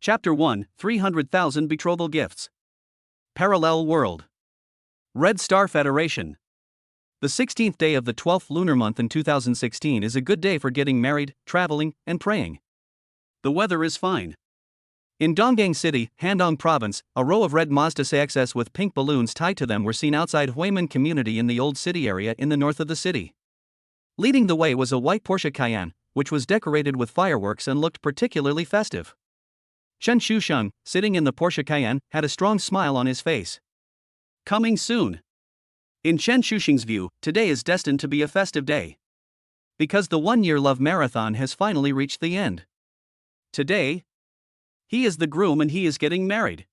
Chapter 1, 300,000 Betrothal Gifts. Parallel World. Red Star Federation. The 16th day of the 12th lunar month in 2016 is a good day for getting married, traveling, and praying. The weather is fine. In Donggang City, Handong Province, a row of red Mazda CXs with pink balloons tied to them were seen outside Huimin community in the Old City area in the north of the city. Leading the way was a white Porsche Cayenne, which was decorated with fireworks and looked particularly festive. Chen Shusheng, sitting in the Porsche Cayenne, had a strong smile on his face. Coming soon. In Chen Shusheng's view, today is destined to be a festive day. Because the one-year love marathon has finally reached the end. Today, he is the groom and he is getting married.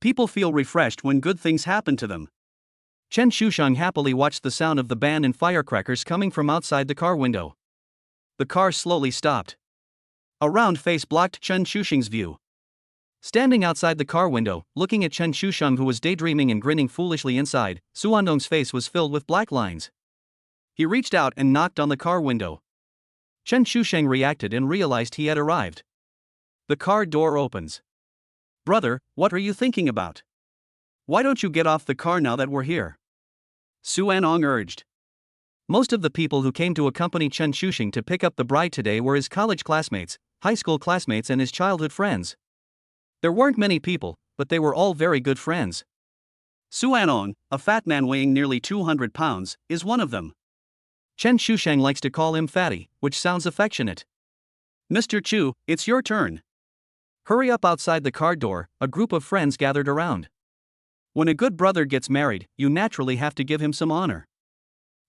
People feel refreshed when good things happen to them. Chen Shusheng happily watched the sound of the band and firecrackers coming from outside the car window. The car slowly stopped. A round face blocked Chen Shusheng's view. Standing outside the car window, looking at Chen Shusheng who was daydreaming and grinning foolishly inside, Suandong's face was filled with black lines. He reached out and knocked on the car window. Chen Shusheng reacted and realized he had arrived. The car door opens. "Brother, what are you thinking about? Why don't you get off the car now that we're here?" Suandong urged. Most of the people who came to accompany Chen Shusheng to pick up the bride today were his college classmates, high school classmates and his childhood friends. There weren't many people, but they were all very good friends. Suandong, a fat man weighing nearly 200 pounds, is one of them. Chen Shusheng likes to call him Fatty, which sounds affectionate. "Mr. Chu, it's your turn. Hurry up." Outside the car door, a group of friends gathered around. When a good brother gets married, you naturally have to give him some honor.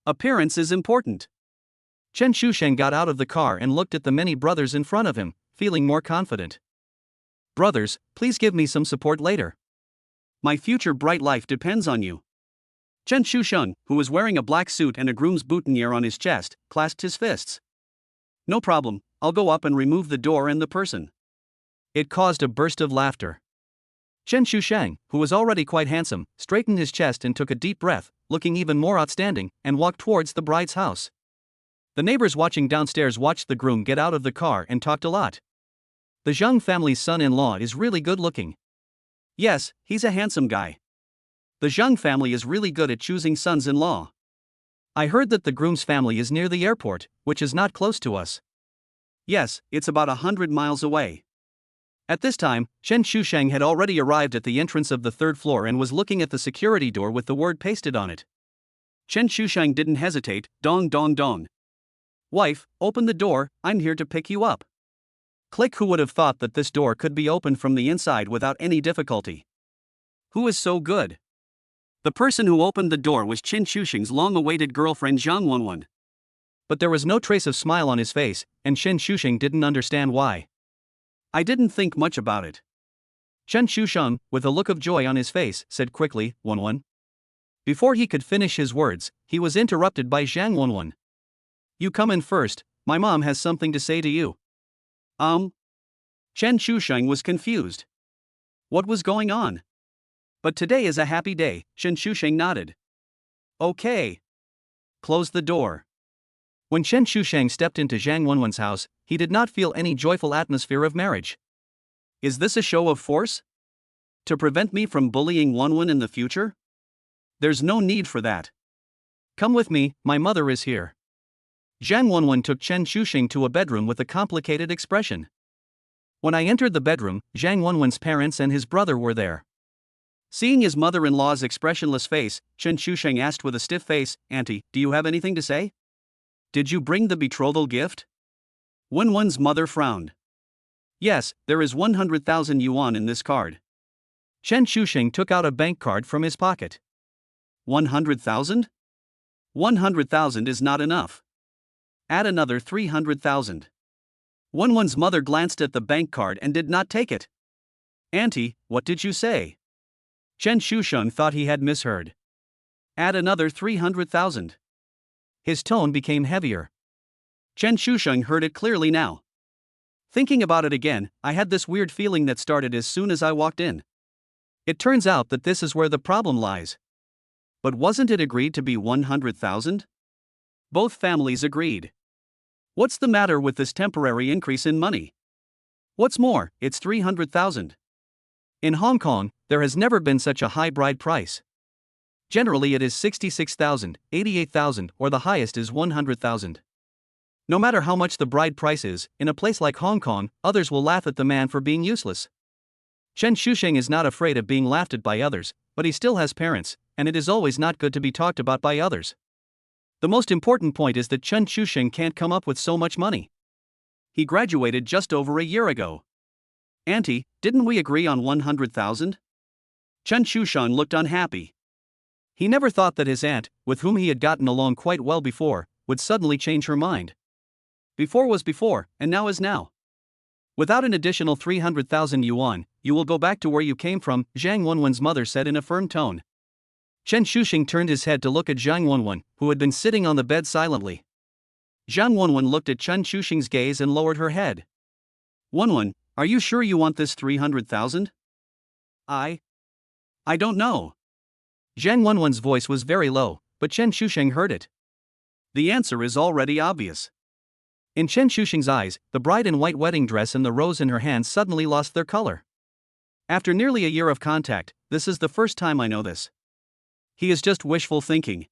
Appearance is important. Chen Shusheng got out of the car and looked at the many brothers in front of him, feeling more confident. "Brothers, please give me some support later. My future bright life depends on you." Chen Shusheng, who was wearing a black suit and a groom's boutonniere on his chest, clasped his fists. "No problem, I'll go up and remove the door and the person." It caused a burst of laughter. Chen Shusheng, who was already quite handsome, straightened his chest and took a deep breath, looking even more outstanding, and walked towards the bride's house. The neighbors watching downstairs watched the groom get out of the car and talked a lot. "The Zhang family's son-in-law is really good looking." "Yes, he's a handsome guy. The Zhang family is really good at choosing sons-in-law." "I heard that the groom's family is near the airport, which is not close to us." "Yes, it's about 100 miles away." At this time, Chen Shusheng had already arrived at the entrance of the third floor and was looking at the security door with the word pasted on it. Chen Shusheng didn't hesitate. "Dong dong dong. Wife, open the door, I'm here to pick you up." Click. Who would have thought that this door could be opened from the inside without any difficulty? Who is so good? The person who opened the door was Chen Shusheng's long-awaited girlfriend Zhang Wenwen. But there was no trace of smile on his face, and Chen Shusheng didn't understand why. "I didn't think much about it." Chen Shusheng, with a look of joy on his face, said quickly, "Wenwen." Before he could finish his words, he was interrupted by Zhang Wenwen. "You come in first, my mom has something to say to you." Chen Shusheng was confused. What was going on? "But today is a happy day," Chen Shusheng nodded. "Okay. Close the door." When Chen Shusheng stepped into Zhang Wenwen's house, he did not feel any joyful atmosphere of marriage. Is this a show of force? To prevent me from bullying Wenwen in the future? There's no need for that. Come with me, my mother is here. Zhang Wenwen took Chen Shusheng to a bedroom with a complicated expression. When I entered the bedroom, Zhang Wenwen's parents and his brother were there. Seeing his mother-in-law's expressionless face, Chen Shusheng asked with a stiff face, "Auntie, do you have anything to say? Did you bring the betrothal gift?" Wenwen's mother frowned. "Yes, there is 100,000 yuan in this card." Chen Shusheng took out a bank card from his pocket. 100,000? 100,000 is not enough. Add another 300,000. Wenwen's mother glanced at the bank card and did not take it. "Auntie, what did you say?" Chen Shusheng thought he had misheard. "Add another 300,000. His tone became heavier. Chen Shusheng heard it clearly now. "Thinking about it again, I had this weird feeling that started as soon as I walked in. It turns out that this is where the problem lies." "But wasn't it agreed to be 100,000? Both families agreed. What's the matter with this temporary increase in money?" What's more, it's 300,000. In Hong Kong, there has never been such a high bride price. Generally, it is 66,000, 88,000, or the highest is 100,000. No matter how much the bride price is, in a place like Hong Kong, others will laugh at the man for being useless. Chen Shusheng is not afraid of being laughed at by others, but he still has parents, and it is always not good to be talked about by others. The most important point is that Chen Shusheng can't come up with so much money. He graduated just over a year ago. Auntie, didn't we agree on 100,000? Chen Shusheng looked unhappy. He never thought that his aunt, with whom he had gotten along quite well before, would suddenly change her mind. Before was before, and now is now. Without an additional 300,000 yuan, you will go back to where you came from, Zhang Wenwen's mother said in a firm tone. Chen Shusheng turned his head to look at Zhang Wenwen, who had been sitting on the bed silently. Zhang Wenwen looked at Chen Shusheng's gaze and lowered her head. Wenwen, are you sure you want this 300,000? I don't know. Zhang Wenwen's voice was very low, but Chen Shusheng heard it. The answer is already obvious. In Chen Shusheng's eyes, the bride in white wedding dress and the rose in her hand suddenly lost their color. After nearly a year of contact, this is the first time I know this. He is just wishful thinking.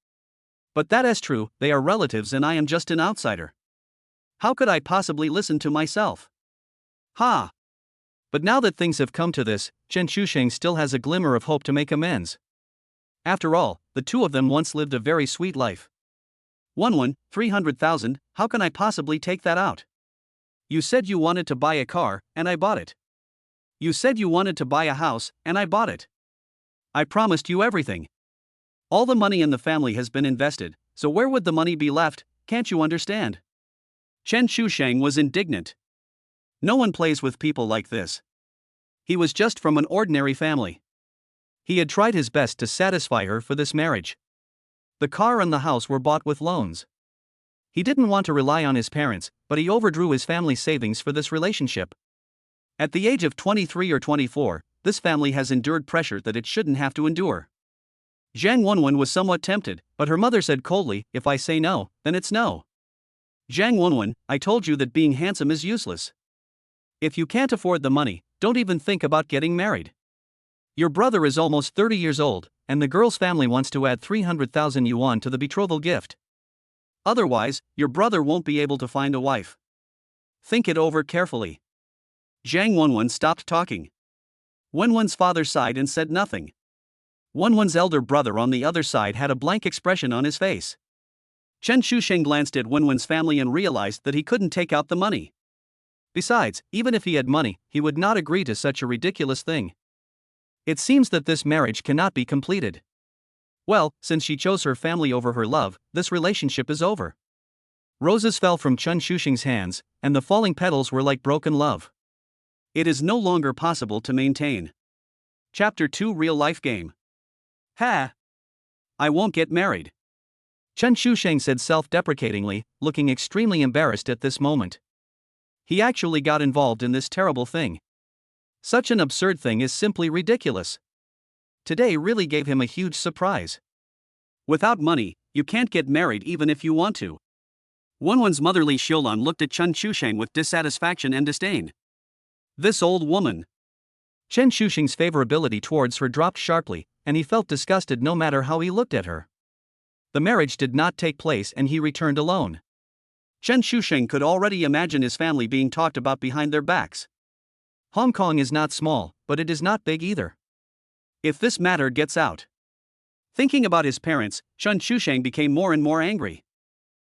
But that is true, they are relatives and I am just an outsider. How could I possibly listen to myself? Ha! But now that things have come to this, Chen Shusheng still has a glimmer of hope to make amends. After all, the two of them once lived a very sweet life. 300,000, how can I possibly take that out? You said you wanted to buy a car, and I bought it. You said you wanted to buy a house, and I bought it. I promised you everything. All the money in the family has been invested, so where would the money be left, can't you understand? Chen Shusheng was indignant. No one plays with people like this. He was just from an ordinary family. He had tried his best to satisfy her for this marriage. The car and the house were bought with loans. He didn't want to rely on his parents, but he overdrew his family's savings for this relationship. At the age of 23 or 24, this family has endured pressure that it shouldn't have to endure. Zhang Wenwen was somewhat tempted, but her mother said coldly, if I say no, then it's no. Zhang Wenwen, I told you that being handsome is useless. If you can't afford the money, don't even think about getting married. Your brother is almost 30 years old, and the girl's family wants to add 300,000 yuan to the betrothal gift. Otherwise, your brother won't be able to find a wife. Think it over carefully. Zhang Wenwen stopped talking. Wenwen's father sighed and said nothing. Wenwen's elder brother on the other side had a blank expression on his face. Chen Shusheng glanced at Wenwen's family and realized that he couldn't take out the money. Besides, even if he had money, he would not agree to such a ridiculous thing. It seems that this marriage cannot be completed. Well, since she chose her family over her love, this relationship is over. Roses fell from Chen Shusheng's hands, and the falling petals were like broken love. It is no longer possible to maintain. Chapter 2 Real Life Game. Ha! I won't get married. Chen Shusheng said self-deprecatingly, looking extremely embarrassed at this moment. He actually got involved in this terrible thing. Such an absurd thing is simply ridiculous. Today really gave him a huge surprise. Without money, you can't get married even if you want to. Wenwen's mother Li Xiulan looked at Chen Shusheng with dissatisfaction and disdain. This old woman. Chen Shusheng's favorability towards her dropped sharply, and he felt disgusted no matter how he looked at her. The marriage did not take place and he returned alone. Chen Shusheng could already imagine his family being talked about behind their backs. Hong Kong is not small, but it is not big either. If this matter gets out. Thinking about his parents, Chen Shusheng became more and more angry.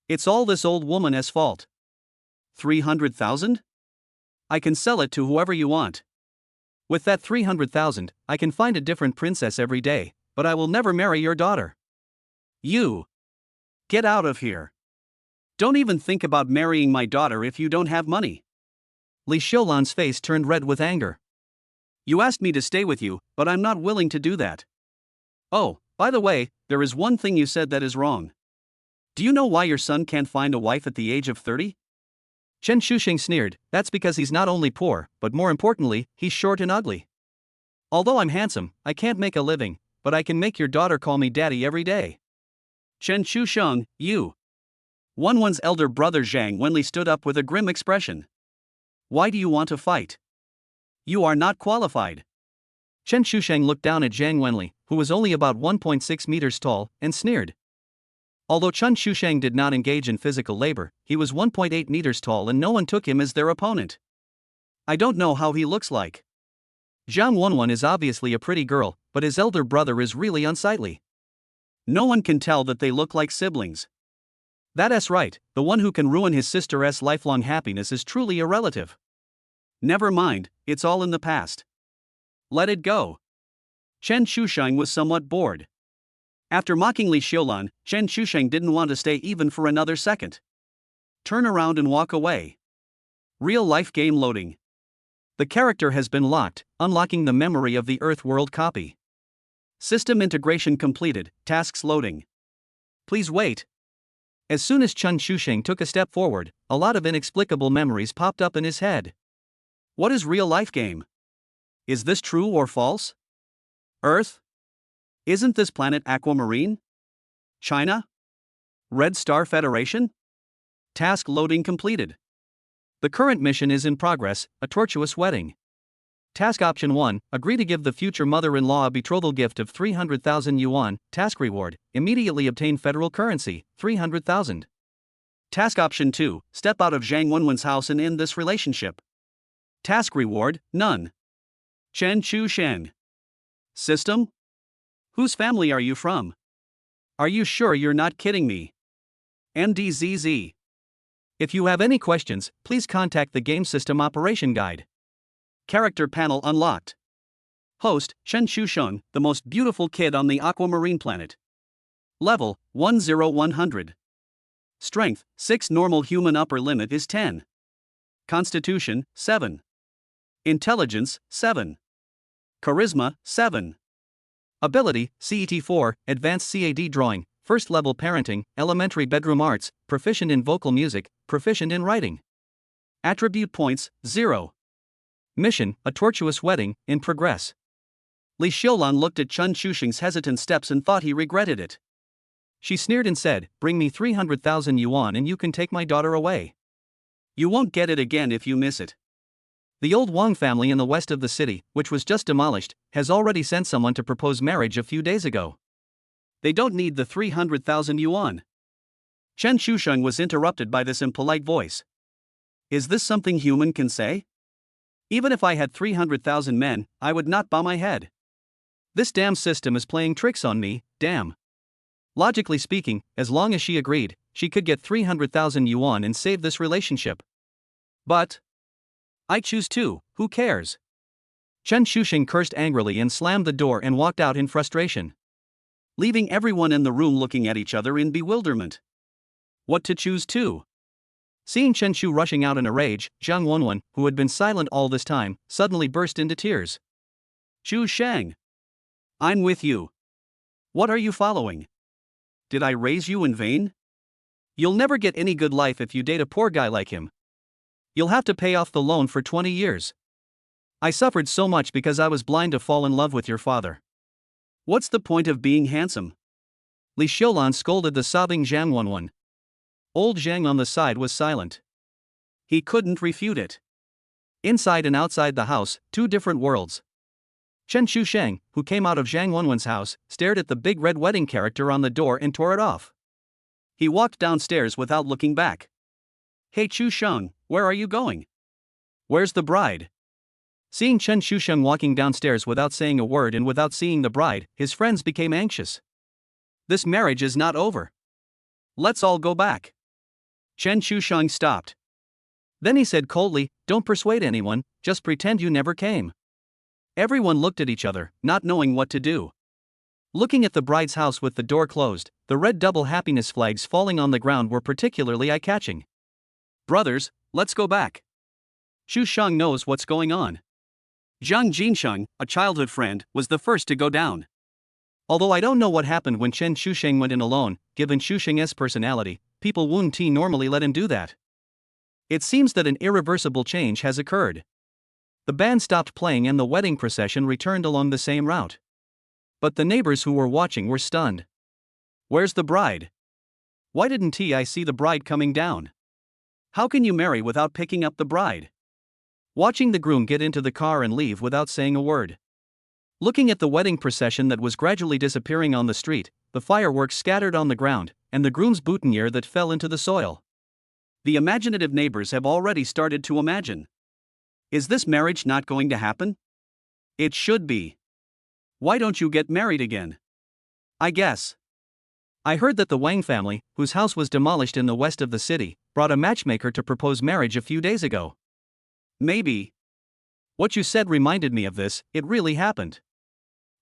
It's all this old woman's fault. 300,000? I can sell it to whoever you want. With that 300,000, I can find a different princess every day, but I will never marry your daughter. You. Get out of here. Don't even think about marrying my daughter if you don't have money. Li Xiulan's face turned red with anger. You asked me to stay with you, but I'm not willing to do that. Oh, by the way, there is one thing you said that is wrong. Do you know why your son can't find a wife at the age of 30? Chen Shusheng sneered, that's because he's not only poor, but more importantly, he's short and ugly. Although I'm handsome, I can't make a living, but I can make your daughter call me daddy every day. Chen Shusheng, you. Wenwen's elder brother Zhang Wenli stood up with a grim expression. Why do you want to fight? You are not qualified. Chen Shusheng looked down at Zhang Wenli, who was only about 1.6 meters tall, and sneered. Although Chen Shusheng did not engage in physical labor, he was 1.8 meters tall and no one took him as their opponent. I don't know how he looks like. Zhang Wenwen is obviously a pretty girl, but his elder brother is really unsightly. No one can tell that they look like siblings. That's right, the one who can ruin his sister's lifelong happiness is truly a relative. Never mind, it's all in the past. Let it go. Chen Shusheng was somewhat bored. After mocking Li Xiulan, Chen Shusheng didn't want to stay even for another second. Turn around and walk away. Real-life game loading. The character has been locked, unlocking the memory of the Earth world copy. System integration completed, tasks loading. Please wait. As soon as Chen Shusheng took a step forward, a lot of inexplicable memories popped up in his head. What is real-life game? Is this true or false? Earth? Isn't this planet aquamarine? China? Red Star Federation? Task loading completed. The current mission is in progress, a tortuous wedding. Task option 1, agree to give the future mother-in-law a betrothal gift of 300,000 yuan, task reward, immediately obtain federal currency, 300,000. Task option 2, step out of Zhang Wenwen's house and end this relationship. Task reward, none. Chen Shusheng. System? Whose family are you from? Are you sure you're not kidding me? MDZZ. If you have any questions, please contact the Game System Operation Guide. Character panel unlocked. Host, Chen Shusheng, the most beautiful kid on the aquamarine planet. Level, 10100. Strength, 6. Normal human upper limit is 10. Constitution, 7. Intelligence, 7. Charisma, 7. Ability, CET4, Advanced CAD Drawing, First Level Parenting, Elementary Bedroom Arts, Proficient in Vocal Music, Proficient in Writing. Attribute points, 0. Mission, a tortuous wedding, in progress. Li Xiulan looked at Chen Shusheng's hesitant steps and thought he regretted it. She sneered and said, bring me 300,000 yuan and you can take my daughter away. You won't get it again if you miss it. The old Wang family in the west of the city, which was just demolished, has already sent someone to propose marriage a few days ago. They don't need the 300,000 yuan. Chen Shusheng was interrupted by this impolite voice. Is this something human can say? Even if I had 300,000 men, I would not bow my head. This damn system is playing tricks on me, damn. Logically speaking, as long as she agreed, she could get 300,000 yuan and save this relationship. But I choose to, who cares? Chen Shusheng cursed angrily and slammed the door and walked out in frustration, leaving everyone in the room looking at each other in bewilderment. What to choose to? Seeing Chen Shu rushing out in a rage, Zhang Wenwen, who had been silent all this time, suddenly burst into tears. Chu Sheng. I'm with you. What are you following? Did I raise you in vain? You'll never get any good life if you date a poor guy like him. You'll have to pay off the loan for 20 years. I suffered so much because I was blind to fall in love with your father. What's the point of being handsome? Li Xiulan scolded the sobbing Zhang Wenwen. Old Zhang on the side was silent. He couldn't refute it. Inside and outside the house, two different worlds. Chen Shusheng, who came out of Zhang Wenwen's house, stared at the big red wedding character on the door and tore it off. He walked downstairs without looking back. Hey Chu Sheng, where are you going? Where's the bride? Seeing Chen Shusheng walking downstairs without saying a word and without seeing the bride, his friends became anxious. This marriage is not over. Let's all go back. Chen Shusheng stopped. Then he said coldly, don't persuade anyone, just pretend you never came. Everyone looked at each other, not knowing what to do. Looking at the bride's house with the door closed, the red double happiness flags falling on the ground were particularly eye-catching. Brothers, let's go back. Shu Sheng knows what's going on. Zhang Jinsheng, a childhood friend, was the first to go down. Although I don't know what happened when Chen Shusheng went in alone, given Shusheng's personality, people wouldn't normally let him do that. It seems that an irreversible change has occurred. The band stopped playing and the wedding procession returned along the same route. But the neighbors who were watching were stunned. Where's the bride? Why didn't I see the bride coming down? How can you marry without picking up the bride? Watching the groom get into the car and leave without saying a word. Looking at the wedding procession that was gradually disappearing on the street, the fireworks scattered on the ground, and the groom's boutonniere that fell into the soil. The imaginative neighbors have already started to imagine. Is this marriage not going to happen? It should be. Why don't you get married again? I guess. I heard that the Wang family, whose house was demolished in the west of the city, brought a matchmaker to propose marriage a few days ago. Maybe. What you said reminded me of this, it really happened.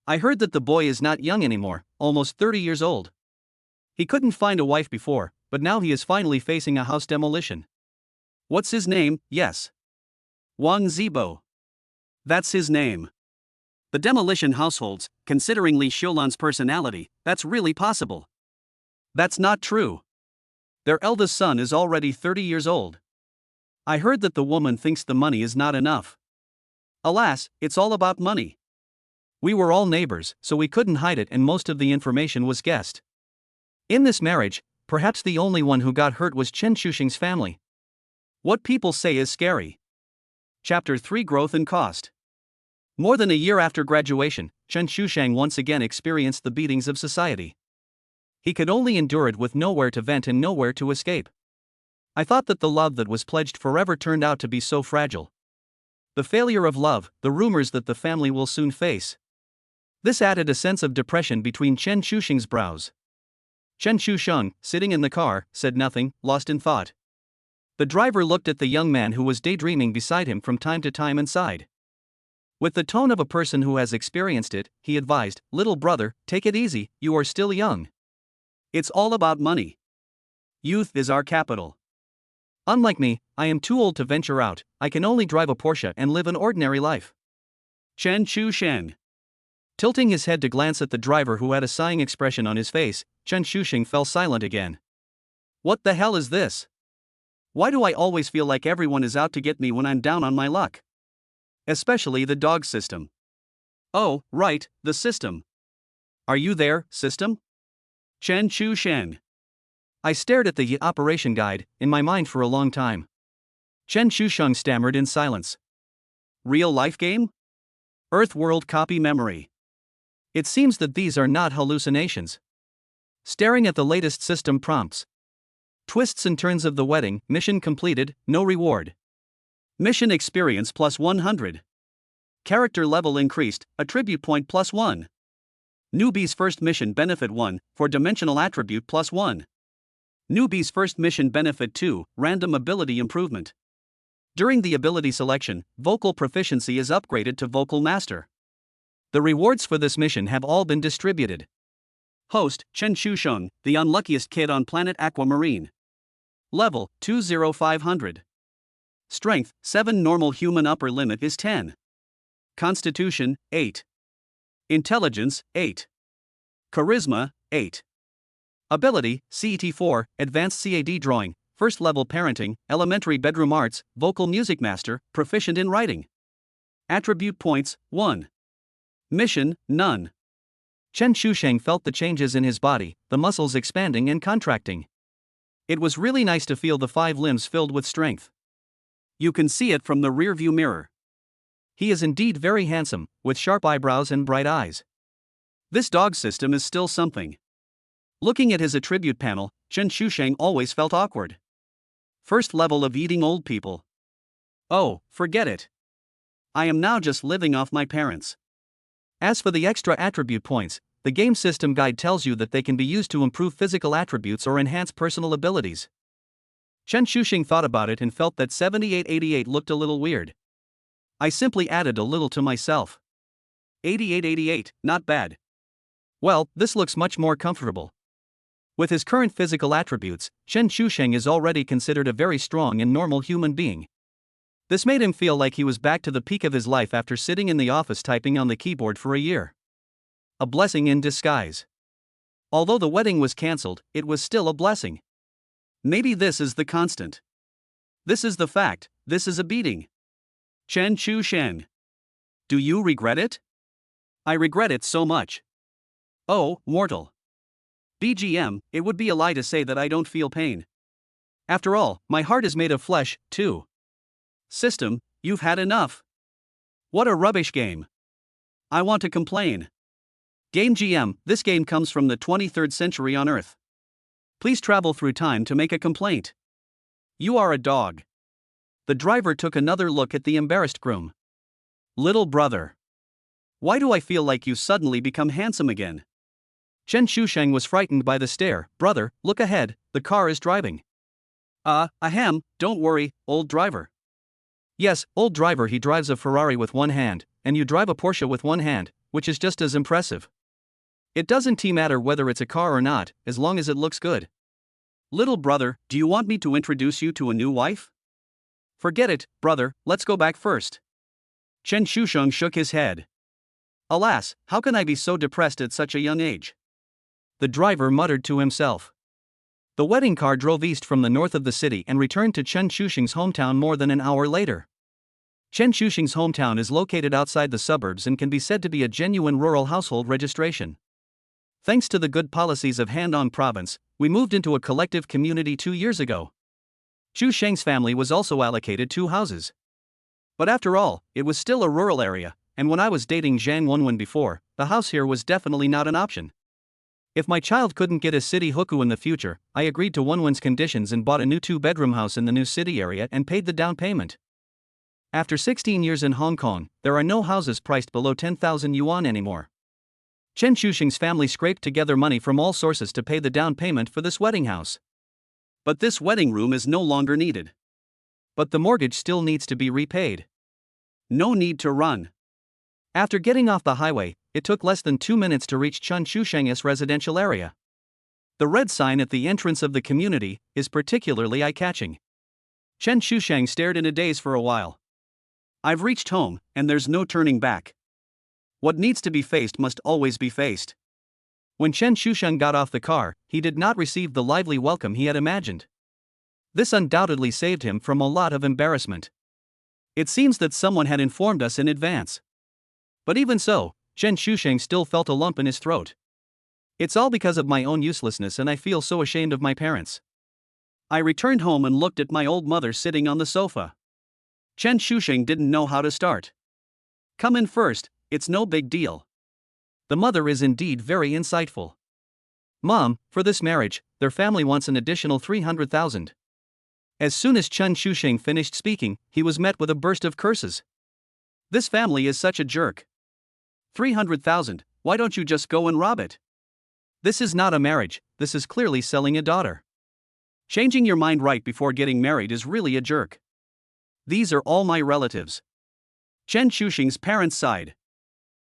I heard that the boy is not young anymore, almost 30 years old. He couldn't find a wife before, but now he is finally facing a house demolition. What's his name? Yes. Wang Zibo. That's his name. The demolition households, considering Li Xiulan's personality, that's really possible. That's not true. Their eldest son is already 30 years old. I heard that the woman thinks the money is not enough. Alas, it's all about money. We were all neighbors, so we couldn't hide it, and most of the information was guessed. In this marriage, perhaps the only one who got hurt was Chen Shuxing's family. What people say is scary. Chapter 3: Growth and Cost. More than a year after graduation, Chen Shuxing once again experienced the beatings of society. He could only endure it with nowhere to vent and nowhere to escape. I thought that the love that was pledged forever turned out to be so fragile. The failure of love, the rumors that the family will soon face. This added a sense of depression between Chen Shuxing's brows. Chen Shuxing, sitting in the car, said nothing, lost in thought. The driver looked at the young man who was daydreaming beside him from time to time and sighed. With the tone of a person who has experienced it, he advised, "Little brother, take it easy, you are still young. It's all about money. Youth is our capital. Unlike me, I am too old to venture out, I can only drive a Porsche and live an ordinary life." Chen Shuxing. Tilting his head to glance at the driver who had a sighing expression on his face, Chen Shuxing fell silent again. What the hell is this? Why do I always feel like everyone is out to get me when I'm down on my luck? Especially the dog system. Oh, right, the system. Are you there, system? Chen Shuxing. I stared at the operation guide, in my mind for a long time. Chen Shuxing stammered in silence. Real life game? Earth world copy memory. It seems that these are not hallucinations. Staring at the latest system prompts. Twists and turns of the wedding, mission completed, no reward. Mission experience plus 100. Character level increased, attribute point plus 1. Newbie's first mission benefit 1, for dimensional attribute plus 1. Newbie's first mission benefit 2, random ability improvement. During the ability selection, vocal proficiency is upgraded to vocal master. The rewards for this mission have all been distributed. Host, Chen Shuxing, the unluckiest kid on planet Aquamarine. Level, 20500. Strength, 7. Normal human upper limit is 10. Constitution, 8. Intelligence, 8. Charisma, 8. Ability, CET4, Advanced CAD Drawing, First Level Parenting, Elementary Bedroom Arts, Vocal Music Master, Proficient in Writing. Attribute points, 1. Mission, none. Chen Shuxing felt the changes in his body, the muscles expanding and contracting. It was really nice to feel the 5 limbs filled with strength. You can see it from the rearview mirror. He is indeed very handsome, with sharp eyebrows and bright eyes. This dog system is still something. Looking at his attribute panel, Chen Shuxing always felt awkward. First level of eating old people. Oh, forget it. I am now just living off my parents. As for the extra attribute points, the game system guide tells you that they can be used to improve physical attributes or enhance personal abilities. Chen Shuxing thought about it and felt that 7888 looked a little weird. I simply added a little to myself. 8888, not bad. Well, this looks much more comfortable. With his current physical attributes, Chen Shuxing is already considered a very strong and normal human being. This made him feel like he was back to the peak of his life after sitting in the office typing on the keyboard for a year. A blessing in disguise. Although the wedding was cancelled, it was still a blessing. Maybe this is the constant. This is the fact, this is a beating. Chen Shuxing. Do you regret it? I regret it so much. Oh, mortal. BGM, it would be a lie to say that I don't feel pain. After all, my heart is made of flesh, too. System, You've had enough. What a rubbish game. I want to complain. Game GM, this game comes from the 23rd century on Earth. Please travel through time to make a complaint. You are a dog. The driver took another look at the embarrassed groom. Little brother. Why do I feel like you suddenly become handsome again? Chen Shusheng was frightened by the stare. Brother, look ahead, the car is driving. Ahem, don't worry, old driver. Yes, old driver, he drives a Ferrari with one hand, and you drive a Porsche with one hand, which is just as impressive. It doesn't matter whether it's a car or not, as long as it looks good. Little brother, do you want me to introduce you to a new wife? Forget it, brother, let's go back first. Chen Shusheng shook his head. Alas, how can I be so depressed at such a young age? The driver muttered to himself. The wedding car drove east from the north of the city and returned to Chen Shusheng's hometown more than an hour later. Chen Shusheng's hometown is located outside the suburbs and can be said to be a genuine rural household registration. Thanks to the good policies of Handong province, we moved into a collective community 2 years ago. Shu Sheng's family was also allocated 2 houses. But after all, it was still a rural area, and when I was dating Zhang Wenwen before, the house here was definitely not an option. If my child couldn't get a city hukou in the future, I agreed to Wenwen's conditions and bought a new 2-bedroom house in the new city area and paid the down payment. After 16 years in Hong Kong, there are no houses priced below 10,000 yuan anymore. Chen Shusheng's family scraped together money from all sources to pay the down payment for this wedding house. But this wedding room is no longer needed. But the mortgage still needs to be repaid. No need to run. After getting off the highway, it took less than 2 minutes to reach Chen Shusheng's residential area. The red sign at the entrance of the community is particularly eye-catching. Chen Shusheng stared in a daze for a while. I've reached home, and there's no turning back. What needs to be faced must always be faced. When Chen Shusheng got off the car, he did not receive the lively welcome he had imagined. This undoubtedly saved him from a lot of embarrassment. It seems that someone had informed us in advance. But even so, Chen Shusheng still felt a lump in his throat. It's all because of my own uselessness, and I feel so ashamed of my parents. I returned home and looked at my old mother sitting on the sofa. Chen Shusheng didn't know how to start. Come in first, it's no big deal. The mother is indeed very insightful. Mom, for this marriage, their family wants an additional 300,000. As soon as Chen Shusheng finished speaking, he was met with a burst of curses. This family is such a jerk. 300,000, why don't you just go and rob it? This is not a marriage, this is clearly selling a daughter. Changing your mind right before getting married is really a jerk. These are all my relatives. Chen Shusheng's parents sighed.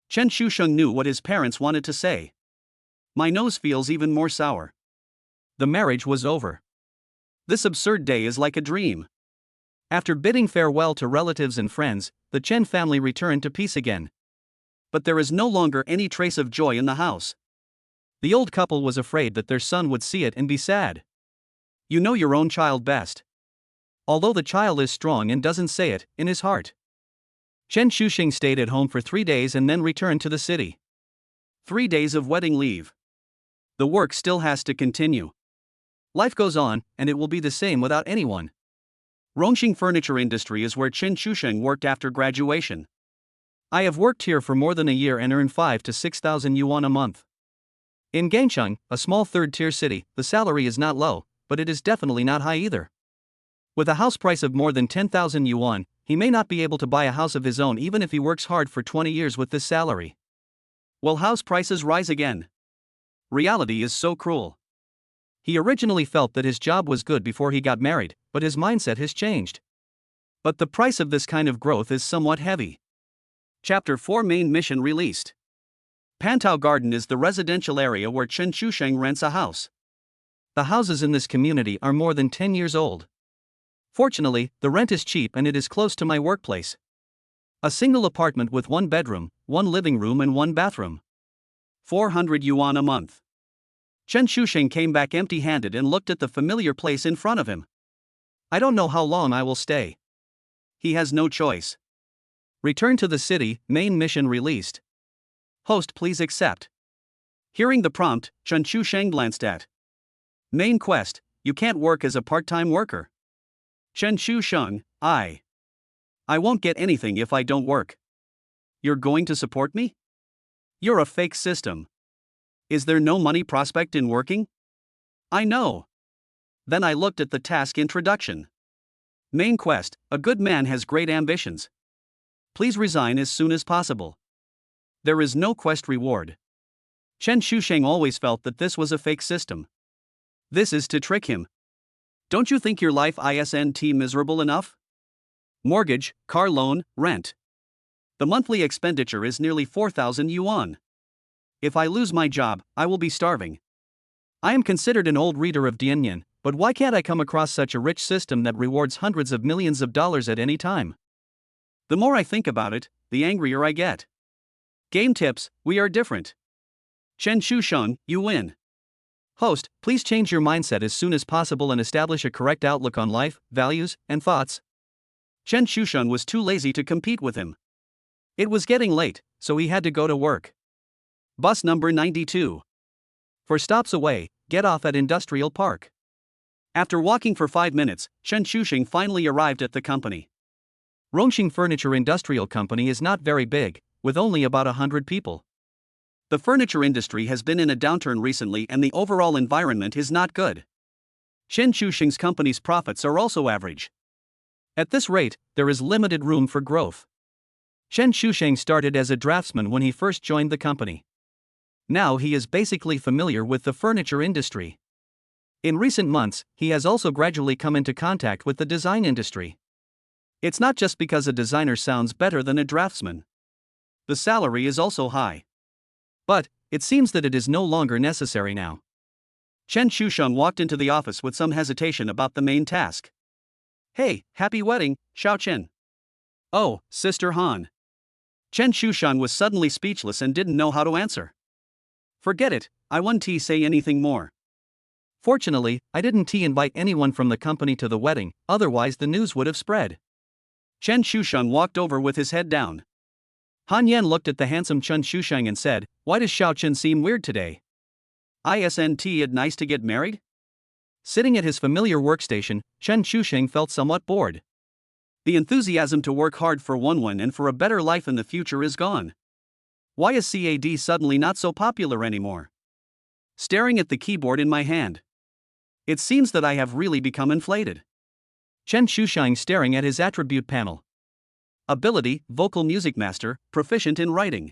Chen Shusheng knew what his parents wanted to say. My nose feels even more sour. The marriage was over. This absurd day is like a dream. After bidding farewell to relatives and friends, the Chen family returned to peace again. But there is no longer any trace of joy in the house. The old couple was afraid that their son would see it and be sad. You know your own child best. Although the child is strong and doesn't say it, in his heart. Chen Shusheng stayed at home for 3 days and then returned to the city. 3 days of wedding leave. The work still has to continue. Life goes on, and it will be the same without anyone. Rongxing Furniture Industry is where Chen Shusheng worked after graduation. I have worked here for more than a year and earned 5,000 to 6,000 yuan a month. In Gangcheng, a small third-tier city, the salary is not low, but it is definitely not high either. With a house price of more than 10,000 yuan, he may not be able to buy a house of his own even if he works hard for 20 years with this salary. Will house prices rise again? Reality is so cruel. He originally felt that his job was good before he got married, but his mindset has changed. But the price of this kind of growth is somewhat heavy. Chapter 4 Main Mission Released. Pantao Garden is the residential area where Chen Shusheng rents a house. The houses in this community are more than 10 years old. Fortunately, the rent is cheap and it is close to my workplace. A single apartment with 1 bedroom, 1 living room and 1 bathroom. 400 yuan a month. Chen Shusheng came back empty-handed and looked at the familiar place in front of him. I don't know how long I will stay. He has no choice. Return to the city, main mission released. Host, please accept. Hearing the prompt, Chen Shusheng glanced at. Main quest, you can't work as a part-time worker. Chen Shusheng, I. I won't get anything if I don't work. You're going to support me? You're a fake system. Is there no money prospect in working? I know. Then I looked at the task introduction. Main quest: a good man has great ambitions. Please resign as soon as possible. There is no quest reward. Chen Shusheng always felt that this was a fake system. This is to trick him. Don't you think your life isn't miserable enough? Mortgage, car loan, rent. The monthly expenditure is nearly 4,000 yuan. If I lose my job, I will be starving. I am considered an old reader of Dianyan, but why can't I come across such a rich system that rewards hundreds of millions of dollars at any time? The more I think about it, the angrier I get. Game tips: we are different. Chen Shusheng, you win. Host, please change your mindset as soon as possible and establish a correct outlook on life, values, and thoughts. Chen Shusheng was too lazy to compete with him. It was getting late, so he had to go to work. Bus number 92. 4 stops away, get off at Industrial Park. After walking for 5 minutes, Chen Shusheng finally arrived at the company. Rongxing Furniture Industrial Company is not very big, with only about 100 people. The furniture industry has been in a downturn recently and the overall environment is not good. Chen Shusheng's company's profits are also average. At this rate, there is limited room for growth. Chen Shusheng started as a draftsman when he first joined the company. Now he is basically familiar with the furniture industry. In recent months, he has also gradually come into contact with the design industry. It's not just because a designer sounds better than a draftsman. The salary is also high. But it seems that it is no longer necessary now. Chen Shusheng walked into the office with some hesitation about the main task. Hey, happy wedding, Xiao Chen. Oh, Sister Han. Chen Shusheng was suddenly speechless and didn't know how to answer. Forget it, I won't say anything more. Fortunately, I didn't invite anyone from the company to the wedding, otherwise the news would have spread. Chen Shusheng walked over with his head down. Han Yan looked at the handsome Chen Shusheng and said, "Why does Xiao Chen seem weird today? Isn't it nice to get married?" Sitting at his familiar workstation, Chen Shusheng felt somewhat bored. The enthusiasm to work hard for one and for a better life in the future is gone. Why is CAD suddenly not so popular anymore? Staring at the keyboard in my hand. It seems that I have really become inflated. Chen Shusheng staring at his attribute panel. Ability, vocal music master, proficient in writing.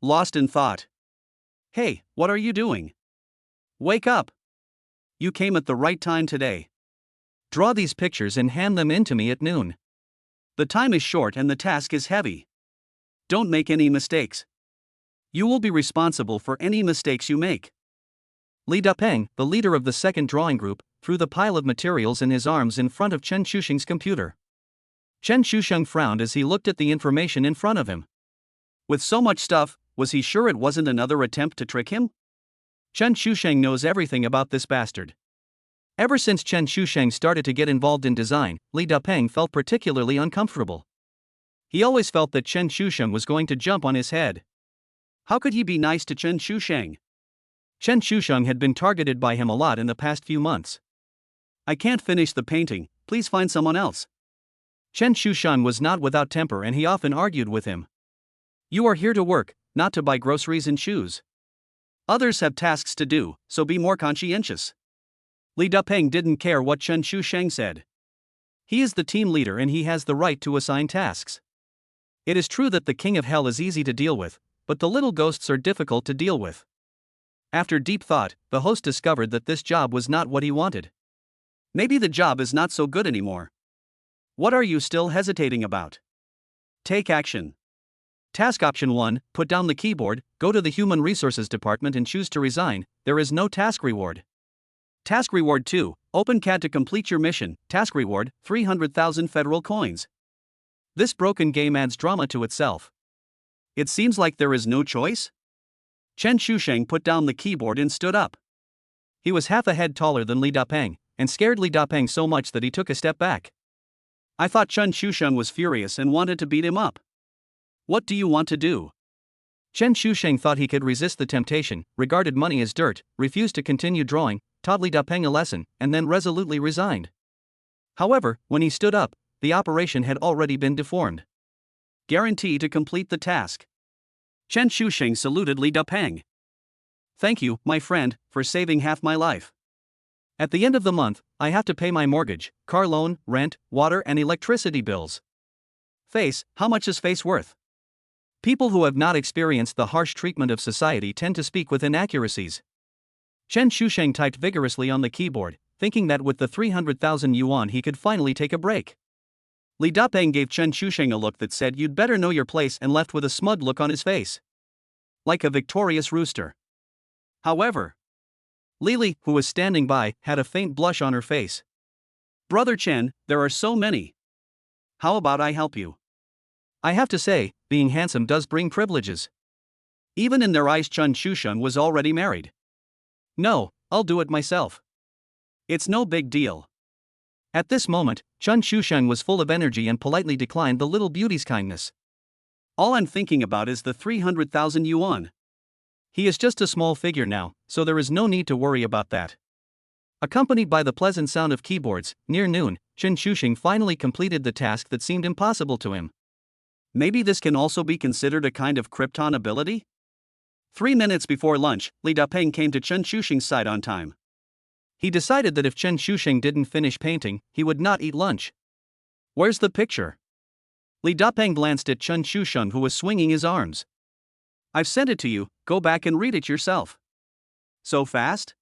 Lost in thought. Hey, what are you doing? Wake up. You came at the right time today. Draw these pictures and hand them in to me at noon. The time is short and the task is heavy. Don't make any mistakes. You will be responsible for any mistakes you make. Li Dapeng, the leader of the second drawing group, threw the pile of materials in his arms in front of Chen Shusheng's computer. Chen Shusheng frowned as he looked at the information in front of him. With so much stuff, was he sure it wasn't another attempt to trick him? Chen Shusheng knows everything about this bastard. Ever since Chen Shusheng started to get involved in design, Li Dapeng felt particularly uncomfortable. He always felt that Chen Shusheng was going to jump on his head. How could he be nice to Chen Shusheng? Chen Shusheng had been targeted by him a lot in the past few months. I can't finish the painting, please find someone else. Chen Shusheng was not without temper and he often argued with him. You are here to work, not to buy groceries and shoes. Others have tasks to do, so be more conscientious. Li Dapeng didn't care what Chen Shusheng said. He is the team leader and he has the right to assign tasks. It is true that the King of Hell is easy to deal with, but the little ghosts are difficult to deal with. After deep thought, the host discovered that this job was not what he wanted. Maybe the job is not so good anymore. What are you still hesitating about? Take action. Task option 1, put down the keyboard, go to the Human Resources Department and choose to resign, there is no task reward. Task reward 2, open CAD to complete your mission, task reward, 300,000 federal coins. This broken game adds drama to itself. It seems like there is no choice? Chen Shusheng put down the keyboard and stood up. He was half a head taller than Li Dapeng, and scared Li Dapeng so much that he took a step back. I thought Chen Shusheng was furious and wanted to beat him up. What do you want to do? Chen Shusheng thought he could resist the temptation, regarded money as dirt, refused to continue drawing, taught Li Dapeng a lesson, and then resolutely resigned. However, when he stood up, the operation had already been deformed. Guarantee to complete the task. Chen Shusheng saluted Li Dapeng. Thank you, my friend, for saving half my life. At the end of the month, I have to pay my mortgage, car loan, rent, water and electricity bills. Face, how much is face worth? People who have not experienced the harsh treatment of society tend to speak with inaccuracies. Chen Shusheng typed vigorously on the keyboard, thinking that with the 300,000 yuan he could finally take a break. Li Dapeng gave Chen Shusheng a look that said you'd better know your place and left with a smug look on his face. Like a victorious rooster. However, Lili, who was standing by, had a faint blush on her face. Brother Chen, there are so many. How about I help you? I have to say, being handsome does bring privileges. Even in their eyes, Chen Shusheng was already married. No, I'll do it myself. It's no big deal. At this moment, Chen Shusheng was full of energy and politely declined the little beauty's kindness. All I'm thinking about is the 300,000 yuan. He is just a small figure now, so there is no need to worry about that. Accompanied by the pleasant sound of keyboards, near noon, Chen Shusheng finally completed the task that seemed impossible to him. Maybe this can also be considered a kind of Krypton ability? 3 minutes before lunch, Li Dapeng came to Chen Shusheng's side on time. He decided that if Chen Shusheng didn't finish painting, he would not eat lunch. Where's the picture? Li Dapeng glanced at Chen Shusheng, who was swinging his arms. I've sent it to you, go back and read it yourself. So fast?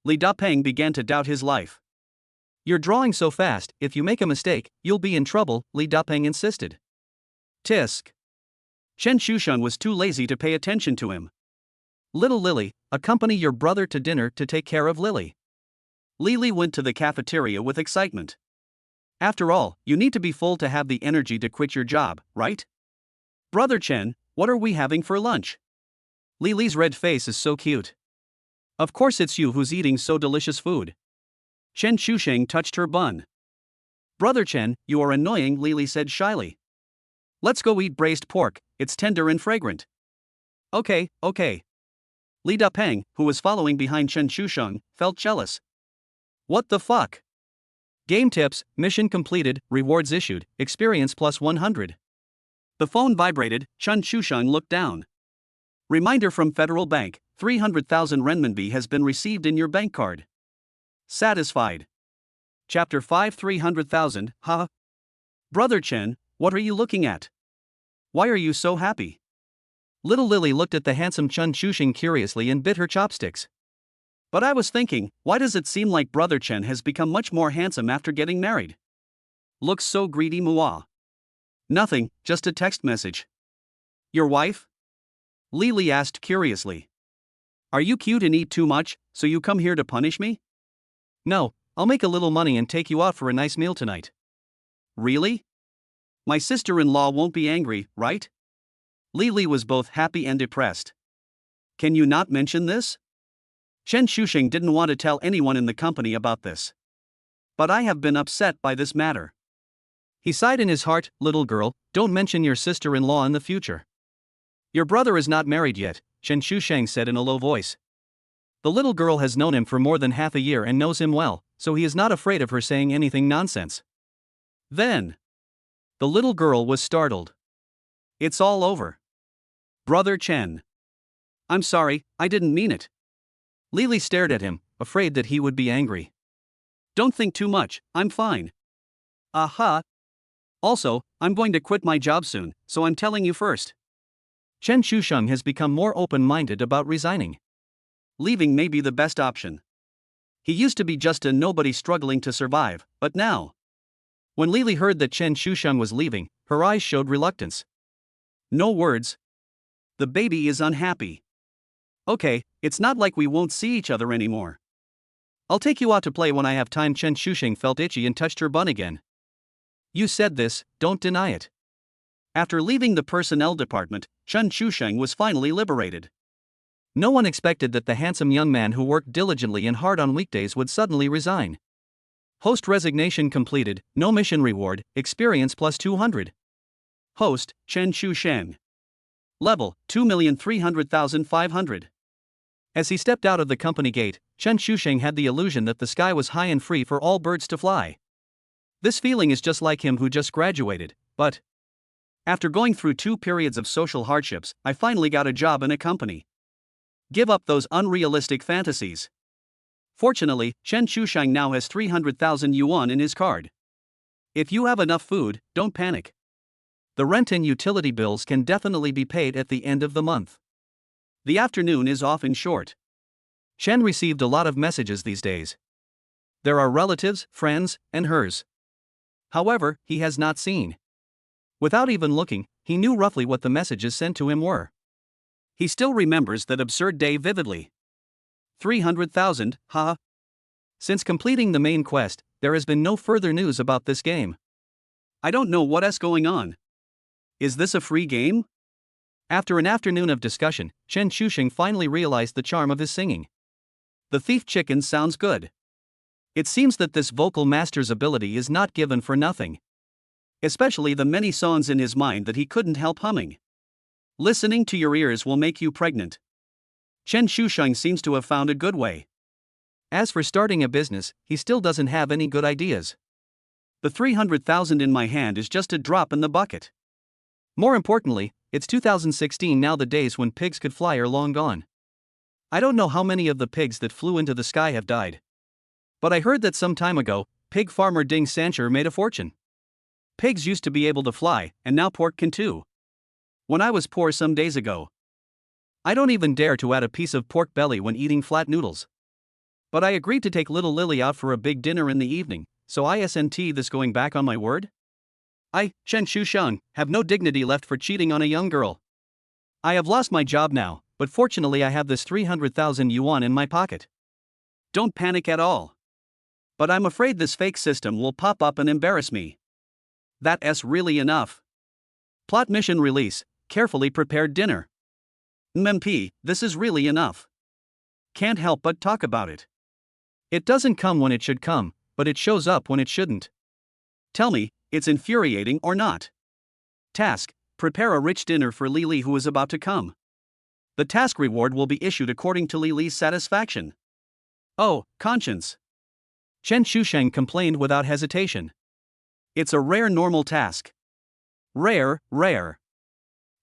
Li Dapeng began to doubt his life. You're drawing so fast, if you make a mistake, you'll be in trouble, Li Dapeng insisted. Tisk. Chen Shusheng was too lazy to pay attention to him. Little Lily, accompany your brother to dinner to take care of Lily. Lily went to the cafeteria with excitement. After all, you need to be full to have the energy to quit your job, right? Brother Chen, what are we having for lunch? Lily's red face is so cute. Of course it's you who's eating so delicious food. Chen Shusheng touched her bun. Brother Chen, you are annoying, Lily said shyly. Let's go eat braised pork, it's tender and fragrant. Okay. Li Dapeng, who was following behind Chen Shusheng, felt jealous. What the fuck? Game tips, mission completed, rewards issued, experience plus 100. The phone vibrated, Chen Shusheng looked down. Reminder from Federal Bank, 300,000 renminbi has been received in your bank card. Satisfied. Chapter 5 300,000, huh? Brother Chen, what are you looking at? Why are you so happy? Little Lily looked at the handsome Chen Shusheng curiously and bit her chopsticks. But I was thinking, why does it seem like Brother Chen has become much more handsome after getting married? Looks so greedy, Mua. Nothing, just a text message. Your wife? Lily asked curiously. Are you cute and eat too much, so you come here to punish me? No, I'll make a little money and take you out for a nice meal tonight. Really? My sister-in-law won't be angry, right? Lily was both happy and depressed. Can you not mention this? Chen Shusheng didn't want to tell anyone in the company about this. But I have been upset by this matter. He sighed in his heart, little girl, don't mention your sister-in-law in the future. Your brother is not married yet, Chen Shusheng said in a low voice. The little girl has known him for more than half a year and knows him well, so he is not afraid of her saying anything nonsense. Then, the little girl was startled. It's all over. Brother Chen. I'm sorry, I didn't mean it. Lily stared at him, afraid that he would be angry. Don't think too much, I'm fine. Aha. Also, I'm going to quit my job soon, so I'm telling you first. Chen Shusheng has become more open-minded about resigning. Leaving may be the best option. He used to be just a nobody struggling to survive, but now. When Lily heard that Chen Shusheng was leaving, her eyes showed reluctance. No words. The baby is unhappy. Okay, it's not like we won't see each other anymore. I'll take you out to play when I have time. Chen Shusheng felt itchy and touched her bun again. You said this, don't deny it. After leaving the personnel department, Chen Shusheng was finally liberated. No one expected that the handsome young man who worked diligently and hard on weekdays would suddenly resign. Host resignation completed, no mission reward, experience plus 200. Host, Chen Shusheng. Level, 2,300,500. As he stepped out of the company gate, Chen Shusheng had the illusion that the sky was high and free for all birds to fly. This feeling is just like him who just graduated, but after going through 2 periods of social hardships, I finally got a job in a company. Give up those unrealistic fantasies. Fortunately, Chen Shushang now has 300,000 yuan in his card. If you have enough food, don't panic. The rent and utility bills can definitely be paid at the end of the month. The afternoon is often short. Chen received a lot of messages these days. There are relatives, friends, and hers. However, he has not seen. Without even looking, he knew roughly what the messages sent to him were. He still remembers that absurd day vividly. 300,000, haha. Since completing the main quest, there has been no further news about this game. I don't know what's going on. Is this a free game? After an afternoon of discussion, Chen Shusheng finally realized the charm of his singing. The Thief Chicken sounds good. It seems that this vocal master's ability is not given for nothing. Especially the many songs in his mind that he couldn't help humming. Listening to your ears will make you pregnant. Chen Shusheng seems to have found a good way. As for starting a business, he still doesn't have any good ideas. The 300,000 in my hand is just a drop in the bucket. More importantly, it's 2016 now. The days when pigs could fly are long gone. I don't know how many of the pigs that flew into the sky have died. But I heard that some time ago, pig farmer Ding Sancher made a fortune. Pigs used to be able to fly, and now pork can too. When I was poor some days ago, I don't even dare to add a piece of pork belly when eating flat noodles. But I agreed to take little Lily out for a big dinner in the evening, so isn't this going back on my word? I, Chen Shusheng, have no dignity left for cheating on a young girl. I have lost my job now, but fortunately I have this 300,000 yuan in my pocket. Don't panic at all. But I'm afraid this fake system will pop up and embarrass me. That's really enough. Plot mission release, carefully prepared dinner. MP, this is really enough. Can't help but talk about it. It doesn't come when it should come, but it shows up when it shouldn't. Tell me, it's infuriating or not? Task: prepare a rich dinner for Lili who is about to come. The task reward will be issued according to Lili's satisfaction. Oh, conscience. Chen Shusheng complained without hesitation. It's a rare normal task. Rare.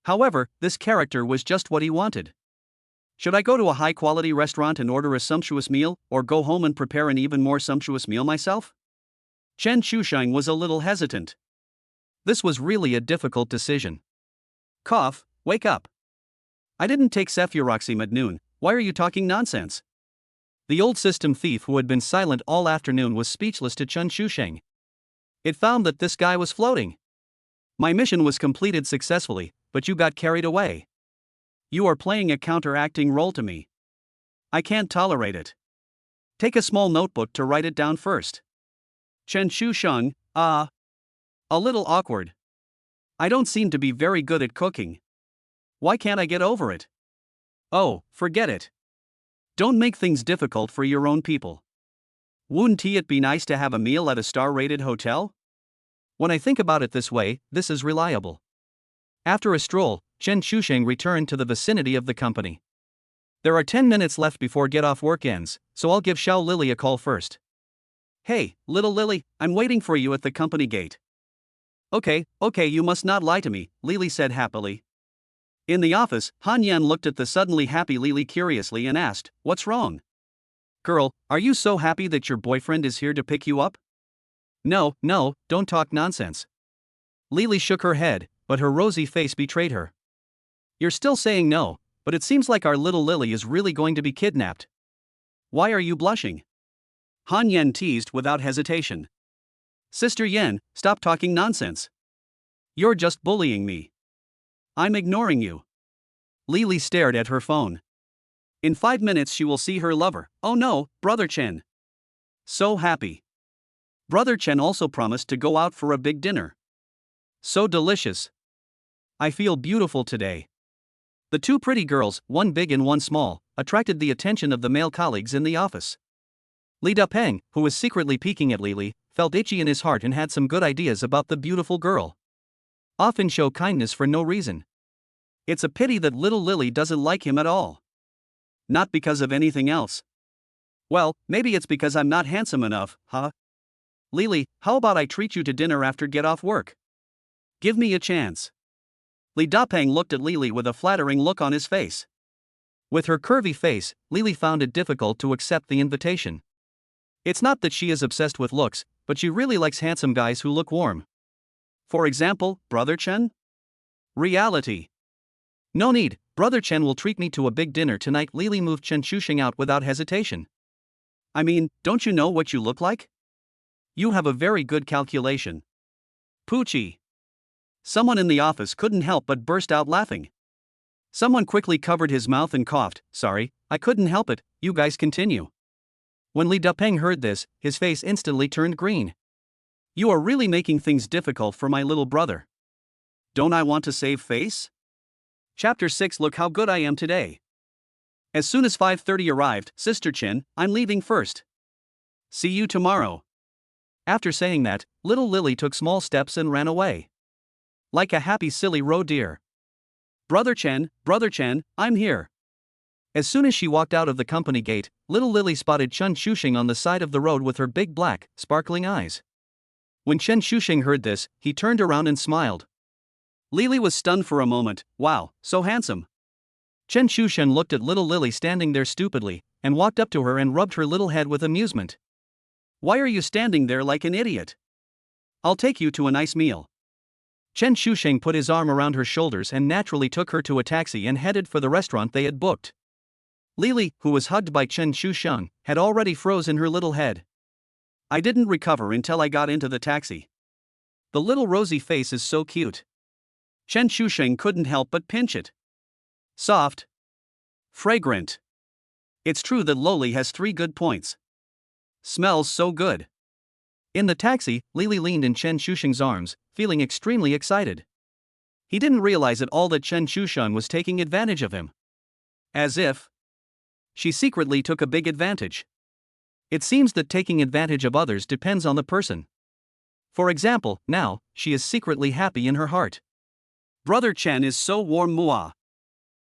However, this character was just what he wanted. Should I go to a high-quality restaurant and order a sumptuous meal, or go home and prepare an even more sumptuous meal myself? Chen Shusheng was a little hesitant. This was really a difficult decision. Cough, wake up. I didn't take cefuroxime at noon, why are you talking nonsense? The old system thief who had been silent all afternoon was speechless to Chen Shusheng. It found that this guy was floating. My mission was completed successfully, but you got carried away. You are playing a counteracting role to me. I can't tolerate it. Take a small notebook to write it down first. Chen Shusheng, a little awkward. I don't seem to be very good at cooking. Why can't I get over it? Oh, forget it. Don't make things difficult for your own people. Wouldn't it be nice to have a meal at a star-rated hotel? When I think about it this way, this is reliable. After a stroll, Chen Shusheng returned to the vicinity of the company. There are 10 minutes left before get-off work ends, so I'll give Xiao Lily a call first. Hey, little Lily, I'm waiting for you at the company gate. Okay, you must not lie to me, Lily said happily. In the office, Han Yan looked at the suddenly happy Lily curiously and asked, "What's wrong? Girl, are you so happy that your boyfriend is here to pick you up?" No, don't talk nonsense. Lily shook her head, but her rosy face betrayed her. You're still saying no, but it seems like our little Lily is really going to be kidnapped. Why are you blushing? Han Yan teased without hesitation. Sister Yan, stop talking nonsense. You're just bullying me. I'm ignoring you. Lily stared at her phone. In 5 minutes she will see her lover. Oh no, Brother Chen. So happy. Brother Chen also promised to go out for a big dinner. So delicious. I feel beautiful today. The 2 pretty girls, one big and one small, attracted the attention of the male colleagues in the office. Li Dapeng, who was secretly peeking at Lily, felt itchy in his heart and had some good ideas about the beautiful girl. Often show kindness for no reason. It's a pity that little Lily doesn't like him at all. Not because of anything else. Well, maybe it's because I'm not handsome enough, huh? Lily, how about I treat you to dinner after get off work? Give me a chance. Li Dapeng looked at Lily with a flattering look on his face. With her curvy face, Lily found it difficult to accept the invitation. It's not that she is obsessed with looks, but she really likes handsome guys who look warm. For example, Brother Chen? Reality. No need, Brother Chen will treat me to a big dinner tonight. Lily moved Chen Shusheng out without hesitation. I mean, don't you know what you look like? You have a very good calculation. Poochie. Someone in the office couldn't help but burst out laughing. Someone quickly covered his mouth and coughed. Sorry, I couldn't help it, you guys continue. When Li Dapeng heard this, his face instantly turned green. You are really making things difficult for my little brother. Don't I want to save face? Chapter 6. Look how good I am today. As soon as 5:30 arrived, Sister Chin, I'm leaving first. See you tomorrow. After saying that, little Lily took small steps and ran away. Like a happy silly roe deer. Brother Chen, I'm here. As soon as she walked out of the company gate, little Lily spotted Chen Shusheng on the side of the road with her big black, sparkling eyes. When Chen Shusheng heard this, he turned around and smiled. Lily was stunned for a moment. Wow, so handsome. Chen Shusheng looked at little Lily standing there stupidly, and walked up to her and rubbed her little head with amusement. Why are you standing there like an idiot? I'll take you to a nice meal. Chen Shusheng put his arm around her shoulders and naturally took her to a taxi and headed for the restaurant they had booked. Lily, who was hugged by Chen Shusheng, had already frozen her little head. I didn't recover until I got into the taxi. The little rosy face is so cute. Chen Shusheng couldn't help but pinch it. Soft. Fragrant. It's true that Loli has 3 good points. Smells so good. In the taxi, Lily leaned in Chen Shusheng's arms, feeling extremely excited. He didn't realize at all that Chen Shusheng was taking advantage of him. As if she secretly took a big advantage. It seems that taking advantage of others depends on the person. For example, now, she is secretly happy in her heart. Brother Chen is so warm. Mua.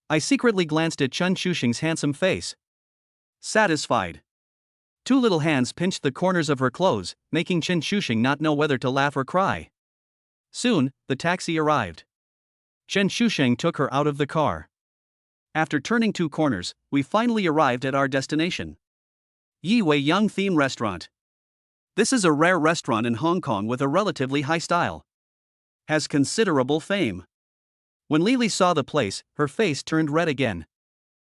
I secretly glanced at Chen Shusheng's handsome face. Satisfied. 2 little hands pinched the corners of her clothes, making Chen Shusheng not know whether to laugh or cry. Soon, the taxi arrived. Chen Shusheng took her out of the car. After turning 2 corners, we finally arrived at our destination. Yi Wei Young Theme Restaurant. This is a rare restaurant in Hong Kong with a relatively high style. Has considerable fame. When Lily saw the place, her face turned red again.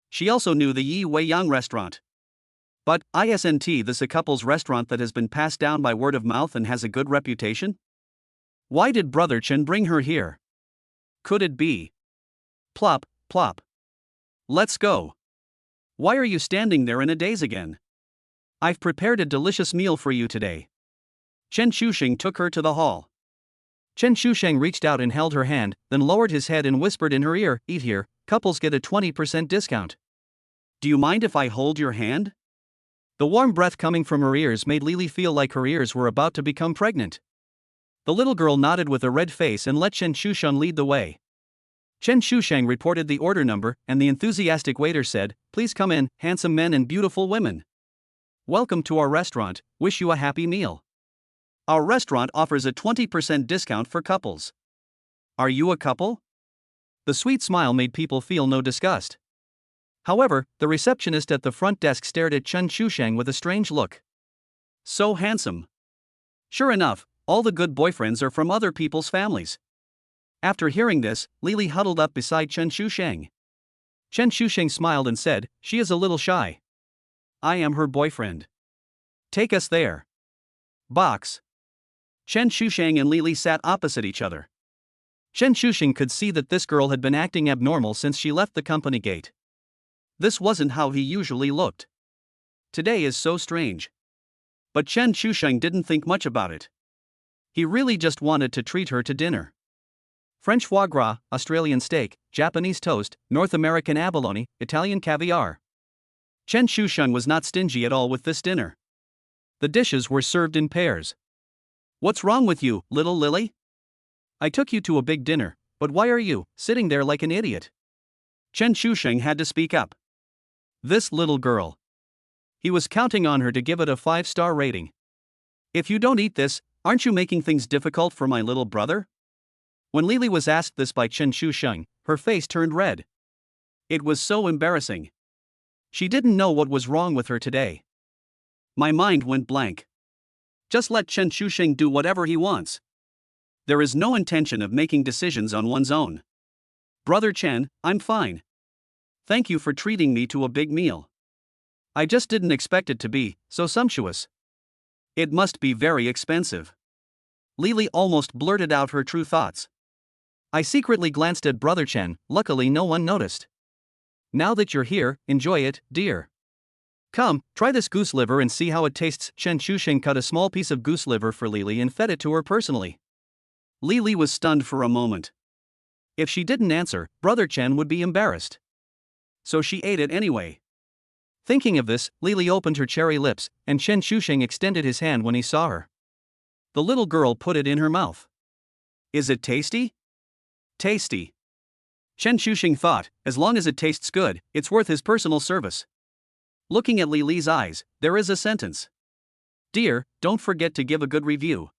She also knew the Yi Wei Young restaurant. But, isn't this a couple's restaurant that has been passed down by word of mouth and has a good reputation? Why did Brother Chen bring her here? Could it be? Plop, plop. Let's go. Why are you standing there in a daze again? I've prepared a delicious meal for you today. Chen Shusheng took her to the hall. Chen Shusheng reached out and held her hand, then lowered his head and whispered in her ear, eat here, couples get a 20% discount. Do you mind if I hold your hand? The warm breath coming from her ears made Lily feel like her ears were about to become pregnant. The little girl nodded with a red face and let Chen Shusheng lead the way. Chen Shusheng reported the order number, and the enthusiastic waiter said, "Please come in, handsome men and beautiful women. Welcome to our restaurant, wish you a happy meal. Our restaurant offers a 20% discount for couples. Are you a couple?" The sweet smile made people feel no disgust. However, the receptionist at the front desk stared at Chen Shusheng with a strange look. So handsome. Sure enough, all the good boyfriends are from other people's families. After hearing this, Lily huddled up beside Chen Shusheng. Chen Shusheng smiled and said, "She is a little shy. I am her boyfriend. Take us there." Box. Chen Shusheng and Lily sat opposite each other. Chen Shusheng could see that this girl had been acting abnormal since she left the company gate. This wasn't how he usually looked. Today is so strange. But Chen Shusheng didn't think much about it. He really just wanted to treat her to dinner. French foie gras, Australian steak, Japanese toast, North American abalone, Italian caviar. Chen Shusheng was not stingy at all with this dinner. The dishes were served in pairs. What's wrong with you, little Lily? I took you to a big dinner, but why are you sitting there like an idiot? Chen Shusheng had to speak up. This little girl. He was counting on her to give it a 5-star rating. If you don't eat this, aren't you making things difficult for my little brother? When Lily was asked this by Chen Shusheng, her face turned red. It was so embarrassing. She didn't know what was wrong with her today. My mind went blank. Just let Chen Shusheng do whatever he wants. There is no intention of making decisions on one's own. Brother Chen, I'm fine. Thank you for treating me to a big meal. I just didn't expect it to be so sumptuous. It must be very expensive. Lily almost blurted out her true thoughts. I secretly glanced at Brother Chen, luckily no one noticed. Now that you're here, enjoy it, dear. Come, try this goose liver and see how it tastes. Chen Shusheng cut a small piece of goose liver for Lily and fed it to her personally. Lily was stunned for a moment. If she didn't answer, Brother Chen would be embarrassed. So she ate it anyway. Thinking of this, Lily opened her cherry lips, and Chen Shusheng extended his hand when he saw her. The little girl put it in her mouth. Is it tasty? Tasty. Chen Shusheng thought, as long as it tastes good, it's worth his personal service. Looking at Lily's eyes, there is a sentence. Dear, don't forget to give a good review.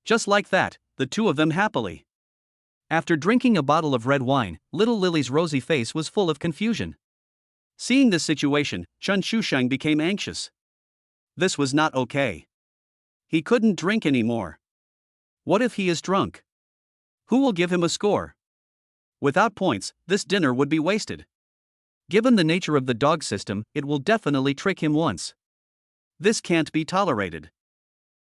Just like that, the two of them happily. After drinking a bottle of red wine, little Lily's rosy face was full of confusion. Seeing this situation, Chen Shusheng became anxious. This was not okay. He couldn't drink anymore. What if he is drunk? Who will give him a score? Without points, this dinner would be wasted. Given the nature of the dog system, it will definitely trick him once. This can't be tolerated.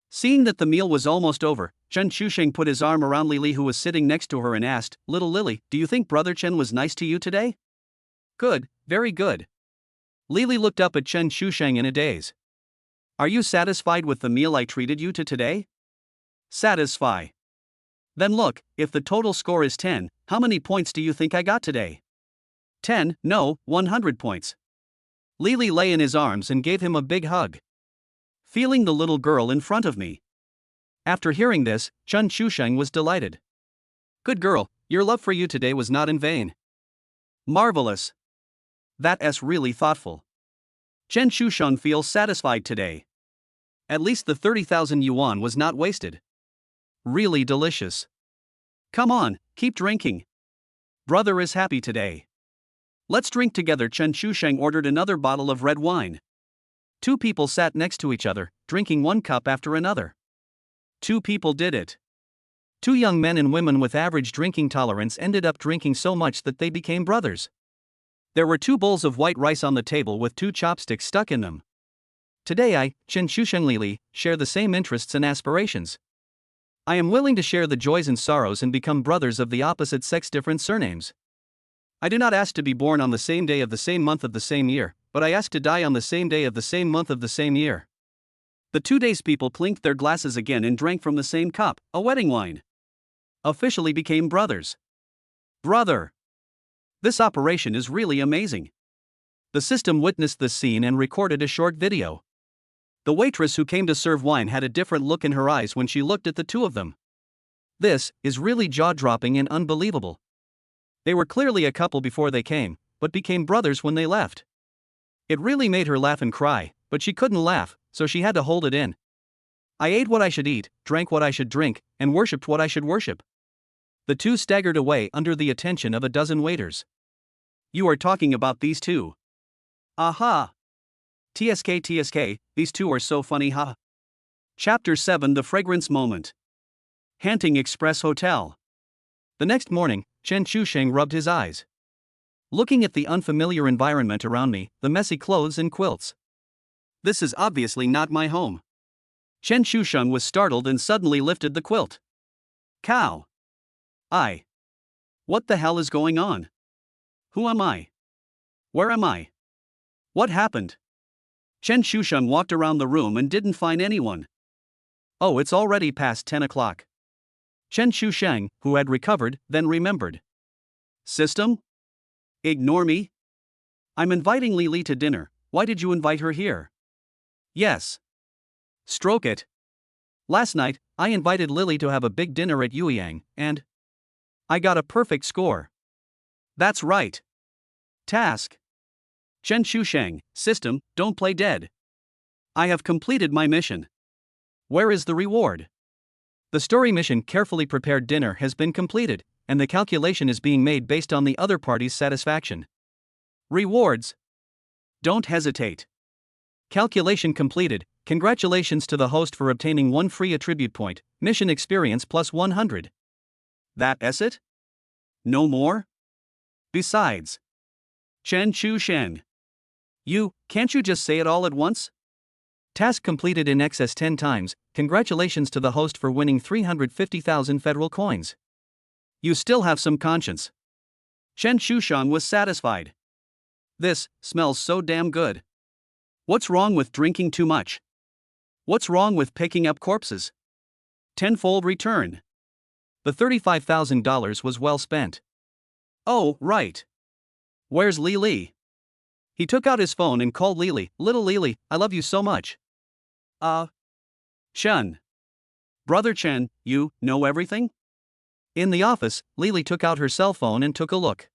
Seeing that the meal was almost over, Chen Shusheng put his arm around Lily, who was sitting next to her, and asked, Little Lily, do you think Brother Chen was nice to you today? Good, very good. Lily looked up at Chen Shusheng in a daze. Are you satisfied with the meal I treated you to today? Satisfy. Then look, if the total score is 10, how many points do you think I got today? 10, no, 100 points. Lily lay in his arms and gave him a big hug. Feeling the little girl in front of me. After hearing this, Chen Shusheng was delighted. Good girl, your love for you today was not in vain. Marvelous. That's really thoughtful. Chen Shusheng feels satisfied today. At least the 30,000 yuan was not wasted. Really delicious. Come on, keep drinking. Brother is happy today. Let's drink together. Chen Shusheng ordered another bottle of red wine. Two people sat next to each other, drinking one cup after another. Two people did it. Two young men and women with average drinking tolerance ended up drinking so much that they became brothers. There were 2 bowls of white rice on the table with 2 chopsticks stuck in them. Today I, Chen Shusheng Lili, share the same interests and aspirations. I am willing to share the joys and sorrows and become brothers of the opposite sex, different surnames. I do not ask to be born on the same day of the same month of the same year, but I ask to die on the same day of the same month of the same year. The 2 days people clinked their glasses again and drank from the same cup, a wedding wine. Officially became brothers. Brother. This operation is really amazing. The system witnessed this scene and recorded a short video. The waitress who came to serve wine had a different look in her eyes when she looked at the two of them. This is really jaw-dropping and unbelievable. They were clearly a couple before they came, but became brothers when they left. It really made her laugh and cry, but she couldn't laugh, so she had to hold it in. I ate what I should eat, drank what I should drink, and worshipped what I should worship. The two staggered away under the attention of a dozen waiters. You are talking about these two. Aha! TSK, these two are so funny, ha. Chapter 7: The Fragrance Moment. Hanting Express Hotel. The next morning, Chen Shusheng rubbed his eyes. Looking at the unfamiliar environment around me, the messy clothes and quilts. This is obviously not my home. Chen Shusheng was startled and suddenly lifted the quilt. Cow! What the hell is going on? Who am I? Where am I? What happened? Chen Shusheng walked around the room and didn't find anyone. Oh, it's already past 10 o'clock. Chen Shusheng, who had recovered, then remembered. System? Ignore me? I'm inviting Lili to dinner. Why did you invite her here? Yes. Stroke it. Last night, I invited Lily to have a big dinner at Yueyang, and I got a perfect score. That's right. Task. Chen Shusheng, system, don't play dead. I have completed my mission. Where is the reward? The story mission carefully prepared dinner has been completed, and the calculation is being made based on the other party's satisfaction. Rewards. Don't hesitate. Calculation completed. Congratulations to the host for obtaining 1 free attribute point, mission experience plus 100. That's it? No more? Besides. Chen Chu Shen. Can't you just say it all at once? Task completed in excess 10 times. Congratulations to the host for winning 350,000 federal coins. You still have some conscience. Chen Shushang was satisfied. This smells so damn good. What's wrong with drinking too much? What's wrong with picking up corpses? Tenfold return. The $35,000 was well spent. Oh, right. Where's Lily? He took out his phone and called Lily. Little Lily, I love you so much. Chen. Brother Chen, you know everything? In the office, Lily took out her cell phone and took a look.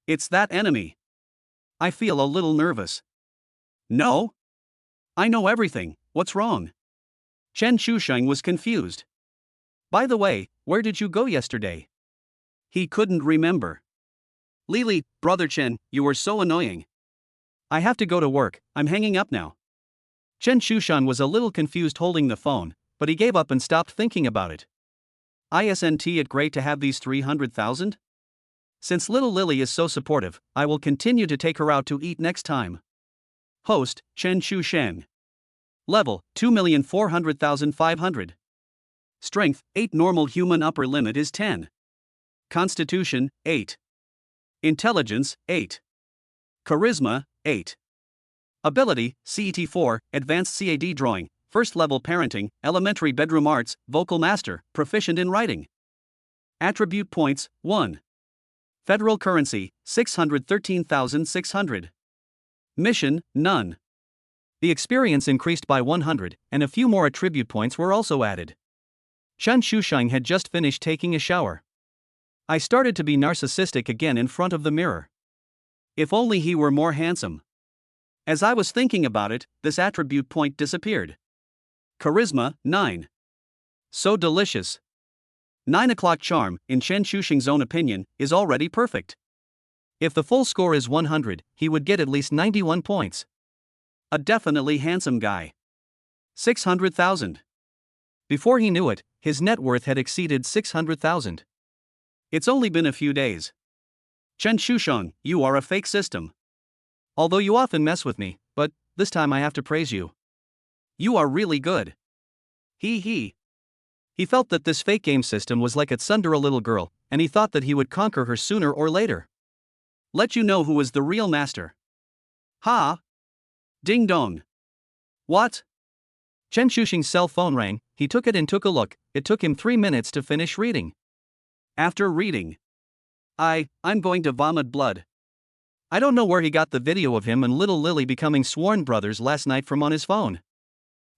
It's that enemy. I feel a little nervous. No? I know everything, what's wrong? Chen Shusheng was confused. By the way, where did you go yesterday? He couldn't remember. Lily, Brother Chen, you were so annoying. I have to go to work, I'm hanging up now. Chen Shushan was a little confused holding the phone, but he gave up and stopped thinking about it. Isn't it great to have these 300,000? Since little Lily is so supportive, I will continue to take her out to eat next time. Host, Chen Shushan. Level, 2,400,500. Strength, 8. Normal human upper limit is 10. Constitution, 8. Intelligence, 8. Charisma, 8. Ability, CET 4, Advanced CAD Drawing, First Level Parenting, Elementary Bedroom Arts, Vocal Master, Proficient in Writing. Attribute Points, 1. Federal Currency, 613,600. Mission, none. The experience increased by 100, and a few more attribute points were also added. Shan Shushang had just finished taking a shower. I started to be narcissistic again in front of the mirror. If only he were more handsome. As I was thinking about it, this attribute point disappeared. Charisma, 9. So delicious. 9 o'clock charm, in Chen Shushing's own opinion, is already perfect. If the full score is 100, he would get at least 91 points. A definitely handsome guy. 600,000. Before he knew it, his net worth had exceeded 600,000. It's only been a few days. Chen Shushang, you are a fake system. Although you often mess with me, but this time I have to praise you. You are really good. He felt that this fake game system was like a tsundere little girl, and he thought that he would conquer her sooner or later. Let you know who is the real master. Ha! Ding dong. What? Chen Shushing's cell phone rang. He took it and took a look. It took him 3 minutes to finish reading. After reading, I'm going to vomit blood. I don't know where he got the video of him and little Lily becoming sworn brothers last night from on his phone.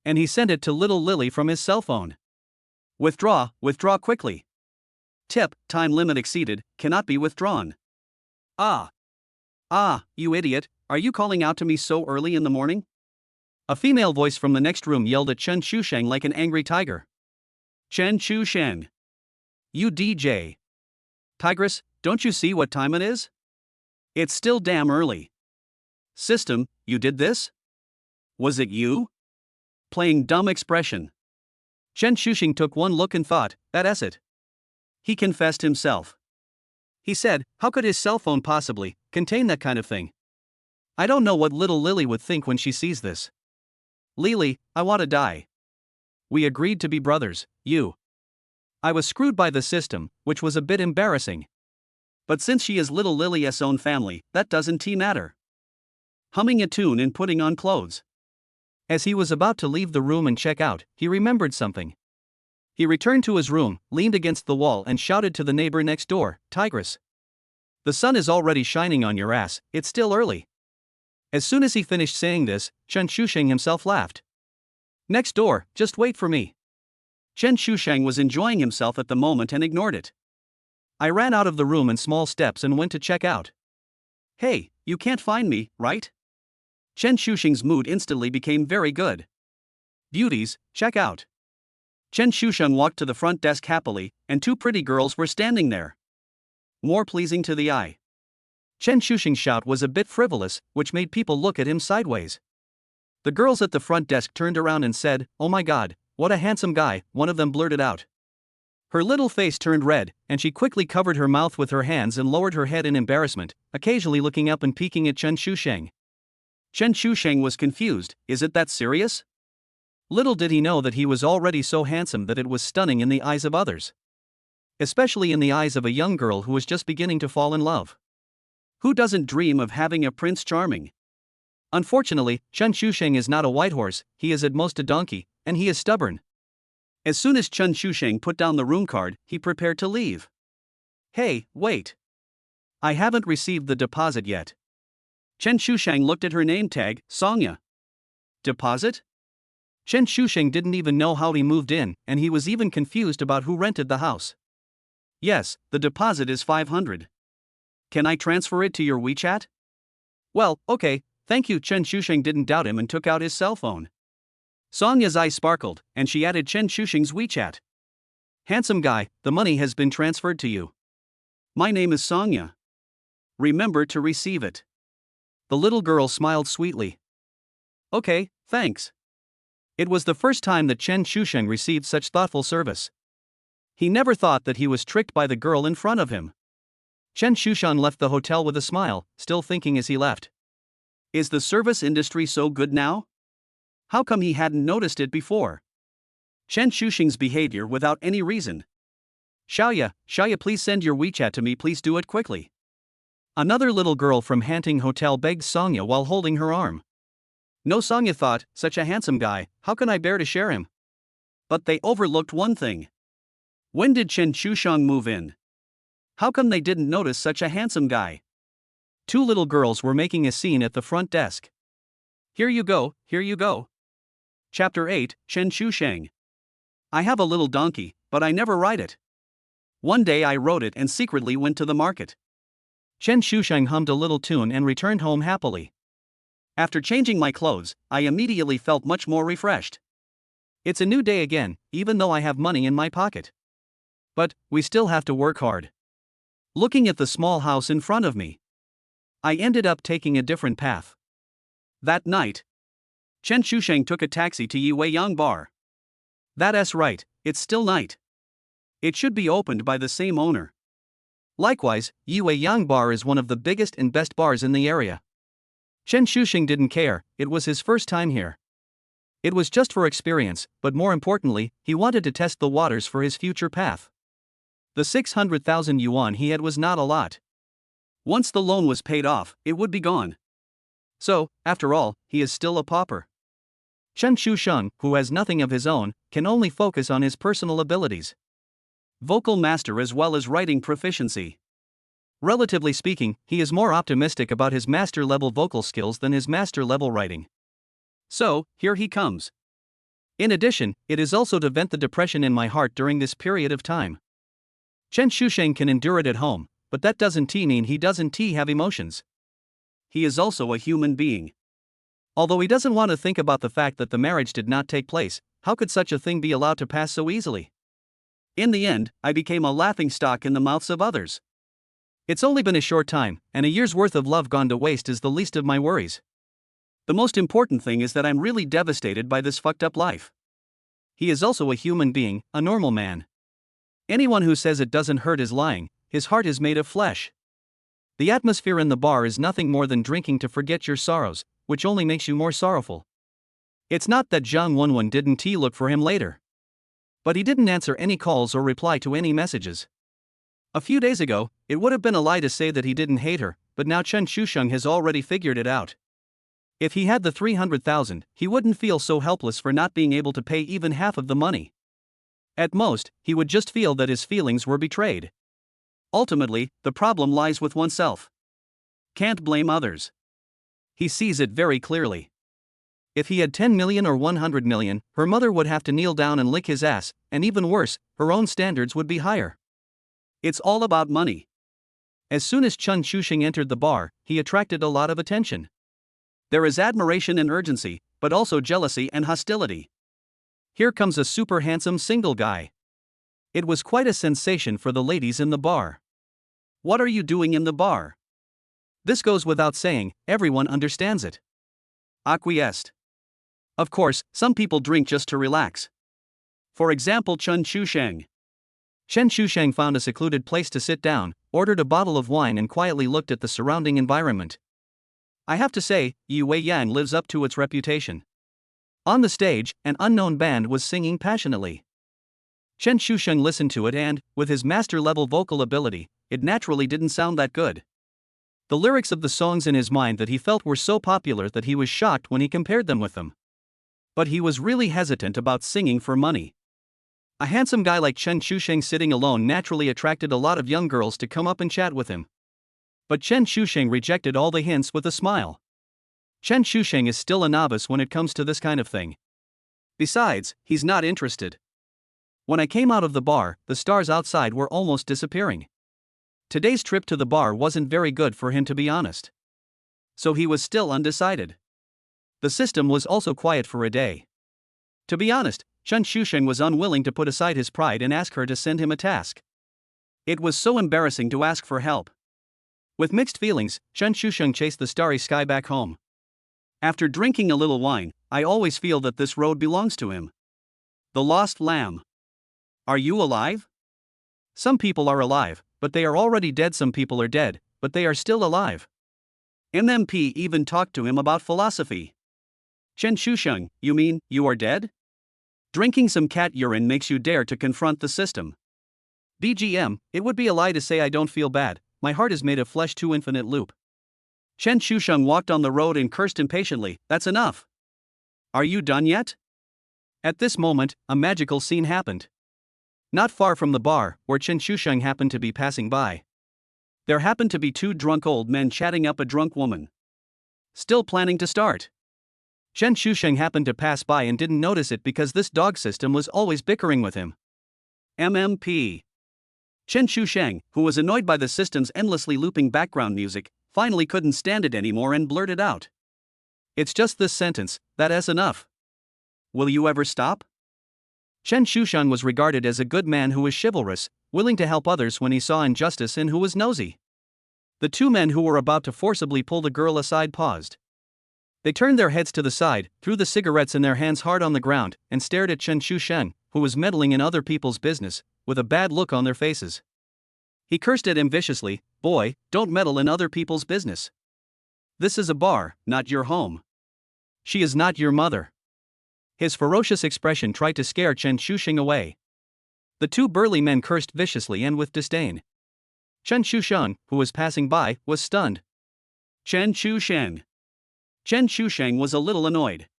And he sent it to little Lily from his cell phone. Withdraw quickly. Tip, time limit exceeded, cannot be withdrawn. Ah, you idiot, are you calling out to me so early in the morning? A female voice from the next room yelled at Chen Shushang like an angry tiger. Chen Shushang. You DJ. Tigress, don't you see what time it is? It's still damn early. System, you did this? Was it you? Playing dumb expression. Chen Shushing took one look and thought, that's it. He confessed himself. He said, how could his cell phone possibly contain that kind of thing? I don't know what little Lily would think when she sees this. Lily, I want to die. We agreed to be brothers, you. I was screwed by the system, which was a bit embarrassing. But since she is little Lily's own family, that doesn't matter. Humming a tune and putting on clothes. As he was about to leave the room and check out, he remembered something. He returned to his room, leaned against the wall and shouted to the neighbor next door, Tigress. The sun is already shining on your ass, it's still early. As soon as he finished saying this, Chen Shushang himself laughed. Next door, just wait for me. Chen Shushang was enjoying himself at the moment and ignored it. I ran out of the room in small steps and went to check out. Hey, you can't find me, right? Chen Shushing's mood instantly became very good. Beauties, check out. Chen Shusheng walked to the front desk happily, and two pretty girls were standing there. More pleasing to the eye. Chen Shusheng's shout was a bit frivolous, which made people look at him sideways. The girls at the front desk turned around and said, "Oh my god, what a handsome guy," one of them blurted out. Her little face turned red, and she quickly covered her mouth with her hands and lowered her head in embarrassment, occasionally looking up and peeking at Chen Shusheng. Chen Shusheng was confused. Is it that serious? Little did he know that he was already so handsome that it was stunning in the eyes of others. Especially in the eyes of a young girl who was just beginning to fall in love. Who doesn't dream of having a Prince Charming? Unfortunately, Chen Shusheng is not a white horse, he is at most a donkey, and he is stubborn. As soon as Chen Shusheng put down the room card, he prepared to leave. Hey, wait. I haven't received the deposit yet. Chen Shusheng looked at her name tag, Songya. Deposit? Chen Shusheng didn't even know how he moved in, and he was even confused about who rented the house. Yes, the deposit is 500. Can I transfer it to your WeChat? Well, okay, thank you. Chen Shusheng didn't doubt him and took out his cell phone. Songya's eyes sparkled, and she added Chen Shusheng's WeChat. Handsome guy, the money has been transferred to you. My name is Songya. Remember to receive it. The little girl smiled sweetly. Okay, thanks. It was the first time that Chen Shusheng received such thoughtful service. He never thought that he was tricked by the girl in front of him. Chen Shusheng left the hotel with a smile, still thinking as he left. Is the service industry so good now? How come he hadn't noticed it before? Chen Shusheng's behavior without any reason. Xiaoya, please send your WeChat to me, please do it quickly. Another little girl from Hanting Hotel begged Songya while holding her arm. No, Songya thought, such a handsome guy, how can I bear to share him? But they overlooked one thing. When did Chen Shusheng move in? How come they didn't notice such a handsome guy? Two little girls were making a scene at the front desk. Here you go, here you go. Chapter 8, Chen Shusheng. I have a little donkey, but I never ride it. One day I rode it and secretly went to the market. Chen Shusheng hummed a little tune and returned home happily. After changing my clothes, I immediately felt much more refreshed. It's a new day again, even though I have money in my pocket. But we still have to work hard. Looking at the small house in front of me, I ended up taking a different path. That night, Chen Shusheng took a taxi to Yi Weiyang Bar. That's right, it's still night. It should be opened by the same owner. Likewise, Yi Weiyang Bar is one of the biggest and best bars in the area. Chen Shusheng didn't care, it was his first time here. It was just for experience, but more importantly, he wanted to test the waters for his future path. The 600,000 yuan he had was not a lot. Once the loan was paid off, it would be gone. So, after all, he is still a pauper. Chen Shusheng, who has nothing of his own, can only focus on his personal abilities. Vocal master as well as writing proficiency. Relatively speaking, he is more optimistic about his master-level vocal skills than his master-level writing. So, here he comes. In addition, it is also to vent the depression in my heart during this period of time. Chen Shusheng can endure it at home, but that doesn't mean he doesn't have emotions. He is also a human being. Although he doesn't want to think about the fact that the marriage did not take place, how could such a thing be allowed to pass so easily? In the end, I became a laughingstock in the mouths of others. It's only been a short time, and a year's worth of love gone to waste is the least of my worries. The most important thing is that I'm really devastated by this fucked up life. He is also a human being, a normal man. Anyone who says it doesn't hurt is lying, his heart is made of flesh. The atmosphere in the bar is nothing more than drinking to forget your sorrows, which only makes you more sorrowful. It's not that Zhang Wenwen didn't look for him later. But he didn't answer any calls or reply to any messages. A few days ago, it would have been a lie to say that he didn't hate her, but now Chen Shusheng has already figured it out. If he had the 300,000, he wouldn't feel so helpless for not being able to pay even half of the money. At most, he would just feel that his feelings were betrayed. Ultimately, the problem lies with oneself. Can't blame others. He sees it very clearly. If he had 10 million or 100 million, her mother would have to kneel down and lick his ass, and even worse, her own standards would be higher. It's all about money. As soon as Chen Shusheng entered the bar, he attracted a lot of attention. There is admiration and urgency, but also jealousy and hostility. Here comes a super handsome single guy. It was quite a sensation for the ladies in the bar. What are you doing in the bar? This goes without saying, everyone understands it. Acquiesced. Of course, some people drink just to relax. For example, Chen Shusheng. Chen Shusheng found a secluded place to sit down, ordered a bottle of wine and quietly looked at the surrounding environment. I have to say, Yi Wei Yang lives up to its reputation. On the stage, an unknown band was singing passionately. Chen Shusheng listened to it and, with his master-level vocal ability, it naturally didn't sound that good. The lyrics of the songs in his mind that he felt were so popular that he was shocked when he compared them with them. But he was really hesitant about singing for money. A handsome guy like Chen Shusheng sitting alone naturally attracted a lot of young girls to come up and chat with him. But Chen Shusheng rejected all the hints with a smile. Chen Shusheng is still a novice when it comes to this kind of thing. Besides, he's not interested. When I came out of the bar, the stars outside were almost disappearing. Today's trip to the bar wasn't very good for him, to be honest. So he was still undecided. The system was also quiet for a day. To be honest, Chen Shusheng was unwilling to put aside his pride and ask her to send him a task. It was so embarrassing to ask for help. With mixed feelings, Chen Shusheng chased the starry sky back home. After drinking a little wine, I always feel that this road belongs to him. The lost lamb. Are you alive? Some people are alive, but they are already dead. Some people are dead, but they are still alive. MMP even talked to him about philosophy. Chen Shusheng, you mean, you are dead? Drinking some cat urine makes you dare to confront the system. BGM, it would be a lie to say I don't feel bad, my heart is made of flesh to infinite loop. Chen Shusheng walked on the road and cursed impatiently, that's enough. Are you done yet? At this moment, a magical scene happened. Not far from the bar, where Chen Shusheng happened to be passing by, there happened to be two drunk old men chatting up a drunk woman. Still planning to start. Chen Shusheng happened to pass by and didn't notice it because this dog system was always bickering with him. MMP. Chen Shusheng, who was annoyed by the system's endlessly looping background music, finally couldn't stand it anymore and blurted out. It's just this sentence, that's enough. Will you ever stop? Chen Shusheng was regarded as a good man who was chivalrous, willing to help others when he saw injustice, and who was nosy. The two men who were about to forcibly pull the girl aside paused. They turned their heads to the side, threw the cigarettes in their hands hard on the ground, and stared at Chen Shusheng, who was meddling in other people's business, with a bad look on their faces. He cursed at him viciously, "Boy, don't meddle in other people's business. This is a bar, not your home. She is not your mother." His ferocious expression tried to scare Chen Shusheng away. The two burly men cursed viciously and with disdain. Chen Shusheng, who was passing by, was stunned. Chen Shusheng. Chen Shusheng was a little annoyed.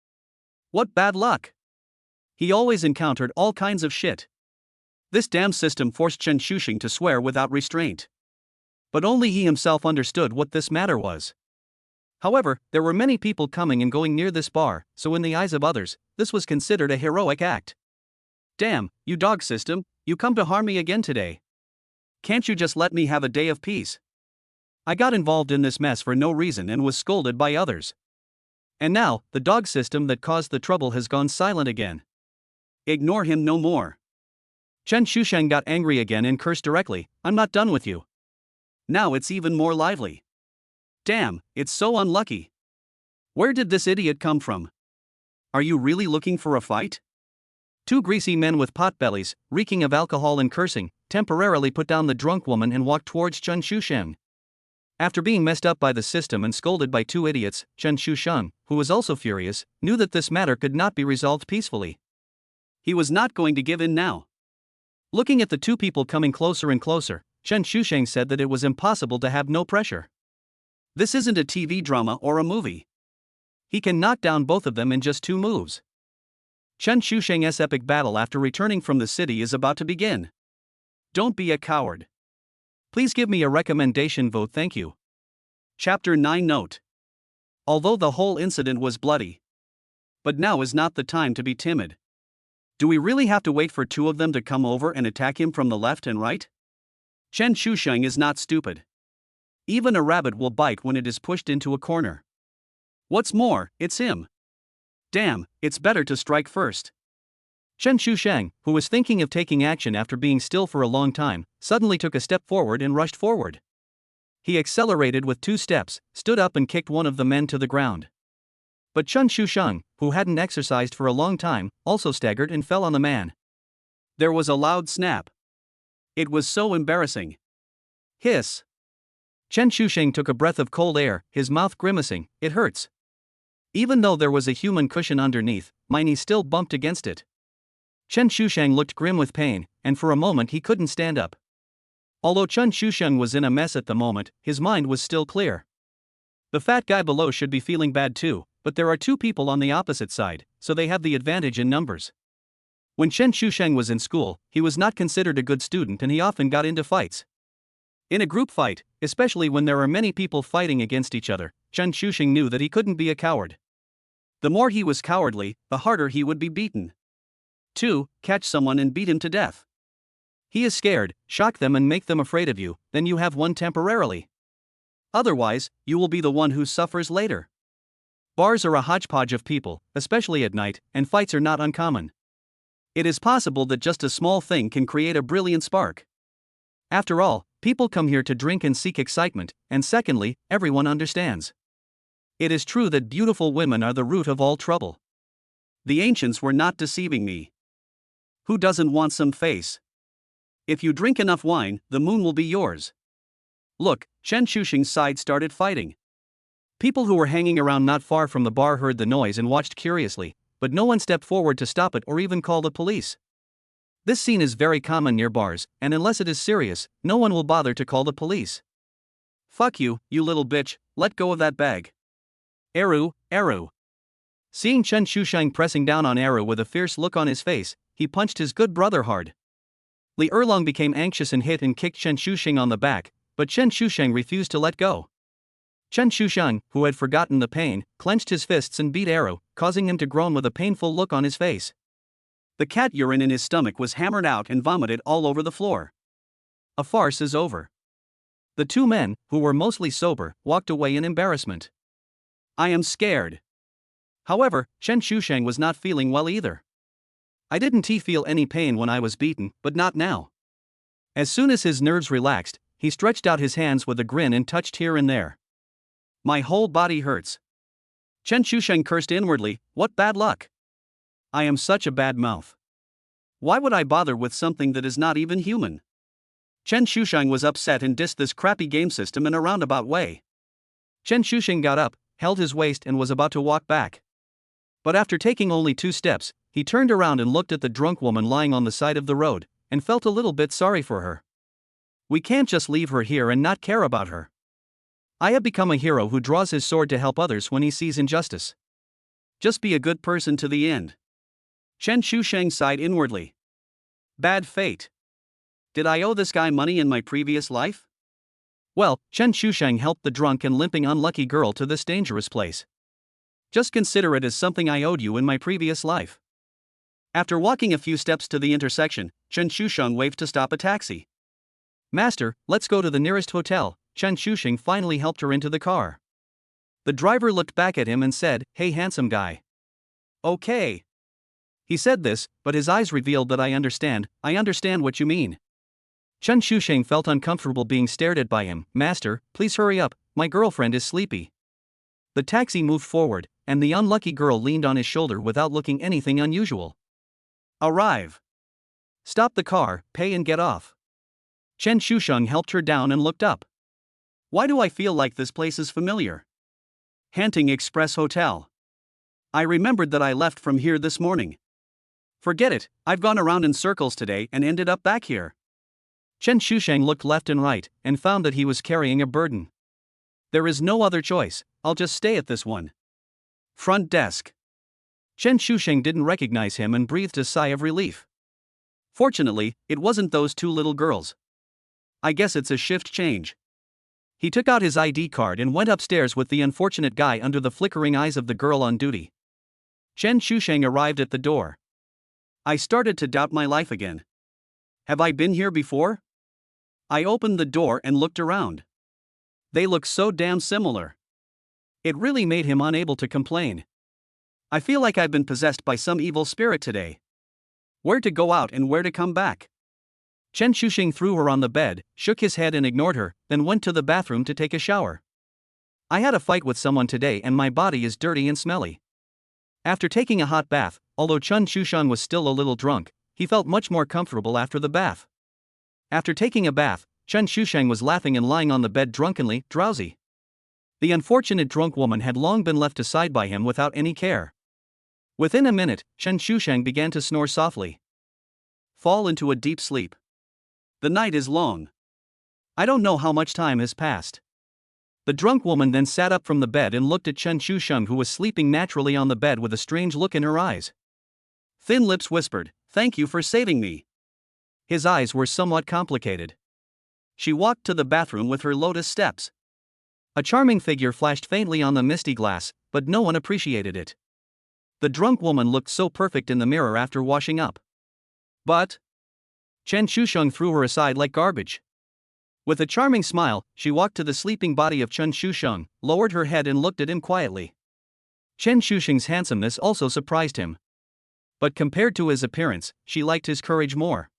What bad luck! He always encountered all kinds of shit. This damn system forced Chen Shusheng to swear without restraint. But only he himself understood what this matter was. However, there were many people coming and going near this bar, so in the eyes of others, this was considered a heroic act. Damn, you dog system, you come to harm me again today. Can't you just let me have a day of peace? I got involved in this mess for no reason and was scolded by others. And now, the dog system that caused the trouble has gone silent again. Ignore him no more. Chen Shusheng got angry again and cursed directly, I'm not done with you. Now it's even more lively. Damn, it's so unlucky. Where did this idiot come from? Are you really looking for a fight? Two greasy men with potbellies, reeking of alcohol and cursing, temporarily put down the drunk woman and walked towards Chen Shusheng. After being messed up by the system and scolded by two idiots, Chen Shusheng, who was also furious, knew that this matter could not be resolved peacefully. He was not going to give in now. Looking at the two people coming closer and closer, Chen Shusheng said that it was impossible to have no pressure. This isn't a TV drama or a movie. He can knock down both of them in just 2 moves. Chen Shusheng's epic battle after returning from the city is about to begin. Don't be a coward. Please give me a recommendation vote, thank you. Chapter 9 Note. Although the whole incident was bloody, but now is not the time to be timid. Do we really have to wait for 2 of them to come over and attack him from the left and right? Chen Shusheng is not stupid. Even a rabbit will bite when it is pushed into a corner. What's more, it's him. Damn, it's better to strike first. Chen Shusheng, who was thinking of taking action after being still for a long time, suddenly took a step forward and rushed forward. He accelerated with 2 steps, stood up and kicked one of the men to the ground. But Chen Shusheng, who hadn't exercised for a long time, also staggered and fell on the man. There was a loud snap. It was so embarrassing. Hiss. Chen Shusheng took a breath of cold air, his mouth grimacing. It hurts. Even though there was a human cushion underneath, my knee still bumped against it. Chen Shusheng looked grim with pain, and for a moment he couldn't stand up. Although Chen Shusheng was in a mess at the moment, his mind was still clear. The fat guy below should be feeling bad too, but there are 2 people on the opposite side, so they have the advantage in numbers. When Chen Shusheng was in school, he was not considered a good student and he often got into fights. In a group fight, especially when there are many people fighting against each other, Chen Shusheng knew that he couldn't be a coward. The more he was cowardly, the harder he would be beaten. 2. Catch someone and beat him to death. He is scared, shock them and make them afraid of you, then you have won temporarily. Otherwise, you will be the one who suffers later. Bars are a hodgepodge of people, especially at night, and fights are not uncommon. It is possible that just a small thing can create a brilliant spark. After all, people come here to drink and seek excitement, and secondly, everyone understands. It is true that beautiful women are the root of all trouble. The ancients were not deceiving me. Who doesn't want some face? If you drink enough wine, the moon will be yours. Look, Chen Shusheng's side started fighting. People who were hanging around not far from the bar heard the noise and watched curiously, but no one stepped forward to stop it or even call the police. This scene is very common near bars, and unless it is serious, no one will bother to call the police. Fuck you, you little bitch, let go of that bag. Eru, Eru. Seeing Chen Shusheng pressing down on Eru with a fierce look on his face, he punched his good brother hard. Li Erlong became anxious and hit and kicked Chen Shusheng on the back, but Chen Shusheng refused to let go. Chen Shusheng, who had forgotten the pain, clenched his fists and beat Eru, causing him to groan with a painful look on his face. The cat urine in his stomach was hammered out and vomited all over the floor. A farce is over. The 2 men, who were mostly sober, walked away in embarrassment. I am scared. However, Chen Shusheng was not feeling well either. I didn't feel any pain when I was beaten, but not now. As soon as his nerves relaxed, he stretched out his hands with a grin and touched here and there. My whole body hurts. Chen Shusheng cursed inwardly, what bad luck. I am such a bad mouth. Why would I bother with something that is not even human? Chen Shusheng was upset and dissed this crappy game system in a roundabout way. Chen Shusheng got up, held his waist and was about to walk back. But after taking only 2 steps, he turned around and looked at the drunk woman lying on the side of the road, and felt a little bit sorry for her. We can't just leave her here and not care about her. I have become a hero who draws his sword to help others when he sees injustice. Just be a good person to the end. Chen Shusheng sighed inwardly. Bad fate. Did I owe this guy money in my previous life? Well, Chen Shusheng helped the drunk and limping unlucky girl to this dangerous place. Just consider it as something I owed you in my previous life. After walking a few steps to the intersection, Chen Shusheng waved to stop a taxi. Master, let's go to the nearest hotel. Chen Shusheng finally helped her into the car. The driver looked back at him and said, Hey handsome guy. Okay. He said this, but his eyes revealed that I understand what you mean. Chen Shusheng felt uncomfortable being stared at by him. Master, please hurry up, my girlfriend is sleepy. The taxi moved forward, and the unlucky girl leaned on his shoulder without looking anything unusual. Arrive. Stop the car, pay and get off. Chen Shusheng helped her down and looked up. Why do I feel like this place is familiar? Hanting Express Hotel. I remembered that I left from here this morning. Forget it, I've gone around in circles today and ended up back here. Chen Shusheng looked left and right, and found that he was carrying a burden. There is no other choice, I'll just stay at this one. Front desk. Chen Shusheng didn't recognize him and breathed a sigh of relief. Fortunately, it wasn't those 2 little girls. I guess it's a shift change. He took out his ID card and went upstairs with the unfortunate guy under the flickering eyes of the girl on duty. Chen Shusheng arrived at the door. I started to doubt my life again. Have I been here before? I opened the door and looked around. They look so damn similar. It really made him unable to complain. I feel like I've been possessed by some evil spirit today. Where to go out and where to come back? Chen Shuxing threw her on the bed, shook his head and ignored her, then went to the bathroom to take a shower. I had a fight with someone today and my body is dirty and smelly. After taking a hot bath, although Chen Shuxiang was still a little drunk, he felt much more comfortable after the bath. After taking a bath, Chen Shuxiang was laughing and lying on the bed drunkenly, drowsy. The unfortunate drunk woman had long been left aside by him without any care. Within a minute, Chen Shuxiang began to snore softly. Fall into a deep sleep. The night is long. I don't know how much time has passed. The drunk woman then sat up from the bed and looked at Chen Shuxiang, who was sleeping naturally on the bed with a strange look in her eyes. Thin lips whispered, "Thank you for saving me." His eyes were somewhat complicated. She walked to the bathroom with her lotus steps. A charming figure flashed faintly on the misty glass, but no one appreciated it. The drunk woman looked so perfect in the mirror after washing up. But Chen Shuxiang threw her aside like garbage. With a charming smile, she walked to the sleeping body of Chen Shuxiang, lowered her head and looked at him quietly. Chen Shuxiang's handsomeness also surprised him. But compared to his appearance, she liked his courage more.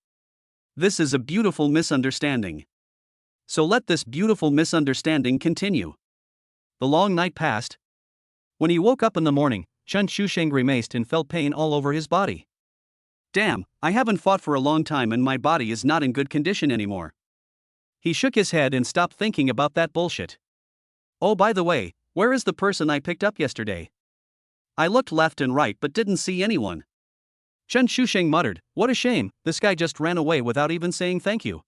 This is a beautiful misunderstanding. So let this beautiful misunderstanding continue. The long night passed. When he woke up in the morning, Chen Shuxiang grimaced and felt pain all over his body. Damn, I haven't fought for a long time and my body is not in good condition anymore. He shook his head and stopped thinking about that bullshit. Oh, by the way, where is the person I picked up yesterday? I looked left and right but didn't see anyone. Chen Shuxiang muttered, "What a shame, this guy just ran away without even saying thank you."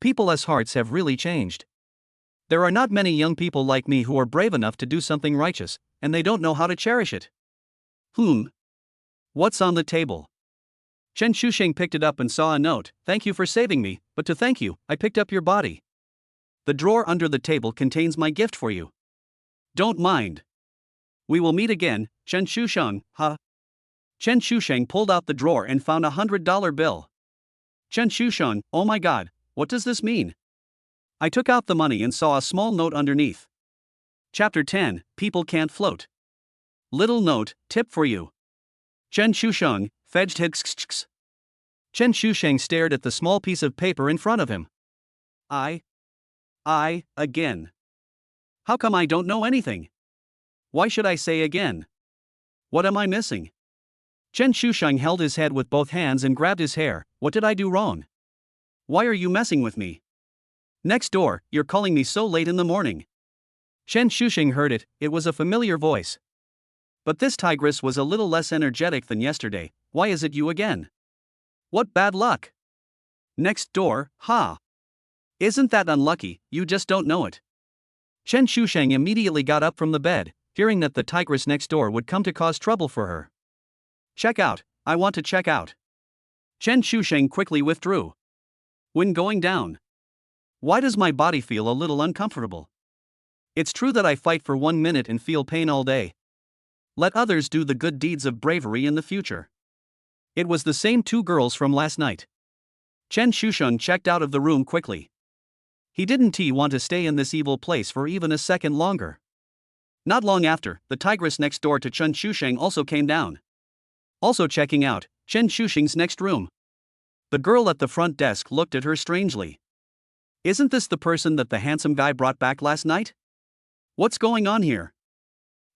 People's hearts have really changed. There are not many young people like me who are brave enough to do something righteous, and they don't know how to cherish it. What's on the table? Chen Shuxiang picked it up and saw a note, "Thank you for saving me, but to thank you, I picked up your body. The drawer under the table contains my gift for you. Don't mind. We will meet again, Chen Shuxiang, huh?" Chen Shuxiang pulled out the drawer and found $100 bill. Chen Shuxiang, oh my god, what does this mean? I took out the money and saw a small note underneath. Chapter 10, People Can't Float. Little note, tip for you. Chen Shuxiang, fetched hix. Chen Shuxiang stared at the small piece of paper in front of him. Again. How come I don't know anything? Why should I say again? What am I missing? Chen Shuxiang held his head with both hands and grabbed his hair. What did I do wrong? Why are you messing with me? Next door, you're calling me so late in the morning. Chen Shuxiang heard it, it was a familiar voice. But this tigress was a little less energetic than yesterday. Why is it you again? What bad luck? Next door, ha! Isn't that unlucky, you just don't know it. Chen Shuxiang immediately got up from the bed, fearing that the tigress next door would come to cause trouble for her. Check out, I want to check out. Chen Shuxiang quickly withdrew. When going down. Why does my body feel a little uncomfortable? It's true that I fight for 1 minute and feel pain all day. Let others do the good deeds of bravery in the future. It was the same two girls from last night. Chen Shuxiang checked out of the room quickly. He didn't want to stay in this evil place for even a second longer. Not long after, the tigress next door to Chen Shuxiang also came down. Also checking out, Chen Shuxiang's next room. The girl at the front desk looked at her strangely. Isn't this the person that the handsome guy brought back last night? What's going on here?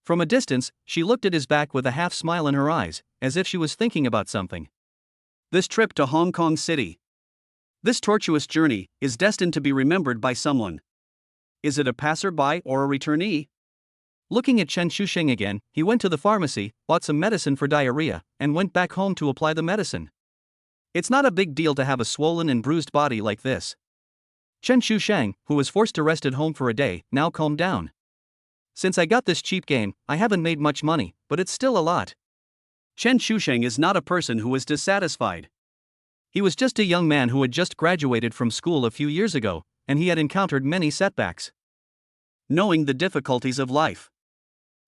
From a distance, she looked at his back with a half smile in her eyes, as if she was thinking about something. This trip to Hong Kong City. This tortuous journey is destined to be remembered by someone. Is it a passerby or a returnee? Looking at Chen Shuxiang again, he went to the pharmacy, bought some medicine for diarrhea, and went back home to apply the medicine. It's not a big deal to have a swollen and bruised body like this. Chen Shuxiang, who was forced to rest at home for a day, now calmed down. Since I got this cheap game, I haven't made much money, but it's still a lot. Chen Shuxiang is not a person who is dissatisfied. He was just a young man who had just graduated from school a few years ago, and he had encountered many setbacks. Knowing the difficulties of life.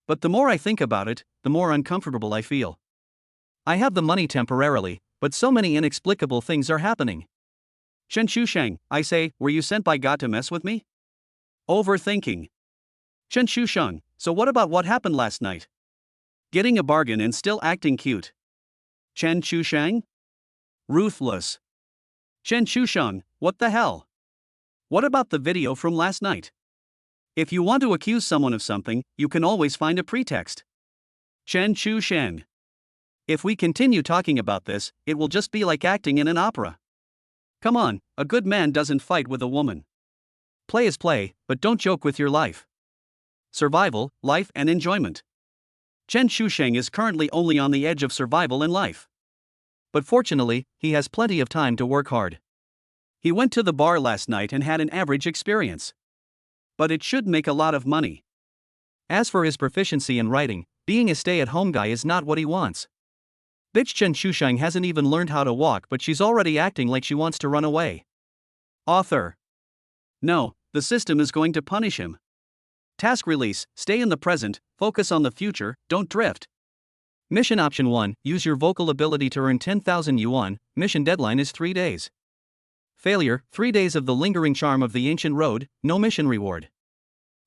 But the more I think about it, the more uncomfortable I feel. I have the money temporarily, but so many inexplicable things are happening. Chen Shuxiang, I say, were you sent by God to mess with me? Overthinking. Chen Shuxiang, so what about what happened last night? Getting a bargain and still acting cute. Chen Shuxiang? Ruthless. Chen Shusheng, what the hell? What about the video from last night? If you want to accuse someone of something, you can always find a pretext. Chen Shusheng. If we continue talking about this, it will just be like acting in an opera. Come on, a good man doesn't fight with a woman. Play is play, but don't joke with your life. Survival, life, and enjoyment. Chen Shusheng is currently only on the edge of survival and life. But fortunately, he has plenty of time to work hard. He went to the bar last night and had an average experience. But it should make a lot of money. As for his proficiency in writing, being a stay-at-home guy is not what he wants. Bitch Chen Shusheng hasn't even learned how to walk, but she's already acting like she wants to run away. Author. No, the system is going to punish him. Task release, stay in the present, focus on the future, don't drift. Mission option 1, use your vocal ability to earn 10,000 yuan, mission deadline is 3 days. Failure, 3 days of the lingering charm of the ancient road, no mission reward.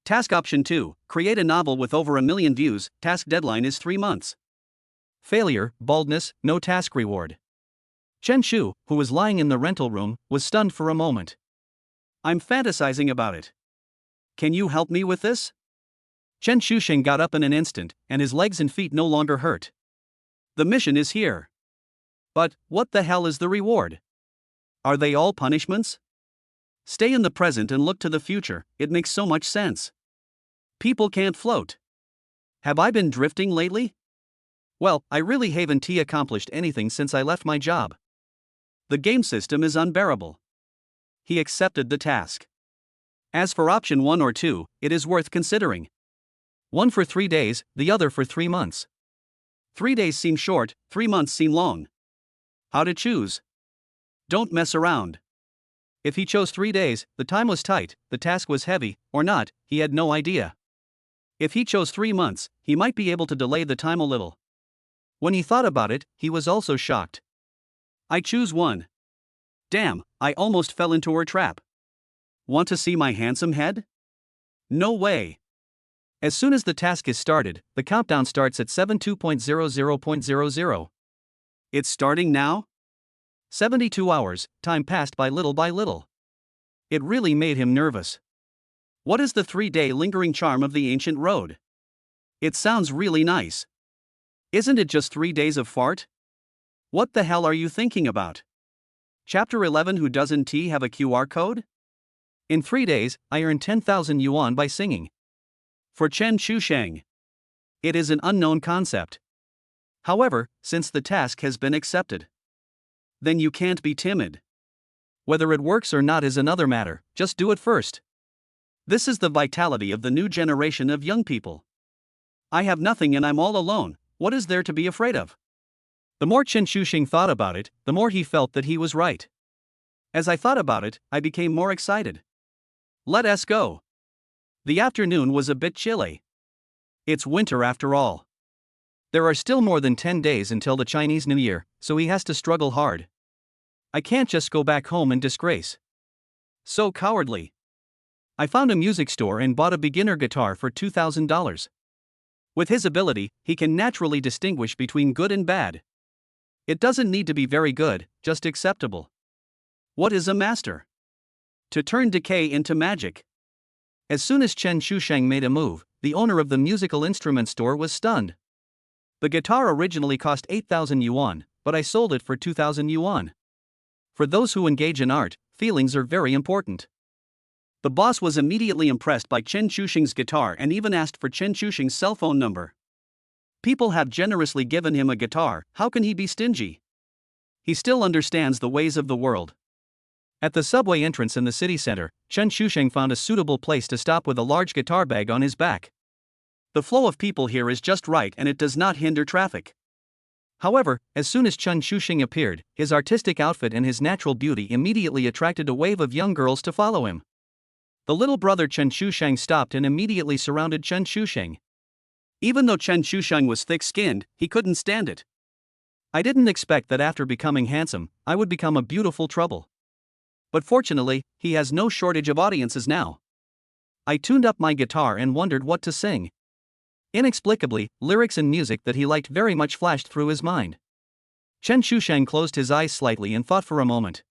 Task option 2, create a novel with over 1 million views, task deadline is 3 months. Failure, baldness, no task reward. Chen Shu, who was lying in the rental room, was stunned for a moment. I'm fantasizing about it. Can you help me with this? Chen Shusheng got up in an instant, and his legs and feet no longer hurt. The mission is here. But, what the hell is the reward? Are they all punishments? Stay in the present and look to the future, it makes so much sense. People can't float. Have I been drifting lately? Well, I really haven't accomplished anything since I left my job. The game system is unbearable. He accepted the task. As for option 1 or 2, it is worth considering. One for 3 days, the other for 3 months. 3 days seem short, 3 months seem long. How to choose? Don't mess around. If he chose 3 days, the time was tight, the task was heavy, or not, he had no idea. If he chose 3 months, he might be able to delay the time a little. When he thought about it, he was also shocked. I choose 1. Damn, I almost fell into her trap. Want to see my handsome head? No way. As soon as the task is started, the countdown starts at 72.00.00. It's starting now? 72 hours, time passed by little. It really made him nervous. What is the 3-day lingering charm of the ancient road? It sounds really nice. Isn't it just 3 days of fart? What the hell are you thinking about? Chapter 11. Who doesn't have a QR code? In 3 days, I earned 10,000 yuan by singing. For Chen Shusheng, it is an unknown concept. However, since the task has been accepted, then you can't be timid. Whether it works or not is another matter, just do it first. This is the vitality of the new generation of young people. I have nothing and I'm all alone, what is there to be afraid of? The more Chen Shusheng thought about it, the more he felt that he was right. As I thought about it, I became more excited. Let us go. The afternoon was a bit chilly. It's winter after all. There are still more than 10 days until the Chinese New Year, so he has to struggle hard. I can't just go back home in disgrace. So cowardly. I found a music store and bought a beginner guitar for $2,000. With his ability, he can naturally distinguish between good and bad. It doesn't need to be very good, just acceptable. What is a master? To turn decay into magic. As soon as Chen Shusheng made a move, the owner of the musical instrument store was stunned. The guitar originally cost 8,000 yuan, but I sold it for 2,000 yuan. For those who engage in art, feelings are very important. The boss was immediately impressed by Chen Shusheng's guitar and even asked for Chen Shusheng's cell phone number. People have generously given him a guitar, how can he be stingy? He still understands the ways of the world. At the subway entrance in the city center, Chen Shusheng found a suitable place to stop with a large guitar bag on his back. The flow of people here is just right and it does not hinder traffic. However, as soon as Chen Shusheng appeared, his artistic outfit and his natural beauty immediately attracted a wave of young girls to follow him. The little brother Chen Shusheng stopped and immediately surrounded Chen Shusheng. Even though Chen Shusheng was thick-skinned, he couldn't stand it. I didn't expect that after becoming handsome, I would become a beautiful trouble. But fortunately, he has no shortage of audiences now. I tuned up my guitar and wondered what to sing. Inexplicably, lyrics and music that he liked very much flashed through his mind. Chen Shusheng closed his eyes slightly and thought for a moment.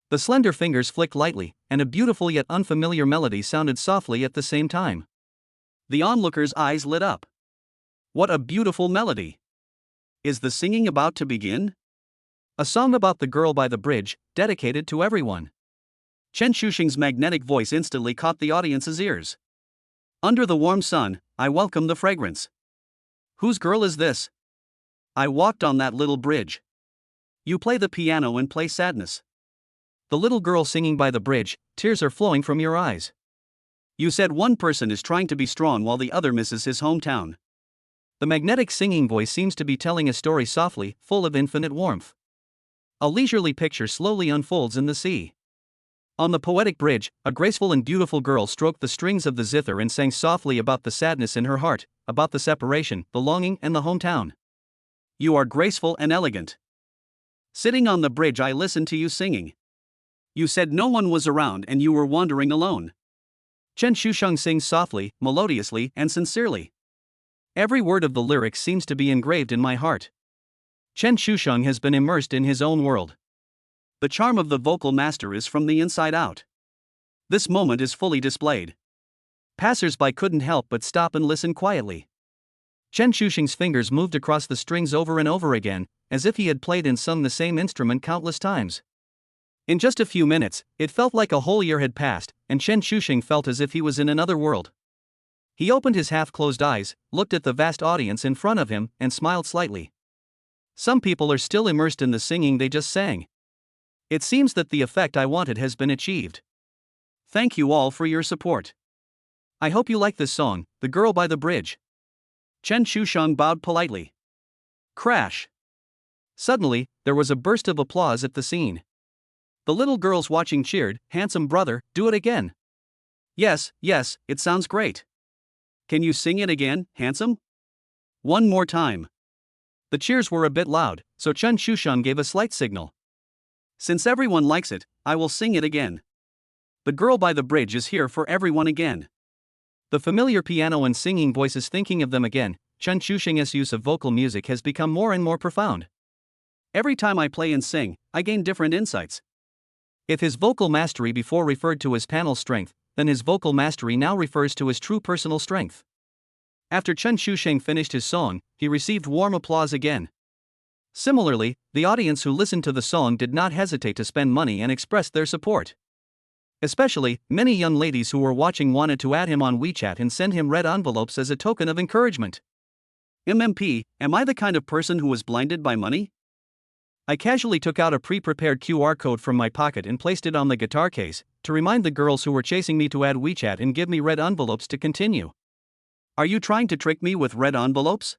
The slender fingers flicked lightly, and a beautiful yet unfamiliar melody sounded softly at the same time. The onlooker's eyes lit up. What a beautiful melody! Is the singing about to begin? A song about the girl by the bridge, dedicated to everyone. Chen Shusheng's magnetic voice instantly caught the audience's ears. Under the warm sun, I welcome the fragrance. Whose girl is this? I walked on that little bridge. You play the piano and play sadness. The little girl singing by the bridge, tears are flowing from your eyes. You said one person is trying to be strong while the other misses his hometown. The magnetic singing voice seems to be telling a story softly, full of infinite warmth. A leisurely picture slowly unfolds in the sea. On the poetic bridge, a graceful and beautiful girl stroked the strings of the zither and sang softly about the sadness in her heart, about the separation, the longing, and the hometown. You are graceful and elegant. Sitting on the bridge, I listened to you singing. You said no one was around and you were wandering alone. Chen Shusheng sings softly, melodiously, and sincerely. Every word of the lyrics seems to be engraved in my heart. Chen Shusheng has been immersed in his own world. The charm of the vocal master is from the inside out. This moment is fully displayed. Passers-by couldn't help but stop and listen quietly. Chen Shusheng's fingers moved across the strings over and over again, as if he had played and sung the same instrument countless times. In just a few minutes, it felt like a whole year had passed, and Chen Shusheng felt as if he was in another world. He opened his half-closed eyes, looked at the vast audience in front of him, and smiled slightly. Some people are still immersed in the singing they just sang. It seems that the effect I wanted has been achieved. Thank you all for your support. I hope you like this song, The Girl by the Bridge. Chen Shusheng bowed politely. Crash! Suddenly, there was a burst of applause at the scene. The little girls watching cheered, "Handsome brother, do it again." Yes, it sounds great. Can you sing it again, handsome? One more time. The cheers were a bit loud, so Chen Shusheng gave a slight signal. Since everyone likes it, I will sing it again. The Girl by the Bridge is here for everyone again. The familiar piano and singing voices thinking of them again, Chen Shusheng's use of vocal music has become more and more profound. Every time I play and sing, I gain different insights. If his vocal mastery before referred to his panel strength, then his vocal mastery now refers to his true personal strength. After Chen Shusheng finished his song, he received warm applause again. Similarly, the audience who listened to the song did not hesitate to spend money and expressed their support. Especially, many young ladies who were watching wanted to add him on WeChat and send him red envelopes as a token of encouragement. MMP, am I the kind of person who was blinded by money? I casually took out a pre-prepared QR code from my pocket and placed it on the guitar case, to remind the girls who were chasing me to add WeChat and give me red envelopes to continue. Are you trying to trick me with red envelopes?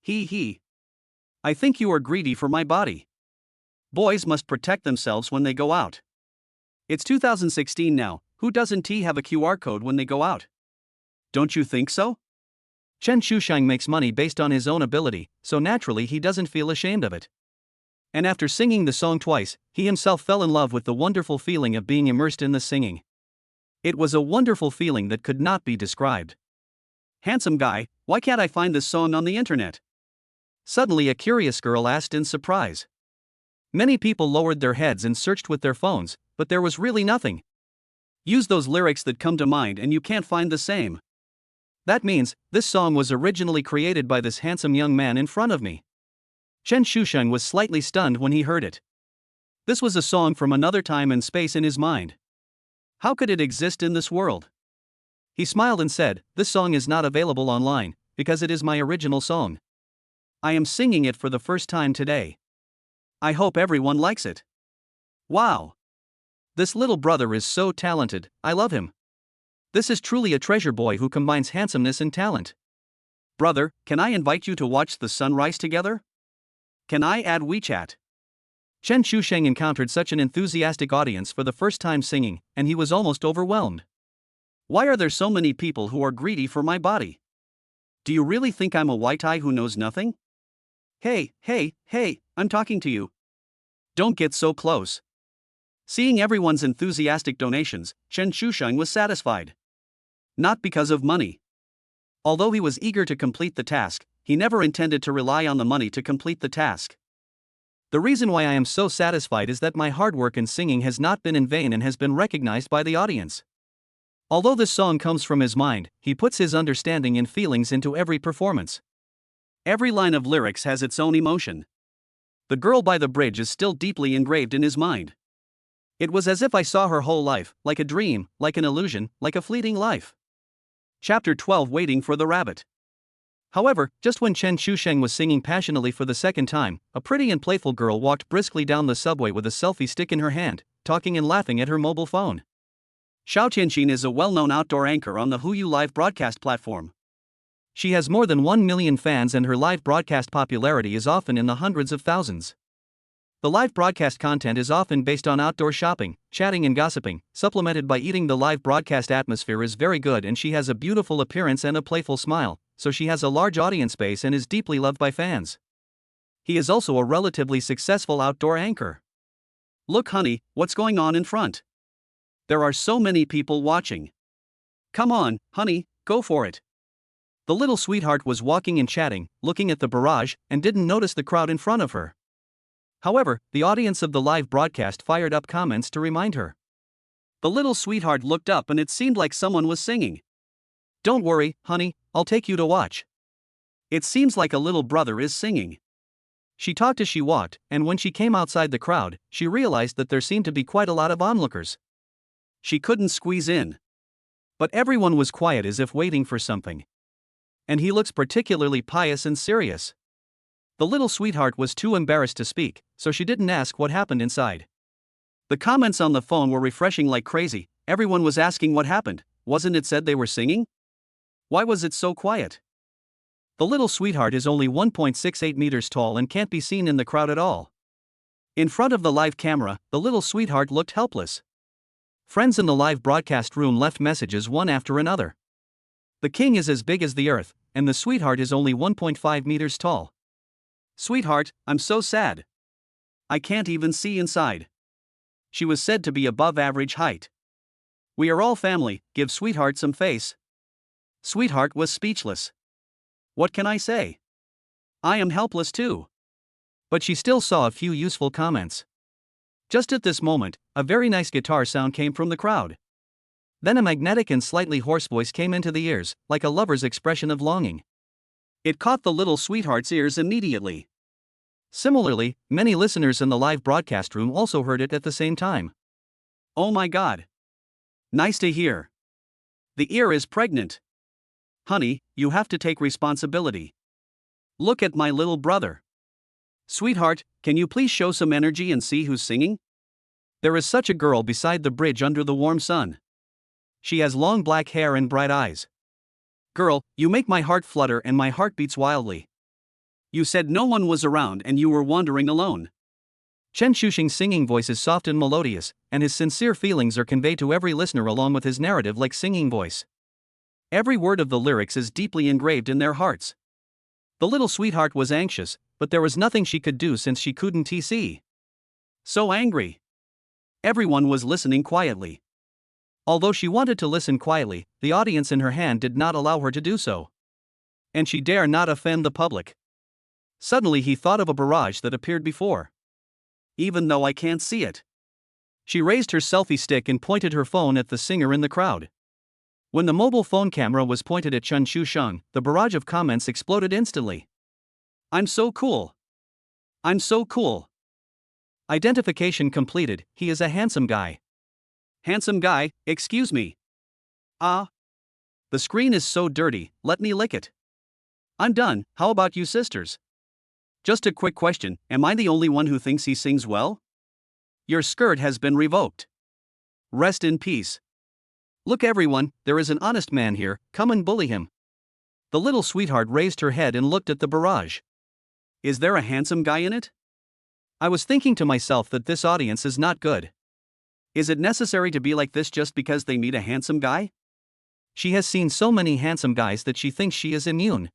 He. I think you are greedy for my body. Boys must protect themselves when they go out. It's 2016 now, who doesn't have a QR code when they go out? Don't you think so? Chen Shusheng makes money based on his own ability, so naturally he doesn't feel ashamed of it. And after singing the song twice, he himself fell in love with the wonderful feeling of being immersed in the singing. It was a wonderful feeling that could not be described. Handsome guy, why can't I find this song on the internet? Suddenly a curious girl asked in surprise. Many people lowered their heads and searched with their phones, but there was really nothing. Use those lyrics that come to mind and you can't find the same. That means, this song was originally created by this handsome young man in front of me. Chen Shusheng was slightly stunned when he heard it. This was a song from another time and space in his mind. How could it exist in this world? He smiled and said, "This song is not available online, because it is my original song. I am singing it for the first time today. I hope everyone likes it." Wow! This little brother is so talented, I love him. This is truly a treasure boy who combines handsomeness and talent. Brother, can I invite you to watch the sunrise together? Can I add WeChat? Chen Shusheng encountered such an enthusiastic audience for the first time singing, and he was almost overwhelmed. Why are there so many people who are greedy for my body? Do you really think I'm a white eye who knows nothing? Hey, I'm talking to you. Don't get so close. Seeing everyone's enthusiastic donations, Chen Shusheng was satisfied. Not because of money. Although he was eager to complete the task, he never intended to rely on the money to complete the task. The reason why I am so satisfied is that my hard work in singing has not been in vain and has been recognized by the audience. Although this song comes from his mind, he puts his understanding and feelings into every performance. Every line of lyrics has its own emotion. The girl by the bridge is still deeply engraved in his mind. It was as if I saw her whole life, like a dream, like an illusion, like a fleeting life. Chapter 12, Waiting for the Rabbit. However, just when Chen Shusheng was singing passionately for the second time, a pretty and playful girl walked briskly down the subway with a selfie stick in her hand, talking and laughing at her mobile phone. Xiao Tianxin is a well-known outdoor anchor on the HuYu live broadcast platform. She has more than 1 million fans and her live broadcast popularity is often in the hundreds of thousands. The live broadcast content is often based on outdoor shopping, chatting and gossiping, supplemented by eating. The live broadcast atmosphere is very good and she has a beautiful appearance and a playful smile, so she has a large audience base and is deeply loved by fans. He is also a relatively successful outdoor anchor. Look honey, what's going on in front? There are so many people watching. Come on, honey, go for it. The little sweetheart was walking and chatting, looking at the barrage, and didn't notice the crowd in front of her. However, the audience of the live broadcast fired up comments to remind her. The little sweetheart looked up and it seemed like someone was singing. Don't worry, honey, I'll take you to watch. It seems like a little brother is singing. She talked as she walked, and when she came outside the crowd, she realized that there seemed to be quite a lot of onlookers. She couldn't squeeze in. But everyone was quiet as if waiting for something. And he looks particularly pious and serious. The little sweetheart was too embarrassed to speak, so she didn't ask what happened inside. The comments on the phone were refreshing like crazy. Everyone was asking what happened. Wasn't it said they were singing? Why was it so quiet? The little sweetheart is only 1.68 meters tall and can't be seen in the crowd at all. In front of the live camera, the little sweetheart looked helpless. Friends in the live broadcast room left messages one after another. The king is as big as the earth, and the sweetheart is only 1.5 meters tall. Sweetheart, I'm so sad. I can't even see inside. She was said to be above average height. We are all family, give sweetheart some face. Sweetheart was speechless. What can I say? I am helpless too. But she still saw a few useful comments. Just at this moment, a very nice guitar sound came from the crowd. Then a magnetic and slightly hoarse voice came into the ears, like a lover's expression of longing. It caught the little sweetheart's ears immediately. Similarly, many listeners in the live broadcast room also heard it at the same time. Oh my God. Nice to hear. The ear is pregnant. Honey, you have to take responsibility. Look at my little brother. Sweetheart, can you please show some energy and see who's singing? There is such a girl beside the bridge under the warm sun. She has long black hair and bright eyes. Girl, you make my heart flutter and my heart beats wildly. You said no one was around and you were wandering alone. Chen Shusheng's singing voice is soft and melodious, and his sincere feelings are conveyed to every listener along with his narrative like singing voice. Every word of the lyrics is deeply engraved in their hearts. The little sweetheart was anxious, but there was nothing she could do since she couldn't see. So angry. Everyone was listening quietly. Although she wanted to listen quietly, the audience in her hand did not allow her to do so. And she dare not offend the public. Suddenly he thought of a barrage that appeared before. Even though I can't see it. She raised her selfie stick and pointed her phone at the singer in the crowd. When the mobile phone camera was pointed at Chen Shusheng, the barrage of comments exploded instantly. I'm so cool. I'm so cool. Identification completed, he is a handsome guy. Handsome guy, excuse me. Ah. The screen is so dirty, let me lick it. I'm done, how about you sisters? Just a quick question, am I the only one who thinks he sings well? Your skirt has been revoked. Rest in peace. Look everyone, there is an honest man here, come and bully him. The little sweetheart raised her head and looked at the barrage. Is there a handsome guy in it? I was thinking to myself that this audience is not good. Is it necessary to be like this just because they meet a handsome guy? She has seen so many handsome guys that she thinks she is immune.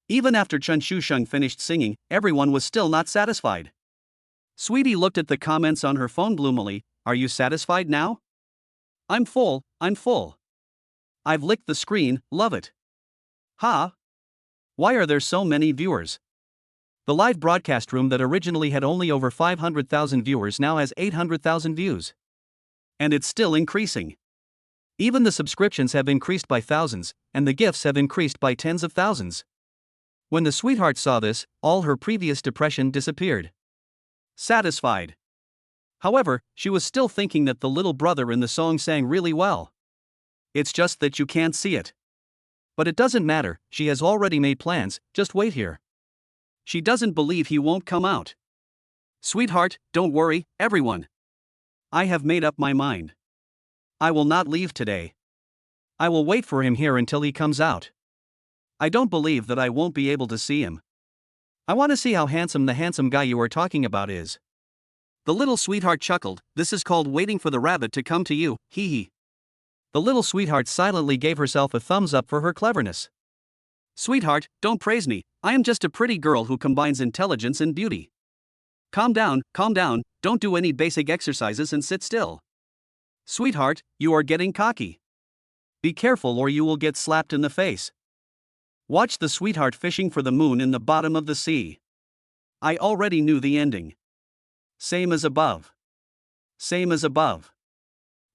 Even after Chen Shusheng finished singing, everyone was still not satisfied. Sweetie looked at the comments on her phone gloomily. Are you satisfied now? I'm full, I'm full. I've licked the screen, love it. Ha! Why are there so many viewers? The live broadcast room that originally had only over 500,000 viewers now has 800,000 views. And it's still increasing. Even the subscriptions have increased by thousands, and the gifts have increased by tens of thousands. When the sweetheart saw this, all her previous depression disappeared. Satisfied. However, she was still thinking that the little brother in the song sang really well. It's just that you can't see it. But it doesn't matter, she has already made plans, just wait here. She doesn't believe he won't come out. Sweetheart, don't worry, everyone. I have made up my mind. I will not leave today. I will wait for him here until he comes out. I don't believe that I won't be able to see him. I want to see how handsome the handsome guy you are talking about is. The little sweetheart chuckled, this is called waiting for the rabbit to come to you, hee hee. The little sweetheart silently gave herself a thumbs up for her cleverness. Sweetheart, don't praise me, I am just a pretty girl who combines intelligence and beauty. Calm down, don't do any basic exercises and sit still. Sweetheart, you are getting cocky. Be careful or you will get slapped in the face. Watch the sweetheart fishing for the moon in the bottom of the sea. I already knew the ending. Same as above. Same as above.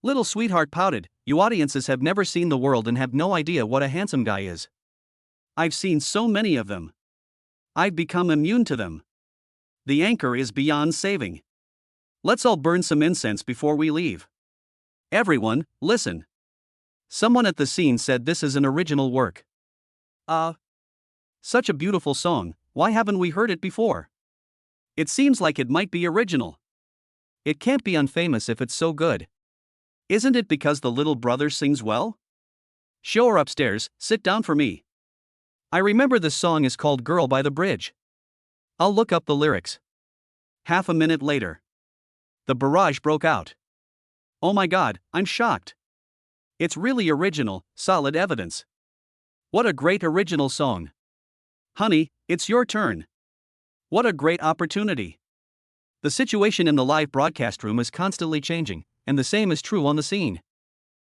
Little sweetheart pouted, you audiences have never seen the world and have no idea what a handsome guy is. I've seen so many of them. I've become immune to them. The anchor is beyond saving. Let's all burn some incense before we leave. Everyone, listen. Someone at the scene said this is an original work. Such a beautiful song, why haven't we heard it before? It seems like it might be original. It can't be unfamous if it's so good. Isn't it because the little brother sings well? Show her upstairs, sit down for me. I remember this song is called Girl by the Bridge. I'll look up the lyrics. Half a minute later. The barrage broke out. Oh my god, I'm shocked. It's really original, solid evidence. What a great original song. Honey, it's your turn. What a great opportunity. The situation in the live broadcast room is constantly changing, and the same is true on the scene.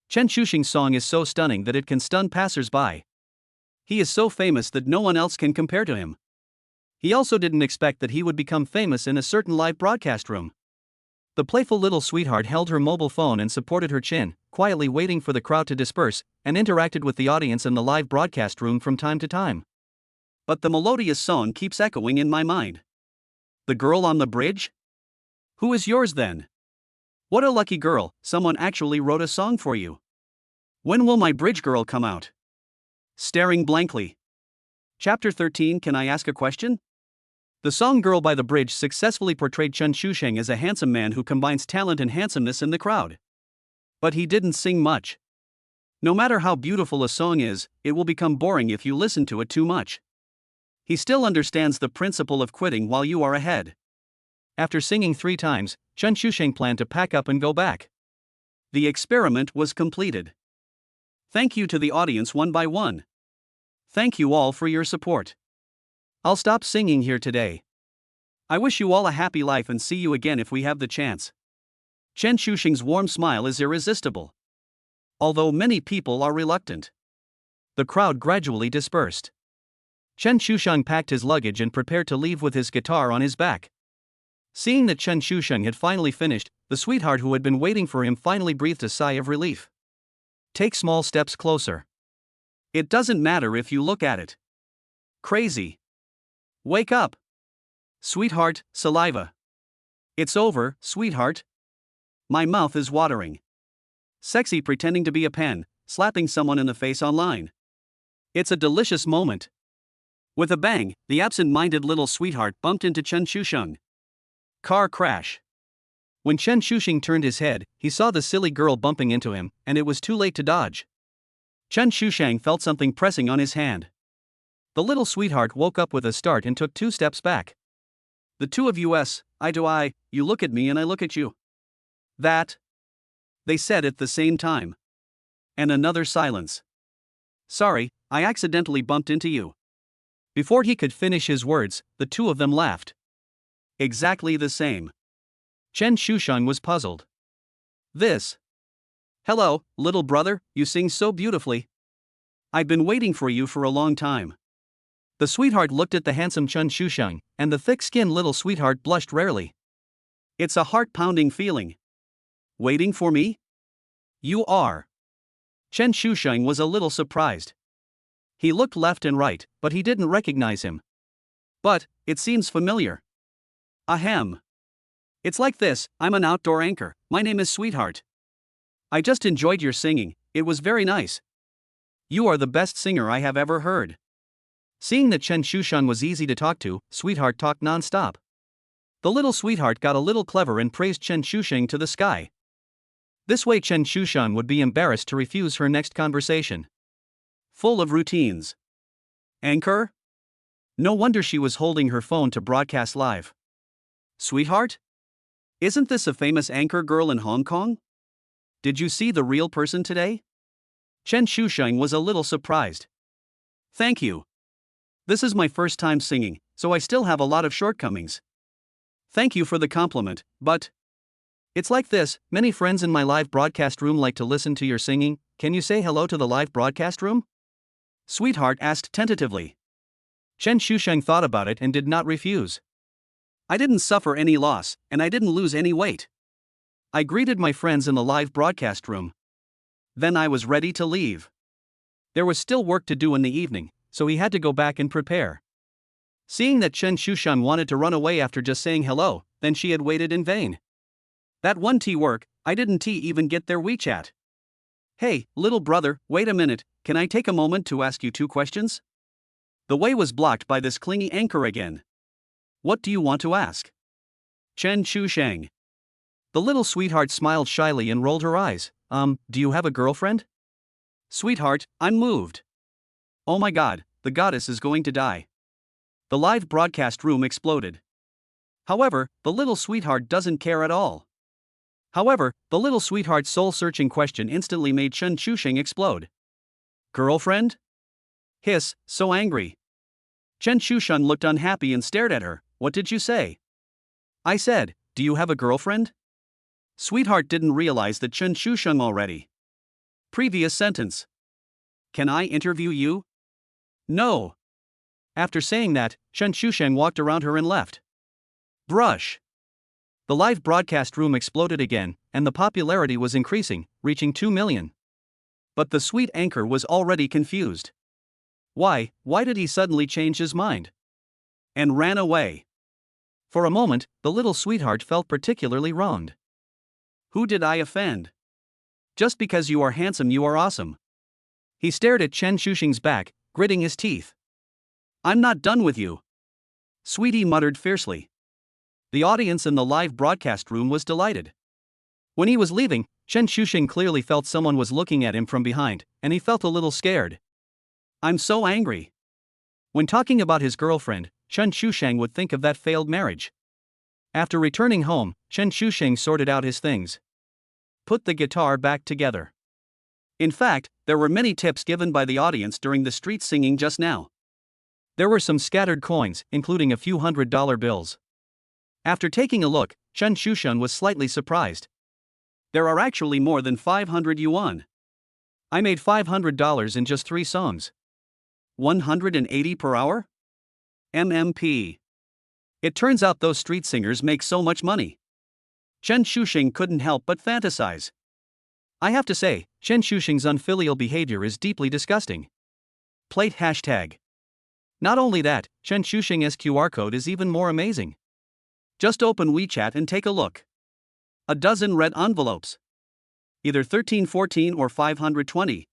Chen Shuxing's song is so stunning that it can stun passers-by. He is so famous that no one else can compare to him. He also didn't expect that he would become famous in a certain live broadcast room. The playful little sweetheart held her mobile phone and supported her chin, quietly waiting for the crowd to disperse, and interacted with the audience in the live broadcast room from time to time. But the melodious song keeps echoing in my mind. The girl on the bridge? Who is yours then? What a lucky girl, someone actually wrote a song for you. When will my bridge girl come out? Staring blankly. Chapter 13. Can I ask a question? The song Girl by the Bridge successfully portrayed Chen Shuxing as a handsome man who combines talent and handsomeness in the crowd. But he didn't sing much. No matter how beautiful a song is, it will become boring if you listen to it too much. He still understands the principle of quitting while you are ahead. After singing 3 times, Chen Shuxing planned to pack up and go back. The experiment was completed. Thank you to the audience one by one. Thank you all for your support. I'll stop singing here today. I wish you all a happy life and see you again if we have the chance. Chen Shuxing's warm smile is irresistible. Although many people are reluctant. The crowd gradually dispersed. Chen Shuxing packed his luggage and prepared to leave with his guitar on his back. Seeing that Chen Shuxing had finally finished, the sweetheart who had been waiting for him finally breathed a sigh of relief. Take small steps closer. It doesn't matter if you look at it. Crazy. Wake up. Sweetheart, saliva. It's over, sweetheart. My mouth is watering. Sexy pretending to be a pen, slapping someone in the face online. It's a delicious moment. With a bang, the absent-minded little sweetheart bumped into Chen Shuxing. Car crash. When Chen Shuxing turned his head, he saw the silly girl bumping into him, and it was too late to dodge. Chen Shuxing felt something pressing on his hand. The little sweetheart woke up with a start and took 2 steps back. The two of us, eye to eye, you look at me and I look at you. That. They said at the same time. And another silence. Sorry, I accidentally bumped into you. Before he could finish his words, the two of them laughed. Exactly the same. Chen Shuxing was puzzled. This. Hello, little brother, you sing so beautifully. I've been waiting for you for a long time. The sweetheart looked at the handsome Chen Shusheng, and the thick-skinned little sweetheart blushed rarely. It's a heart-pounding feeling. Waiting for me? You are. Chen Shusheng was a little surprised. He looked left and right, but he didn't recognize him. But, it seems familiar. Ahem. It's like this, I'm an outdoor anchor, my name is Sweetheart. I just enjoyed your singing, it was very nice. You are the best singer I have ever heard. Seeing that Chen Shusheng was easy to talk to, Sweetheart talked non-stop. The little sweetheart got a little clever and praised Chen Shusheng to the sky. This way Chen Shusheng would be embarrassed to refuse her next conversation. Full of routines. Anchor? No wonder she was holding her phone to broadcast live. Sweetheart? Isn't this a famous anchor girl in Hong Kong? Did you see the real person today? Chen Shusheng was a little surprised. Thank you. This is my first time singing, so I still have a lot of shortcomings. Thank you for the compliment, but it's like this, many friends in my live broadcast room like to listen to your singing, can you say hello to the live broadcast room? Sweetheart asked tentatively. Chen Shusheng thought about it and did not refuse. I didn't suffer any loss, and I didn't lose any weight. I greeted my friends in the live broadcast room. Then I was ready to leave. There was still work to do in the evening, so he had to go back and prepare. Seeing that Chen Shusheng wanted to run away after just saying hello, then she had waited in vain. That one tea work, I didn't even get their WeChat. Hey, little brother, wait a minute, can I take a moment to ask you 2 questions? The way was blocked by this clingy anchor again. What do you want to ask? Chen Shusheng. The little sweetheart smiled shyly and rolled her eyes. Do you have a girlfriend? Sweetheart, I'm moved. Oh my god, the goddess is going to die. The live broadcast room exploded. However, the little sweetheart doesn't care at all. However, the little sweetheart's soul-searching question instantly made Chen Shusheng explode. Girlfriend? Hiss, so angry. Chen Shusheng looked unhappy and stared at her. What did you say? I said, do you have a girlfriend? Sweetheart didn't realize that Chen Shusheng already. Previous sentence. Can I interview you? No. After saying that, Chen Shusheng walked around her and left. Brush. The live broadcast room exploded again, and the popularity was increasing, reaching 2 million. But the sweet anchor was already confused. Why did he suddenly change his mind? And ran away. For a moment, the little sweetheart felt particularly wronged. Who did I offend? Just because you are handsome you are awesome. He stared at Chen Shusheng's back, gritting his teeth. I'm not done with you. Sweetie muttered fiercely. The audience in the live broadcast room was delighted. When he was leaving, Chen Shusheng clearly felt someone was looking at him from behind, and he felt a little scared. I'm so angry. When talking about his girlfriend, Chen Shusheng would think of that failed marriage. After returning home, Chen Shusheng sorted out his things. Put the guitar back together. In fact, there were many tips given by the audience during the street singing just now. There were some scattered coins, including a few $100 bills. After taking a look, Chen Shusheng was slightly surprised. There are actually more than 500 yuan. I made $500 in just 3 songs. 180 per hour? MMP. It turns out those street singers make so much money. Chen Shusheng couldn't help but fantasize. I have to say, Chen Shusheng's unfilial behavior is deeply disgusting. Plate hashtag. Not only that, Chen Shusheng's QR code is even more amazing. Just open WeChat and take a look. A dozen red envelopes. Either 1314 or 520.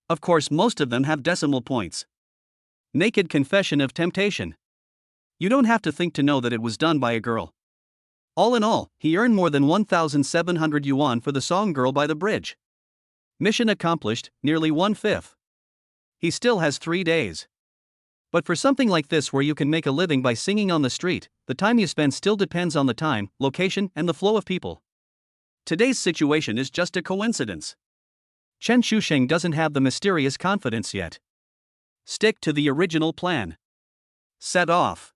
Of course, most of them have decimal points. Naked confession of temptation. You don't have to think to know that it was done by a girl. All in all, he earned more than 1,700 yuan for the song Girl by the Bridge. Mission accomplished, nearly 1/5. He still has 3 days. But for something like this where you can make a living by singing on the street, the time you spend still depends on the time, location, and the flow of people. Today's situation is just a coincidence. Chen Shusheng doesn't have the mysterious confidence yet. Stick to the original plan. Set off.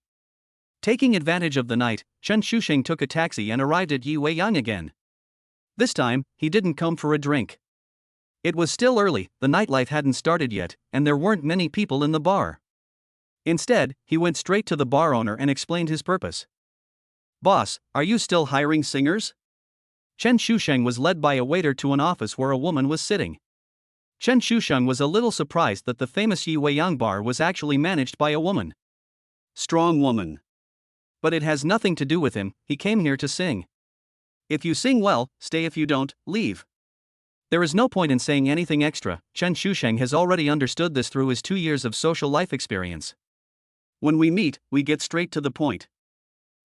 Taking advantage of the night, Chen Shusheng took a taxi and arrived at Yi Weiyang again. This time, he didn't come for a drink. It was still early, the nightlife hadn't started yet, and there weren't many people in the bar. Instead, he went straight to the bar owner and explained his purpose. "Boss, are you still hiring singers?" Chen Shusheng was led by a waiter to an office where a woman was sitting. Chen Shusheng was a little surprised that the famous Yi Weiyang bar was actually managed by a woman. Strong woman. But it has nothing to do with him, he came here to sing. If you sing well, stay, if you don't, leave. There is no point in saying anything extra. Chen Shusheng has already understood this through his 2 years of social life experience. When we meet, we get straight to the point.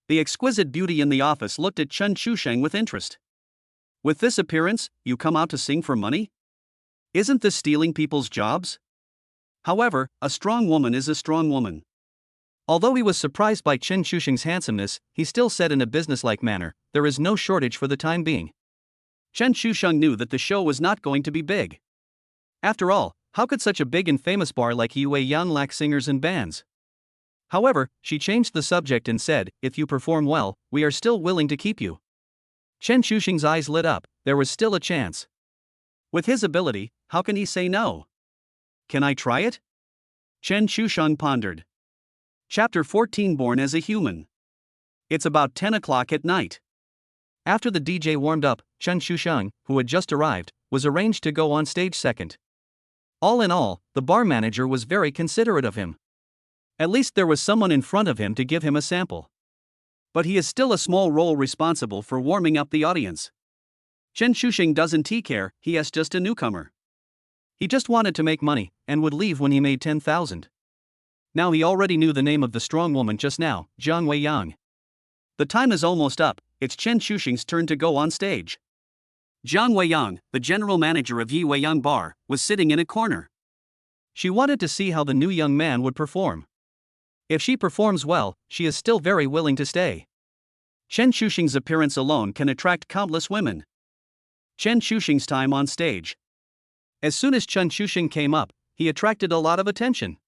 The exquisite beauty in the office looked at Chen Shusheng with interest. With this appearance, you come out to sing for money? Isn't this stealing people's jobs? However, a strong woman is a strong woman. Although he was surprised by Chen Shusheng's handsomeness, he still said in a businesslike manner, "There is no shortage for the time being." Chen Shusheng knew that the show was not going to be big. After all, how could such a big and famous bar like Yi Weiyang lack singers and bands? However, she changed the subject and said, "If you perform well, we are still willing to keep you." Chen Shusheng's eyes lit up, there was still a chance. With his ability, how can he say no? Can I try it? Chen Shusheng pondered. Chapter 14, Born as a Human. It's about 10 o'clock at night. After the DJ warmed up, Chen Shusheng, who had just arrived, was arranged to go on stage second. All in all, the bar manager was very considerate of him. At least there was someone in front of him to give him a sample. But he is still a small role responsible for warming up the audience. Chen Shusheng doesn't care, he is just a newcomer. He just wanted to make money, and would leave when he made 10,000. Now he already knew the name of the strong woman just now, Jiang Weiyang. The time is almost up, it's Chen Shusheng's turn to go on stage. Jiang Weiyang, the general manager of Yi Weiyang Bar, was sitting in a corner. She wanted to see how the new young man would perform. If she performs well, she is still very willing to stay. Chen Shusheng's appearance alone can attract countless women. Chen Shusheng's time on stage. As soon as Chen Shusheng came up, he attracted a lot of attention.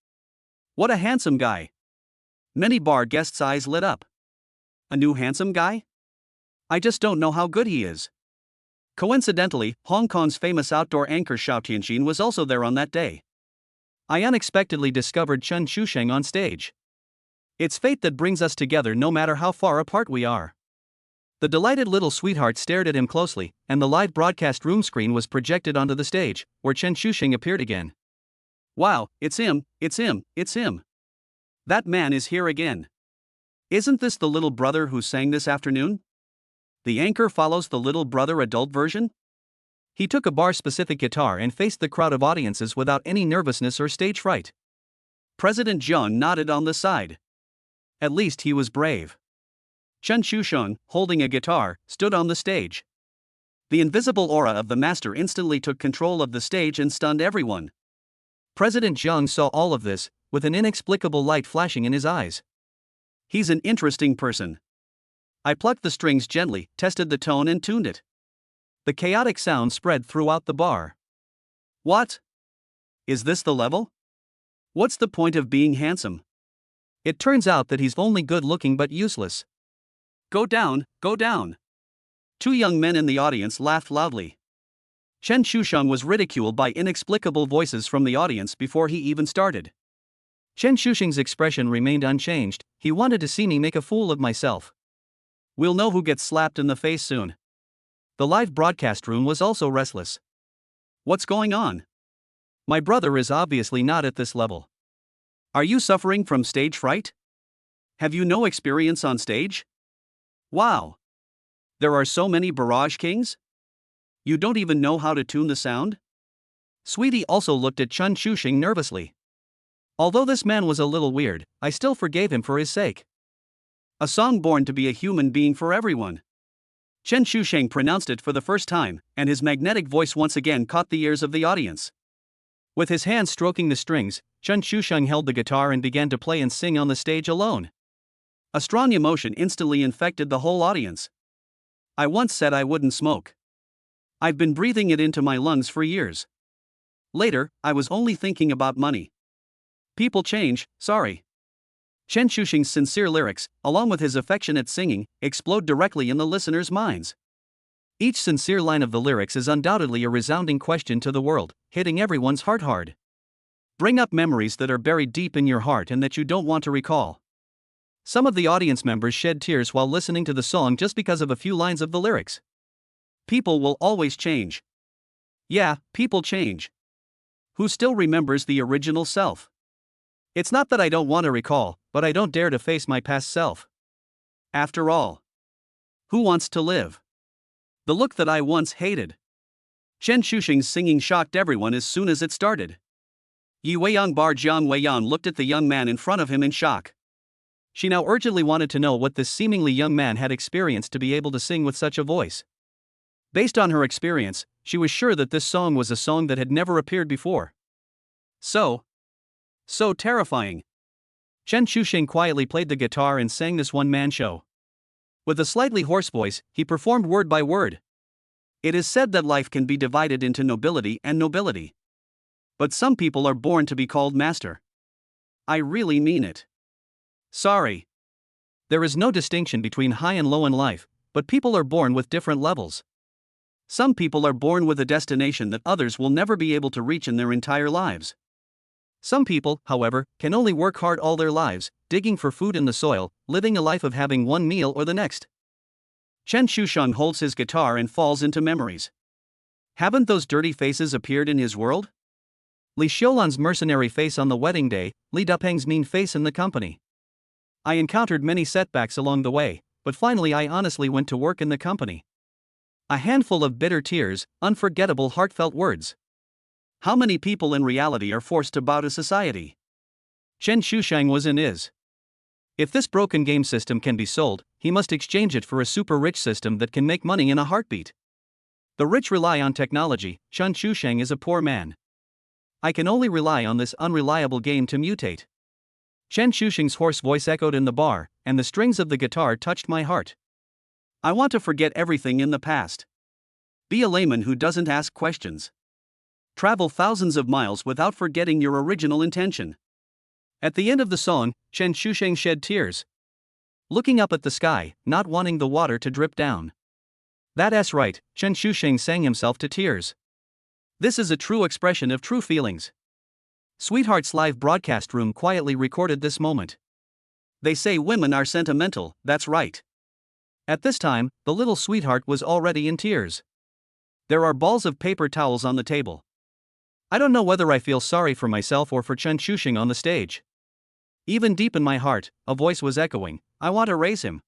What a handsome guy. Many bar guests' eyes lit up. A new handsome guy? I just don't know how good he is. Coincidentally, Hong Kong's famous outdoor anchor Xiao Tianxin was also there on that day. I unexpectedly discovered Chen Shusheng on stage. It's fate that brings us together no matter how far apart we are. The delighted little sweetheart stared at him closely, and the live broadcast room screen was projected onto the stage, where Chen Shusheng appeared again. Wow, it's him, it's him, it's him. That man is here again. Isn't this the little brother who sang this afternoon? The anchor follows the little brother adult version? He took a bar-specific guitar and faced the crowd of audiences without any nervousness or stage fright. President Zheng nodded on the side. At least he was brave. Chen Shusheng, holding a guitar, stood on the stage. The invisible aura of the master instantly took control of the stage and stunned everyone. President Zheng saw all of this, with an inexplicable light flashing in his eyes. He's an interesting person. I plucked the strings gently, tested the tone and tuned it. The chaotic sound spread throughout the bar. What? Is this the level? What's the point of being handsome? It turns out that he's only good-looking but useless. Go down, go down. Two young men in the audience laughed loudly. Chen Shusheng was ridiculed by inexplicable voices from the audience before he even started. Chen Shusheng's expression remained unchanged. He wanted to see me make a fool of myself. We'll know who gets slapped in the face soon. The live broadcast room was also restless. What's going on? My brother is obviously not at this level. Are you suffering from stage fright? Have you no experience on stage? Wow! There are so many barrage kings? You don't even know how to tune the sound? Sweetie also looked at Chen Shusheng nervously. Although this man was a little weird, I still forgave him for his sake. A song born to be a human being for everyone. Chen Shusheng pronounced it for the first time, and his magnetic voice once again caught the ears of the audience. With his hands stroking the strings, Chen Shusheng held the guitar and began to play and sing on the stage alone. A strong emotion instantly infected the whole audience. I once said I wouldn't smoke. I've been breathing it into my lungs for years. Later, I was only thinking about money. People change, sorry. Chen Shusheng's sincere lyrics, along with his affectionate singing, explode directly in the listeners' minds. Each sincere line of the lyrics is undoubtedly a resounding question to the world, hitting everyone's heart hard. Bring up memories that are buried deep in your heart and that you don't want to recall. Some of the audience members shed tears while listening to the song just because of a few lines of the lyrics. People will always change. Yeah, people change. Who still remembers the original self? It's not that I don't want to recall, but I don't dare to face my past self. After all, who wants to live? The look that I once hated. Chen Shushing's singing shocked everyone as soon as it started. Yi Weiyang Bar Jiang Weiyan looked at the young man in front of him in shock. She now urgently wanted to know what this seemingly young man had experienced to be able to sing with such a voice. Based on her experience, she was sure that this song was a song that had never appeared before. So terrifying. Chen Shushing quietly played the guitar and sang this one-man show. With a slightly hoarse voice, he performed word by word. It is said that life can be divided into nobility and nobility. But some people are born to be called master. I really mean it. Sorry. There is no distinction between high and low in life, but people are born with different levels. Some people are born with a destination that others will never be able to reach in their entire lives. Some people, however, can only work hard all their lives, digging for food in the soil, living a life of having one meal or the next. Chen Shusheng holds his guitar and falls into memories. Haven't those dirty faces appeared in his world? Li Xiulan's mercenary face on the wedding day, Li Dupeng's mean face in the company. I encountered many setbacks along the way, but finally I honestly went to work in the company. A handful of bitter tears, unforgettable heartfelt words. How many people in reality are forced to bow to society? Chen Shusheng was and is. If this broken game system can be sold, he must exchange it for a super rich system that can make money in a heartbeat. The rich rely on technology, Chen Shusheng is a poor man. I can only rely on this unreliable game to mutate. Chen Shusheng's hoarse voice echoed in the bar, and the strings of the guitar touched my heart. I want to forget everything in the past. Be a layman who doesn't ask questions. Travel thousands of miles without forgetting your original intention. At the end of the song, Chen Shusheng shed tears. Looking up at the sky, not wanting the water to drip down. That's right, Chen Shusheng sang himself to tears. This is a true expression of true feelings. Sweetheart's live broadcast room quietly recorded this moment. They say women are sentimental, that's right. At this time, the little sweetheart was already in tears. There are balls of paper towels on the table. I don't know whether I feel sorry for myself or for Chen Shusheng on the stage. Even deep in my heart, a voice was echoing, I want to raise him.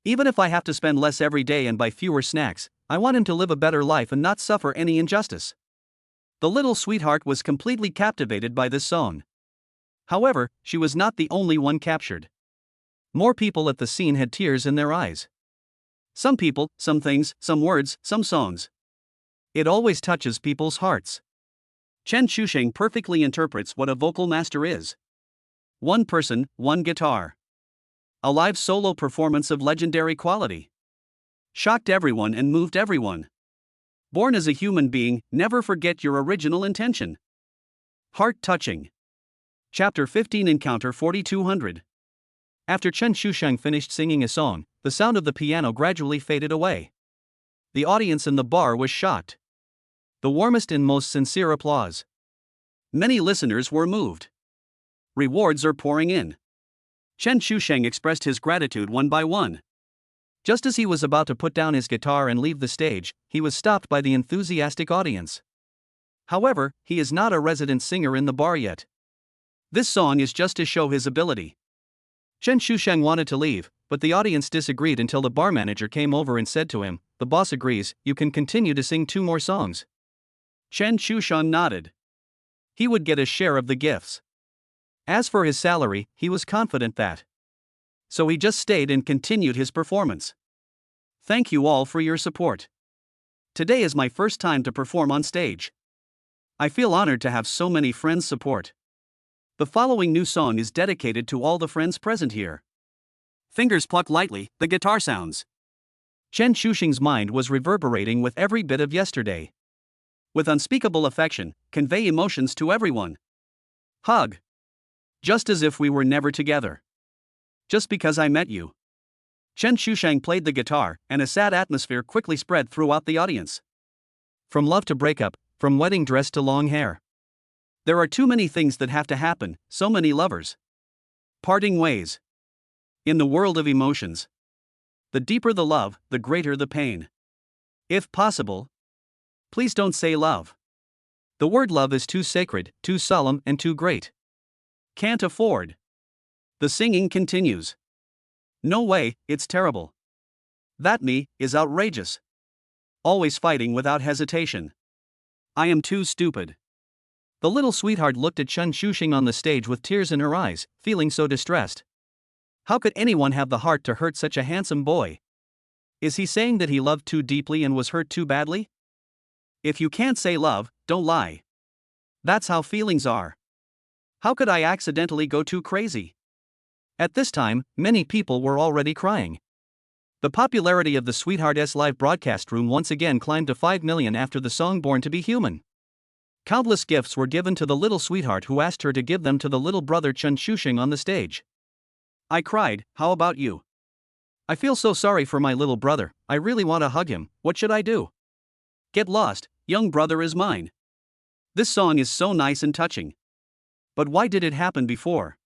Even if I have to spend less every day and buy fewer snacks, I want him to live a better life and not suffer any injustice. The little sweetheart was completely captivated by this song. However, she was not the only one captured. More people at the scene had tears in their eyes. Some people, some things, some words, some songs. It always touches people's hearts. Chen Shusheng perfectly interprets what a vocal master is. One person, one guitar. A live solo performance of legendary quality. Shocked everyone and moved everyone. Born as a human being, never forget your original intention. Heart-touching. Chapter 15 Encounter 4200. After Chen Shusheng finished singing a song, the sound of the piano gradually faded away. The audience in the bar was shocked. The warmest and most sincere applause. Many listeners were moved. Rewards are pouring in. Chen Shusheng expressed his gratitude one by one. Just as he was about to put down his guitar and leave the stage, he was stopped by the enthusiastic audience. However, he is not a resident singer in the bar yet. This song is just to show his ability. Chen Shusheng wanted to leave, but the audience disagreed until the bar manager came over and said to him, "The boss agrees, you can continue to sing 2 more songs." Chen Shusheng nodded. He would get a share of the gifts. As for his salary, he was confident that. So he just stayed and continued his performance. Thank you all for your support. Today is my first time to perform on stage. I feel honored to have so many friends' support. The following new song is dedicated to all the friends present here. Fingers pluck lightly, the guitar sounds. Chen Shusheng's mind was reverberating with every bit of yesterday. With unspeakable affection, convey emotions to everyone. Hug. Just as if we were never together. Just because I met you. Chen Shusheng played the guitar, and a sad atmosphere quickly spread throughout the audience. From love to breakup, from wedding dress to long hair. There are too many things that have to happen, so many lovers. Parting ways. In the world of emotions, the deeper the love, the greater the pain. If possible, please don't say love. The word love is too sacred, too solemn, and too great. Can't afford. The singing continues. No way, it's terrible. That me is outrageous. Always fighting without hesitation. I am too stupid. The little sweetheart looked at Chen Shuxing on the stage with tears in her eyes, feeling so distressed. How could anyone have the heart to hurt such a handsome boy? Is he saying that he loved too deeply and was hurt too badly? If you can't say love, don't lie. That's how feelings are. How could I accidentally go too crazy? At this time, many people were already crying. The popularity of the Sweetheart's live broadcast room once again climbed to 5 million after the song Born to be Human. Countless gifts were given to the little sweetheart, who asked her to give them to the little brother Chen Shuxing on the stage. I cried, how about you? I feel so sorry for my little brother, I really want to hug him, what should I do? Get lost, young brother is mine. This song is so nice and touching. But why did it happen before?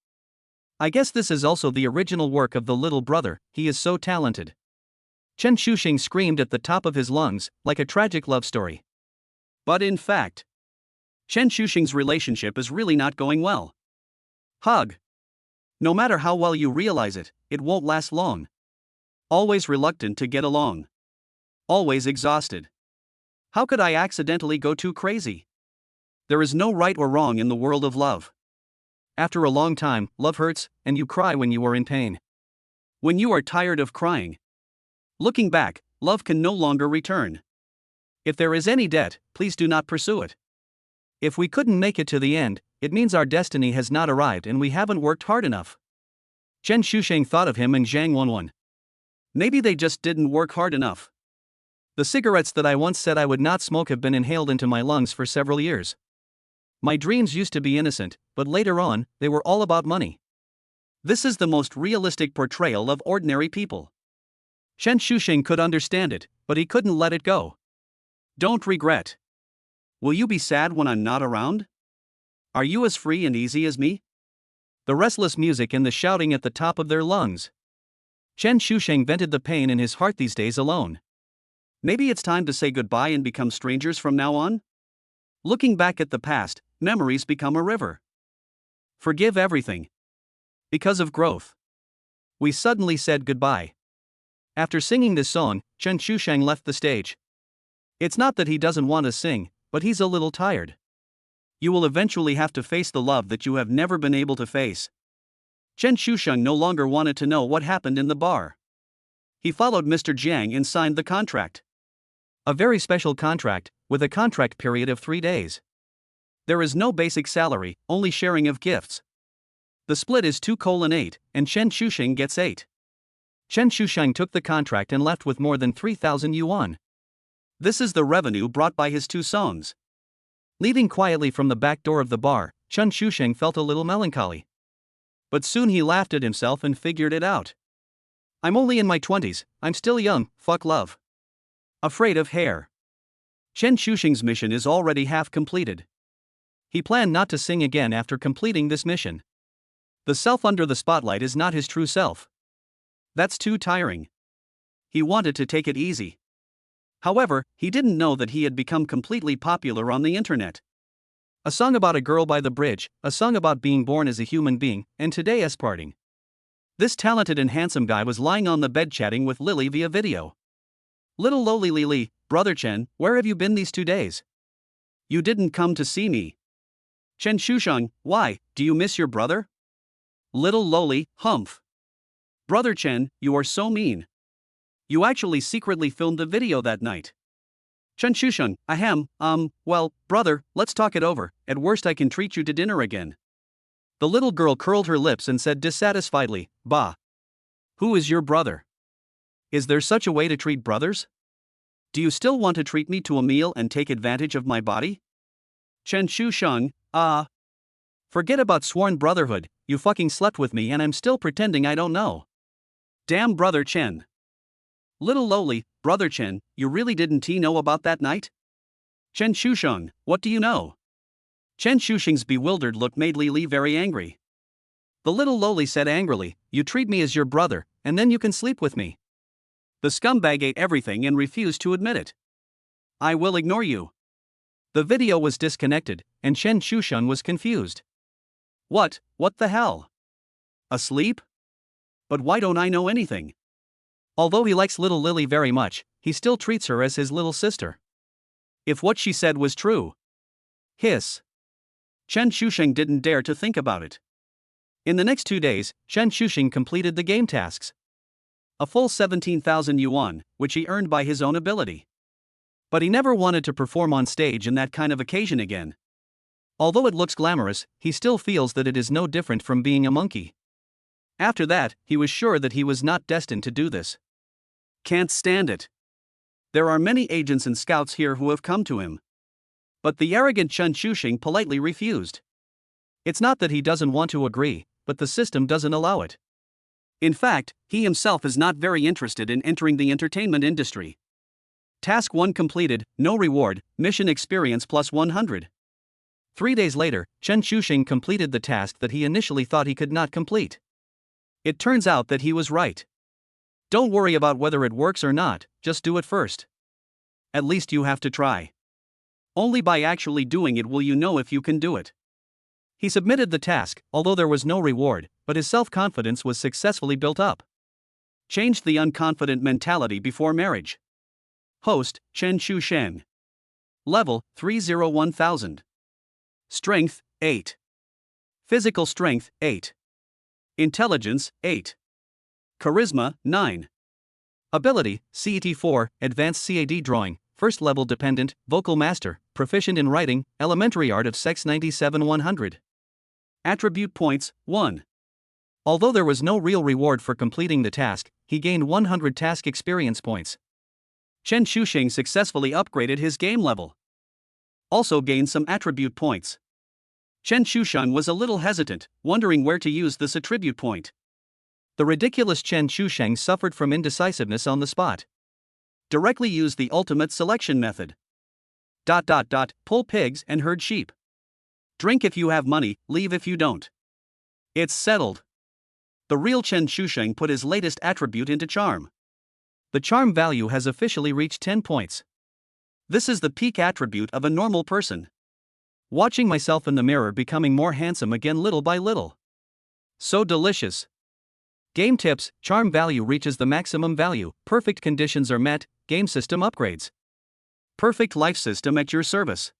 I guess this is also the original work of the little brother, he is so talented. Chen Shuxing screamed at the top of his lungs, like a tragic love story. But in fact, Chen Shuxing's relationship is really not going well. Hug. No matter how well you realize it, it won't last long. Always reluctant to get along. Always exhausted. How could I accidentally go too crazy? There is no right or wrong in the world of love. After a long time, love hurts, and you cry when you are in pain. When you are tired of crying. Looking back, love can no longer return. If there is any debt, please do not pursue it. If we couldn't make it to the end, it means our destiny has not arrived and we haven't worked hard enough. Chen Shuxing thought of him and Zhang Wenwen. Maybe they just didn't work hard enough. The cigarettes that I once said I would not smoke have been inhaled into my lungs for several years. My dreams used to be innocent, but later on, they were all about money. This is the most realistic portrayal of ordinary people. Chen Shuxing could understand it, but he couldn't let it go. Don't regret. Will you be sad when I'm not around? Are you as free and easy as me? The restless music and the shouting at the top of their lungs. Chen Shuxing vented the pain in his heart these days alone. Maybe it's time to say goodbye and become strangers from now on? Looking back at the past, memories become a river. Forgive everything. Because of growth. We suddenly said goodbye. After singing this song, Chen Shuxing left the stage. It's not that he doesn't want to sing, but he's a little tired. You will eventually have to face the love that you have never been able to face. Chen Shuxing no longer wanted to know what happened in the bar. He followed Mr. Jiang and signed the contract. A very special contract, with a contract period of 3 days. There is no basic salary, only sharing of gifts. The split is 2:8, and Chen Shuxing gets 8. Chen Shuxing took the contract and left with more than 3,000 yuan. This is the revenue brought by his 2 songs. Leaving quietly from the back door of the bar, Chen Shuxing felt a little melancholy. But soon he laughed at himself and figured it out. I'm only in my 20s, I'm still young, fuck love. Afraid of hair. Chen Shuxing's mission is already half completed. He planned not to sing again after completing this mission. The self under the spotlight is not his true self. That's too tiring. He wanted to take it easy. However, he didn't know that he had become completely popular on the internet. A song about a girl by the bridge, a song about being born as a human being, and today's parting. This talented and handsome guy was lying on the bed chatting with Lily via video. Little lowly Lily, brother Chen, where have you been these 2 days? You didn't come to see me. Chen Shuxing, why, do you miss your brother? Little lowly, humph. Brother Chen, you are so mean. You actually secretly filmed the video that night. Chen Shuxing, ahem, well, brother, let's talk it over, at worst I can treat you to dinner again. The little girl curled her lips and said dissatisfiedly, bah. Who is your brother? Is there such a way to treat brothers? Do you still want to treat me to a meal and take advantage of my body? Chen Shuxing, forget about sworn brotherhood, you fucking slept with me and I'm still pretending I don't know. Damn brother Chen. Little lowly, brother Chen, you really didn't know about that night? Chen Shuxing, what do you know? Chen Shusheng's bewildered look made Li Li very angry. The little loli said angrily, "You treat me as your brother, and then you can sleep with me." The scumbag ate everything and refused to admit it. "I will ignore you." The video was disconnected, and Chen Shusheng was confused. What the hell? Asleep? But why don't I know anything? Although he likes little Lily very much, he still treats her as his little sister. If what she said was true. Hiss. Chen Shusheng didn't dare to think about it. In the next 2 days, Chen Shusheng completed the game tasks. A full 17,000 yuan, which he earned by his own ability. But he never wanted to perform on stage in that kind of occasion again. Although it looks glamorous, he still feels that it is no different from being a monkey. After that, he was sure that he was not destined to do this. Can't stand it. There are many agents and scouts here who have come to him. But the arrogant Chen Shusheng politely refused. It's not that he doesn't want to agree, but the system doesn't allow it. In fact, he himself is not very interested in entering the entertainment industry. Task 1 completed, no reward, mission experience plus 100. 3 days later, Chen Shusheng completed the task that he initially thought he could not complete. It turns out that he was right. Don't worry about whether it works or not, just do it first. At least you have to try. Only by actually doing it will you know if you can do it. He submitted the task, although there was no reward, but his self-confidence was successfully built up. Changed the unconfident mentality before marriage. Host, Chen Shusheng. Level, 301,000. Strength, 8. Physical strength, 8. Intelligence, 8. Charisma, 9. Ability, CET 4, Advanced CAD Drawing, First Level Dependent, Vocal Master, Proficient in Writing, Elementary Art of Sex 97-100. Attribute Points, 1. Although there was no real reward for completing the task, he gained 100 task experience points. Chen Shusheng successfully upgraded his game level. Also gained some attribute points. Chen Shusheng was a little hesitant, wondering where to use this attribute point. The ridiculous Chen Shusheng suffered from indecisiveness on the spot. Directly use the ultimate selection method. ... Pull pigs and herd sheep. Drink if you have money, leave if you don't. It's settled. The real Chen Shusheng put his latest attribute into charm. The charm value has officially reached 10 points. This is the peak attribute of a normal person. Watching myself in the mirror becoming more handsome again little by little. So delicious. Game tips: charm value reaches the maximum value, perfect conditions are met, game system upgrades. Perfect life system at your service.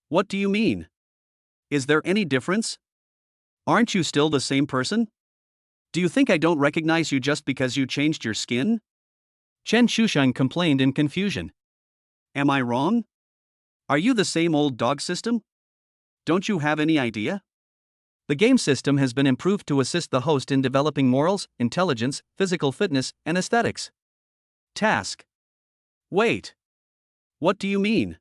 What do you mean? Is there any difference? Aren't you still the same person? Do you think I don't recognize you just because you changed your skin? Chen Shusheng complained in confusion. Am I wrong? Are you the same old dog system? Don't you have any idea? The game system has been improved to assist the host in developing morals, intelligence, physical fitness, and aesthetics. Task. Wait. What do you mean?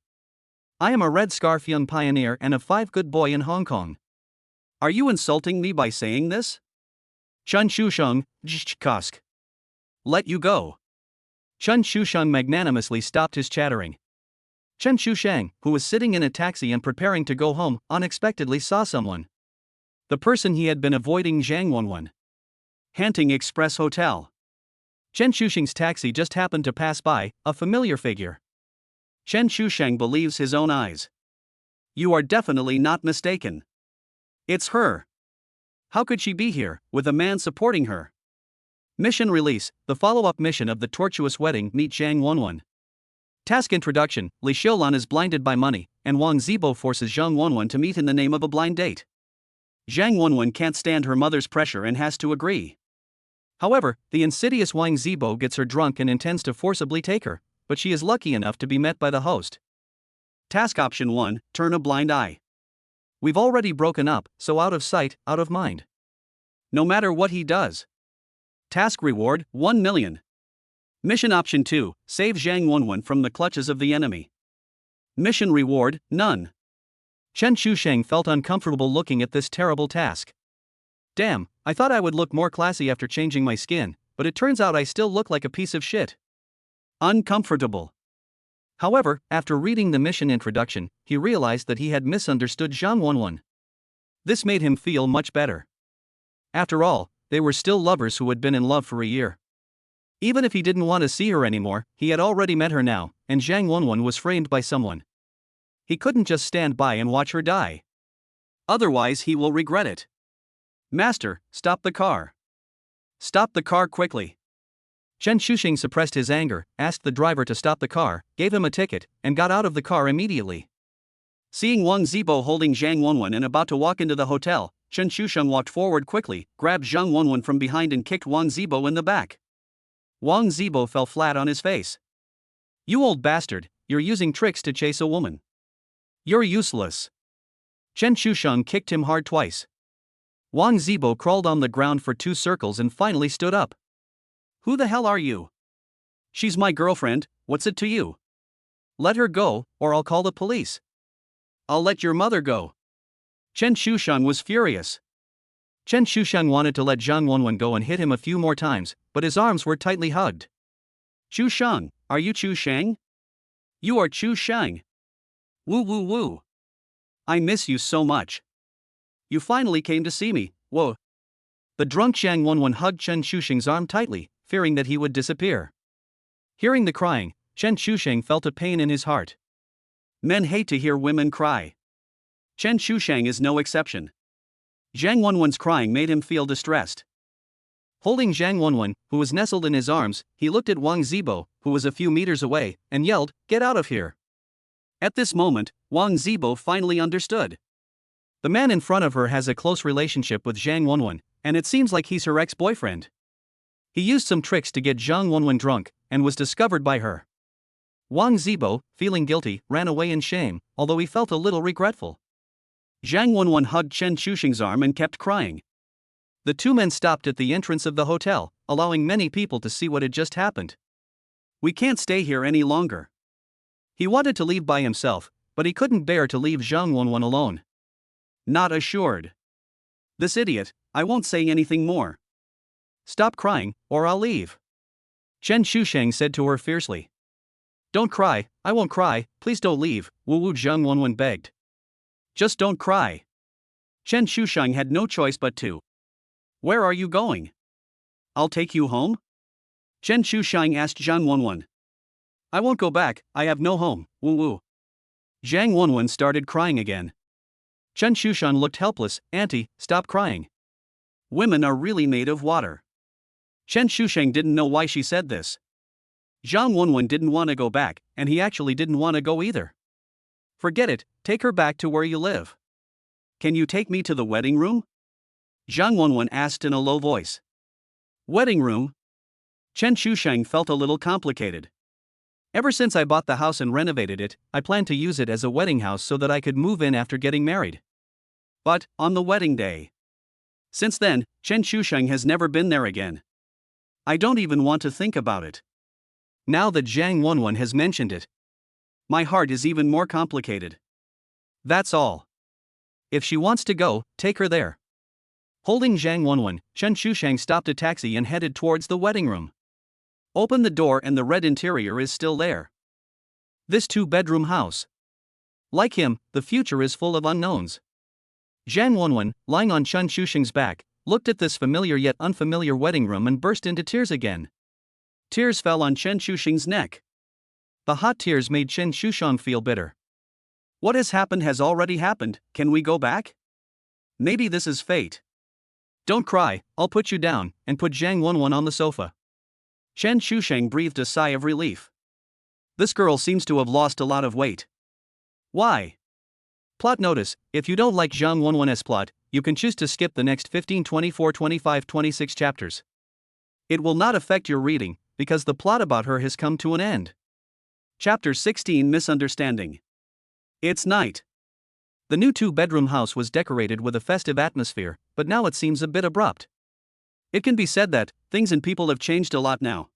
I am a red scarf young pioneer and a 5 good boy in Hong Kong. Are you insulting me by saying this? Chen Shusheng, Jchkask. Let you go. Chen Shusheng magnanimously stopped his chattering. Chen Shusheng, who was sitting in a taxi and preparing to go home, unexpectedly saw someone. The person he had been avoiding, Zhang Wenwen. Hanting Express Hotel. Chen Shusheng's taxi just happened to pass by, a familiar figure. Chen Shusheng believes his own eyes. You are definitely not mistaken. It's her. How could she be here, with a man supporting her? Mission release, the follow-up mission of the tortuous wedding, meet Zhang Wenwen. Task introduction, Li Xiulan is blinded by money, and Wang Zibo forces Zhang Wenwen to meet in the name of a blind date. Zhang Wenwen can't stand her mother's pressure and has to agree. However, the insidious Wang Zibo gets her drunk and intends to forcibly take her, but she is lucky enough to be met by the host. Task option 1, turn a blind eye. We've already broken up, so out of sight, out of mind. No matter what he does. Task reward, 1 million. Mission option 2, save Zhang Wenwen from the clutches of the enemy. Mission reward, none. Chen Shusheng felt uncomfortable looking at this terrible task. Damn, I thought I would look more classy after changing my skin, but it turns out I still look like a piece of shit. Uncomfortable. However, after reading the mission introduction, he realized that he had misunderstood Zhang Wenwen. This made him feel much better. After all, they were still lovers who had been in love for a year. Even if he didn't want to see her anymore, he had already met her now, and Zhang Wenwen was framed by someone. He couldn't just stand by and watch her die. Otherwise, he will regret it. Master, stop the car. Stop the car quickly. Chen Shuxing suppressed his anger, asked the driver to stop the car, gave him a ticket, and got out of the car immediately. Seeing Wang Zibo holding Zhang Wenwen and about to walk into the hotel, Chen Shuxing walked forward quickly, grabbed Zhang Wenwen from behind and kicked Wang Zibo in the back. Wang Zibo fell flat on his face. You old bastard, you're using tricks to chase a woman. You're useless. Chen Shuxing kicked him hard twice. Wang Zibo crawled on the ground for 2 circles and finally stood up. Who the hell are you? She's my girlfriend, what's it to you? Let her go, or I'll call the police. I'll let your mother go. Chen Shuxing was furious. Chen Shuxing wanted to let Zhang Wenwen go and hit him a few more times, but his arms were tightly hugged. Chu Shang, are you Chu Shang? You are Chu Shang. Woo woo woo. I miss you so much. You finally came to see me, whoa. The drunk Zhang Wenwen hugged Chen Shuxing's arm tightly, fearing that he would disappear. Hearing the crying, Chen Shuxing felt a pain in his heart. Men hate to hear women cry. Chen Shuxing is no exception. Zhang Wenwen's crying made him feel distressed. Holding Zhang Wenwen, who was nestled in his arms, he looked at Wang Zibo, who was a few meters away, and yelled, "Get out of here!" At this moment, Wang Zibo finally understood. The man in front of her has a close relationship with Zhang Wenwen, and it seems like he's her ex-boyfriend. He used some tricks to get Zhang Wenwen drunk, and was discovered by her. Wang Zibo, feeling guilty, ran away in shame, although he felt a little regretful. Zhang Wenwen hugged Chen Shuxing's arm and kept crying. The 2 men stopped at the entrance of the hotel, allowing many people to see what had just happened. We can't stay here any longer. He wanted to leave by himself, but he couldn't bear to leave Zhang Wenwen alone. Not assured. This idiot, I won't say anything more. Stop crying, or I'll leave. Chen Shuxing said to her fiercely. Don't cry, I won't cry, please don't leave, Wu Zhang Wenwen begged. Just don't cry. Chen Shuxing had no choice but to. Where are you going? I'll take you home? Chen Shuxing asked Zhang Wenwen. I won't go back, I have no home, Wu. Zhang Wenwen started crying again. Chen Shuxing looked helpless. Auntie, stop crying. Women are really made of water. Chen Shuxing didn't know why she said this. Zhang Wenwen didn't want to go back, and he actually didn't want to go either. Forget it, take her back to where you live. Can you take me to the wedding room? Zhang Wenwen asked in a low voice. Wedding room? Chen Shuxing felt a little complicated. Ever since I bought the house and renovated it, I planned to use it as a wedding house so that I could move in after getting married. But, on the wedding day. Since then, Chen Shuxing has never been there again. I don't even want to think about it. Now that Zhang Wenwen has mentioned it, my heart is even more complicated. That's all. If she wants to go, take her there. Holding Zhang Wenwen, Chen Shuxing stopped a taxi and headed towards the wedding room. Open the door and the red interior is still there. This 2-bedroom house. Like him, the future is full of unknowns. Zhang Wenwen, lying on Chen Shuxing's back, looked at this familiar yet unfamiliar wedding room and burst into tears again. Tears fell on Chen Shuxing's neck. The hot tears made Chen Shuxing feel bitter. What has already happened, can we go back? Maybe this is fate. Don't cry, I'll put you down, and put Zhang Wenwen on the sofa. Chen Shuxing breathed a sigh of relief. This girl seems to have lost a lot of weight. Why? Plot notice, if you don't like Zhang Wenwen's plot, you can choose to skip the next 15, 24, 25, 26 chapters. It will not affect your reading, because the plot about her has come to an end. Chapter 16 Misunderstanding. It's night. The new 2-bedroom house was decorated with a festive atmosphere, but now it seems a bit abrupt. It can be said that things and people have changed a lot now.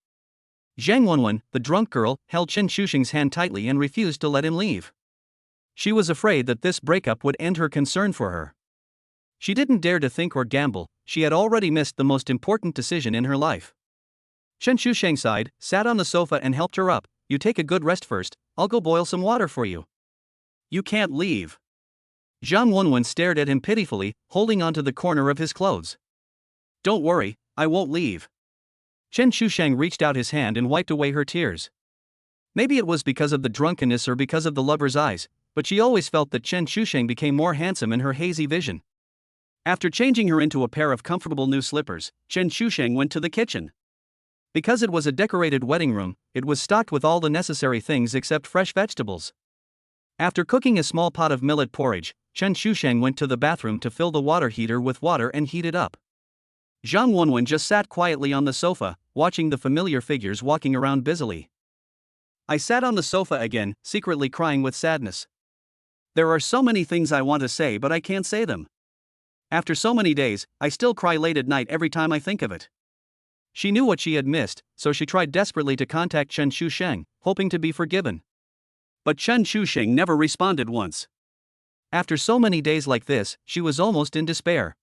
Zhang Wenwen, the drunk girl, held Chen Shuxing's hand tightly and refused to let him leave. She was afraid that this breakup would end her concern for her. She didn't dare to think or gamble, she had already missed the most important decision in her life. Chen Shuxing sighed, sat on the sofa and helped her up. you take a good rest first, I'll go boil some water for you. You can't leave. Zhang Wenwen stared at him pitifully, holding onto the corner of his clothes. Don't worry, I won't leave. Chen Shusheng reached out his hand and wiped away her tears. Maybe it was because of the drunkenness or because of the lover's eyes, but she always felt that Chen Shusheng became more handsome in her hazy vision. After changing her into a pair of comfortable new slippers, Chen Shusheng went to the kitchen. Because it was a decorated wedding room, it was stocked with all the necessary things except fresh vegetables. After cooking a small pot of millet porridge, Chen Shusheng went to the bathroom to fill the water heater with water and heat it up. Zhang Wenwen just sat quietly on the sofa, watching the familiar figures walking around busily. I sat on the sofa again, secretly crying with sadness. There are so many things I want to say, but I can't say them. After so many days, I still cry late at night every time I think of it. She knew what she had missed, so she tried desperately to contact Chen Shusheng, hoping to be forgiven. But Chen Shusheng never responded once. After so many days like this, she was almost in despair.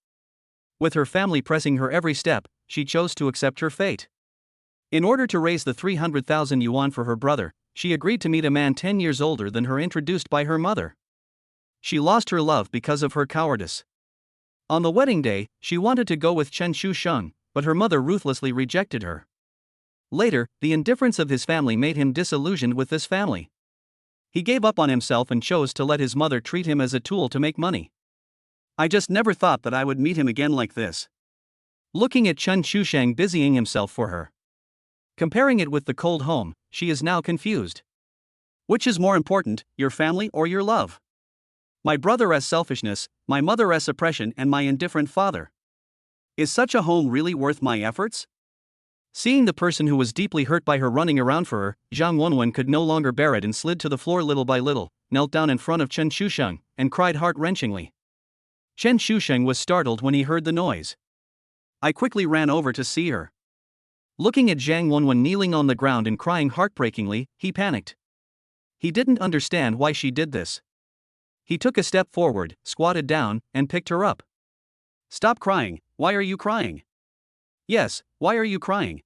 With her family pressing her every step, she chose to accept her fate. In order to raise the 300,000 yuan for her brother, she agreed to meet a man 10 years older than her introduced by her mother. She lost her love because of her cowardice. On the wedding day, she wanted to go with Chen Shusheng, but her mother ruthlessly rejected her. Later, the indifference of his family made him disillusioned with this family. He gave up on himself and chose to let his mother treat him as a tool to make money. I just never thought that I would meet him again like this. Looking at Chen Shusheng busying himself for her. Comparing it with the cold home, she is now confused. Which is more important, your family or your love? My brother as selfishness, my mother as oppression, and my indifferent father. Is such a home really worth my efforts? Seeing the person who was deeply hurt by her running around for her, Zhang Wenwen could no longer bear it and slid to the floor little by little, knelt down in front of Chen Shusheng, and cried heart-wrenchingly. Chen Shusheng was startled when he heard the noise. I quickly ran over to see her. Looking at Zhang Wenwen kneeling on the ground and crying heartbreakingly, he panicked. He didn't understand why she did this. He took a step forward, squatted down, and picked her up. Stop crying, why are you crying? Yes, why are you crying?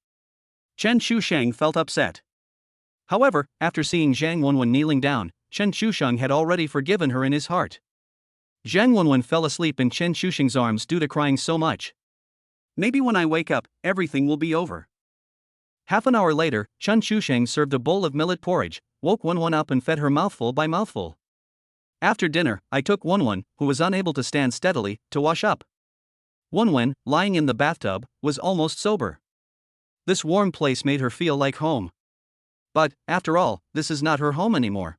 Chen Shusheng felt upset. However, after seeing Zhang Wenwen kneeling down, Chen Shusheng had already forgiven her in his heart. Zhang Wenwen fell asleep in Chen Shusheng's arms due to crying so much. Maybe when I wake up, everything will be over. Half an hour later, Chen Shusheng served a bowl of millet porridge, woke Wenwen up and fed her mouthful by mouthful. After dinner, I took Wenwen, who was unable to stand steadily, to wash up. Wenwen, lying in the bathtub, was almost sober. This warm place made her feel like home. But, after all, this is not her home anymore.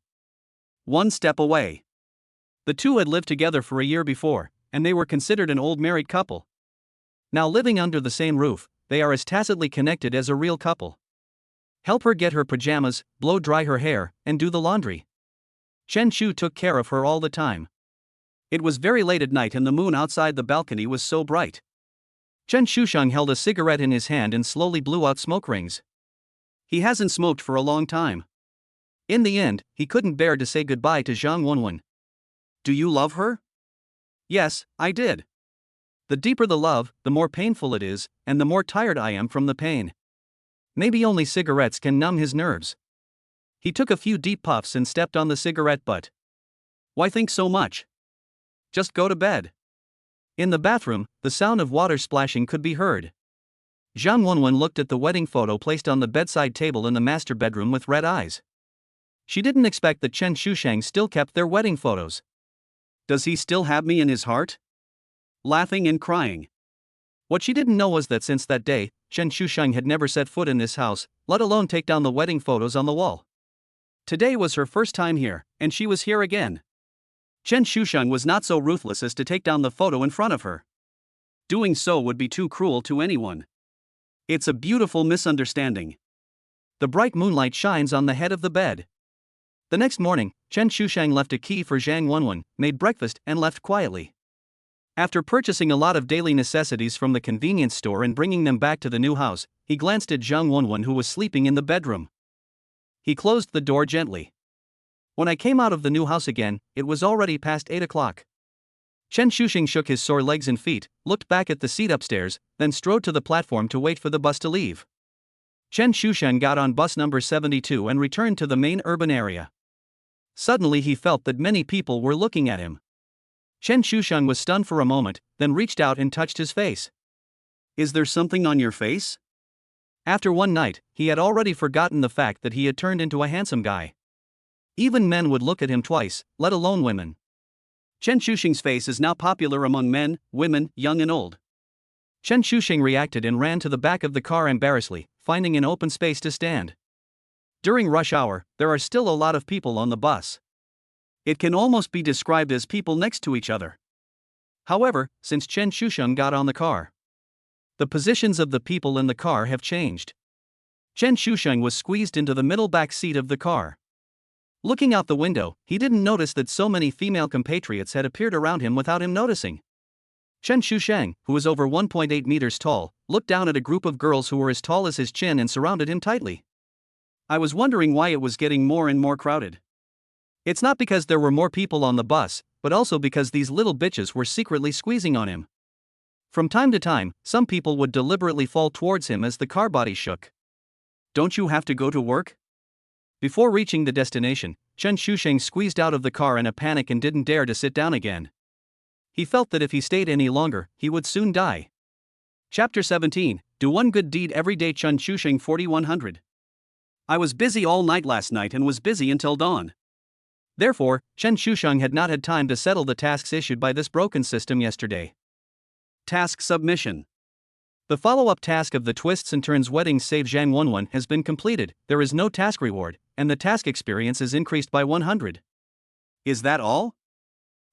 One step away. The two had lived together for a year before, and they were considered an old married couple. Now living under the same roof, they are as tacitly connected as a real couple. Help her get her pajamas, blow dry her hair, and do the laundry. Chen Shu took care of her all the time. It was very late at night and the moon outside the balcony was so bright. Chen Shusheng held a cigarette in his hand and slowly blew out smoke rings. He hasn't smoked for a long time. In the end, he couldn't bear to say goodbye to Zhang Wenwen. Do you love her? Yes, I did. The deeper the love, the more painful it is, and the more tired I am from the pain. Maybe only cigarettes can numb his nerves. He took a few deep puffs and stepped on the cigarette butt. Why think so much? Just go to bed. In the bathroom, the sound of water splashing could be heard. Zhang Wenwen looked at the wedding photo placed on the bedside table in the master bedroom with red eyes. She didn't expect that Chen Shusheng still kept their wedding photos. Does he still have me in his heart? Laughing and crying. What she didn't know was that since that day, Chen Shusheng had never set foot in this house, let alone take down the wedding photos on the wall. Today was her first time here, and she was here again. Chen Shusheng was not so ruthless as to take down the photo in front of her. Doing so would be too cruel to anyone. It's a beautiful misunderstanding. The bright moonlight shines on the head of the bed. The next morning, Chen Shusheng left a key for Zhang Wenwen, made breakfast, and left quietly. After purchasing a lot of daily necessities from the convenience store and bringing them back to the new house, he glanced at Zhang Wenwen, who was sleeping in the bedroom. He closed the door gently. When I came out of the new house again, it was already past 8 o'clock. Chen Shusheng shook his sore legs and feet, looked back at the seat upstairs, then strode to the platform to wait for the bus to leave. Chen Shusheng got on bus number 72 and returned to the main urban area. Suddenly he felt that many people were looking at him. Chen Shusheng was stunned for a moment, then reached out and touched his face. Is there something on your face? After one night, he had already forgotten the fact that he had turned into a handsome guy. Even men would look at him twice, let alone women. Chen Shusheng's face is now popular among men, women, young and old. Chen Shusheng reacted and ran to the back of the car embarrassedly, finding an open space to stand. During rush hour, there are still a lot of people on the bus. It can almost be described as people next to each other. However, since Chen Shusheng got on the car, the positions of the people in the car have changed. Chen Shusheng was squeezed into the middle back seat of the car. Looking out the window, he didn't notice that so many female compatriots had appeared around him without him noticing. Chen Shusheng, who was over 1.8 meters tall, looked down at a group of girls who were as tall as his chin and surrounded him tightly. I was wondering why it was getting more and more crowded. It's not because there were more people on the bus, but also because these little bitches were secretly squeezing on him. From time to time, some people would deliberately fall towards him as the car body shook. Don't you have to go to work? Before reaching the destination, Chen Shusheng squeezed out of the car in a panic and didn't dare to sit down again. He felt that if he stayed any longer, he would soon die. Chapter 17, Do One Good Deed Every Day. Chen Shusheng 4100. I was busy all night last night and was busy until dawn. Therefore, Chen Shusheng had not had time to settle the tasks issued by this broken system yesterday. Task submission. The follow-up task of the Twists and Turns Weddings Save Zhang Wenwen has been completed. There is no task reward, and the task experience is increased by 100. Is that all?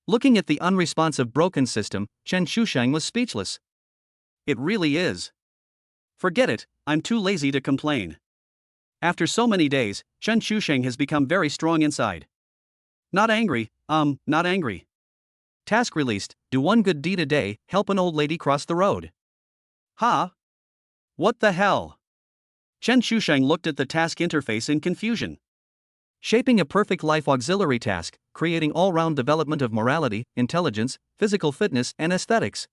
Looking at the unresponsive broken system, Chen Shusheng was speechless. It really is. Forget it, I'm too lazy to complain. After so many days, Chen Shusheng has become very strong inside. Not angry, not angry. Task released, do one good deed a day, help an old lady cross the road. Huh? What the hell? Chen Shusheng looked at the task interface in confusion. Shaping a perfect life auxiliary task, creating all-round development of morality, intelligence, physical fitness and aesthetics.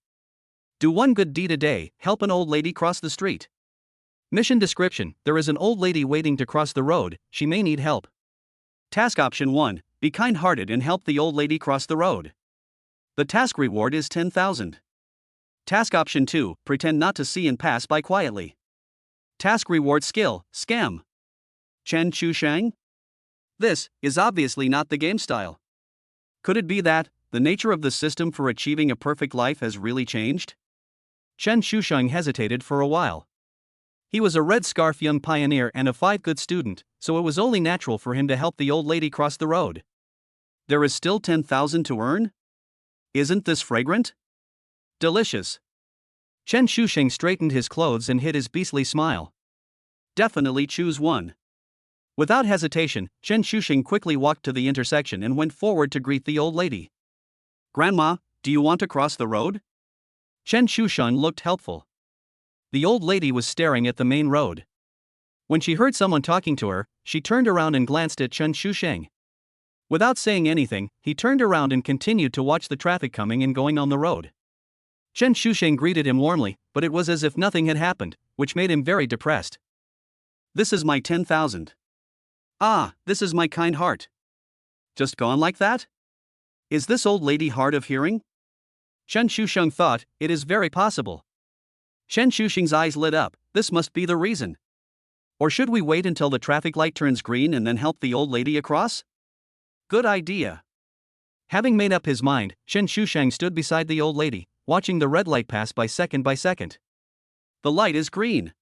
Do one good deed a day, help an old lady cross the street. Mission description, there is an old lady waiting to cross the road, she may need help. Task option 1, be kind-hearted and help the old lady cross the road. The task reward is 10,000. Task option 2, pretend not to see and pass by quietly. Task reward skill, scam. Chen Shusheng? This is obviously not the game style. Could it be that the nature of the system for achieving a perfect life has really changed? Chen Shusheng hesitated for a while. He was a red scarf young pioneer and a 5 good student, so it was only natural for him to help the old lady cross the road. There is still 10,000 to earn? Isn't this fragrant? Delicious. Chen Shusheng straightened his clothes and hid his beastly smile. Definitely choose one. Without hesitation, Chen Shusheng quickly walked to the intersection and went forward to greet the old lady. Grandma, do you want to cross the road? Chen Shusheng looked helpful. The old lady was staring at the main road. When she heard someone talking to her, she turned around and glanced at Chen Shusheng. Without saying anything, he turned around and continued to watch the traffic coming and going on the road. Chen Shusheng greeted him warmly, but it was as if nothing had happened, which made him very depressed. This is my 10,000. Ah, this is my kind heart. Just gone like that? Is this old lady hard of hearing? Chen Shusheng thought, it is very possible. Chen Shusheng's eyes lit up, this must be the reason. Or should we wait until the traffic light turns green and then help the old lady across? Good idea. Having made up his mind, Chen Shusheng stood beside the old lady, watching the red light pass by second by second. The light is green.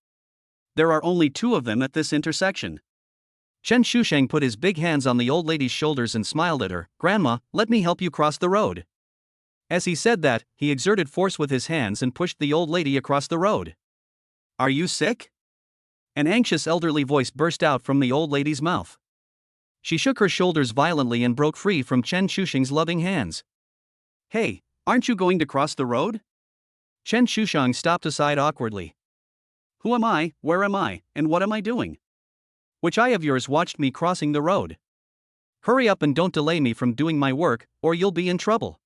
There are only 2 of them at this intersection. Chen Shusheng put his big hands on the old lady's shoulders and smiled at her. Grandma, let me help you cross the road. As he said that, he exerted force with his hands and pushed the old lady across the road. Are you sick? An anxious elderly voice burst out from the old lady's mouth. She shook her shoulders violently and broke free from Chen Shusheng's loving hands. Hey, aren't you going to cross the road? Chen Shusheng stopped aside awkwardly. Who am I, where am I, and what am I doing? Which eye of yours watched me crossing the road? Hurry up and don't delay me from doing my work, or you'll be in trouble.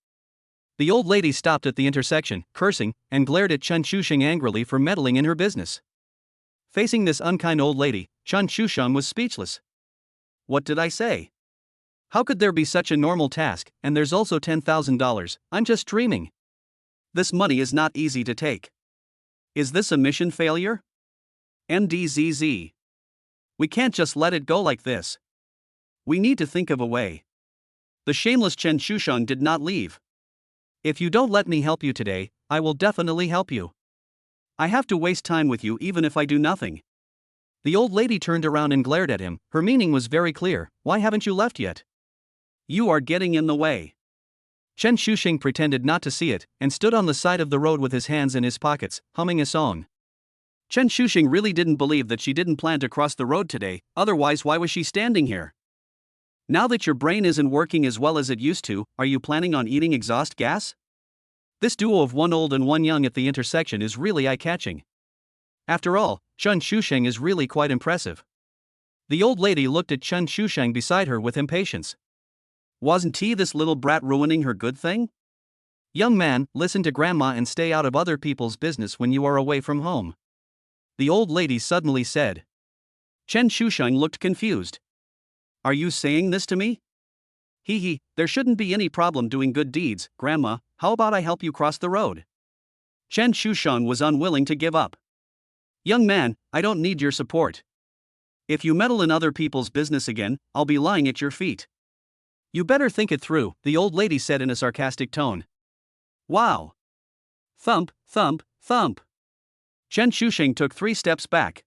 The old lady stopped at the intersection, cursing, and glared at Chen Shusheng angrily for meddling in her business. Facing this unkind old lady, Chen Shusheng was speechless. What did I say? How could there be such a normal task, and there's also $10,000, I'm just dreaming. This money is not easy to take. Is this a mission failure? MDZZ. We can't just let it go like this. We need to think of a way. The shameless Chen Shusheng did not leave. If you don't let me help you today, I will definitely help you. I have to waste time with you even if I do nothing. The old lady turned around and glared at him. Her meaning was very clear. Why haven't you left yet? You are getting in the way. Chen Shusheng pretended not to see it, and stood on the side of the road with his hands in his pockets, humming a song. Chen Shusheng really didn't believe that she didn't plan to cross the road today, otherwise why was she standing here? Now that your brain isn't working as well as it used to, are you planning on eating exhaust gas? This duo of one old and one young at the intersection is really eye-catching. After all, Chen Shusheng is really quite impressive. The old lady looked at Chen Shusheng beside her with impatience. Wasn't he this little brat ruining her good thing? Young man, listen to grandma and stay out of other people's business when you are away from home. The old lady suddenly said. Chen Shusheng looked confused. Are you saying this to me? Hee, there shouldn't be any problem doing good deeds, grandma, how about I help you cross the road? Chen Shusheng was unwilling to give up. Young man, I don't need your support. If you meddle in other people's business again, I'll be lying at your feet. You better think it through, the old lady said in a sarcastic tone. Wow. Thump, thump, thump. Chen Shusheng took 3 steps back.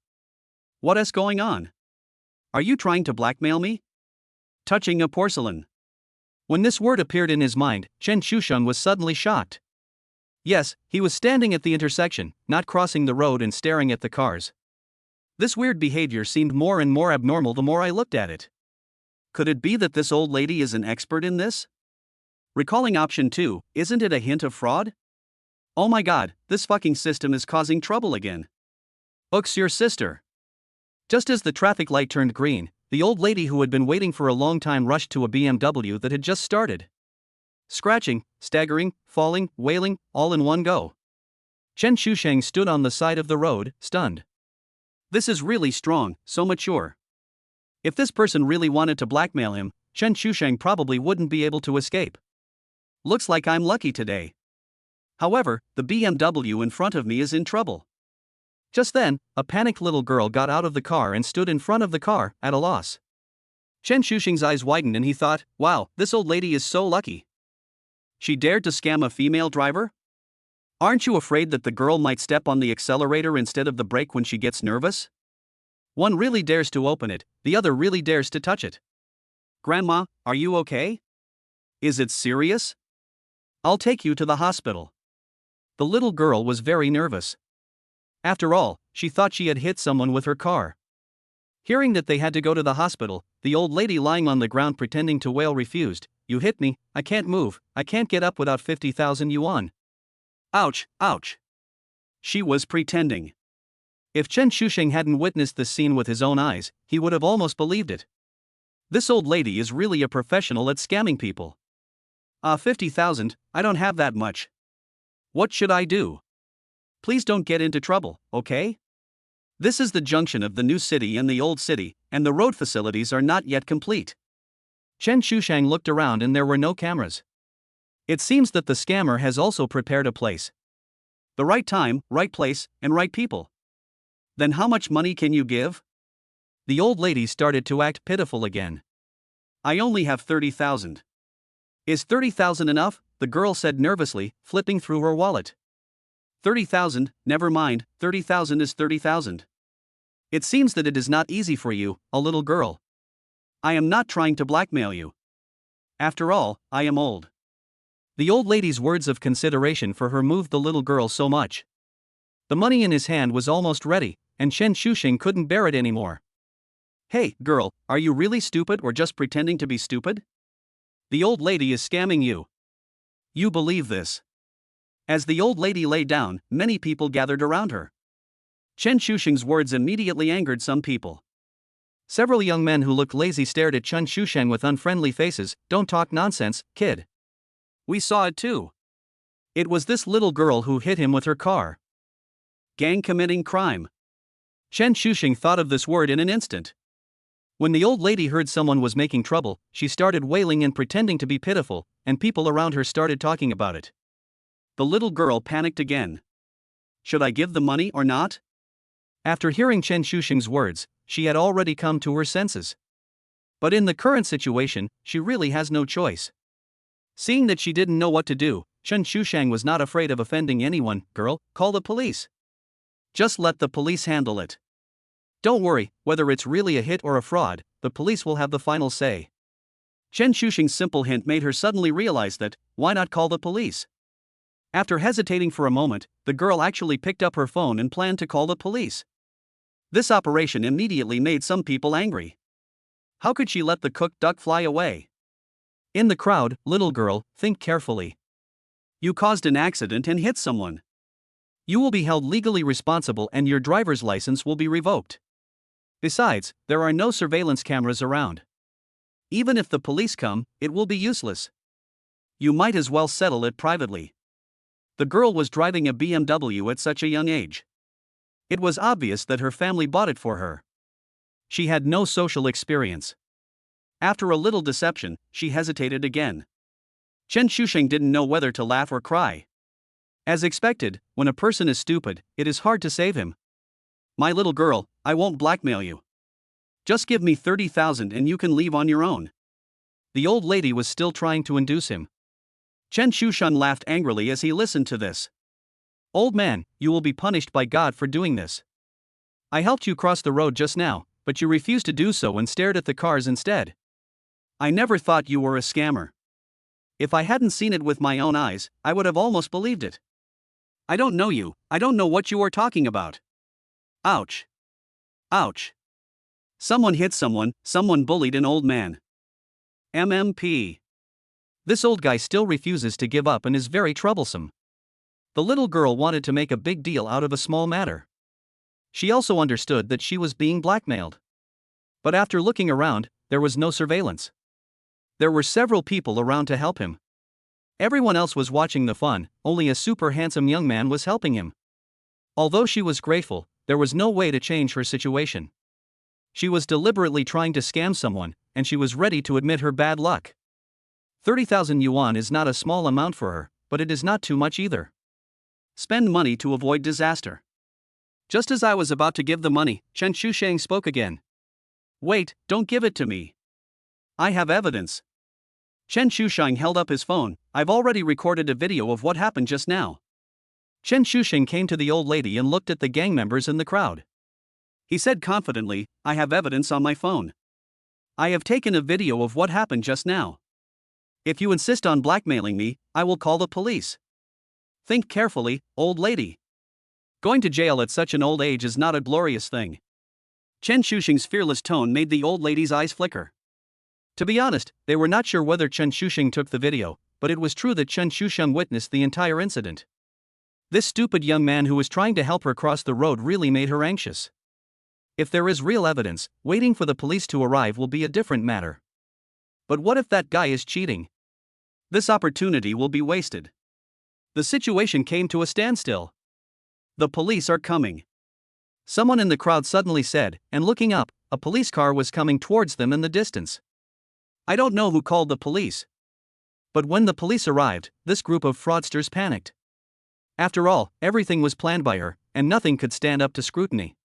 What is going on? Are you trying to blackmail me? Touching a porcelain. When this word appeared in his mind, Chen Shusheng was suddenly shocked. Yes, he was standing at the intersection, not crossing the road and staring at the cars. This weird behavior seemed more and more abnormal the more I looked at it. Could it be that this old lady is an expert in this? Recalling option 2, isn't it a hint of fraud? Oh my god, this fucking system is causing trouble again. Ooks your sister. Just as the traffic light turned green, the old lady who had been waiting for a long time rushed to a BMW that had just started. Scratching, staggering, falling, wailing, all in one go. Chen Shusheng stood on the side of the road, stunned. This is really strong, so mature. If this person really wanted to blackmail him, Chen Shusheng probably wouldn't be able to escape. Looks like I'm lucky today. However, the BMW in front of me is in trouble. Just then, a panicked little girl got out of the car and stood in front of the car, at a loss. Chen Shusheng's eyes widened and he thought, wow, this old lady is so lucky. She dared to scam a female driver? Aren't you afraid that the girl might step on the accelerator instead of the brake when she gets nervous? One really dares to open it, the other really dares to touch it. Grandma, are you okay? Is it serious? I'll take you to the hospital. The little girl was very nervous. After all, she thought she had hit someone with her car. Hearing that they had to go to the hospital, the old lady lying on the ground pretending to wail refused. You hit me, I can't move, I can't get up without 50,000 yuan. Ouch, ouch. She was pretending. If Chen Shusheng hadn't witnessed this scene with his own eyes, he would have almost believed it. This old lady is really a professional at scamming people. 50,000, I don't have that much. What should I do? Please don't get into trouble, okay? This is the junction of the new city and the old city, and the road facilities are not yet complete. Chen Shusheng looked around and there were no cameras. It seems that the scammer has also prepared a place. The right time, right place, and right people. Then how much money can you give? The old lady started to act pitiful again. I only have 30,000. Is 30,000 enough? The girl said nervously, flipping through her wallet. 30,000, never mind, 30,000 is 30,000. It seems that it is not easy for you, a little girl. I am not trying to blackmail you. After all, I am old. The old lady's words of consideration for her moved the little girl so much. The money in his hand was almost ready, and Chen Shusheng couldn't bear it anymore. Hey, girl, are you really stupid or just pretending to be stupid? The old lady is scamming you. You believe this? As the old lady lay down, many people gathered around her. Chen Shusheng's words immediately angered some people. Several young men who looked lazy stared at Chen Shusheng with unfriendly faces. Don't talk nonsense, kid. We saw it too. It was this little girl who hit him with her car. Gang committing crime. Chen Shuxing thought of this word in an instant. When the old lady heard someone was making trouble, she started wailing and pretending to be pitiful, and people around her started talking about it. The little girl panicked again. Should I give the money or not? After hearing Chen Shuxing's words, she had already come to her senses. But in the current situation, she really has no choice. Seeing that she didn't know what to do, Chen Shuxing was not afraid of offending anyone. Girl, call the police. Just let the police handle it. Don't worry, whether it's really a hit or a fraud, the police will have the final say. Chen Shuxing's simple hint made her suddenly realize that, why not call the police? After hesitating for a moment, the girl actually picked up her phone and planned to call the police. This operation immediately made some people angry. How could she let the cooked duck fly away? In the crowd, little girl, think carefully. You caused an accident and hit someone. You will be held legally responsible and your driver's license will be revoked. Besides, there are no surveillance cameras around. Even if the police come, it will be useless. You might as well settle it privately. The girl was driving a BMW at such a young age. It was obvious that her family bought it for her. She had no social experience. After a little deception, she hesitated again. Chen Shuxing didn't know whether to laugh or cry. As expected, when a person is stupid, it is hard to save him. My little girl, I won't blackmail you. Just give me 30,000 and you can leave on your own. The old lady was still trying to induce him. Chen Shuxing laughed angrily as he listened to this. Old man, you will be punished by God for doing this. I helped you cross the road just now, but you refused to do so and stared at the cars instead. I never thought you were a scammer. If I hadn't seen it with my own eyes, I would have almost believed it. I don't know you, I don't know what you are talking about. Ouch. Ouch. Someone hit someone, someone bullied an old man. MMP. This old guy still refuses to give up and is very troublesome. The little girl wanted to make a big deal out of a small matter. She also understood that she was being blackmailed. But after looking around, there was no surveillance. There were several people around to help him. Everyone else was watching the fun, only a super handsome young man was helping him. Although she was grateful, there was no way to change her situation. She was deliberately trying to scam someone, and she was ready to admit her bad luck. 30,000 yuan is not a small amount for her, but it is not too much either. Spend money to avoid disaster. Just as I was about to give the money, Chen Shuxing spoke again. Wait, don't give it to me. I have evidence. Chen Shuxing held up his phone. I've already recorded a video of what happened just now. Chen Shuxing came to the old lady and looked at the gang members in the crowd. He said confidently, I have evidence on my phone. I have taken a video of what happened just now. If you insist on blackmailing me, I will call the police. Think carefully, old lady. Going to jail at such an old age is not a glorious thing. Chen Shuxing's fearless tone made the old lady's eyes flicker. To be honest, they were not sure whether Chen Shuxing took the video, but it was true that Chen Shuxing witnessed the entire incident. This stupid young man who was trying to help her cross the road really made her anxious. If there is real evidence, waiting for the police to arrive will be a different matter. But what if that guy is cheating? This opportunity will be wasted. The situation came to a standstill. The police are coming. Someone in the crowd suddenly said, and looking up, a police car was coming towards them in the distance. I don't know who called the police. But when the police arrived, this group of fraudsters panicked. After all, everything was planned by her, and nothing could stand up to scrutiny.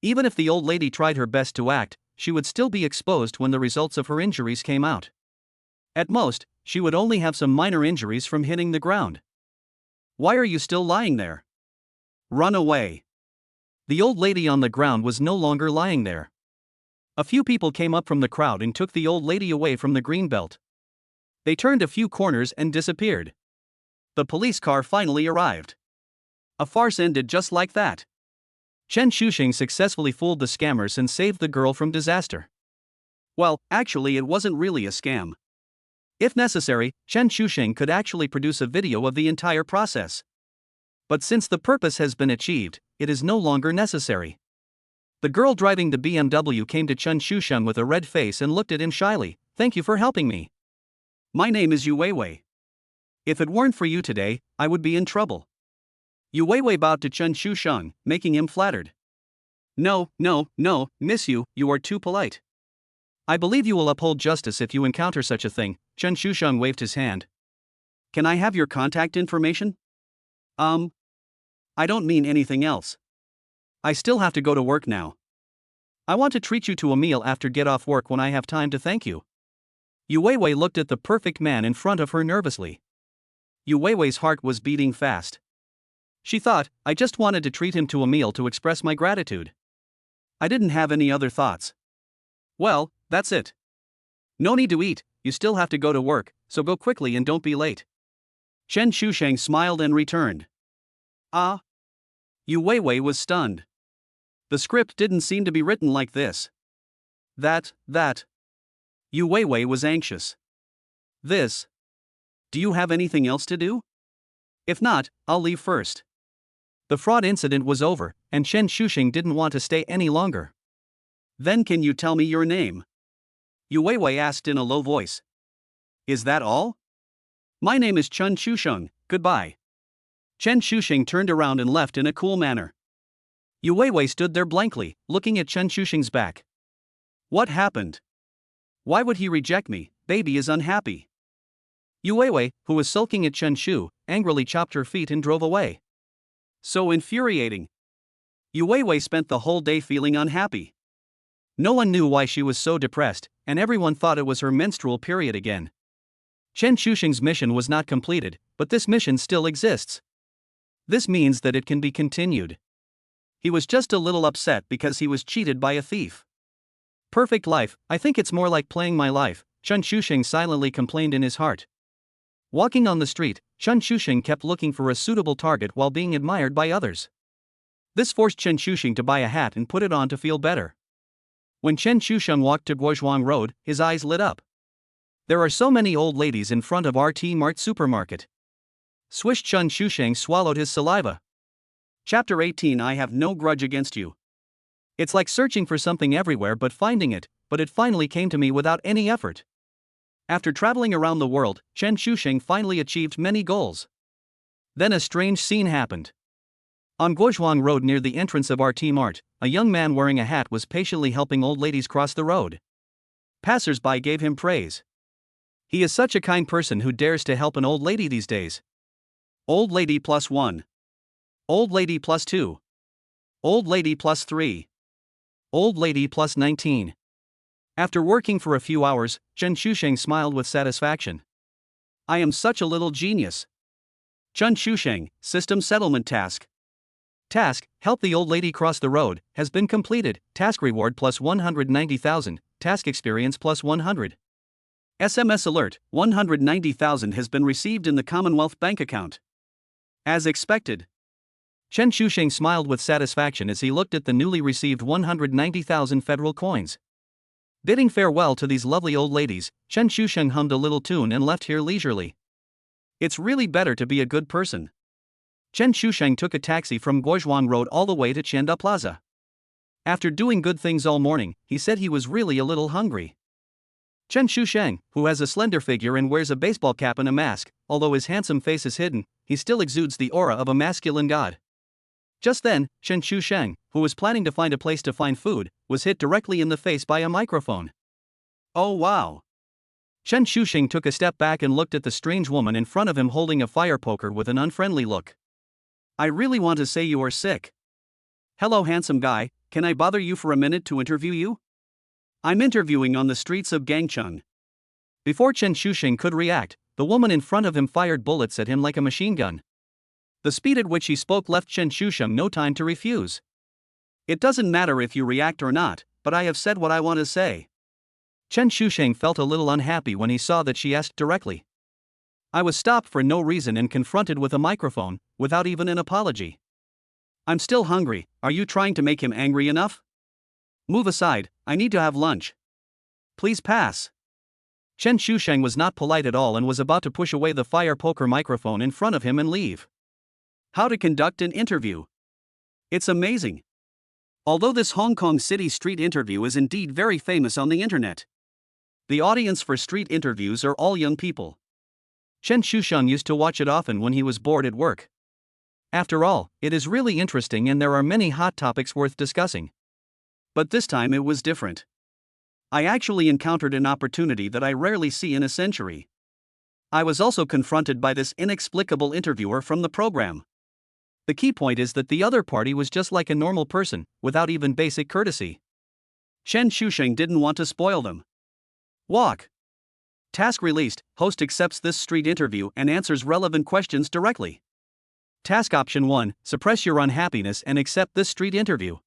Even if the old lady tried her best to act, she would still be exposed when the results of her injuries came out. At most, she would only have some minor injuries from hitting the ground. Why are you still lying there? Run away. The old lady on the ground was no longer lying there. A few people came up from the crowd and took the old lady away from the green belt. They turned a few corners and disappeared. The police car finally arrived. A farce ended just like that. Chen Shuxing successfully fooled the scammers and saved the girl from disaster. Well, actually it wasn't really a scam. If necessary, Chen Shuxing could actually produce a video of the entire process. But since the purpose has been achieved, it is no longer necessary. The girl driving the BMW came to Chen Shuxing with a red face and looked at him shyly. Thank you for helping me. My name is Yu Weiwei. If it weren't for you today, I would be in trouble. Yu Weiwei bowed to Chen Shuxing, making him flattered. No, no, no, miss you are too polite. I believe you will uphold justice if you encounter such a thing. Chen Shusheng waved his hand. Can I have your contact information? I don't mean anything else. I still have to go to work now. I want to treat you to a meal after get off work when I have time to thank you. Yu Weiwei looked at the perfect man in front of her nervously. Yu Weiwei's heart was beating fast. She thought, I just wanted to treat him to a meal to express my gratitude. I didn't have any other thoughts. Well, that's it. No need to eat, you still have to go to work, so go quickly and don't be late. Chen Shusheng smiled and returned. Ah? Yu Weiwei was stunned. The script didn't seem to be written like this. That. Yu Weiwei was anxious. This. Do you have anything else to do? If not, I'll leave first. The fraud incident was over, and Chen Shusheng didn't want to stay any longer. Then can you tell me your name? Yu Weiwei asked in a low voice. Is that all? My name is Chen Shusheng, goodbye. Chen Shusheng turned around and left in a cool manner. Yu Weiwei stood there blankly, looking at Chen Shusheng's back. What happened? Why would he reject me? Baby is unhappy. Yu Weiwei, who was sulking at Chen Shu, angrily chopped her feet and drove away. So infuriating. Yu Weiwei spent the whole day feeling unhappy. No one knew why she was so depressed, and everyone thought it was her menstrual period again. Chen Shusheng's mission was not completed, but this mission still exists. This means that it can be continued. He was just a little upset because he was cheated by a thief. Perfect life, I think it's more like playing my life, Chen Shusheng silently complained in his heart. Walking on the street, Chen Shusheng kept looking for a suitable target while being admired by others. This forced Chen Shusheng to buy a hat and put it on to feel better. When Chen Shusheng walked to Guozhuang Road, his eyes lit up. There are so many old ladies in front of RT Mart supermarket. Swish. Chen Shusheng swallowed his saliva. Chapter 18. I have no grudge against you. It's like searching for something everywhere but finding it, but it finally came to me without any effort. After traveling around the world, Chen Shusheng finally achieved many goals. Then a strange scene happened. On Guozhuang Road near the entrance of RT Mart, a young man wearing a hat was patiently helping old ladies cross the road. Passers-by gave him praise. He is such a kind person who dares to help an old lady these days. Old lady plus 1. Old lady plus 2. Old lady plus 3. Old lady plus 19. After working for a few hours, Chen Shusheng smiled with satisfaction. I am such a little genius. Chen Shusheng, System Settlement Task. Task, help the old lady cross the road, has been completed. Task reward plus 190,000, task experience plus 100. SMS alert, 190,000 has been received in the Commonwealth bank account. As expected. Chen Shusheng smiled with satisfaction as he looked at the newly received 190,000 federal coins. Bidding farewell to these lovely old ladies, Chen Shusheng hummed a little tune and left here leisurely. It's really better to be a good person. Chen Shusheng took a taxi from Guozhuang Road all the way to Chanda Plaza. After doing good things all morning, he said he was really a little hungry. Chen Shusheng, who has a slender figure and wears a baseball cap and a mask, although his handsome face is hidden, he still exudes the aura of a masculine god. Just then, Chen Shusheng, who was planning to find a place to find food, was hit directly in the face by a microphone. Oh wow! Chen Shusheng took a step back and looked at the strange woman in front of him holding a fire poker with an unfriendly look. I really want to say you are sick. Hello handsome guy, can I bother you for a minute to interview you? I'm interviewing on the streets of Gangcheng. Before Chen Shusheng could react, the woman in front of him fired bullets at him like a machine gun. The speed at which he spoke left Chen Shusheng no time to refuse. It doesn't matter if you react or not, but I have said what I want to say. Chen Shusheng felt a little unhappy when he saw that she asked directly. I was stopped for no reason and confronted with a microphone, without even an apology. I'm still hungry, are you trying to make him angry enough? Move aside, I need to have lunch. Please pass. Chen Shusheng was not polite at all and was about to push away the fire poker microphone in front of him and leave. How to conduct an interview. It's amazing. Although this Hong Kong City street interview is indeed very famous on the internet, the audience for street interviews are all young people. Chen Shusheng used to watch it often when he was bored at work. After all, it is really interesting and there are many hot topics worth discussing. But this time it was different. I actually encountered an opportunity that I rarely see in a century. I was also confronted by this inexplicable interviewer from the program. The key point is that the other party was just like a normal person, without even basic courtesy. Chen Shusheng didn't want to spoil them. Walk. Task released, host accepts this street interview and answers relevant questions directly. Task option 1, suppress your unhappiness and accept this street interview.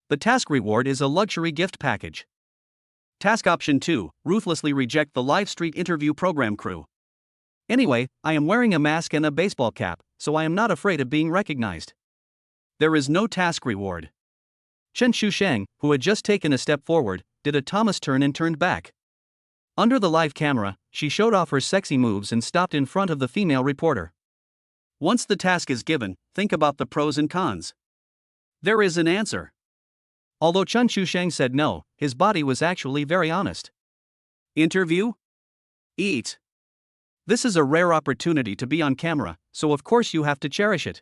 The task reward is a luxury gift package. Task option 2, ruthlessly reject the live street interview program crew. Anyway, I am wearing a mask and a baseball cap, so I am not afraid of being recognized. There is no task reward. Chen Shusheng, who had just taken a step forward, did a Thomas turn and turned back. Under the live camera, she showed off her sexy moves and stopped in front of the female reporter. Once the task is given, think about the pros and cons. There is an answer. Although Chen Shusheng said no, his body was actually very honest. Interview? Eat. This is a rare opportunity to be on camera, so of course you have to cherish it.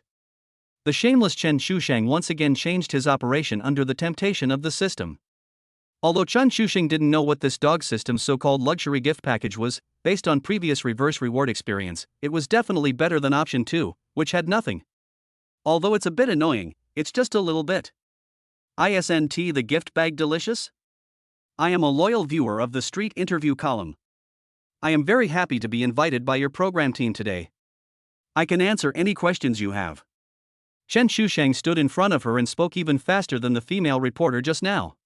The shameless Chen Shusheng once again changed his operation under the temptation of the system. Although Chen Shusheng didn't know what this dog system's so-called luxury gift package was, based on previous reverse reward experience, it was definitely better than option 2, which had nothing. Although it's a bit annoying, it's just a little bit. Isn't the gift bag delicious? I am a loyal viewer of the street interview column. I am very happy to be invited by your program team today. I can answer any questions you have. Chen Shusheng stood in front of her and spoke even faster than the female reporter just now.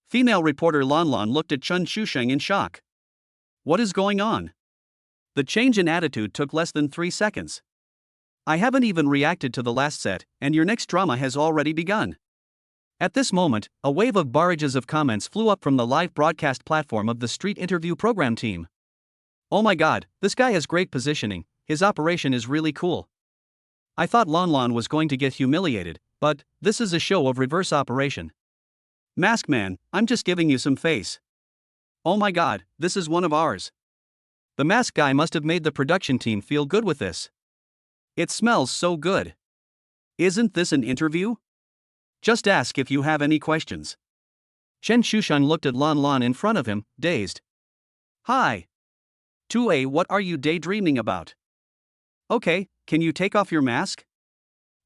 Female reporter Lan Lan looked at Chen Shusheng in shock. What is going on? The change in attitude took less than 3 seconds. I haven't even reacted to the last set, and your next drama has already begun. At this moment, a wave of barrages of comments flew up from the live broadcast platform of the street interview program team. Oh my god, this guy has great positioning, his operation is really cool. I thought Lan Lan was going to get humiliated, but this is a show of reverse operation. Mask man, I'm just giving you some face. Oh my god, this is one of ours. The mask guy must have made the production team feel good with this. It smells so good. Isn't this an interview? Just ask if you have any questions. Chen Shusheng looked at Lan Lan in front of him, dazed. Hi. 2A, what are you daydreaming about? Okay, can you take off your mask?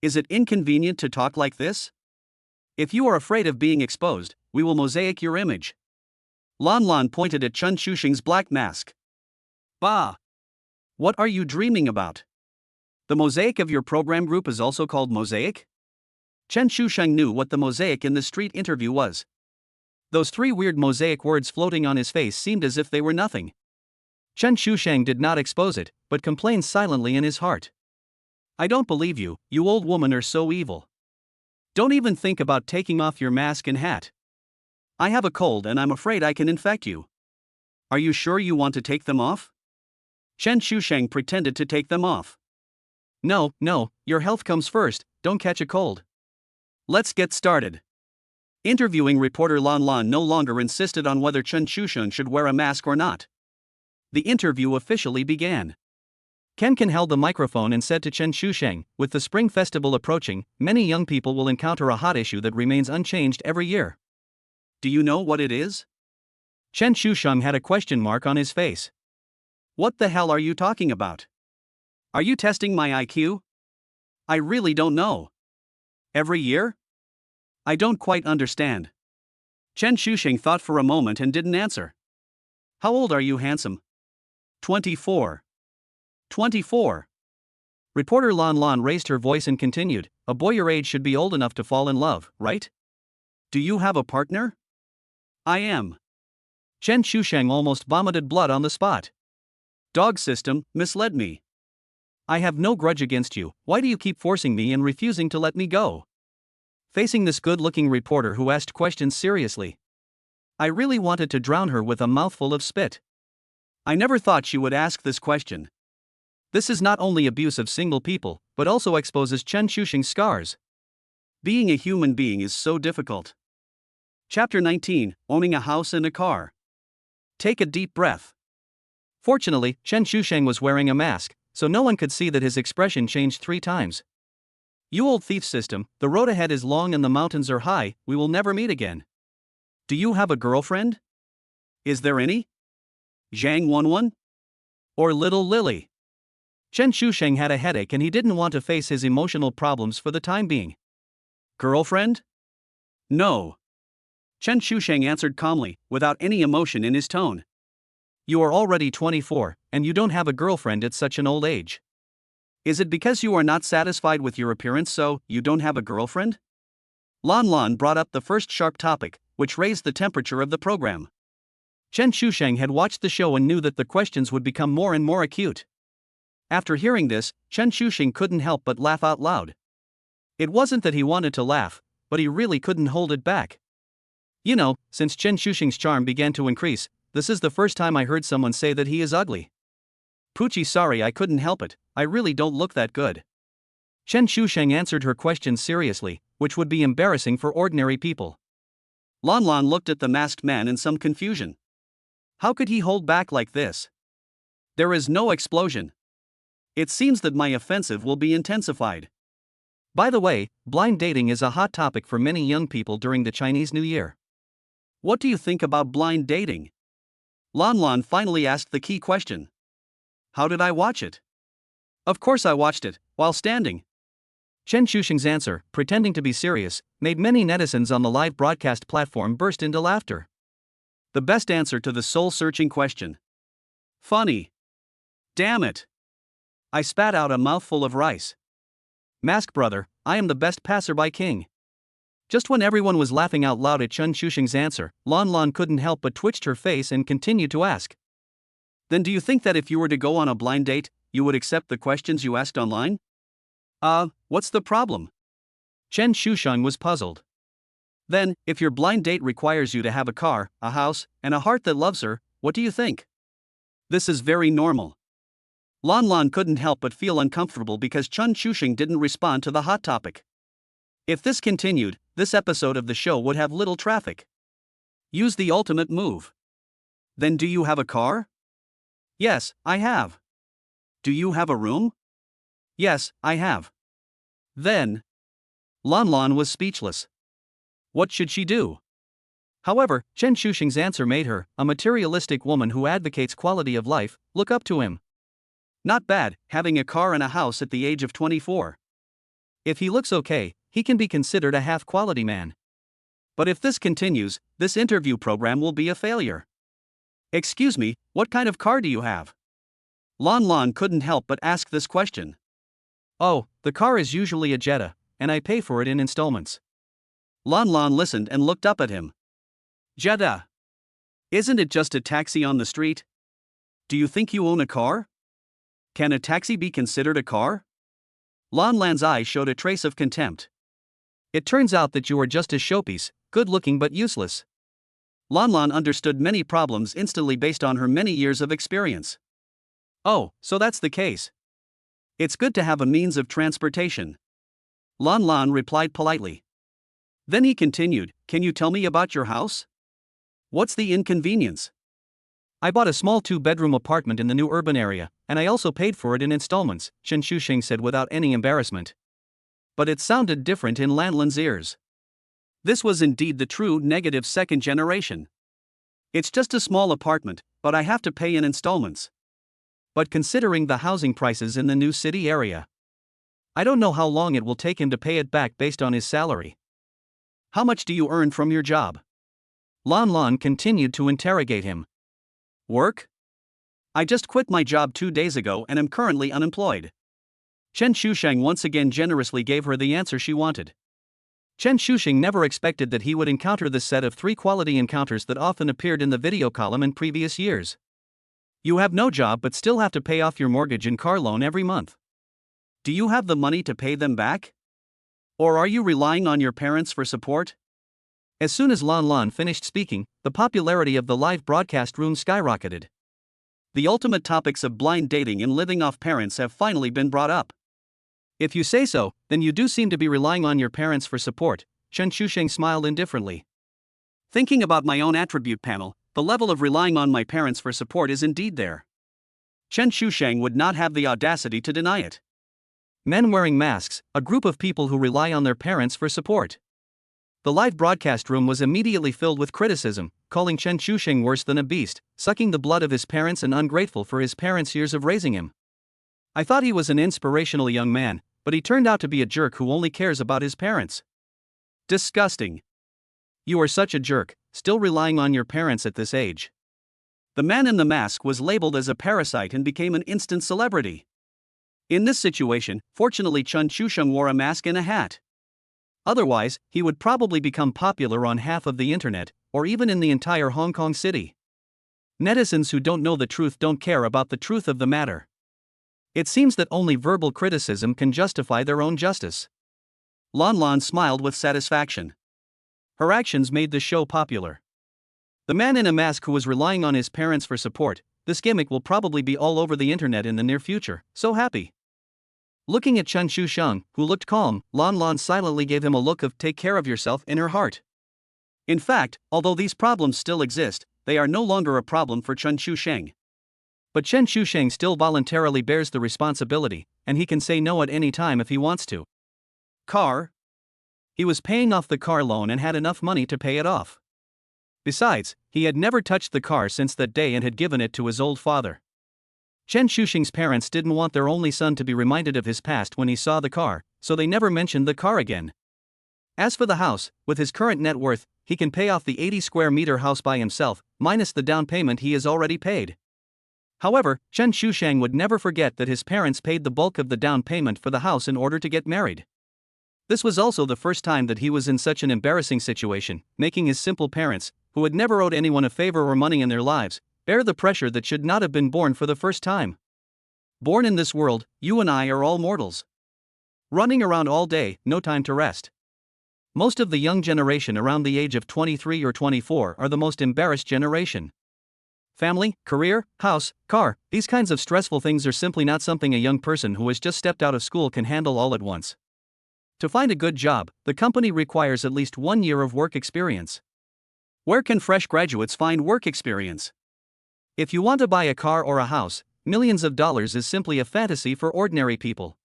Is it inconvenient to talk like this? If you are afraid of being exposed, we will mosaic your image. Lan Lan pointed at Chen Shusheng's black mask. Bah! What are you dreaming about? The mosaic of your program group is also called mosaic? Chen Shusheng knew what the mosaic in the street interview was. Those 3 weird mosaic words floating on his face seemed as if they were nothing. Chen Shusheng did not expose it, but complained silently in his heart. I don't believe you, you old woman are so evil. Don't even think about taking off your mask and hat. I have a cold and I'm afraid I can infect you. Are you sure you want to take them off? Chen Shusheng pretended to take them off. No, your health comes first, don't catch a cold. Let's get started. Interviewing reporter Lan Lan no longer insisted on whether Chen Shusheng should wear a mask or not. The interview officially began. Ken held the microphone and said to Chen Shusheng, with the Spring Festival approaching, many young people will encounter a hot issue that remains unchanged every year. Do you know what it is? Chen Shusheng had a question mark on his face. What the hell are you talking about? Are you testing my IQ? I really don't know. Every year? I don't quite understand. Chen Shusheng thought for a moment and didn't answer. How old are you, handsome? 24. 24. Reporter Lan Lan raised her voice and continued, a boy your age should be old enough to fall in love, right? Do you have a partner? I am. Chen Shusheng almost vomited blood on the spot. Dog system misled me. I have no grudge against you, why do you keep forcing me and refusing to let me go? Facing this good-looking reporter who asked questions seriously, I really wanted to drown her with a mouthful of spit. I never thought she would ask this question. This is not only abuse of single people, but also exposes Chen Shusheng's scars. Being a human being is so difficult. Chapter 19, Owning a House and a Car. Take a deep breath. Fortunately, Chen Shusheng was wearing a mask, so no one could see that his expression changed 3 times. You old thief system, the road ahead is long and the mountains are high, we will never meet again. Do you have a girlfriend? Is there any? Zhang Wanwan? Or Little Lily? Chen Shusheng had a headache and he didn't want to face his emotional problems for the time being. Girlfriend? No. Chen Shusheng answered calmly, without any emotion in his tone. You are already 24, and you don't have a girlfriend at such an old age. Is it because you are not satisfied with your appearance so you don't have a girlfriend? Lan Lan brought up the first sharp topic, which raised the temperature of the program. Chen Shusheng had watched the show and knew that the questions would become more and more acute. After hearing this, Chen Shusheng couldn't help but laugh out loud. It wasn't that he wanted to laugh, but he really couldn't hold it back. You know, since Chen Shusheng's charm began to increase, this is the first time I heard someone say that he is ugly. Poochie, sorry, I couldn't help it, I really don't look that good. Chen Shusheng answered her question seriously, which would be embarrassing for ordinary people. Lan Lan looked at the masked man in some confusion. How could he hold back like this? There is no explosion. It seems that my offensive will be intensified. By the way, blind dating is a hot topic for many young people during the Chinese New Year. What do you think about blind dating? Lan Lan finally asked the key question. How did I watch it? Of course I watched it, while standing. Chen Shusheng's answer, pretending to be serious, made many netizens on the live broadcast platform burst into laughter. The best answer to the soul-searching question. Funny. Damn it. I spat out a mouthful of rice. Mask brother, I am the best passerby king. Just when everyone was laughing out loud at Chen Shusheng's answer, Lan Lan couldn't help but twitched her face and continued to ask. Then do you think that if you were to go on a blind date, you would accept the questions you asked online? What's the problem? Chen Shusheng was puzzled. Then, if your blind date requires you to have a car, a house, and a heart that loves her, what do you think? This is very normal. Lan Lan couldn't help but feel uncomfortable because Chen Shusheng didn't respond to the hot topic. If this continued, this episode of the show would have little traffic. Use the ultimate move. Then do you have a car? Yes, I have. Do you have a room? Yes, I have. Then. Lan Lan was speechless. What should she do? However, Chen Shusheng's answer made her, a materialistic woman who advocates quality of life, look up to him. Not bad, having a car and a house at the age of 24. If he looks okay, he can be considered a half-quality man. But if this continues, this interview program will be a failure. Excuse me, what kind of car do you have? Lan Lan couldn't help but ask this question. Oh, the car is usually a Jetta, and I pay for it in installments. Lan Lan listened and looked up at him. Jetta. Isn't it just a taxi on the street? Do you think you own a car? Can a taxi be considered a car? Lan Lan's eye showed a trace of contempt. It turns out that you are just a showpiece, good-looking but useless. Lan Lan understood many problems instantly based on her many years of experience. Oh, so that's the case. It's good to have a means of transportation. Lan Lan replied politely. Then he continued, can you tell me about your house? What's the inconvenience? I bought a small 2-bedroom apartment in the new urban area, and I also paid for it in installments, Chen Shusheng said without any embarrassment. But it sounded different in Lan Lan's ears. This was indeed the true negative second generation. It's just a small apartment, but I have to pay in installments. But considering the housing prices in the new city area, I don't know how long it will take him to pay it back based on his salary. How much do you earn from your job? Lan Lan continued to interrogate him. Work? I just quit my job 2 days ago and am currently unemployed. Chen Shusheng once again generously gave her the answer she wanted. Chen Shusheng never expected that he would encounter the set of 3 quality encounters that often appeared in the video column in previous years. You have no job but still have to pay off your mortgage and car loan every month. Do you have the money to pay them back? Or are you relying on your parents for support? As soon as Lan Lan finished speaking, the popularity of the live broadcast room skyrocketed. The ultimate topics of blind dating and living off parents have finally been brought up. If you say so, then you do seem to be relying on your parents for support, Chen Shusheng smiled indifferently. Thinking about my own attribute panel, the level of relying on my parents for support is indeed there. Chen Shusheng would not have the audacity to deny it. Men wearing masks, a group of people who rely on their parents for support. The live broadcast room was immediately filled with criticism, calling Chen Chusheng worse than a beast, sucking the blood of his parents and ungrateful for his parents' years of raising him. I thought he was an inspirational young man, but he turned out to be a jerk who only cares about his parents. Disgusting. You are such a jerk, still relying on your parents at this age. The man in the mask was labeled as a parasite and became an instant celebrity. In this situation, fortunately Chen Chusheng wore a mask and a hat. Otherwise, he would probably become popular on half of the internet, or even in the entire Hong Kong city. Netizens who don't know the truth don't care about the truth of the matter. It seems that only verbal criticism can justify their own justice. Lon Lon smiled with satisfaction. Her actions made the show popular. The man in a mask who was relying on his parents for support, this gimmick will probably be all over the internet in the near future, so happy. Looking at Chen Chusheng, who looked calm, Lon Lon silently gave him a look of take care of yourself in her heart. In fact, although these problems still exist, they are no longer a problem for Chen Chusheng. But Chen Chusheng still voluntarily bears the responsibility, and he can say no at any time if he wants to. Car? He was paying off the car loan and had enough money to pay it off. Besides, he had never touched the car since that day and had given it to his old father. Chen Chusheng's parents didn't want their only son to be reminded of his past when he saw the car, so they never mentioned the car again. As for the house, with his current net worth, he can pay off the 80 square meter house by himself, minus the down payment he has already paid. However, Chen Chusheng would never forget that his parents paid the bulk of the down payment for the house in order to get married. This was also the first time that he was in such an embarrassing situation, making his simple parents, who had never owed anyone a favor or money in their lives, bear the pressure that should not have been born for the first time. Born in this world, you and I are all mortals. Running around all day, no time to rest. Most of the young generation around the age of 23 or 24 are the most embarrassed generation. Family, career, house, car, these kinds of stressful things are simply not something a young person who has just stepped out of school can handle all at once. To find a good job, the company requires at least 1 year of work experience. Where can fresh graduates find work experience? If you want to buy a car or a house, millions of dollars is simply a fantasy for ordinary people.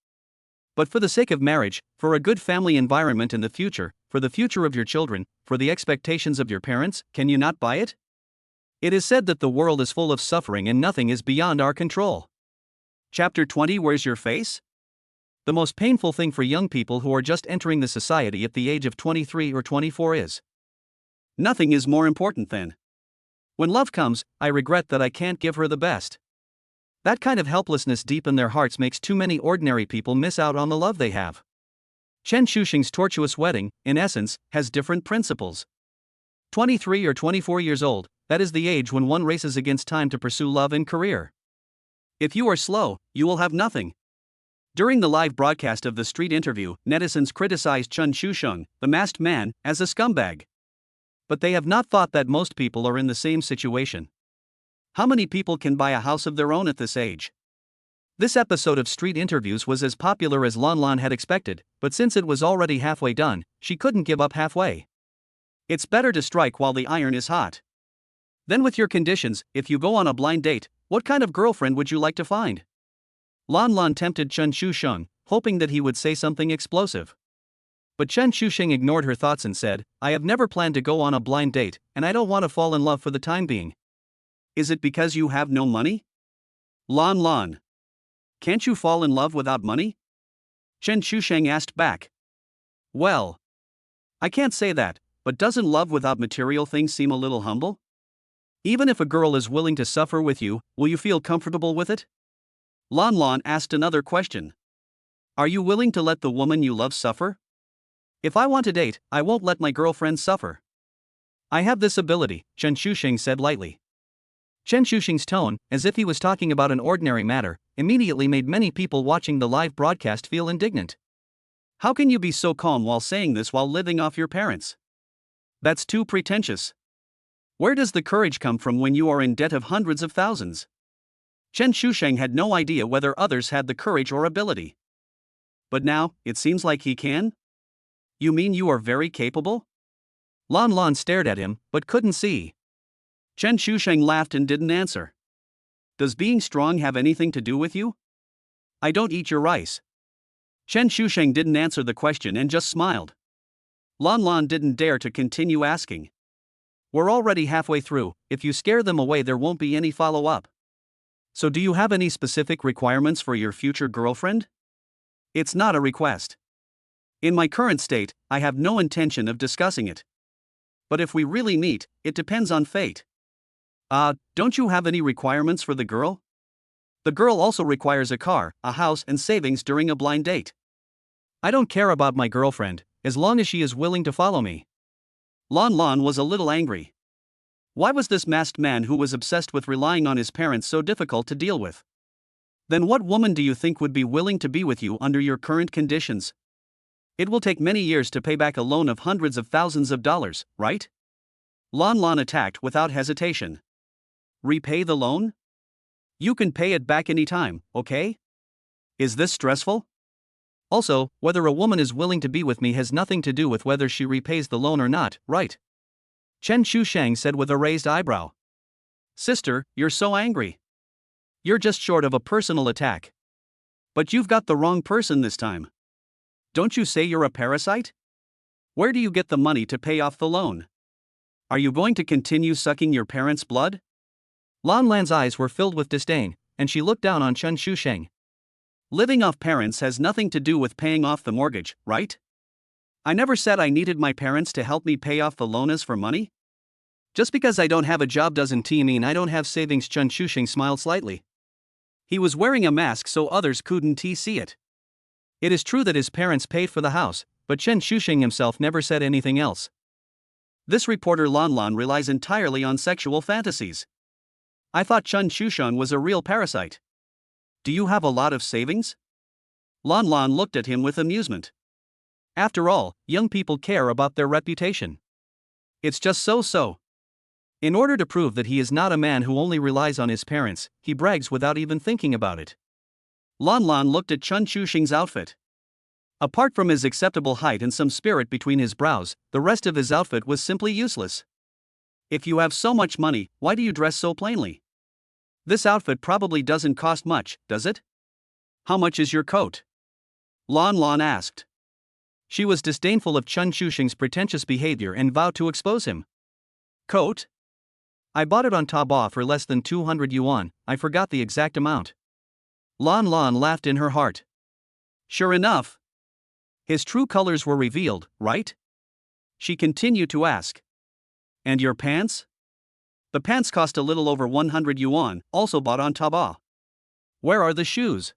But for the sake of marriage, for a good family environment in the future, for the future of your children, for the expectations of your parents, can you not buy it? It is said that the world is full of suffering and nothing is beyond our control. Chapter 20. Where's your face? The most painful thing for young people who are just entering the society at the age of 23 or 24 is nothing is more important than when love comes, I regret that I can't give her the best. That kind of helplessness deep in their hearts makes too many ordinary people miss out on the love they have. Chen Chusheng's tortuous wedding, in essence, has different principles. 23 or 24 years old, that is the age when one races against time to pursue love and career. If you are slow, you will have nothing. During the live broadcast of the street interview, netizens criticized Chen Chusheng, the masked man, as a scumbag. But they have not thought that most people are in the same situation. How many people can buy a house of their own at this age? This episode of Street Interviews was as popular as Lon Lon had expected, but since it was already halfway done, she couldn't give up halfway. It's better to strike while the iron is hot. Then with your conditions, if you go on a blind date, what kind of girlfriend would you like to find? Lon Lon tempted Chen Chusheng, hoping that he would say something explosive. But Chen Chusheng ignored her thoughts and said, I have never planned to go on a blind date, and I don't want to fall in love for the time being. Is it because you have no money? Lon Lon. Can't you fall in love without money? Chen Chusheng asked back. Well, I can't say that, but doesn't love without material things seem a little humble? Even if a girl is willing to suffer with you, will you feel comfortable with it? Lon Lon asked another question. Are you willing to let the woman you love suffer? If I want to date, I won't let my girlfriend suffer. I have this ability, Chen Chusheng said lightly. Chen Chusheng's tone, as if he was talking about an ordinary matter, immediately made many people watching the live broadcast feel indignant. How can you be so calm while saying this while living off your parents? That's too pretentious. Where does the courage come from when you are in debt of hundreds of thousands? Chen Chusheng had no idea whether others had the courage or ability. But now, it seems like he can? You mean you are very capable? Lon Lon stared at him, but couldn't see. Chen Chusheng laughed and didn't answer. Does being strong have anything to do with you? I don't eat your rice. Chen Shusheng didn't answer the question and just smiled. Lan Lan didn't dare to continue asking. We're already halfway through, if you scare them away there won't be any follow-up. So do you have any specific requirements for your future girlfriend? It's not a request. In my current state, I have no intention of discussing it. But if we really meet, it depends on fate. Don't you have any requirements for the girl? The girl also requires a car, a house and savings during a blind date. I don't care about my girlfriend, as long as she is willing to follow me. Lan Lan was a little angry. Why was this masked man who was obsessed with relying on his parents so difficult to deal with? Then what woman do you think would be willing to be with you under your current conditions? It will take many years to pay back a loan of hundreds of thousands of dollars, right? Lan Lan attacked without hesitation. Repay the loan? You can pay it back anytime, okay? Is this stressful? Also, whether a woman is willing to be with me has nothing to do with whether she repays the loan or not, right? Chen Shusheng said with a raised eyebrow. Sister, you're so angry. You're just short of a personal attack. But you've got the wrong person this time. Don't you say you're a parasite? Where do you get the money to pay off the loan? Are you going to continue sucking your parents' blood? Lan Lan's eyes were filled with disdain, and she looked down on Chen Shusheng. Living off parents has nothing to do with paying off the mortgage, right? I never said I needed my parents to help me pay off the loan as for money. Just because I don't have a job doesn't mean I don't have savings. Chen Shusheng smiled slightly. He was wearing a mask so others couldn't see it. It is true that his parents paid for the house, but Chen Shusheng himself never said anything else. This reporter Lan Lan relies entirely on sexual fantasies. I thought Chen Shusheng was a real parasite. Do you have a lot of savings? Lan Lan looked at him with amusement. After all, young people care about their reputation. It's just so. In order to prove that he is not a man who only relies on his parents, he brags without even thinking about it. Lan Lan looked at Chen Shusheng's outfit. Apart from his acceptable height and some spirit between his brows, the rest of his outfit was simply useless. If you have so much money, why do you dress so plainly? This outfit probably doesn't cost much, does it? How much is your coat? Lan Lan asked. She was disdainful of Chen Shusheng's pretentious behavior and vowed to expose him. Coat? I bought it on Taobao for less than 200 yuan, I forgot the exact amount. Lan Lan laughed in her heart. Sure enough. His true colors were revealed, right? She continued to ask. And your pants? The pants cost a little over 100 yuan, also bought on Taobao. Where are the shoes?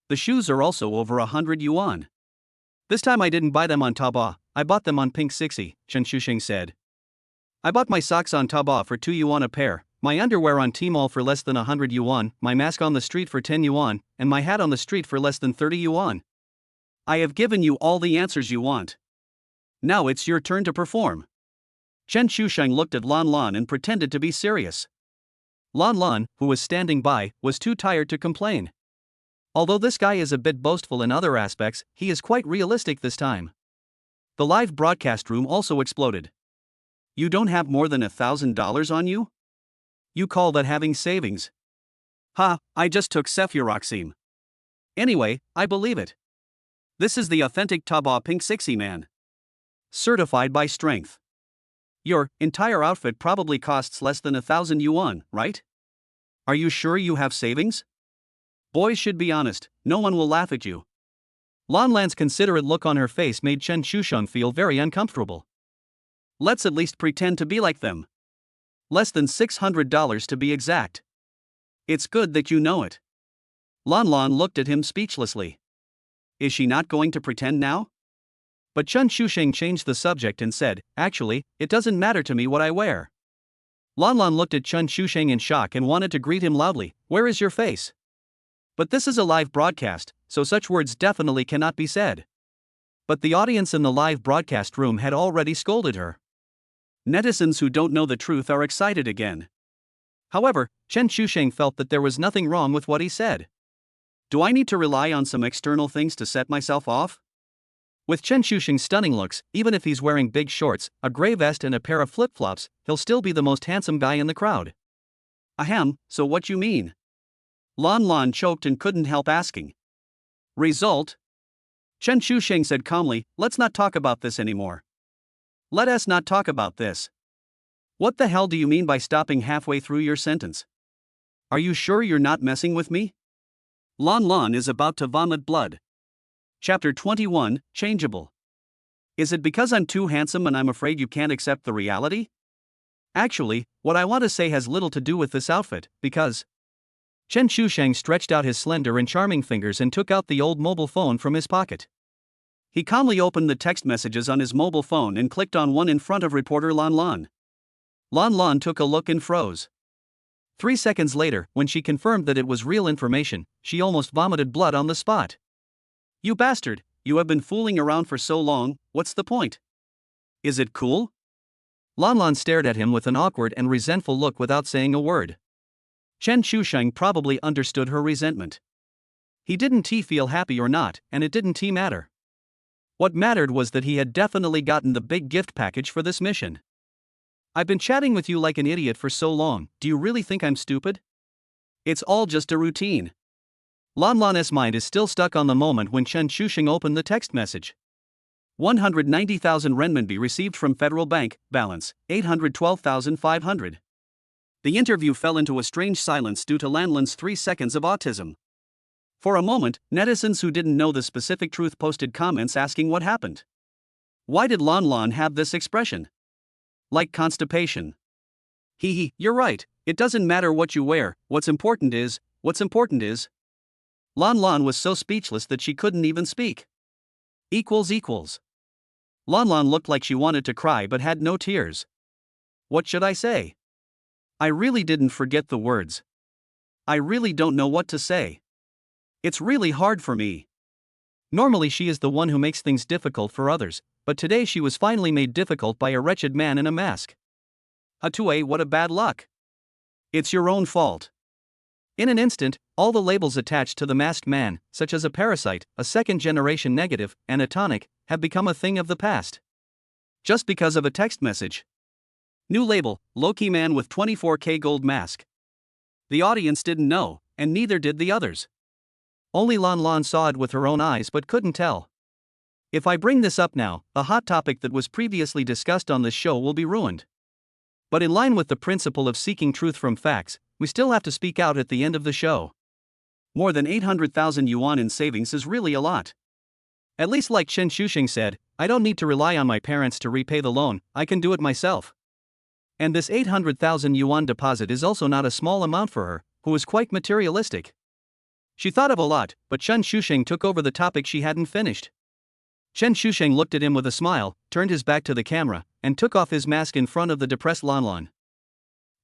The shoes are also over 100 yuan. This time I didn't buy them on Taobao, I bought them on Pink 60, Chen Shusheng said. I bought my socks on Taobao for 2 yuan a pair, my underwear on Tmall for less than 100 yuan, my mask on the street for 10 yuan, and my hat on the street for less than 30 yuan. I have given you all the answers you want. Now it's your turn to perform. Chen Shusheng looked at Lan Lan and pretended to be serious. Lan Lan, who was standing by, was too tired to complain. Although this guy is a bit boastful in other aspects, he is quite realistic this time. The live broadcast room also exploded. You don't have more than $1,000 on you? You call that having savings? Ha, I just took cefuroxime. Anyway, I believe it. This is the authentic Taobao Pink 60 man. Certified by Strength. Your entire outfit probably costs less than 1,000 yuan, right? Are you sure you have savings? Boys should be honest, no one will laugh at you. Lan Lan's considerate look on her face made Chen Shusheng feel very uncomfortable. Let's at least pretend to be like them. Less than $600 to be exact. It's good that you know it. Lan Lan looked at him speechlessly. Is she not going to pretend now? But Chen Shusheng changed the subject and said, actually, it doesn't matter to me what I wear. Lan Lan looked at Chen Shusheng in shock and wanted to greet him loudly, where is your face? But this is a live broadcast, so such words definitely cannot be said. But the audience in the live broadcast room had already scolded her. Netizens who don't know the truth are excited again. However, Chen Shusheng felt that there was nothing wrong with what he said. Do I need to rely on some external things to set myself off? With Chen Shusheng's stunning looks, even if he's wearing big shorts, a gray vest and a pair of flip-flops, he'll still be the most handsome guy in the crowd. Ahem, so what you mean? Lan Lan choked and couldn't help asking. Result? Chen Shusheng said calmly, let's not talk about this anymore. Let us not talk about this. What the hell do you mean by stopping halfway through your sentence? Are you sure you're not messing with me? Lan Lan is about to vomit blood. Chapter 21, Changeable. Is it because I'm too handsome and I'm afraid you can't accept the reality? Actually, what I want to say has little to do with this outfit, because Chen Shusheng stretched out his slender and charming fingers and took out the old mobile phone from his pocket. He calmly opened the text messages on his mobile phone and clicked on one in front of reporter Lan Lan. Lan Lan took a look and froze. 3 seconds later, when she confirmed that it was real information, she almost vomited blood on the spot. You bastard, you have been fooling around for so long, what's the point? Is it cool? Lan Lan stared at him with an awkward and resentful look without saying a word. Chen Shusheng probably understood her resentment. He didn't feel happy or not, and it didn't matter. What mattered was that he had definitely gotten the big gift package for this mission. I've been chatting with you like an idiot for so long, do you really think I'm stupid? It's all just a routine. Lan Lan's mind is still stuck on the moment when Chen Shusheng opened the text message. 190,000 renminbi received from Federal Bank, balance, 812,500. The interview fell into a strange silence due to Lan Lan's 3 seconds of autism. For a moment, netizens who didn't know the specific truth posted comments asking what happened. Why did Lan Lan have this expression? Like constipation. You're right, it doesn't matter what you wear, what's important is. Lan Lan was so speechless that she couldn't even speak. Lan Lan looked like she wanted to cry but had no tears. What should I say? I really didn't forget the words. I really don't know what to say. It's really hard for me. Normally she is the one who makes things difficult for others, but today she was finally made difficult by a wretched man in a mask. Hatue, what a bad luck. It's your own fault. In an instant, all the labels attached to the masked man, such as a parasite, a second-generation negative, and a tonic, have become a thing of the past. Just because of a text message. New label, Low-Key Man with 24K gold mask. The audience didn't know, and neither did the others. Only Lan Lan saw it with her own eyes but couldn't tell. If I bring this up now, a hot topic that was previously discussed on this show will be ruined. But in line with the principle of seeking truth from facts, we still have to speak out at the end of the show. More than 800,000 yuan in savings is really a lot. At least like Chen Shusheng said, I don't need to rely on my parents to repay the loan, I can do it myself. And this 800,000 yuan deposit is also not a small amount for her, who is quite materialistic. She thought of a lot, but Chen Shusheng took over the topic she hadn't finished. Chen Shusheng looked at him with a smile, turned his back to the camera, and took off his mask in front of the depressed Lan Lan.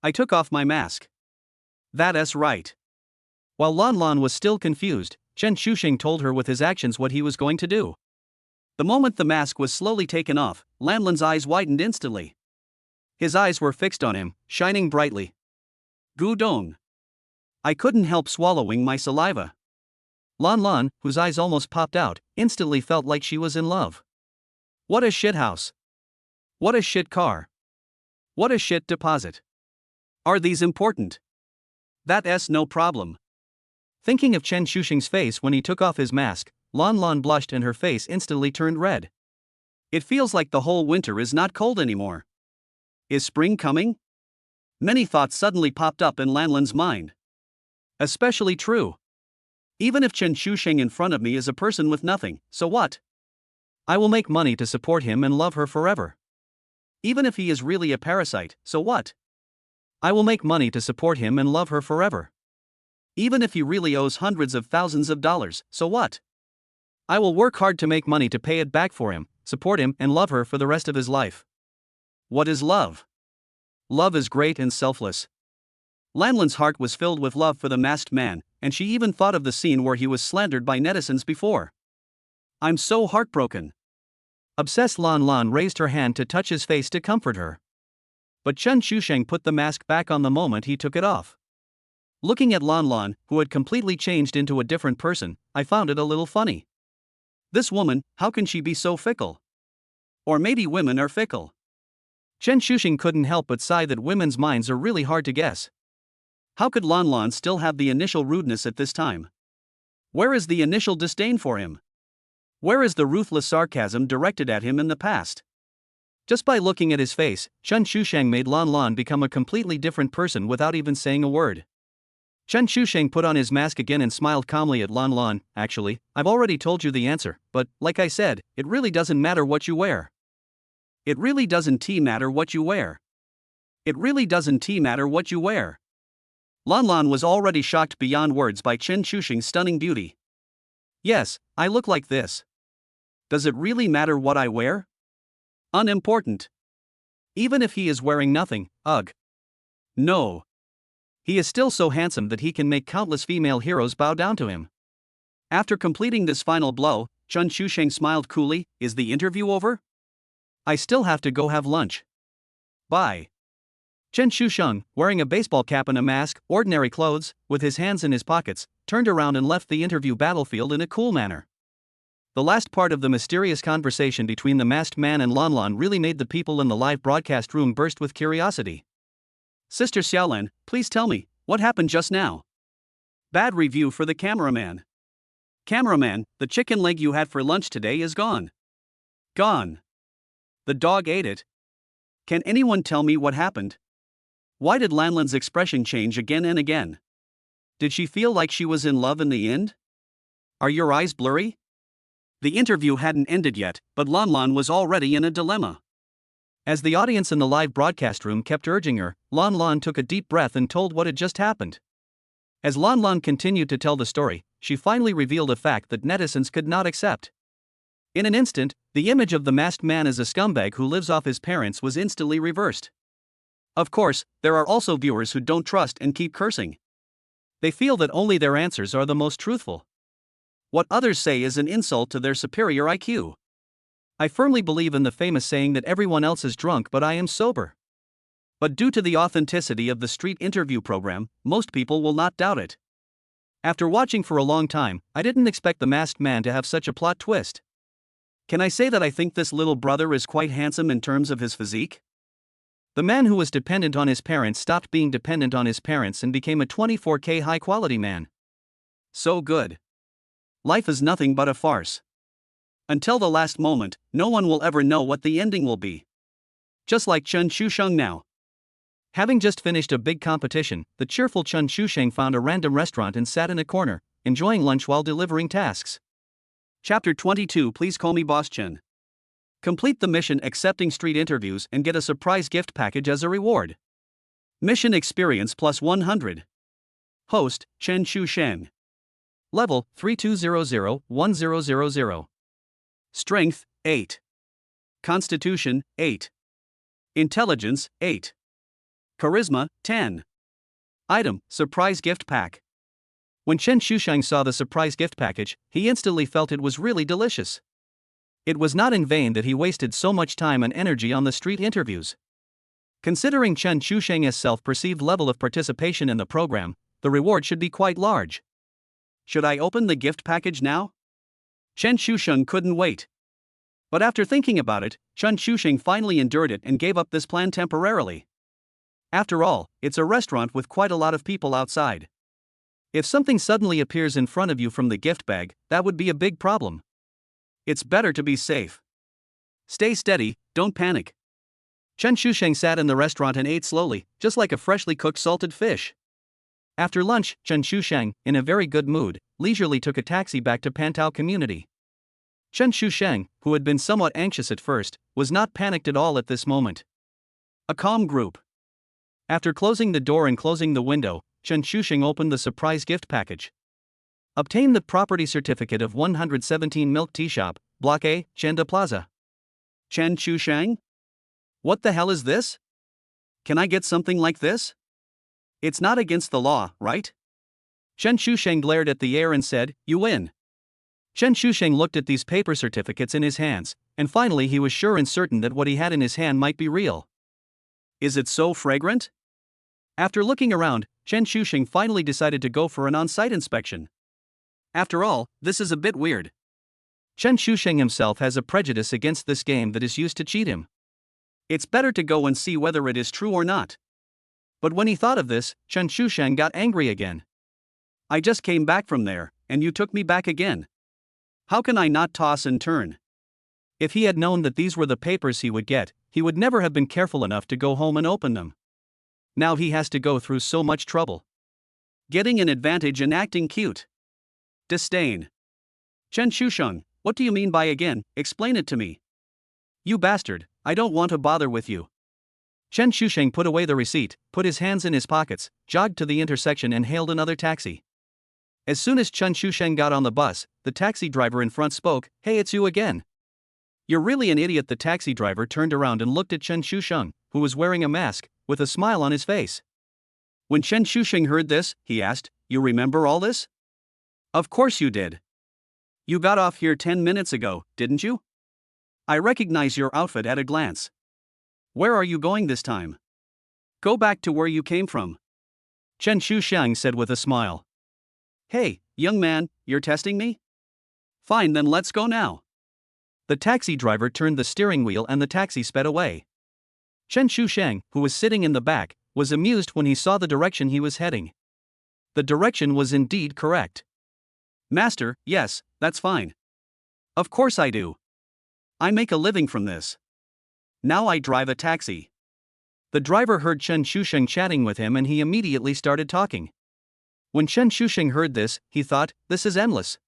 I took off my mask. That's right. While Lan Lan was still confused, Chen Shusheng told her with his actions what he was going to do. The moment the mask was slowly taken off, Lan Lan's eyes widened instantly. His eyes were fixed on him, shining brightly. Gudong. I couldn't help swallowing my saliva. Lan Lan, whose eyes almost popped out, instantly felt like she was in love. What a shithouse. What a shit car. What a shit deposit. Are these important? That's no problem. Thinking of Chen Shusheng's face when he took off his mask, Lan Lan blushed and her face instantly turned red. It feels like the whole winter is not cold anymore. Is spring coming? Many thoughts suddenly popped up in Lan Lan's mind. Especially true. Even if Chen Shusheng in front of me is a person with nothing, so what? I will make money to support him and love her forever. Even if he is really a parasite, so what? I will make money to support him and love her forever. Even if he really owes hundreds of thousands of dollars, so what? I will work hard to make money to pay it back for him, support him and love her for the rest of his life. What is love? Love is great and selfless. Lan Lan's heart was filled with love for the masked man, and she even thought of the scene where he was slandered by netizens before. I'm so heartbroken. Obsessed Lan Lan raised her hand to touch his face to comfort her. But Chen Shusheng put the mask back on the moment he took it off. Looking at Lan Lan, who had completely changed into a different person, I found it a little funny. This woman, how can she be so fickle? Or maybe women are fickle. Chen Shusheng couldn't help but sigh that women's minds are really hard to guess. How could Lan Lan still have the initial rudeness at this time? Where is the initial disdain for him? Where is the ruthless sarcasm directed at him in the past? Just by looking at his face, Chen Shusheng made Lan Lan become a completely different person without even saying a word. Chen Shusheng put on his mask again and smiled calmly at Lan Lan. Actually, I've already told you the answer, but, like I said, it really doesn't matter what you wear. It really doesn't matter what you wear. It really doesn't matter what you wear. Lan Lan was already shocked beyond words by Chen Shusheng's stunning beauty. Yes, I look like this. Does it really matter what I wear? Unimportant. Even if he is wearing nothing, ugh. No. He is still so handsome that he can make countless female heroes bow down to him. After completing this final blow, Chen Shusheng smiled coolly. Is the interview over? I still have to go have lunch. Bye. Chen Shusheng, wearing a baseball cap and a mask, ordinary clothes, with his hands in his pockets, turned around and left the interview battlefield in a cool manner. The last part of the mysterious conversation between the masked man and Lan Lan really made the people in the live broadcast room burst with curiosity. Sister Xiaolan, please tell me, what happened just now? Bad review for the cameraman. Cameraman, the chicken leg you had for lunch today is gone. Gone. The dog ate it. Can anyone tell me what happened? Why did Lan Lan's expression change again and again? Did she feel like she was in love in the end? Are your eyes blurry? The interview hadn't ended yet, but Lan Lan was already in a dilemma. As the audience in the live broadcast room kept urging her, Lan Lan took a deep breath and told what had just happened. As Lan Lan continued to tell the story, she finally revealed a fact that netizens could not accept. In an instant, the image of the masked man as a scumbag who lives off his parents was instantly reversed. Of course, there are also viewers who don't trust and keep cursing. They feel that only their answers are the most truthful. What others say is an insult to their superior IQ. I firmly believe in the famous saying that everyone else is drunk but I am sober. But due to the authenticity of the street interview program, most people will not doubt it. After watching for a long time, I didn't expect the masked man to have such a plot twist. Can I say that I think this little brother is quite handsome in terms of his physique? The man who was dependent on his parents stopped being dependent on his parents and became a 24K high-quality man. So good. Life is nothing but a farce. Until the last moment, no one will ever know what the ending will be. Just like Chen Shusheng now. Having just finished a big competition, the cheerful Chen Shusheng found a random restaurant and sat in a corner, enjoying lunch while delivering tasks. Chapter 22. Please call me Boss Chen. Complete the mission accepting street interviews and get a surprise gift package as a reward. Mission experience plus 100. Host, Chen Shusheng. Level, 3200-1000. Strength, 8. Constitution, 8. Intelligence, 8. Charisma, 10. Item, surprise gift pack. When Chen Shusheng saw the surprise gift package, he instantly felt it was really delicious. It was not in vain that he wasted so much time and energy on the street interviews. Considering Chen Shusheng's self-perceived level of participation in the program, the reward should be quite large. Should I open the gift package now? Chen Shusheng couldn't wait. But after thinking about it, Chen Shusheng finally endured it and gave up this plan temporarily. After all, it's a restaurant with quite a lot of people outside. If something suddenly appears in front of you from the gift bag, that would be a big problem. It's better to be safe. Stay steady, don't panic. Chen Shusheng sat in the restaurant and ate slowly, just like a freshly cooked salted fish. After lunch, Chen Shusheng, in a very good mood, leisurely took a taxi back to Pantao Community. Chen Shusheng, who had been somewhat anxious at first, was not panicked at all at this moment. A calm group. After closing the door and closing the window, Chen Shusheng opened the surprise gift package. Obtain the property certificate of 117 Milk Tea Shop, Block A, Chenda Plaza. Chen Shusheng? What the hell is this? Can I get something like this? It's not against the law, right? Chen Shusheng glared at the air and said, "You win." Chen Shusheng looked at these paper certificates in his hands, and finally he was sure and certain that what he had in his hand might be real. Is it so fragrant? After looking around, Chen Shusheng finally decided to go for an on-site inspection. After all, this is a bit weird. Chen Shusheng himself has a prejudice against this game that is used to cheat him. It's better to go and see whether it is true or not. But when he thought of this, Chen Shusheng got angry again. I just came back from there, and you took me back again. How can I not toss and turn? If he had known that these were the papers he would get, he would never have been careful enough to go home and open them. Now he has to go through so much trouble. Getting an advantage and acting cute. Disdain. Chen Shusheng, what do you mean by again? Explain it to me. You bastard, I don't want to bother with you. Chen Shusheng put away the receipt, put his hands in his pockets, jogged to the intersection and hailed another taxi. As soon as Chen Shusheng got on the bus, the taxi driver in front spoke, "Hey, it's you again." "You're really an idiot." The taxi driver turned around and looked at Chen Shusheng, who was wearing a mask, with a smile on his face. When Chen Shusheng heard this, he asked, "You remember all this?" "Of course you did. You got off here 10 minutes ago, didn't you? I recognize your outfit at a glance. Where are you going this time? Go back to where you came from." Chen Shusheng said with a smile. "Hey, young man, you're testing me? Fine, then let's go now." The taxi driver turned the steering wheel and the taxi sped away. Chen Shusheng, who was sitting in the back, was amused when he saw the direction he was heading. The direction was indeed correct. "Master, yes, that's fine. Of course I do. I make a living from this. Now I drive a taxi." The driver heard Chen Shusheng chatting with him and he immediately started talking. When Chen Shusheng heard this, he thought, "This is endless."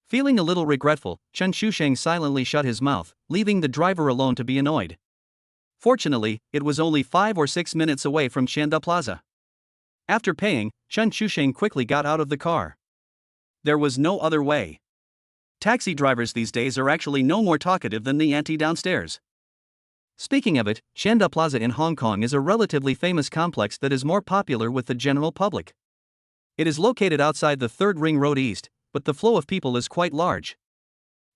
Feeling a little regretful, Chen Shusheng silently shut his mouth, leaving the driver alone to be annoyed. Fortunately, it was only 5 or 6 minutes away from Chanda Plaza. After paying, Chen Shusheng quickly got out of the car. There was no other way. Taxi drivers these days are actually no more talkative than the auntie downstairs. Speaking of it, Chanda Plaza in Hong Kong is a relatively famous complex that is more popular with the general public. It is located outside the 3rd Ring Road East, but the flow of people is quite large.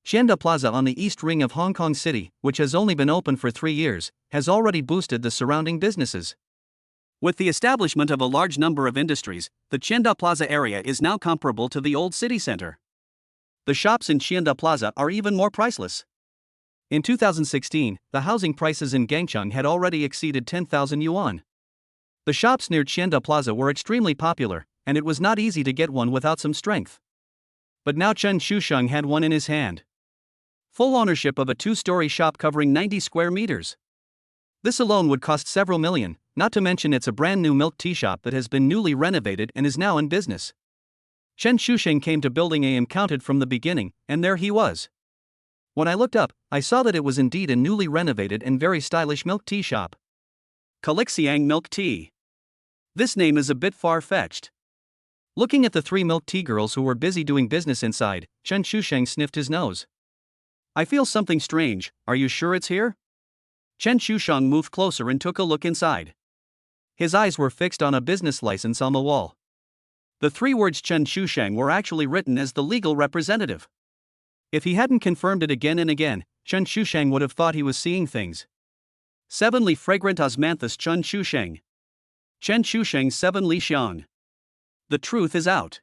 Chanda Plaza on the East Ring of Hong Kong City, which has only been open for 3 years, has already boosted the surrounding businesses. With the establishment of a large number of industries, the Chanda Plaza area is now comparable to the old city center. The shops in Chanda Plaza are even more priceless. In 2016, the housing prices in Gangcheng had already exceeded 10,000 yuan. The shops near Chanda Plaza were extremely popular, and it was not easy to get one without some strength. But now Chen Shusheng had one in his hand. Full ownership of a 2-story shop covering 90 square meters. This alone would cost several million, not to mention it's a brand new milk tea shop that has been newly renovated and is now in business. Chen Shusheng came to building A and counted from the beginning, and there he was. When I looked up, I saw that it was indeed a newly renovated and very stylish milk tea shop. Kalixiang Milk Tea. This name is a bit far-fetched. Looking at the 3 milk tea girls who were busy doing business inside, Chen Shusheng sniffed his nose. "I feel something strange, are you sure it's here?" Chen Shusheng moved closer and took a look inside. His eyes were fixed on a business license on the wall. The 3 words Chen Shusheng were actually written as the legal representative. If he hadn't confirmed it again and again, Chen Shusheng would have thought he was seeing things. 7 Li Fragrant Osmanthus Chen Shusheng. Chen Shusheng 7 Li Xiang. The truth is out.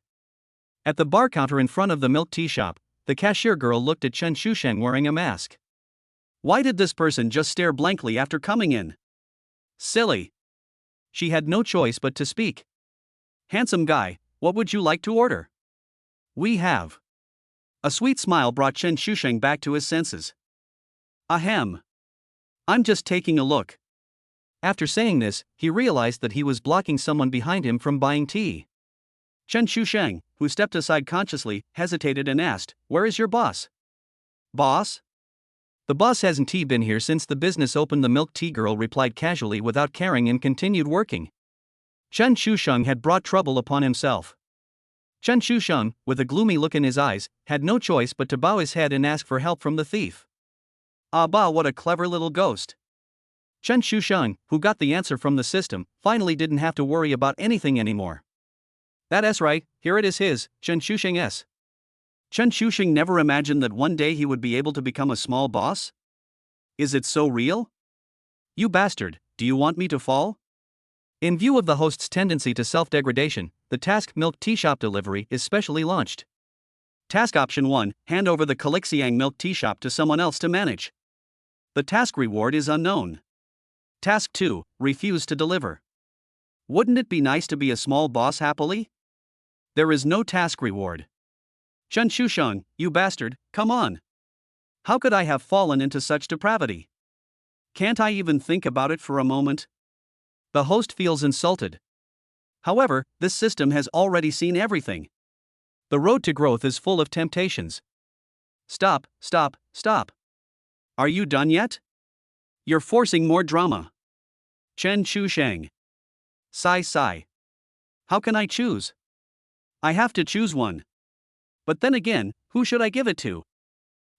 At the bar counter in front of the milk tea shop, the cashier girl looked at Chen Shusheng wearing a mask. Why did this person just stare blankly after coming in? Silly. She had no choice but to speak. "Handsome guy, what would you like to order?" "We have." A sweet smile brought Chen Shusheng back to his senses. "Ahem. I'm just taking a look." After saying this, he realized that he was blocking someone behind him from buying tea. Chen Shusheng, who stepped aside consciously, hesitated and asked, "Where is your boss?" "Boss?" "The boss hasn't been here since the business opened," the milk tea girl replied casually without caring and continued working. Chen Shusheng had brought trouble upon himself. Chen Shusheng, with a gloomy look in his eyes, had no choice but to bow his head and ask for help from the thief. "Ah bah, what a clever little ghost." Chen Shusheng, who got the answer from the system, finally didn't have to worry about anything anymore. "That's right, here it is his, Chen Shusheng S." Chen Shusheng never imagined that one day he would be able to become a small boss? Is it so real? "You bastard, do you want me to fall?" In view of the host's tendency to self-degradation, the task milk tea shop delivery is specially launched. Task option 1, hand over the Kalixiang milk tea shop to someone else to manage. The task reward is unknown. Task 2, refuse to deliver. Wouldn't it be nice to be a small boss happily? There is no task reward. Chen Shusheng, you bastard, come on. How could I have fallen into such depravity? Can't I even think about it for a moment? The host feels insulted. However, this system has already seen everything. The road to growth is full of temptations. Stop, stop, stop. Are you done yet? You're forcing more drama. Chen Shusheng. Sigh, sigh. How can I choose? I have to choose one. But then again, who should I give it to?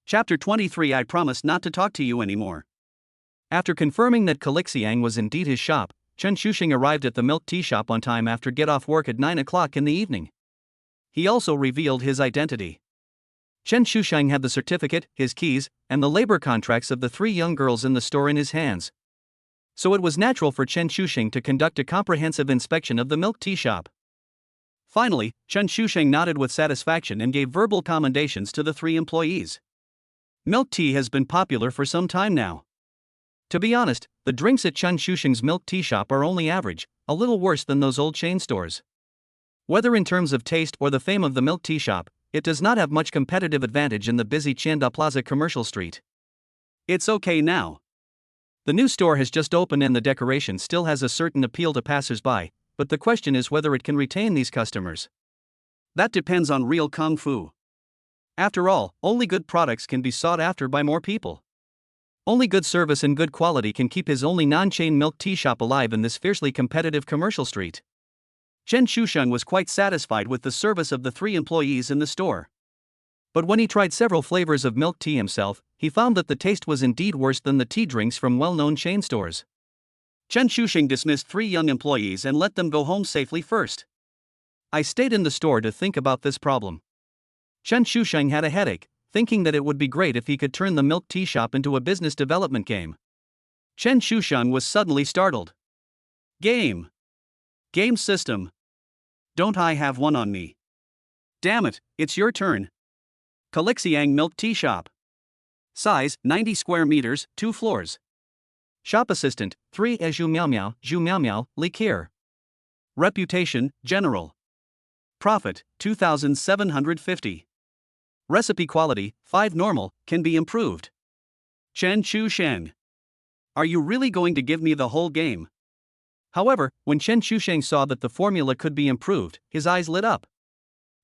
Chapter 23. I promise not to talk to you anymore. After confirming that Calixiang was indeed his shop, Chen Shusheng arrived at the milk tea shop on time after get off work at 9 o'clock in the evening. He also revealed his identity. Chen Shusheng had the certificate, his keys, and the labor contracts of the 3 young girls in the store in his hands. So it was natural for Chen Shusheng to conduct a comprehensive inspection of the milk tea shop. Finally, Chen Shusheng nodded with satisfaction and gave verbal commendations to the 3 employees. Milk tea has been popular for some time now. To be honest, the drinks at Chen Shusheng's milk tea shop are only average, a little worse than those old chain stores. Whether in terms of taste or the fame of the milk tea shop, it does not have much competitive advantage in the busy Tianda Plaza commercial street. It's okay now. The new store has just opened and the decoration still has a certain appeal to passers-by, but the question is whether it can retain these customers. That depends on real kung fu. After all, only good products can be sought after by more people. Only good service and good quality can keep his only non-chain milk tea shop alive in this fiercely competitive commercial street. Chen Shusheng was quite satisfied with the service of the 3 employees in the store. But when he tried several flavors of milk tea himself, he found that the taste was indeed worse than the tea drinks from well-known chain stores. Chen Shusheng dismissed 3 young employees and let them go home safely first. I stayed in the store to think about this problem. Chen Shusheng had a headache, thinking that it would be great if he could turn the milk tea shop into a business development game. Chen Shusheng was suddenly startled. Game. Game system. Don't I have one on me? Damn it, it's your turn. Calixiang Milk Tea Shop. Size, 90 square meters, 2 floors. Shop assistant, 3 Zhu Miao Miao, liqueur. Reputation, general. Profit, 2,750. Recipe quality, 5 normal, can be improved. Chen Shusheng. Are you really going to give me the whole game? However, when Chen Shusheng saw that the formula could be improved, his eyes lit up.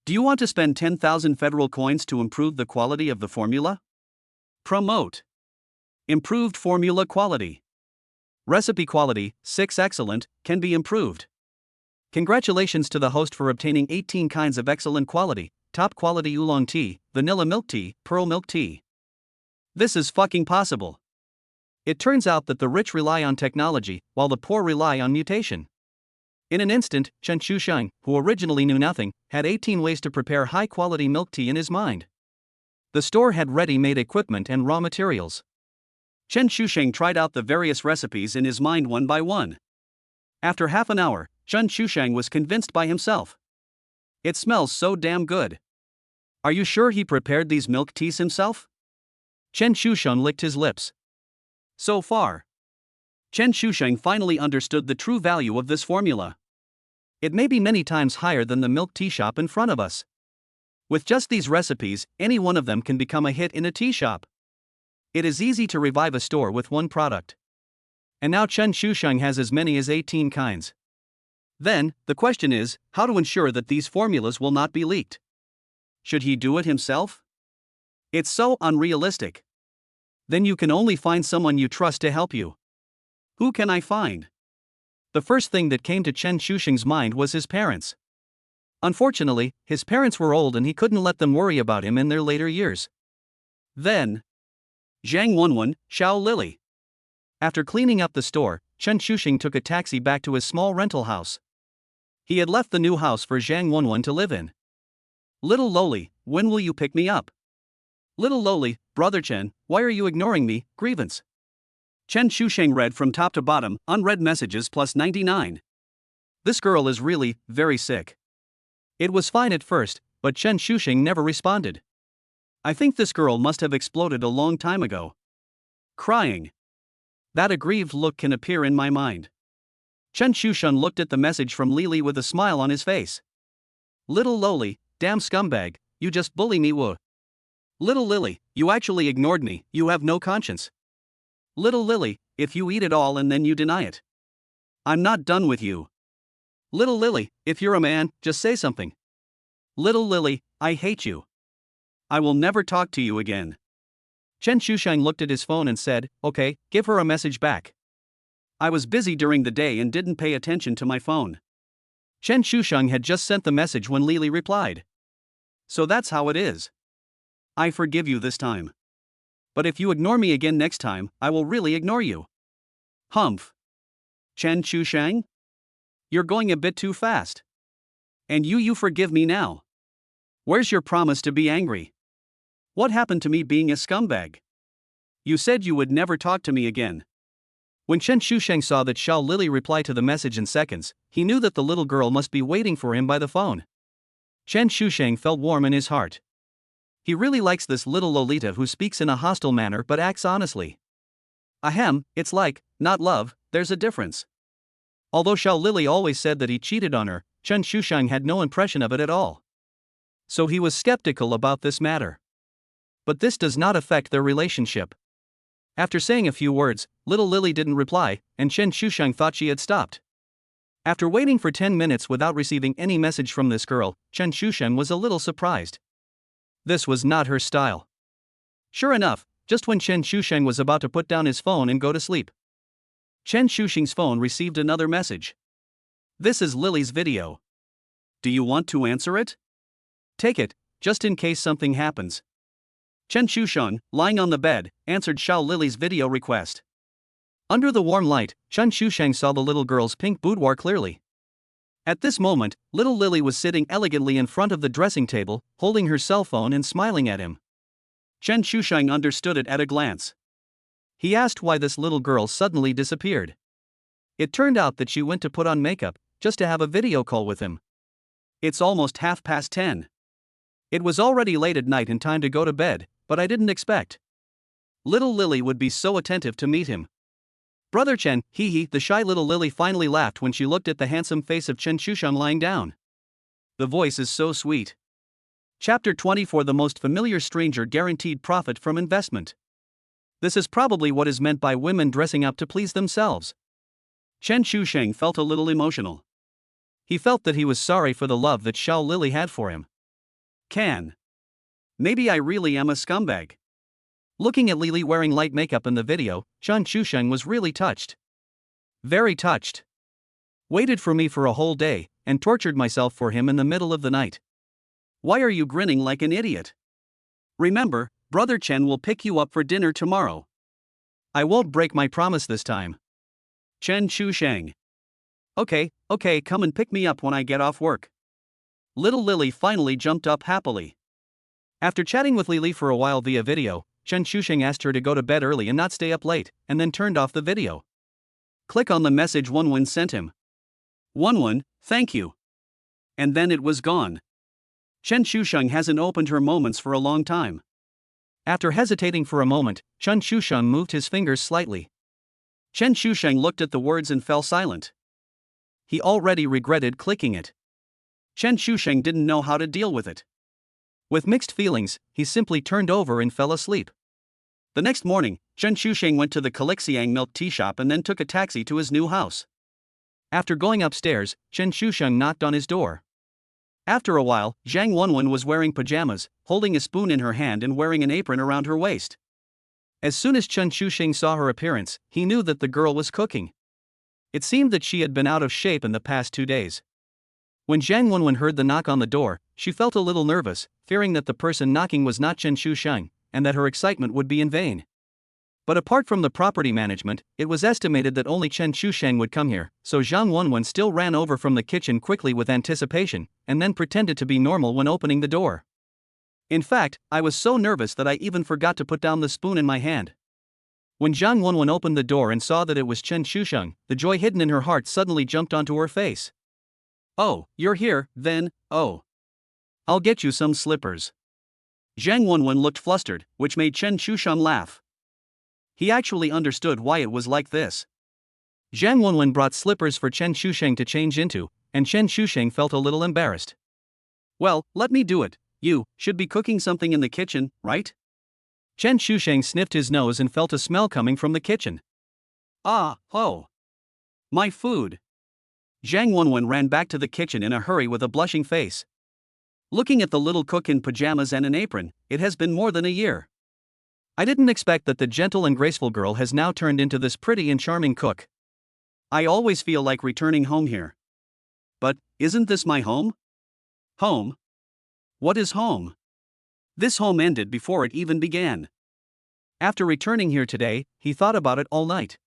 Do you want to spend 10,000 federal coins to improve the quality of the formula? Promote. Improved formula quality. Recipe quality, 6 excellent, can be improved. Congratulations to the host for obtaining 18 kinds of excellent quality, top quality oolong tea, vanilla milk tea, pearl milk tea. This is fucking possible. It turns out that the rich rely on technology, while the poor rely on mutation. In an instant, Chen Shusheng, who originally knew nothing, had 18 ways to prepare high-quality milk tea in his mind. The store had ready-made equipment and raw materials. Chen Shusheng tried out the various recipes in his mind one by one. After half an hour, Chen Shusheng was convinced by himself. It smells so damn good. Are you sure he prepared these milk teas himself? Chen Shusheng licked his lips. So far, Chen Shusheng finally understood the true value of this formula. It may be many times higher than the milk tea shop in front of us. With just these recipes, any one of them can become a hit in a tea shop. It is easy to revive a store with one product. And now Chen Shusheng has as many as 18 kinds. Then, the question is, how to ensure that these formulas will not be leaked? Should he do it himself? It's so unrealistic. Then you can only find someone you trust to help you. Who can I find? The first thing that came to Chen Shusheng's mind was his parents. Unfortunately, his parents were old and he couldn't let them worry about him in their later years. Then, Zhang Wenwen, Xiao Lily. After cleaning up the store, Chen Shusheng took a taxi back to his small rental house. He had left the new house for Zhang Wenwen to live in. Little Loli, when will you pick me up? Little Loli, brother Chen, why are you ignoring me? Grievance. Chen Shusheng read from top to bottom, unread messages plus 99. This girl is really, very sick. It was fine at first, but Chen Shusheng never responded. I think this girl must have exploded a long time ago. Crying. That aggrieved look can appear in my mind. Chen Shusheng looked at the message from Lili with a smile on his face. Little Loli, damn scumbag, you just bully me woo. Little Lily, you actually ignored me, you have no conscience. Little Lily, if you eat it all and then you deny it. I'm not done with you. Little Lily, if you're a man, just say something. Little Lily, I hate you. I will never talk to you again. Chen Shusheng looked at his phone and said, okay, give her a message back. I was busy during the day and didn't pay attention to my phone. Chen Shusheng had just sent the message when Lily replied. So that's how it is. I forgive you this time. But if you ignore me again next time, I will really ignore you. Humph. Chen Shusheng? You're going a bit too fast. And you forgive me now. Where's your promise to be angry? What happened to me being a scumbag? You said you would never talk to me again. When Chen Shusheng saw that Xiao Lily reply to the message in seconds, he knew that the little girl must be waiting for him by the phone. Chen Shusheng felt warm in his heart. He really likes this little Lolita who speaks in a hostile manner but acts honestly. Ahem, it's like, not love, there's a difference. Although Xiao Lily always said that he cheated on her, Chen Shusheng had no impression of it at all. So he was skeptical about this matter. But this does not affect their relationship. After saying a few words, little Lily didn't reply, and Chen Shusheng thought she had stopped. After waiting for 10 minutes without receiving any message from this girl, Chen Shusheng was a little surprised. This was not her style. Sure enough, just when Chen Shusheng was about to put down his phone and go to sleep, Chen Shusheng's phone received another message. This is Lily's video. Do you want to answer it? Take it, just in case something happens. Chen Shusheng, lying on the bed, answered Xiao Lily's video request. Under the warm light, Chen Shusheng saw the little girl's pink boudoir clearly. At this moment, little Lily was sitting elegantly in front of the dressing table, holding her cell phone and smiling at him. Chen Shusheng understood it at a glance. He asked why this little girl suddenly disappeared. It turned out that she went to put on makeup, just to have a video call with him. It's almost 10:30. It was already late at night and time to go to bed, but I didn't expect little Lily would be so attentive to meet him. Brother Chen, the shy little Lily finally laughed when she looked at the handsome face of Chen Shusheng lying down. The voice is so sweet. Chapter 24 The most familiar stranger guaranteed profit from investment. This is probably what is meant by women dressing up to please themselves. Chen Shusheng felt a little emotional. He felt that he was sorry for the love that Xiao Lily had for him. Maybe I really am a scumbag. Looking at Lily wearing light makeup in the video, Chen Shusheng was really touched. Very touched. Waited for me for a whole day, and tortured myself for him in the middle of the night. Why are you grinning like an idiot? Remember, Brother Chen will pick you up for dinner tomorrow. I won't break my promise this time. Chen Shusheng. Okay, come and pick me up when I get off work. Little Lily finally jumped up happily. After chatting with Lily for a while via video, Chen Shusheng asked her to go to bed early and not stay up late, and then turned off the video. Click on the message Wenwen sent him. Wenwen, thank you. And then it was gone. Chen Shusheng hasn't opened her moments for a long time. After hesitating for a moment, Chen Shusheng moved his fingers slightly. Chen Shusheng looked at the words and fell silent. He already regretted clicking it. Chen Shusheng didn't know how to deal with it. With mixed feelings, he simply turned over and fell asleep. The next morning, Chen Shusheng went to the Kalixiang milk tea shop and then took a taxi to his new house. After going upstairs, Chen Shusheng knocked on his door. After a while, Zhang Wenwen was wearing pajamas, holding a spoon in her hand and wearing an apron around her waist. As soon as Chen Shusheng saw her appearance, he knew that the girl was cooking. It seemed that she had been out of shape in the past 2 days. When Zhang Wenwen heard the knock on the door, she felt a little nervous, fearing that the person knocking was not Chen Shusheng, and that her excitement would be in vain. But apart from the property management, it was estimated that only Chen Shusheng would come here, so Zhang Wenwen still ran over from the kitchen quickly with anticipation, and then pretended to be normal when opening the door. In fact, I was so nervous that I even forgot to put down the spoon in my hand. When Zhang Wenwen opened the door and saw that it was Chen Shusheng, the joy hidden in her heart suddenly jumped onto her face. Oh, you're here, then, oh. I'll get you some slippers. Zhang Wenwen looked flustered, which made Chen Shusheng laugh. He actually understood why it was like this. Zhang Wenwen brought slippers for Chen Shusheng to change into, and Chen Shusheng felt a little embarrassed. Well, let me do it, You should be cooking something in the kitchen, right? Chen Shusheng sniffed his nose and felt a smell coming from the kitchen. Ah, oh. My food. Zhang Wenwen ran back to the kitchen in a hurry with a blushing face. Looking at the little cook in pajamas and an apron, it has been more than a year. I didn't expect that the gentle and graceful girl has now turned into this pretty and charming cook. I always feel like returning home here. But, isn't this my home? Home? What is home? This home ended before it even began. After returning here today, he thought about it all night.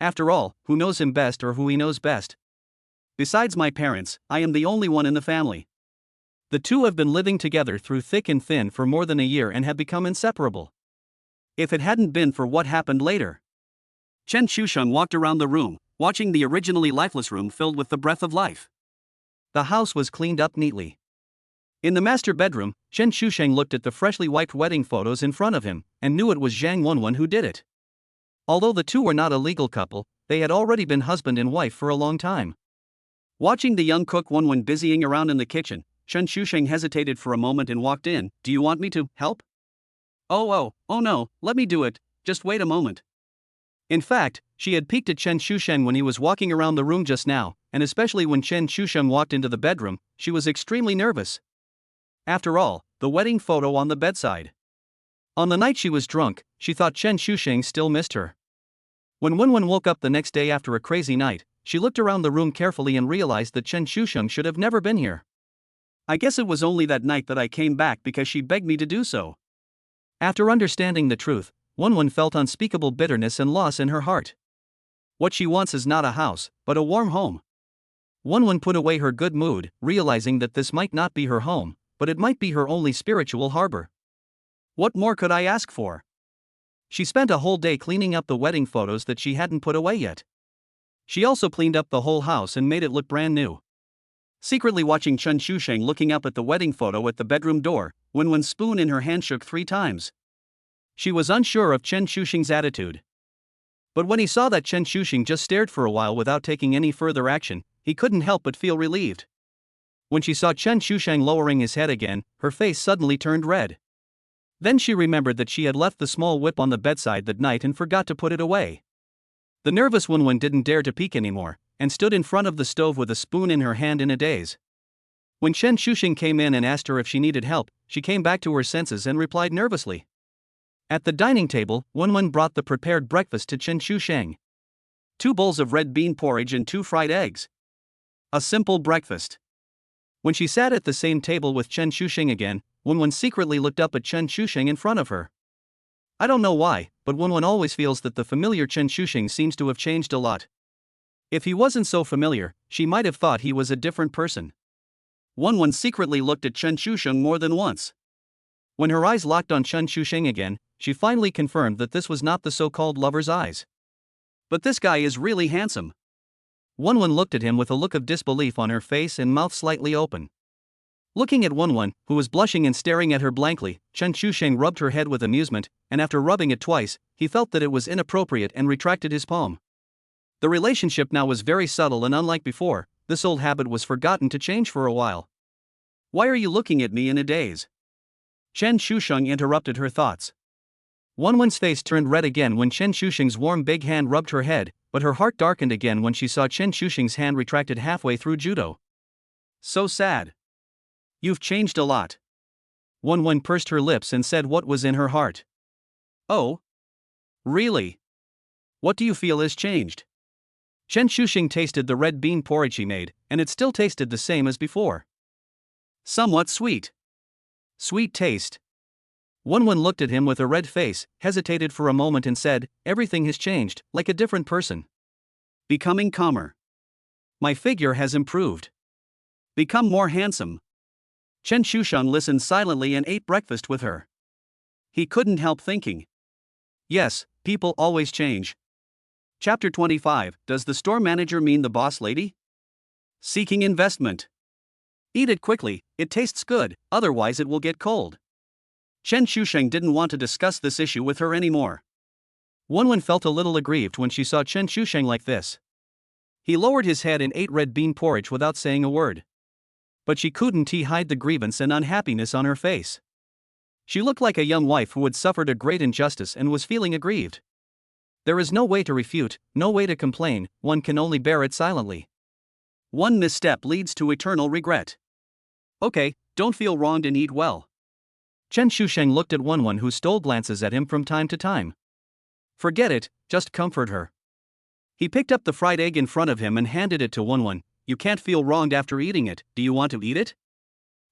After all, who knows him best or who he knows best? Besides my parents, I am the only one in the family. The two have been living together through thick and thin for more than a year and have become inseparable. If it hadn't been for what happened later. Chen Shusheng walked around the room, watching the originally lifeless room filled with the breath of life. The house was cleaned up neatly. In the master bedroom, Chen Shusheng looked at the freshly wiped wedding photos in front of him, and knew it was Zhang Wenwen who did it. Although the two were not a legal couple, they had already been husband and wife for a long time. Watching the young cook Wenwen busying around in the kitchen, Chen Shusheng hesitated for a moment and walked in. Do you want me to help? Oh no, let me do it, just wait a moment. In fact, she had peeked at Chen Shusheng when he was walking around the room just now, and especially when Chen Shusheng walked into the bedroom, she was extremely nervous. After all, the wedding photo on the bedside. On the night she was drunk, she thought Chen Shusheng still missed her. When Wenwen woke up the next day after a crazy night, she looked around the room carefully and realized that Chen Shusheng should have never been here. I guess it was only that night that I came back because she begged me to do so. After understanding the truth, Wenwen felt unspeakable bitterness and loss in her heart. What she wants is not a house, but a warm home. Wenwen put away her good mood, realizing that this might not be her home, but it might be her only spiritual harbor. What more could I ask for? She spent a whole day cleaning up the wedding photos that she hadn't put away yet. She also cleaned up the whole house and made it look brand new. Secretly watching Chen Shusheng looking up at the wedding photo at the bedroom door, Wenwen's spoon in her hand shook 3 times. She was unsure of Chen Shusheng's attitude. But when he saw that Chen Shusheng just stared for a while without taking any further action, he couldn't help but feel relieved. When she saw Chen Shusheng lowering his head again, her face suddenly turned red. Then she remembered that she had left the small whip on the bedside that night and forgot to put it away. The nervous Wenwen didn't dare to peek anymore, and stood in front of the stove with a spoon in her hand in a daze. When Chen Shusheng came in and asked her if she needed help, she came back to her senses and replied nervously. At the dining table, Wenwen brought the prepared breakfast to Chen Shusheng. 2 bowls of red bean porridge and 2 fried eggs. A simple breakfast. When she sat at the same table with Chen Shusheng again, Wenwen secretly looked up at Chen Shusheng in front of her. I don't know why, but Wenwen always feels that the familiar Chen Shusheng seems to have changed a lot. If he wasn't so familiar, she might have thought he was a different person. Wenwen secretly looked at Chen Shusheng more than once. When her eyes locked on Chen Shusheng again, she finally confirmed that this was not the so-called lover's eyes. But this guy is really handsome. Wenwen looked at him with a look of disbelief on her face and mouth slightly open. Looking at Wenwen, who was blushing and staring at her blankly, Chen Shusheng rubbed her head with amusement, and after rubbing it twice, he felt that it was inappropriate and retracted his palm. The relationship now was very subtle and unlike before, this old habit was forgotten to change for a while. Why are you looking at me in a daze? Chen Shusheng interrupted her thoughts. Wenwen's face turned red again when Chen Shusheng's warm big hand rubbed her head, but her heart darkened again when she saw Chen Shusheng's hand retracted halfway through judo. So sad. You've changed a lot. Wenwen pursed her lips and said what was in her heart. Oh? Really? What do you feel has changed? Chen Shusheng tasted the red bean porridge she made, and it still tasted the same as before. Somewhat sweet. Sweet taste. Wenwen looked at him with a red face, hesitated for a moment and said, everything has changed, like a different person. Becoming calmer. My figure has improved. Become more handsome. Chen Shusheng listened silently and ate breakfast with her. He couldn't help thinking. Yes, people always change. Chapter 25, Does the store manager mean the boss lady? Seeking investment. Eat it quickly, it tastes good, otherwise it will get cold. Chen Shusheng didn't want to discuss this issue with her anymore. Wenwen felt a little aggrieved when she saw Chen Shusheng like this. He lowered his head and ate red bean porridge without saying a word. But she couldn't hide the grievance and unhappiness on her face. She looked like a young wife who had suffered a great injustice and was feeling aggrieved. There is no way to refute, no way to complain, one can only bear it silently. One misstep leads to eternal regret. Okay, don't feel wronged and eat well. Chen Shusheng looked at Wenwen, who stole glances at him from time to time. Forget it, just comfort her. He picked up the fried egg in front of him and handed it to Wenwen. You can't feel wronged after eating it, do you want to eat it?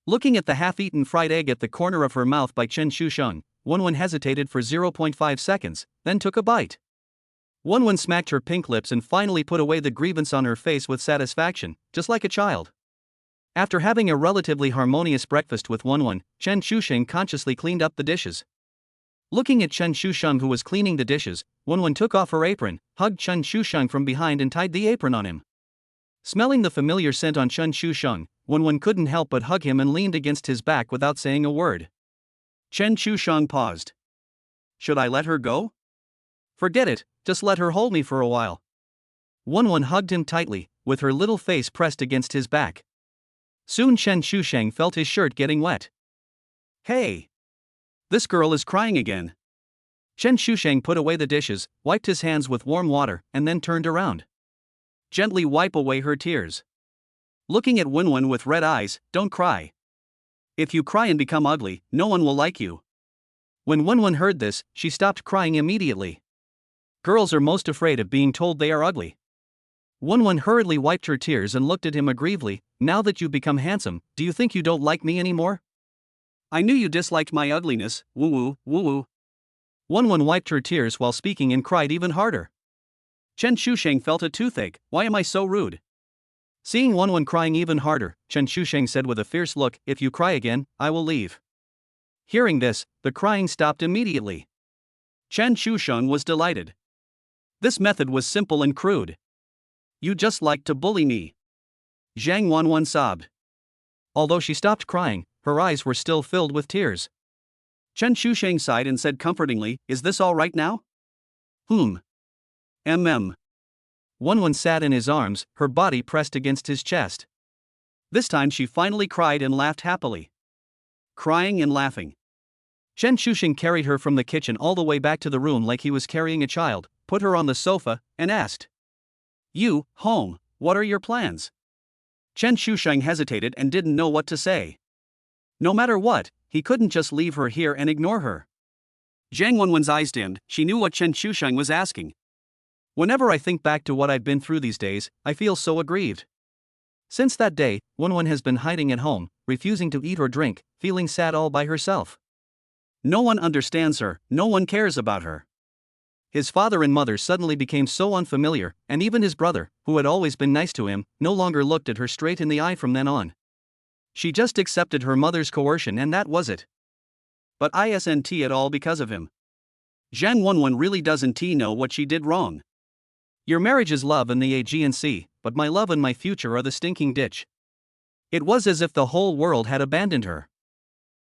Looking at the half-eaten fried egg at the corner of her mouth by Chen Shusheng, Wenwen hesitated for 0.5 seconds, then took a bite. Wenwen smacked her pink lips and finally put away the grievance on her face with satisfaction, just like a child. After having a relatively harmonious breakfast with Wenwen, Chen Shusheng consciously cleaned up the dishes. Looking at Chen Shusheng, who was cleaning the dishes, Wenwen took off her apron, hugged Chen Shusheng from behind and tied the apron on him. Smelling the familiar scent on Chen Shusheng, Wenwen couldn't help but hug him and leaned against his back without saying a word. Chen Shusheng paused. Should I let her go? Forget it, just let her hold me for a while. Wenwen hugged him tightly, with her little face pressed against his back. Soon Chen Shusheng felt his shirt getting wet. Hey! This girl is crying again. Chen Shusheng put away the dishes, wiped his hands with warm water, and then turned around. Gently wipe away her tears. Looking at Wenwen with red eyes, don't cry. If you cry and become ugly, no one will like you. When Wenwen heard this, she stopped crying immediately. Girls are most afraid of being told they are ugly. Wenwen hurriedly wiped her tears and looked at him aggrievedly. Now that you've become handsome, do you think you don't like me anymore? I knew you disliked my ugliness, woo-woo, woo-woo. Wenwen wiped her tears while speaking and cried even harder. Chen Shusheng felt a toothache. Why am I so rude? Seeing Wenwen crying even harder, Chen Shusheng said with a fierce look, if you cry again, I will leave. Hearing this, the crying stopped immediately. Chen Shusheng was delighted. This method was simple and crude. You just like to bully me. Zhang Wenwen sobbed. Although she stopped crying, her eyes were still filled with tears. Chen Shusheng sighed and said comfortingly, is this all right now? Mm. Wenwen sat in his arms, her body pressed against his chest. This time she finally cried and laughed happily. Crying and laughing. Chen Shusheng carried her from the kitchen all the way back to the room like he was carrying a child, put her on the sofa, and asked, You, home, what are your plans? Chen Shusheng hesitated and didn't know what to say. No matter what, he couldn't just leave her here and ignore her. Zhang Wenwen's eyes dimmed, she knew what Chen Shusheng was asking. Whenever I think back to what I've been through these days, I feel so aggrieved. Since that day, Wenwen has been hiding at home, refusing to eat or drink, feeling sad all by herself. No one understands her, no one cares about her. His father and mother suddenly became so unfamiliar, and even his brother, who had always been nice to him, no longer looked at her straight in the eye from then on. She just accepted her mother's coercion and that was it. But isn't it all because of him? Zhang Wenwen really doesn't know what she did wrong. Your marriage is love in the Aegean Sea, but my love and my future are the stinking ditch. It was as if the whole world had abandoned her.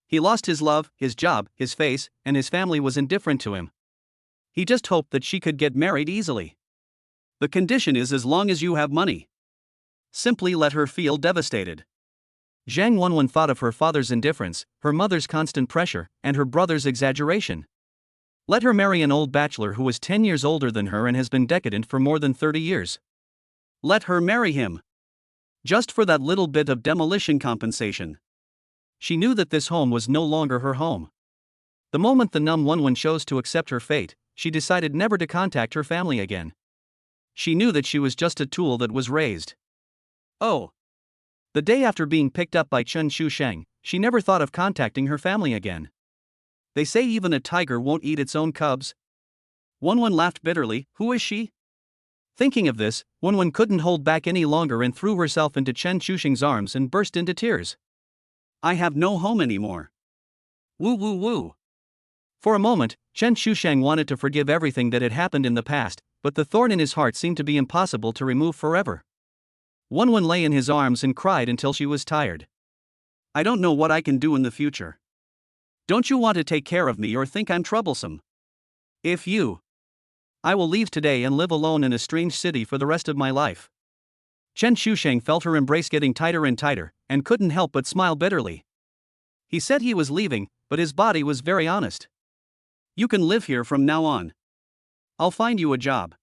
He lost his love, his job, his face, and his family was indifferent to him. He just hoped that she could get married easily. The condition is as long as you have money. Simply let her feel devastated. Zhang Wenwen thought of her father's indifference, her mother's constant pressure, and her brother's exaggeration. Let her marry an old bachelor who was 10 years older than her and has been decadent for more than 30 years. Let her marry him. Just for that little bit of demolition compensation. She knew that this home was no longer her home. The moment the numb Wenwen chose to accept her fate, she decided never to contact her family again. She knew that she was just a tool that was raised. Oh. The day after being picked up by Chen Shusheng, she never thought of contacting her family again. They say even a tiger won't eat its own cubs. Wenwen laughed bitterly, who is she? Thinking of this, Wenwen couldn't hold back any longer and threw herself into Chen Shusheng's arms and burst into tears. I have no home anymore. Woo woo woo. For a moment, Chen Shusheng wanted to forgive everything that had happened in the past, but the thorn in his heart seemed to be impossible to remove forever. Wenwen lay in his arms and cried until she was tired. I don't know what I can do in the future. Don't you want to take care of me or think I'm troublesome? If you. I will leave today and live alone in a strange city for the rest of my life. Chen Shusheng felt her embrace getting tighter and tighter, and couldn't help but smile bitterly. He said he was leaving, but his body was very honest. You can live here from now on. I'll find you a job.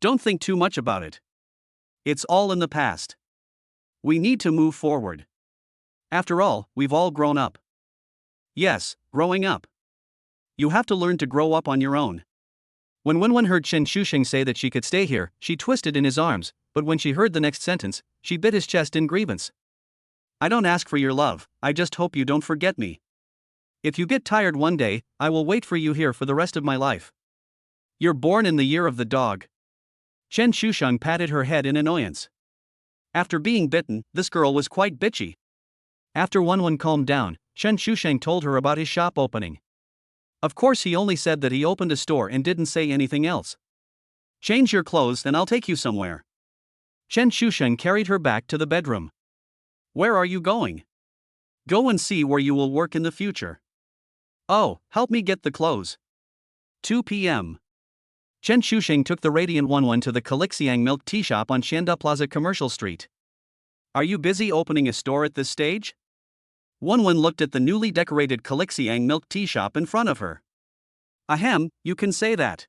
Don't think too much about it. It's all in the past. We need to move forward. After all, we've all grown up. Yes, growing up. You have to learn to grow up on your own. When Wenwen heard Chen Shusheng say that she could stay here, she twisted in his arms, but when she heard the next sentence, she bit his chest in grievance. I don't ask for your love, I just hope you don't forget me. If you get tired one day, I will wait for you here for the rest of my life. You're born in the year of the dog. Chen Shusheng patted her head in annoyance. After being bitten, this girl was quite bitchy. After Wenwen calmed down, Chen Shusheng told her about his shop opening. Of course, he only said that he opened a store and didn't say anything else. Change your clothes and I'll take you somewhere. Chen Shusheng carried her back to the bedroom. Where are you going? Go and see where you will work in the future. Oh, help me get the clothes. 2 p.m. Chen Shusheng took the radiant Wenwen to the Calixiang milk tea shop on Shanda Plaza Commercial Street. Are you busy opening a store at this stage? Wenwen looked at the newly decorated Calixiang milk tea shop in front of her. Ahem, you can say that.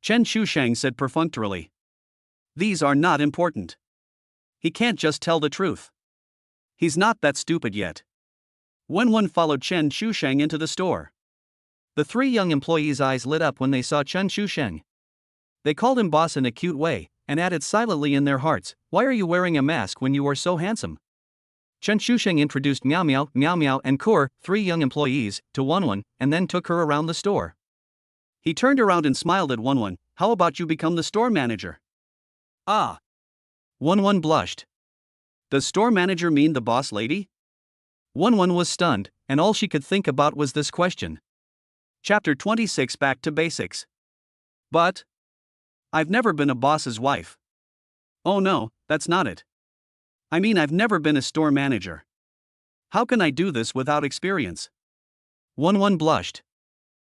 Chen Shusheng said perfunctorily. These are not important. He can't just tell the truth. He's not that stupid yet. Wenwen followed Chen Shusheng into the store. The three young employees' eyes lit up when they saw Chen Shusheng. They called him boss in a cute way, and added silently in their hearts, why are you wearing a mask when you are so handsome? Chen Shusheng introduced Miao Miao, Miao Miao and Kur, three young employees, to Wenwen, and then took her around the store. He turned around and smiled at Wenwen, how about you become the store manager? Ah. Wenwen blushed. Does store manager mean the boss lady? Wenwen was stunned, and all she could think about was this question. Chapter 26 Back to Basics. But I've never been a boss's wife. Oh no, that's not it. I mean, I've never been a store manager. How can I do this without experience? Wenwen blushed.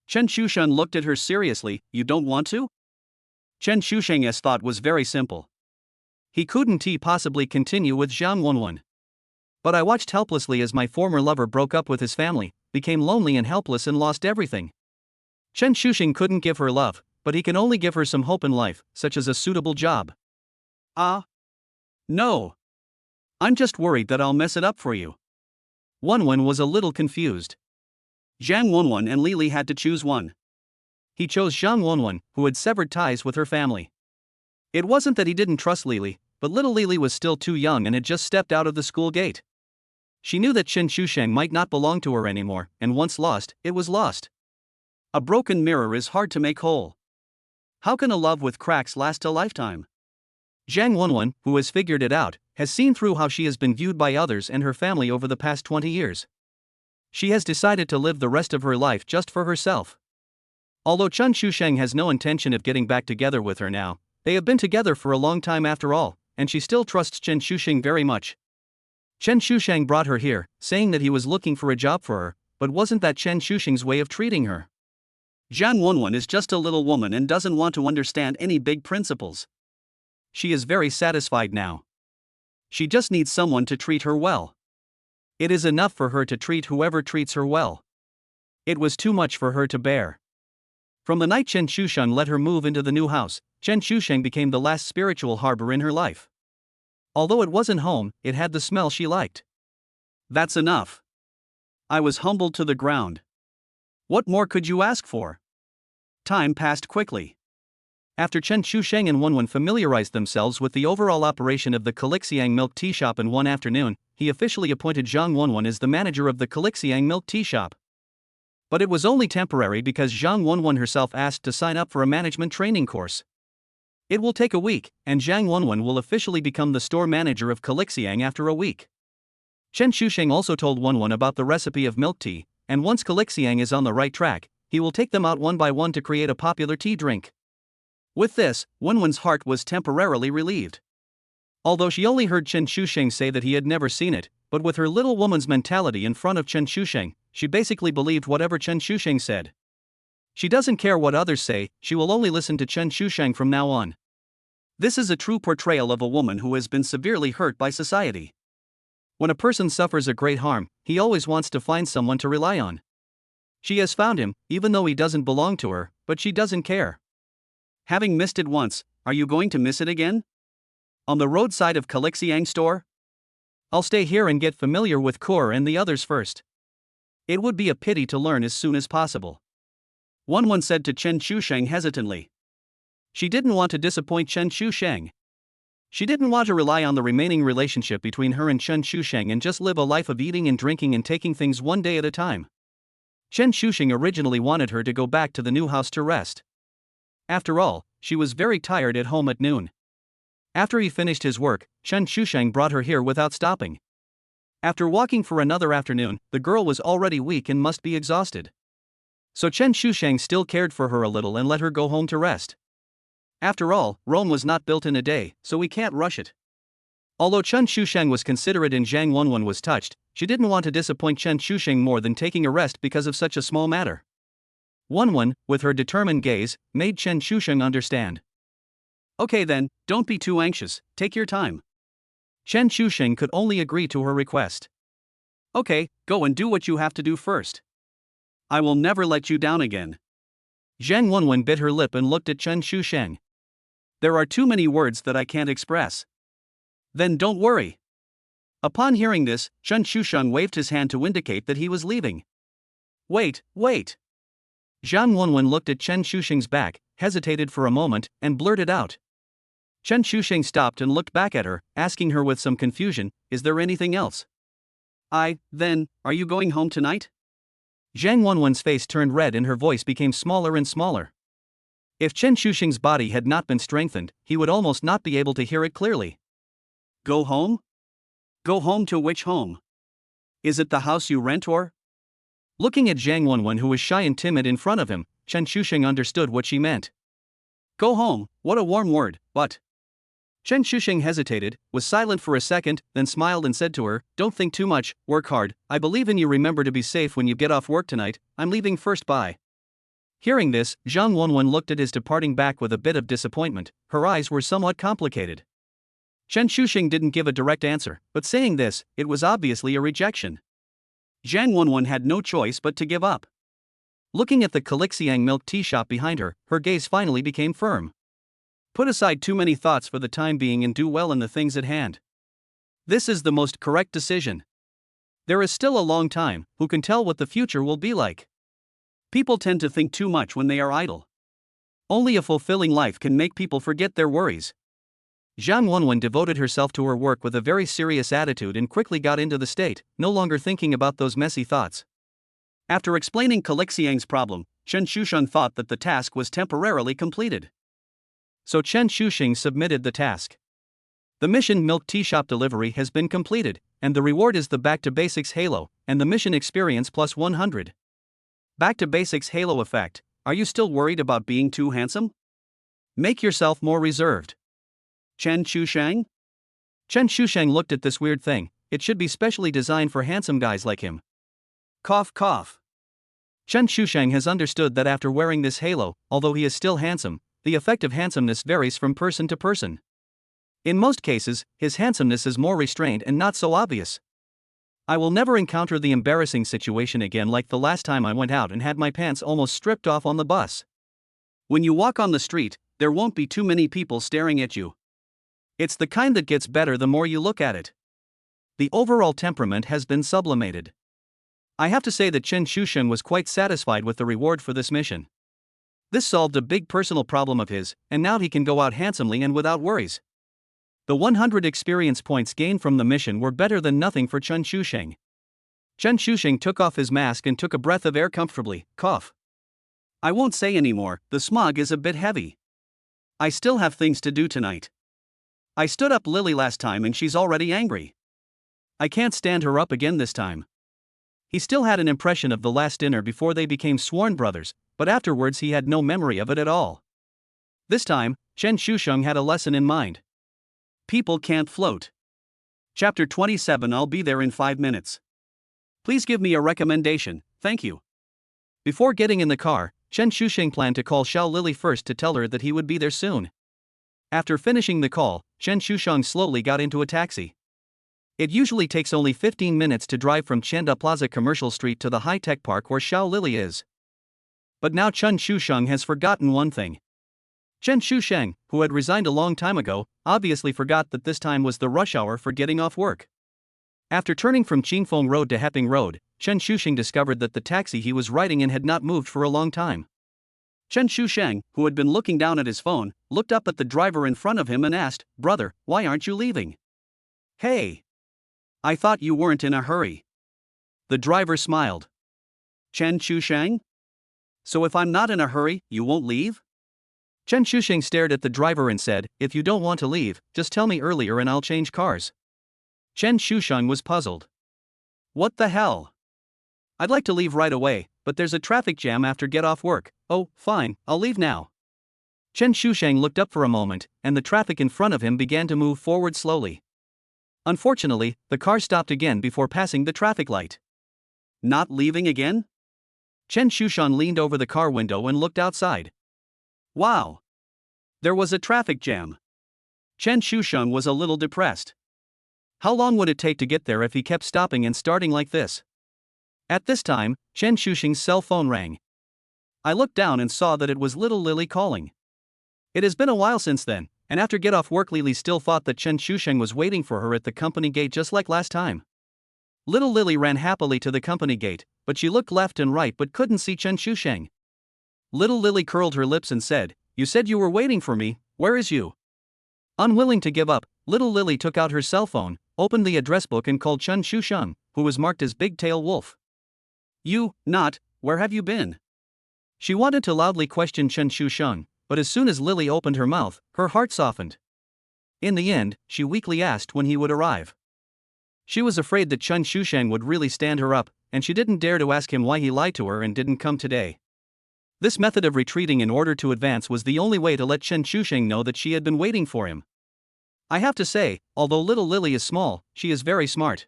Chen Shusheng looked at her seriously, you don't want to? Chen Shusheng's thought was very simple. He couldn't possibly continue with Zhang Wenwen. But I watched helplessly as my former lover broke up with his family, became lonely and helpless and lost everything. Chen Shusheng couldn't give her love, but he can only give her some hope in life, such as a suitable job. No. I'm just worried that I'll mess it up for you. Wenwen was a little confused. Zhang Wenwen and Lili had to choose one. He chose Zhang Wenwen, who had severed ties with her family. It wasn't that he didn't trust Lili, but little Lili was still too young and had just stepped out of the school gate. She knew that Chen Shusheng might not belong to her anymore, and once lost, it was lost. A broken mirror is hard to make whole. How can a love with cracks last a lifetime? Zhang Wenwen, who has figured it out, has seen through how she has been viewed by others and her family over the past 20 years. She has decided to live the rest of her life just for herself. Although Chen Shusheng has no intention of getting back together with her now, they have been together for a long time after all, and she still trusts Chen Shusheng very much. Chen Shusheng brought her here, saying that he was looking for a job for her, but wasn't that Chen Shusheng's way of treating her? Zhang Wenwen is just a little woman and doesn't want to understand any big principles. She is very satisfied now. She just needs someone to treat her well. It is enough for her to treat whoever treats her well. It was too much for her to bear. From the night Chen Shusheng let her move into the new house, Chen Shusheng became the last spiritual harbor in her life. Although it wasn't home, it had the smell she liked. That's enough. I was humbled to the ground. What more could you ask for? Time passed quickly. After Chen Shusheng and Wenwen familiarized themselves with the overall operation of the Calixiang milk tea shop in one afternoon, he officially appointed Zhang Wenwen as the manager of the Calixiang milk tea shop. But it was only temporary because Zhang Wenwen herself asked to sign up for a management training course. It will take a week, and Zhang Wenwen will officially become the store manager of Calixiang after a week. Chen Shusheng also told Wenwen about the recipe of milk tea, and once Calixiang is on the right track, he will take them out one by one to create a popular tea drink. With this, Wenwen's heart was temporarily relieved. Although she only heard Chen Shusheng say that he had never seen it, but with her little woman's mentality in front of Chen Shusheng, she basically believed whatever Chen Shusheng said. She doesn't care what others say, she will only listen to Chen Shusheng from now on. This is a true portrayal of a woman who has been severely hurt by society. When a person suffers a great harm, he always wants to find someone to rely on. She has found him, even though he doesn't belong to her, but she doesn't care. Having missed it once, are you going to miss it again? On the roadside of Calixiang store? I'll stay here and get familiar with Kur and the others first. It would be a pity to learn as soon as possible. One said to Chen Shusheng hesitantly. She didn't want to disappoint Chen Shusheng. She didn't want to rely on the remaining relationship between her and Chen Shusheng and just live a life of eating and drinking and taking things one day at a time. Chen Shusheng originally wanted her to go back to the new house to rest. After all, she was very tired at home at noon. After he finished his work, Chen Shusheng brought her here without stopping. After walking for another afternoon, the girl was already weak and must be exhausted. So Chen Shusheng still cared for her a little and let her go home to rest. After all, Rome was not built in a day, so we can't rush it. Although Chen Shusheng was considerate and Zhang Wenwen was touched, she didn't want to disappoint Chen Shusheng more than taking a rest because of such a small matter. Wenwen, with her determined gaze, made Chen Shusheng understand. Okay then, don't be too anxious, take your time. Chen Shusheng could only agree to her request. Okay, go and do what you have to do first. I will never let you down again. Zhang Wenwen bit her lip and looked at Chen Shusheng. There are too many words that I can't express. Then don't worry. Upon hearing this, Chen Shusheng waved his hand to indicate that he was leaving. Wait. Zhang Wenwen looked at Chen Shusheng's back, hesitated for a moment, and blurted out. Chen Shusheng stopped and looked back at her, asking her with some confusion, is there anything else? Then, are you going home tonight? Zhang Wenwen's face turned red and her voice became smaller and smaller. If Chen Shusheng's body had not been strengthened, he would almost not be able to hear it clearly. Go home? Go home to which home? Is it the house you rent or? Looking at Zhang Wenwen, who was shy and timid in front of him, Chen Shusheng understood what she meant. Go home, what a warm word, but. Chen Shusheng hesitated, was silent for a second, then smiled and said to her, don't think too much, work hard, I believe in you, remember to be safe when you get off work tonight, I'm leaving first, bye. Hearing this, Zhang Wenwen looked at his departing back with a bit of disappointment, her eyes were somewhat complicated. Chen Shusheng didn't give a direct answer, but saying this, it was obviously a rejection. Zhang Wenwen had no choice but to give up. Looking at the Calixiang milk tea shop behind her, her gaze finally became firm. Put aside too many thoughts for the time being and do well in the things at hand. This is the most correct decision. There is still a long time, who can tell what the future will be like? People tend to think too much when they are idle. Only a fulfilling life can make people forget their worries. Zhang Wenwen devoted herself to her work with a very serious attitude and quickly got into the state, no longer thinking about those messy thoughts. After explaining Calixiang's problem, Chen Shusheng thought that the task was temporarily completed. So Chen Shusheng submitted the task. The mission milk tea shop delivery has been completed, and the reward is the Back to Basics Halo, and the mission experience plus 100. Back to Basics Halo effect, are you still worried about being too handsome? Make yourself more reserved. Chen Shusheng? Chen Shusheng looked at this weird thing, it should be specially designed for handsome guys like him. Cough cough. Chen Shusheng has understood that after wearing this halo, although he is still handsome, the effect of handsomeness varies from person to person. In most cases, his handsomeness is more restrained and not so obvious. I will never encounter the embarrassing situation again like the last time I went out and had my pants almost stripped off on the bus. When you walk on the street, there won't be too many people staring at you. It's the kind that gets better the more you look at it. The overall temperament has been sublimated. I have to say that Chen Shusheng was quite satisfied with the reward for this mission. This solved a big personal problem of his, and now he can go out handsomely and without worries. The 100 experience points gained from the mission were better than nothing for Chen Shusheng. Chen Shusheng took off his mask and took a breath of air comfortably, cough. I won't say anymore, the smog is a bit heavy. I still have things to do tonight. I stood up Lily last time and she's already angry. I can't stand her up again this time. He still had an impression of the last dinner before they became sworn brothers, but afterwards he had no memory of it at all. This time, Chen Shusheng had a lesson in mind. People can't float. Chapter 27. I'll be there in 5 minutes. Please give me a recommendation, thank you. Before getting in the car, Chen Shusheng planned to call Xiao Lily first to tell her that he would be there soon. After finishing the call, Chen Shusheng slowly got into a taxi. It usually takes only 15 minutes to drive from Chanda Plaza Commercial Street to the high-tech park where Xiao Lily is. But now Chen Shusheng has forgotten one thing. Chen Shusheng, who had resigned a long time ago, obviously forgot that this time was the rush hour for getting off work. After turning from Qingfeng Road to Heping Road, Chen Shusheng discovered that the taxi he was riding in had not moved for a long time. Chen Shusheng, who had been looking down at his phone, looked up at the driver in front of him and asked, "Brother, why aren't you leaving?" "Hey! I thought you weren't in a hurry." The driver smiled. "Chen Shusheng? So if I'm not in a hurry, you won't leave?" Chen Shusheng stared at the driver and said, "If you don't want to leave, just tell me earlier and I'll change cars." Chen Shusheng was puzzled. "What the hell? I'd like to leave right away, but there's a traffic jam after get off work." "Oh, fine, I'll leave now." Chen Shusheng looked up for a moment, and the traffic in front of him began to move forward slowly. Unfortunately, the car stopped again before passing the traffic light. "Not leaving again?" Chen Shusheng leaned over the car window and looked outside. Wow! There was a traffic jam. Chen Shusheng was a little depressed. How long would it take to get there if he kept stopping and starting like this? At this time, Chen Shusheng's cell phone rang. I looked down and saw that it was little Lily calling. It has been a while since then, and after get off work Lily still thought that Chen Shusheng was waiting for her at the company gate just like last time. Little Lily ran happily to the company gate, but she looked left and right but couldn't see Chen Shusheng. Little Lily curled her lips and said, "You said you were waiting for me, where is you?" Unwilling to give up, little Lily took out her cell phone, opened the address book and called Chen Shusheng, who was marked as Big Tail Wolf. Where have you been?" She wanted to loudly question Chen Shusheng, but as soon as Lily opened her mouth, her heart softened. In the end, she weakly asked when he would arrive. She was afraid that Chen Shusheng would really stand her up, and she didn't dare to ask him why he lied to her and didn't come today. This method of retreating in order to advance was the only way to let Chen Shusheng know that she had been waiting for him. I have to say, although little Lily is small, she is very smart.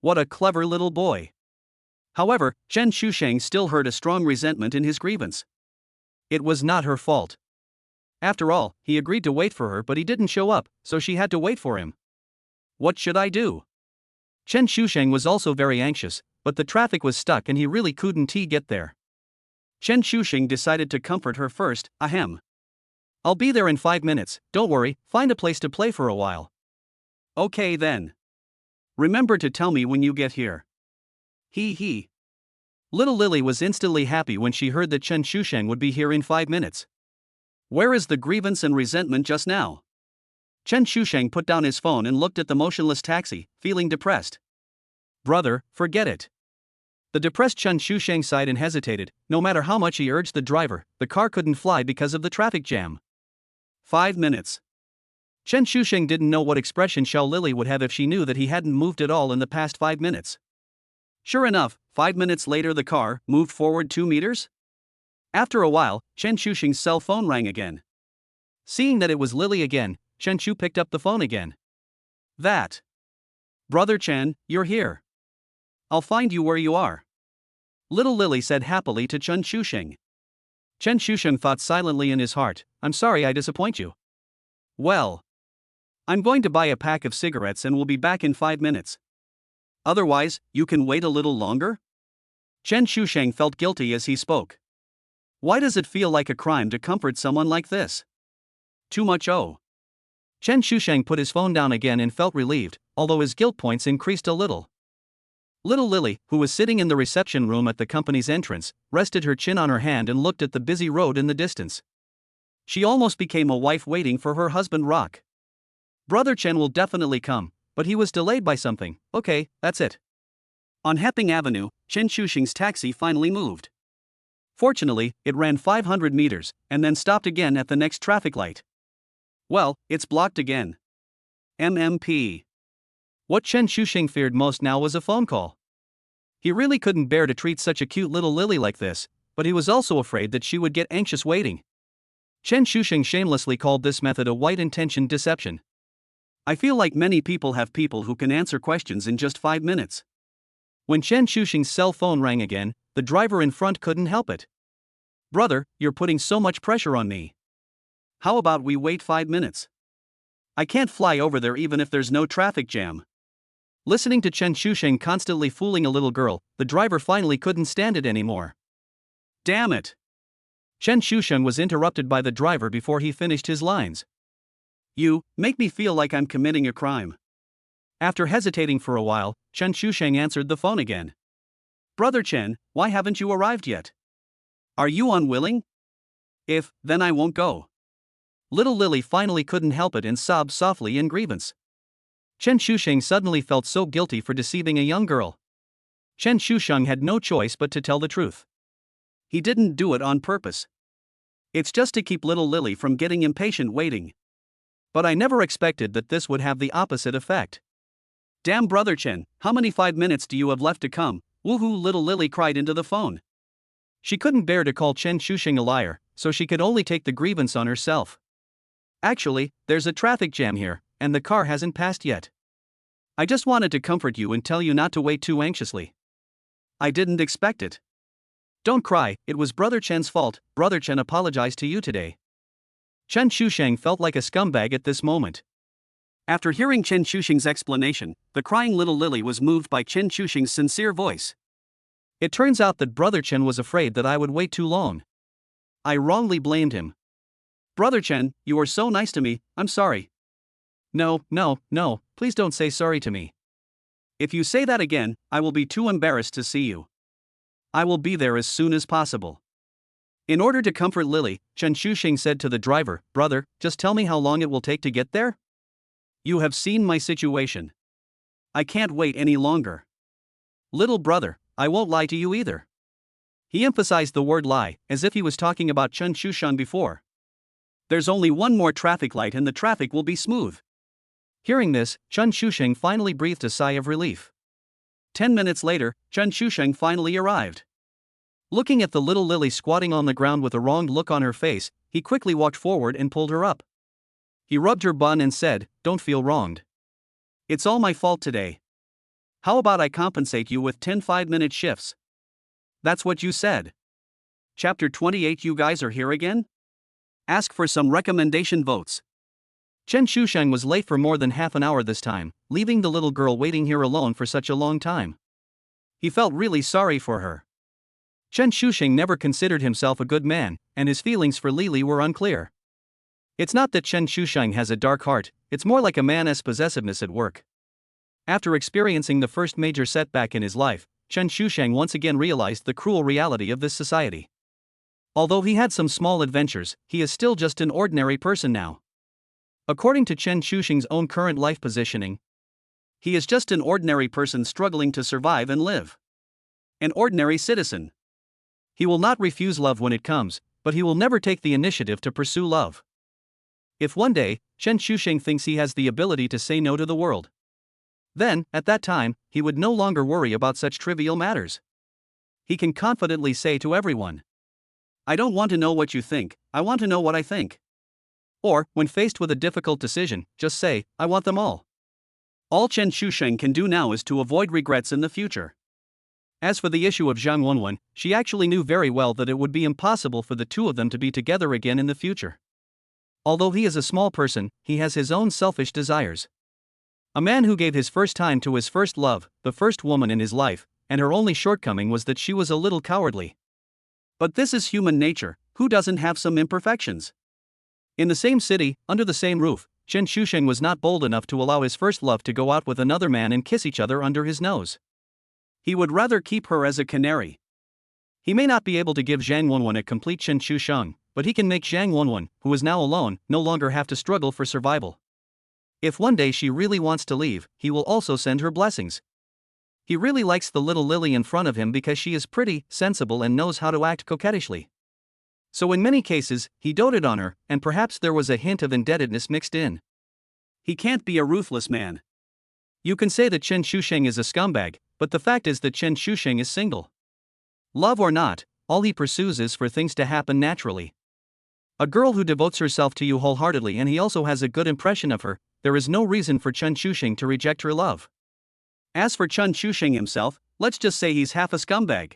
What a clever little boy. However, Chen Shusheng still heard a strong resentment in his grievance. It was not her fault. After all, he agreed to wait for her but he didn't show up, so she had to wait for him. What should I do? Chen Shusheng was also very anxious, but the traffic was stuck and he really couldn't get there. Chen Shusheng decided to comfort her first. "Ahem. I'll be there in 5 minutes, don't worry, find a place to play for a while." "Okay then. Remember to tell me when you get here." He. Little Lily was instantly happy when she heard that Chen Shusheng would be here in 5 minutes. Where is the grievance and resentment just now? Chen Shusheng put down his phone and looked at the motionless taxi, feeling depressed. "Brother, forget it." The depressed Chen Shusheng sighed and hesitated. No matter how much he urged the driver, the car couldn't fly because of the traffic jam. 5 minutes. Chen Shusheng didn't know what expression Xiao Lily would have if she knew that he hadn't moved at all in the past 5 minutes. Sure enough, 5 minutes later the car moved forward 2 meters. After a while, Chen Shusheng's cell phone rang again. Seeing that it was Lily again, Chen Shu picked up the phone again. "That. Brother Chen, you're here. I'll find you where you are," little Lily said happily to Chen Shusheng. Chen Shusheng thought silently in his heart, "I'm sorry I disappoint you. Well, I'm going to buy a pack of cigarettes and will be back in 5 minutes. Otherwise, you can wait a little longer?" Chen Shusheng felt guilty as he spoke. Why does it feel like a crime to comfort someone like this? Too much Chen Shusheng put his phone down again and felt relieved, although his guilt points increased a little. Little Lily, who was sitting in the reception room at the company's entrance, rested her chin on her hand and looked at the busy road in the distance. She almost became a wife waiting for her husband Rock. Brother Chen will definitely come, but he was delayed by something. Okay, that's it. On Heping Avenue, Chen Shusheng's taxi finally moved. Fortunately, it ran 500 meters, and then stopped again at the next traffic light. Well, it's blocked again. MMP. What Chen Shusheng feared most now was a phone call. He really couldn't bear to treat such a cute little Lily like this, but he was also afraid that she would get anxious waiting. Chen Shusheng shamelessly called this method a white-intentioned deception. I feel like many people have people who can answer questions in just 5 minutes. When Chen Shusheng's cell phone rang again, the driver in front couldn't help it. Brother, you're putting so much pressure on me. How about we wait 5 minutes? I can't fly over there even if there's no traffic jam. Listening to Chen Shusheng constantly fooling a little girl, the driver finally couldn't stand it anymore. Damn it! Chen Shusheng was interrupted by the driver before he finished his lines. You make me feel like I'm committing a crime. After hesitating for a while, Chen Shusheng answered the phone again. Brother Chen, why haven't you arrived yet? Are you unwilling? If, then I won't go. Little Lily finally couldn't help it and sobbed softly in grievance. Chen Shusheng suddenly felt so guilty for deceiving a young girl. Chen Shusheng had no choice but to tell the truth. He didn't do it on purpose. It's just to keep little Lily from getting impatient waiting. But I never expected that this would have the opposite effect. Damn, Brother Chen, how many 5 minutes do you have left to come? Woohoo, little Lily cried into the phone. She couldn't bear to call Chen Shusheng a liar, so she could only take the grievance on herself. Actually, there's a traffic jam here, and the car hasn't passed yet. I just wanted to comfort you and tell you not to wait too anxiously. I didn't expect it. Don't cry, it was Brother Chen's fault. Brother Chen apologized to you today. Chen Shusheng felt like a scumbag at this moment. After hearing Chen Shusheng's explanation, the crying little Lily was moved by Chen Shusheng's sincere voice. It turns out that Brother Chen was afraid that I would wait too long. I wrongly blamed him. Brother Chen, you were so nice to me, I'm sorry. No, please don't say sorry to me. If you say that again, I will be too embarrassed to see you. I will be there as soon as possible. In order to comfort Lily, Chen Shusheng said to the driver, Brother, just tell me how long it will take to get there? You have seen my situation. I can't wait any longer. Little brother, I won't lie to you either. He emphasized the word lie, as if he was talking about Chen Shusheng before. There's only one more traffic light and the traffic will be smooth. Hearing this, Chen Shusheng finally breathed a sigh of relief. 10 minutes later, Chen Shusheng finally arrived. Looking at the little Lily squatting on the ground with a wronged look on her face, he quickly walked forward and pulled her up. He rubbed her bun and said, Don't feel wronged. It's all my fault today. How about I compensate you with 10 5-minute shifts? That's what you said. Chapter 28. You guys are here again? Ask for some recommendation votes. Chen Shusheng was late for more than half an hour this time, leaving the little girl waiting here alone for such a long time. He felt really sorry for her. Chen Shusheng never considered himself a good man, and his feelings for Lily were unclear. It's not that Chen Shusheng has a dark heart, it's more like a man's possessiveness at work. After experiencing the first major setback in his life, Chen Shusheng once again realized the cruel reality of this society. Although he had some small adventures, he is still just an ordinary person now. According to Chen Shusheng's own current life positioning, he is just an ordinary person struggling to survive and live. An ordinary citizen. He will not refuse love when it comes, but he will never take the initiative to pursue love. If one day, Chen Shusheng thinks he has the ability to say no to the world, then, at that time, he would no longer worry about such trivial matters. He can confidently say to everyone, I don't want to know what you think, I want to know what I think. Or, when faced with a difficult decision, just say, I want them all. All Chen Shusheng can do now is to avoid regrets in the future. As for the issue of Zhang Wenwen, she actually knew very well that it would be impossible for the two of them to be together again in the future. Although he is a small person, he has his own selfish desires. A man who gave his first time to his first love, the first woman in his life, and her only shortcoming was that she was a little cowardly. But this is human nature, who doesn't have some imperfections? In the same city, under the same roof, Chen Shusheng was not bold enough to allow his first love to go out with another man and kiss each other under his nose. He would rather keep her as a canary. He may not be able to give Zhang Wenwen a complete Chen Shusheng, but he can make Zhang Wenwen, who is now alone, no longer have to struggle for survival. If one day she really wants to leave, he will also send her blessings. He really likes the little Lily in front of him because she is pretty, sensible and knows how to act coquettishly. So in many cases, he doted on her, and perhaps there was a hint of indebtedness mixed in. He can't be a ruthless man. You can say that Chen Shusheng is a scumbag, but the fact is that Chen Shusheng is single. Love or not, all he pursues is for things to happen naturally. A girl who devotes herself to you wholeheartedly and he also has a good impression of her, there is no reason for Chen Shusheng to reject her love. As for Chen Shusheng himself, let's just say he's half a scumbag.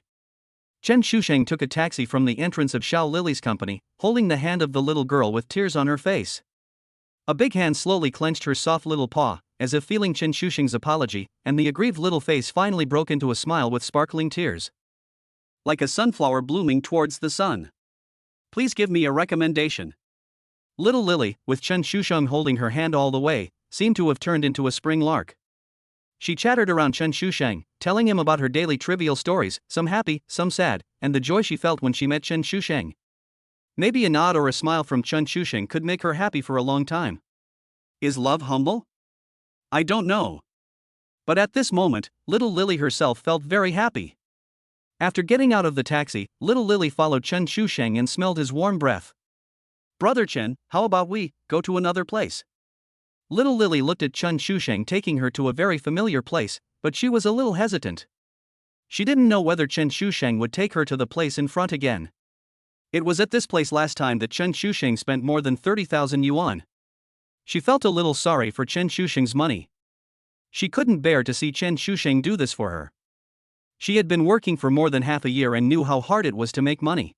Chen Shusheng took a taxi from the entrance of Xiao Lily's company, holding the hand of the little girl with tears on her face. A big hand slowly clenched her soft little paw, as if feeling Chen Shusheng's apology, and the aggrieved little face finally broke into a smile with sparkling tears. Like a sunflower blooming towards the sun. Please give me a recommendation. Little Lily, with Chen Shusheng holding her hand all the way, seemed to have turned into a spring lark. She chattered around Chen Shusheng, telling him about her daily trivial stories, some happy, some sad, and the joy she felt when she met Chen Shusheng. Maybe a nod or a smile from Chen Shusheng could make her happy for a long time. Is love humble? I don't know. But at this moment, little Lily herself felt very happy. After getting out of the taxi, little Lily followed Chen Shusheng and smelled his warm breath. Brother Chen, how about we go to another place? Little Lily looked at Chen Shusheng taking her to a very familiar place, but she was a little hesitant. She didn't know whether Chen Shusheng would take her to the place in front again. It was at this place last time that Chen Shusheng spent more than 30,000 yuan. She felt a little sorry for Chen Shusheng's money. She couldn't bear to see Chen Shusheng do this for her. She had been working for more than half a year and knew how hard it was to make money.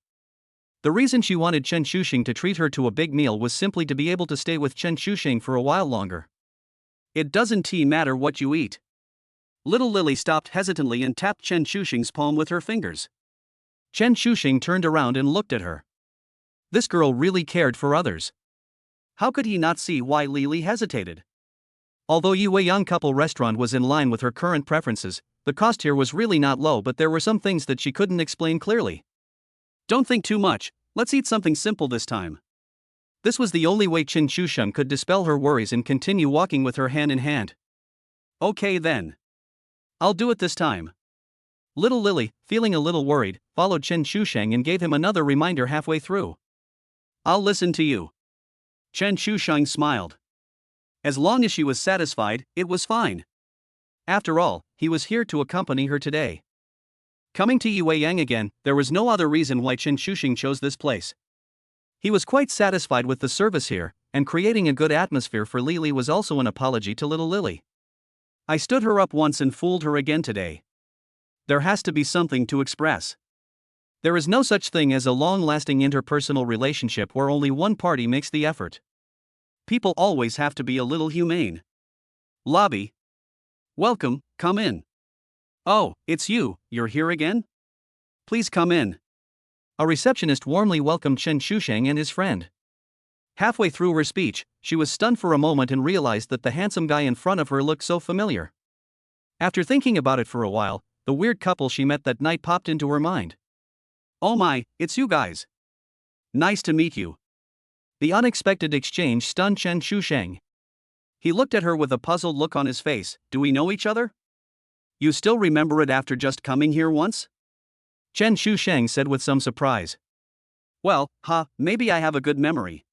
The reason she wanted Chen Shusheng to treat her to a big meal was simply to be able to stay with Chen Shusheng for a while longer. It doesn't matter what you eat. Little Lily stopped hesitantly and tapped Chen Shusheng's palm with her fingers. Chen Shusheng turned around and looked at her. This girl really cared for others. How could he not see why Lily hesitated? Although Yue Young Couple Restaurant was in line with her current preferences, the cost here was really not low, but there were some things that she couldn't explain clearly. Don't think too much, let's eat something simple this time. This was the only way Chen Shusheng could dispel her worries and continue walking with her hand in hand. Okay then. I'll do it this time. Little Lily, feeling a little worried, followed Chen Shusheng and gave him another reminder halfway through. I'll listen to you. Chen Shusheng smiled. As long as she was satisfied, it was fine. After all, he was here to accompany her today. Coming to Yueyang again, there was no other reason why Chen Shusheng chose this place. He was quite satisfied with the service here, and creating a good atmosphere for Lily was also an apology to little Lily. I stood her up once and fooled her again today. There has to be something to express. There is no such thing as a long-lasting interpersonal relationship where only one party makes the effort. People always have to be a little humane. Lobby. Welcome, come in. Oh, it's you, you're here again? Please come in. A receptionist warmly welcomed Chen Shusheng and his friend. Halfway through her speech, she was stunned for a moment and realized that the handsome guy in front of her looked so familiar. After thinking about it for a while, the weird couple she met that night popped into her mind. Oh my, it's you guys. Nice to meet you. The unexpected exchange stunned Chen Shusheng. He looked at her with a puzzled look on his face. Do we know each other? You still remember it after just coming here once? Chen Shusheng said with some surprise. Well, maybe I have a good memory.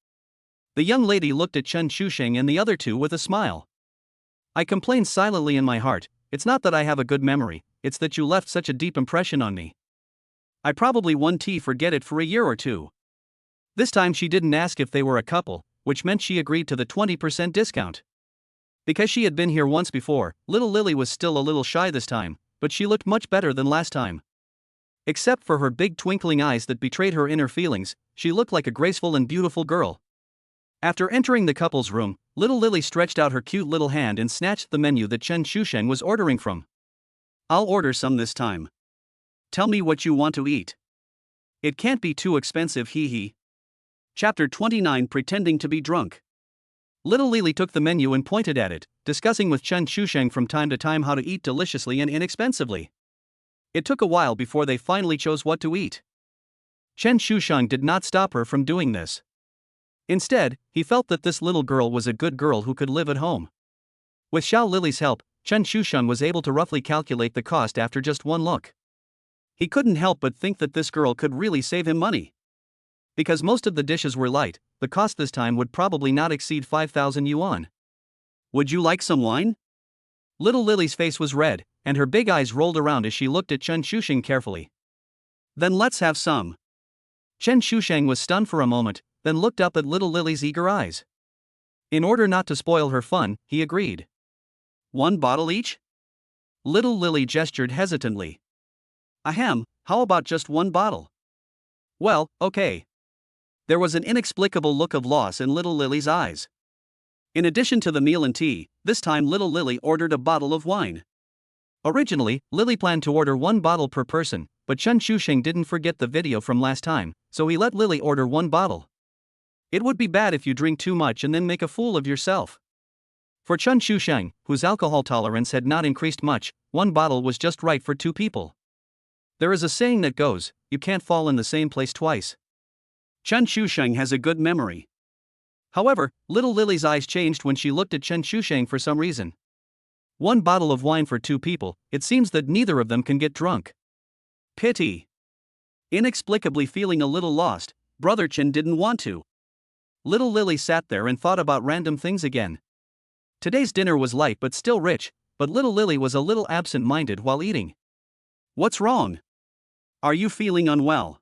The young lady looked at Chen Shusheng and the other two with a smile. I complained silently in my heart, it's not that I have a good memory, it's that you left such a deep impression on me. I probably won't forget it for a year or two. This time she didn't ask if they were a couple, which meant she agreed to the 20% discount. Because she had been here once before, little Lily was still a little shy this time, but she looked much better than last time. Except for her big twinkling eyes that betrayed her inner feelings, she looked like a graceful and beautiful girl. After entering the couple's room, little Lily stretched out her cute little hand and snatched the menu that Chen Shusheng was ordering from. I'll order some this time. Tell me what you want to eat. It can't be too expensive, hee hee. Chapter 29, Pretending to be Drunk. Little Lily took the menu and pointed at it, discussing with Chen Shusheng from time to time how to eat deliciously and inexpensively. It took a while before they finally chose what to eat. Chen Shusheng did not stop her from doing this. Instead, he felt that this little girl was a good girl who could live at home. With Xiao Lily's help, Chen Shusheng was able to roughly calculate the cost after just one look. He couldn't help but think that this girl could really save him money. Because most of the dishes were light, the cost this time would probably not exceed 5,000 yuan. Would you like some wine? Little Lily's face was red, and her big eyes rolled around as she looked at Chen Shusheng carefully. Then let's have some. Chen Shusheng was stunned for a moment, then looked up at little Lily's eager eyes. In order not to spoil her fun, he agreed. 1 bottle each? Little Lily gestured hesitantly. Ahem, how about just 1 bottle? Well, okay. There was an inexplicable look of loss in little Lily's eyes. In addition to the meal and tea, this time little Lily ordered a bottle of wine. Originally, Lily planned to order one bottle per person, but Chen Shusheng didn't forget the video from last time, so he let Lily order one bottle. It would be bad if you drink too much and then make a fool of yourself. For Chen Shusheng, whose alcohol tolerance had not increased much, one bottle was just right for two people. There is a saying that goes, you can't fall in the same place twice. Chen Shusheng has a good memory. However, little Lily's eyes changed when she looked at Chen Shusheng for some reason. One bottle of wine for two people, it seems that neither of them can get drunk. Pity. Inexplicably feeling a little lost, Brother Chen didn't want to. Little Lily sat there and thought about random things again. Today's dinner was light but still rich, but little Lily was a little absent-minded while eating. What's wrong? Are you feeling unwell?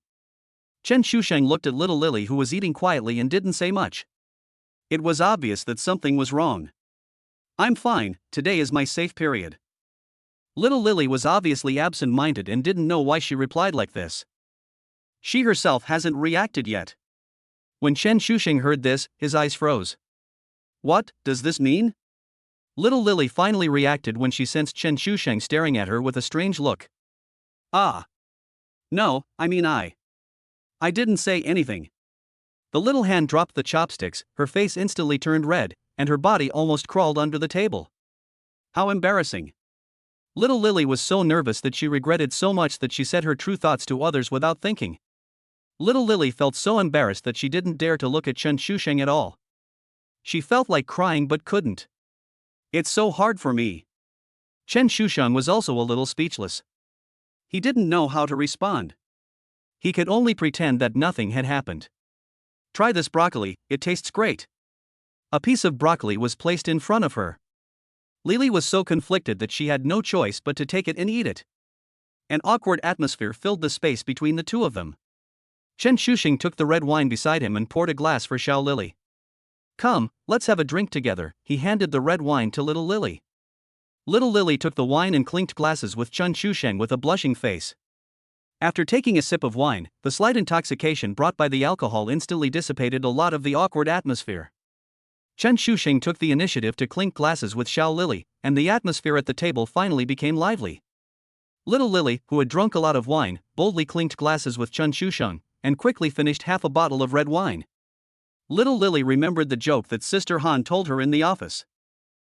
Chen Shusheng looked at little Lily, who was eating quietly, and didn't say much. It was obvious that something was wrong. I'm fine, today is my safe period. Little Lily was obviously absent-minded and didn't know why she replied like this. She herself hasn't reacted yet. When Chen Shusheng heard this, his eyes froze. What does this mean? Little Lily finally reacted when she sensed Chen Shusheng staring at her with a strange look. Ah. No, I didn't say anything. The little hand dropped the chopsticks, her face instantly turned red, and her body almost crawled under the table. How embarrassing. Little Lily was so nervous that she regretted so much that she said her true thoughts to others without thinking. Little Lily felt so embarrassed that she didn't dare to look at Chen Shusheng at all. She felt like crying but couldn't. It's so hard for me. Chen Shusheng was also a little speechless. He didn't know how to respond. He could only pretend that nothing had happened. Try this broccoli, it tastes great. A piece of broccoli was placed in front of her. Lily was so conflicted that she had no choice but to take it and eat it. An awkward atmosphere filled the space between the two of them. Chen Shusheng took the red wine beside him and poured a glass for Xiao Lily. Come, let's have a drink together, he handed the red wine to little Lily. Little Lily took the wine and clinked glasses with Chen Shusheng with a blushing face. After taking a sip of wine, the slight intoxication brought by the alcohol instantly dissipated a lot of the awkward atmosphere. Chen Shusheng took the initiative to clink glasses with Xiao Lily, and the atmosphere at the table finally became lively. Little Lily, who had drunk a lot of wine, boldly clinked glasses with Chen Shusheng, and quickly finished half a bottle of red wine. Little Lily remembered the joke that Sister Han told her in the office.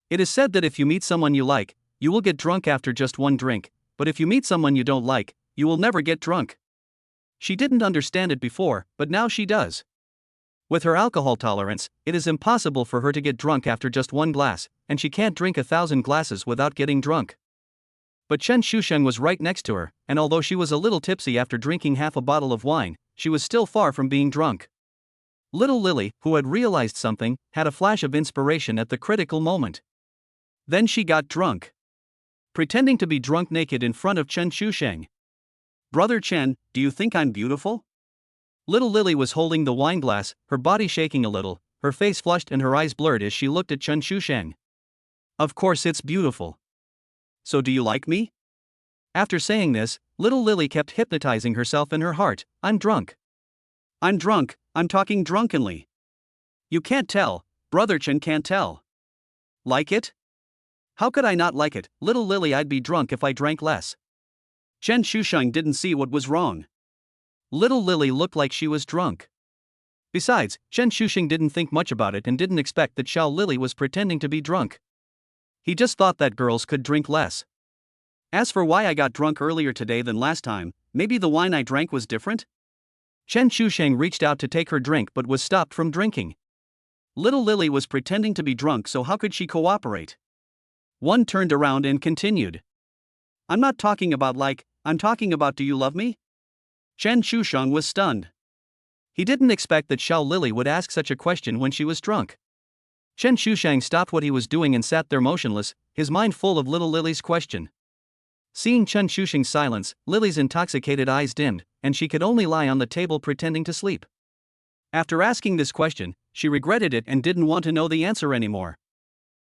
It is said that if you meet someone you like, you will get drunk after just one drink, but if you meet someone you don't like, you will never get drunk. She didn't understand it before, but now she does. With her alcohol tolerance, it is impossible for her to get drunk after just one glass, and she can't drink 1,000 glasses without getting drunk. But Chen Shusheng was right next to her, and although she was a little tipsy after drinking half a bottle of wine, she was still far from being drunk. Little Lily, who had realized something, had a flash of inspiration at the critical moment. Then she got drunk. Pretending to be drunk naked in front of Chen Shusheng. Brother Chen, do you think I'm beautiful? Little Lily was holding the wine glass, her body shaking a little, her face flushed and her eyes blurred as she looked at Chen Shusheng. Of course it's beautiful. So do you like me? After saying this, little Lily kept hypnotizing herself in her heart. I'm drunk. I'm drunk, I'm talking drunkenly. You can't tell, Brother Chen can't tell. Like it? How could I not like it, little Lily? I'd be drunk if I drank less. Chen Shusheng didn't see what was wrong. Little Lily looked like she was drunk. Besides, Chen Shusheng didn't think much about it and didn't expect that Xiao Lily was pretending to be drunk. He just thought that girls could drink less. As for why I got drunk earlier today than last time, maybe the wine I drank was different? Chen Shusheng reached out to take her drink but was stopped from drinking. Little Lily was pretending to be drunk, so how could she cooperate? One turned around and continued. I'm not talking about like, I'm talking about do you love me? Chen Shusheng was stunned. He didn't expect that Xiao Lily would ask such a question when she was drunk. Chen Shusheng stopped what he was doing and sat there motionless, his mind full of little Lily's question. Seeing Chen Shusheng's silence, Lily's intoxicated eyes dimmed, and she could only lie on the table pretending to sleep. After asking this question, she regretted it and didn't want to know the answer anymore.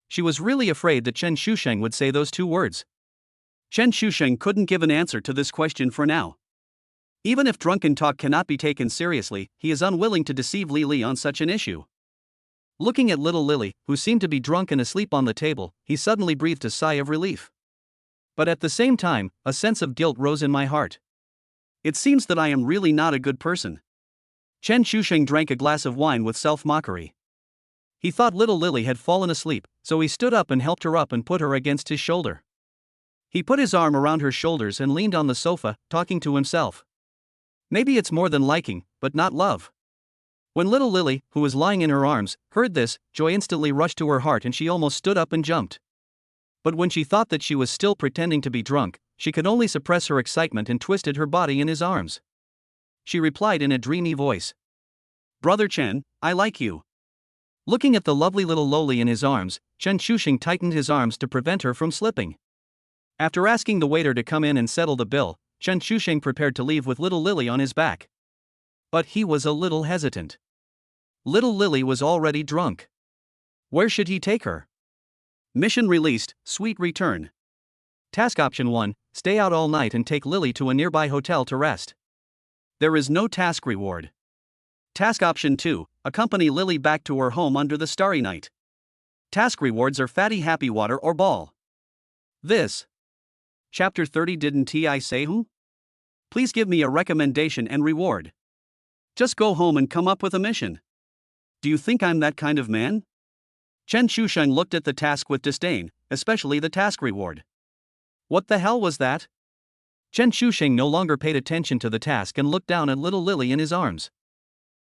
She was really afraid that Chen Shusheng would say those two words. Chen Shusheng couldn't give an answer to this question for now. Even if drunken talk cannot be taken seriously, he is unwilling to deceive Lily on such an issue. Looking at little Lily, who seemed to be drunk and asleep on the table, he suddenly breathed a sigh of relief. But at the same time, a sense of guilt rose in my heart. It seems that I am really not a good person. Chen Shusheng drank a glass of wine with self-mockery. He thought little Lily had fallen asleep, so he stood up and helped her up and put her against his shoulder. He put his arm around her shoulders and leaned on the sofa, talking to himself. Maybe it's more than liking, but not love. When little Lily, who was lying in her arms, heard this, joy instantly rushed to her heart and she almost stood up and jumped. But when she thought that she was still pretending to be drunk, she could only suppress her excitement and twisted her body in his arms. She replied in a dreamy voice. "Brother Chen, I like you." Looking at the lovely little Loli in his arms, Chen Shusheng tightened his arms to prevent her from slipping. After asking the waiter to come in and settle the bill, Chen Shusheng prepared to leave with little Lily on his back. But he was a little hesitant. Little Lily was already drunk. Where should he take her? Mission released, sweet return. Task option 1, stay out all night and take Lily to a nearby hotel to rest. There is no task reward. Task option 2, accompany Lily back to her home under the starry night. Task rewards are fatty happy water or ball. This. Chapter 30 Didn't I say who? Please give me a recommendation and reward. Just go home and come up with a mission. Do you think I'm that kind of man? Chen Shusheng looked at the task with disdain, especially the task reward. What the hell was that? Chen Shusheng no longer paid attention to the task and looked down at little Lily in his arms.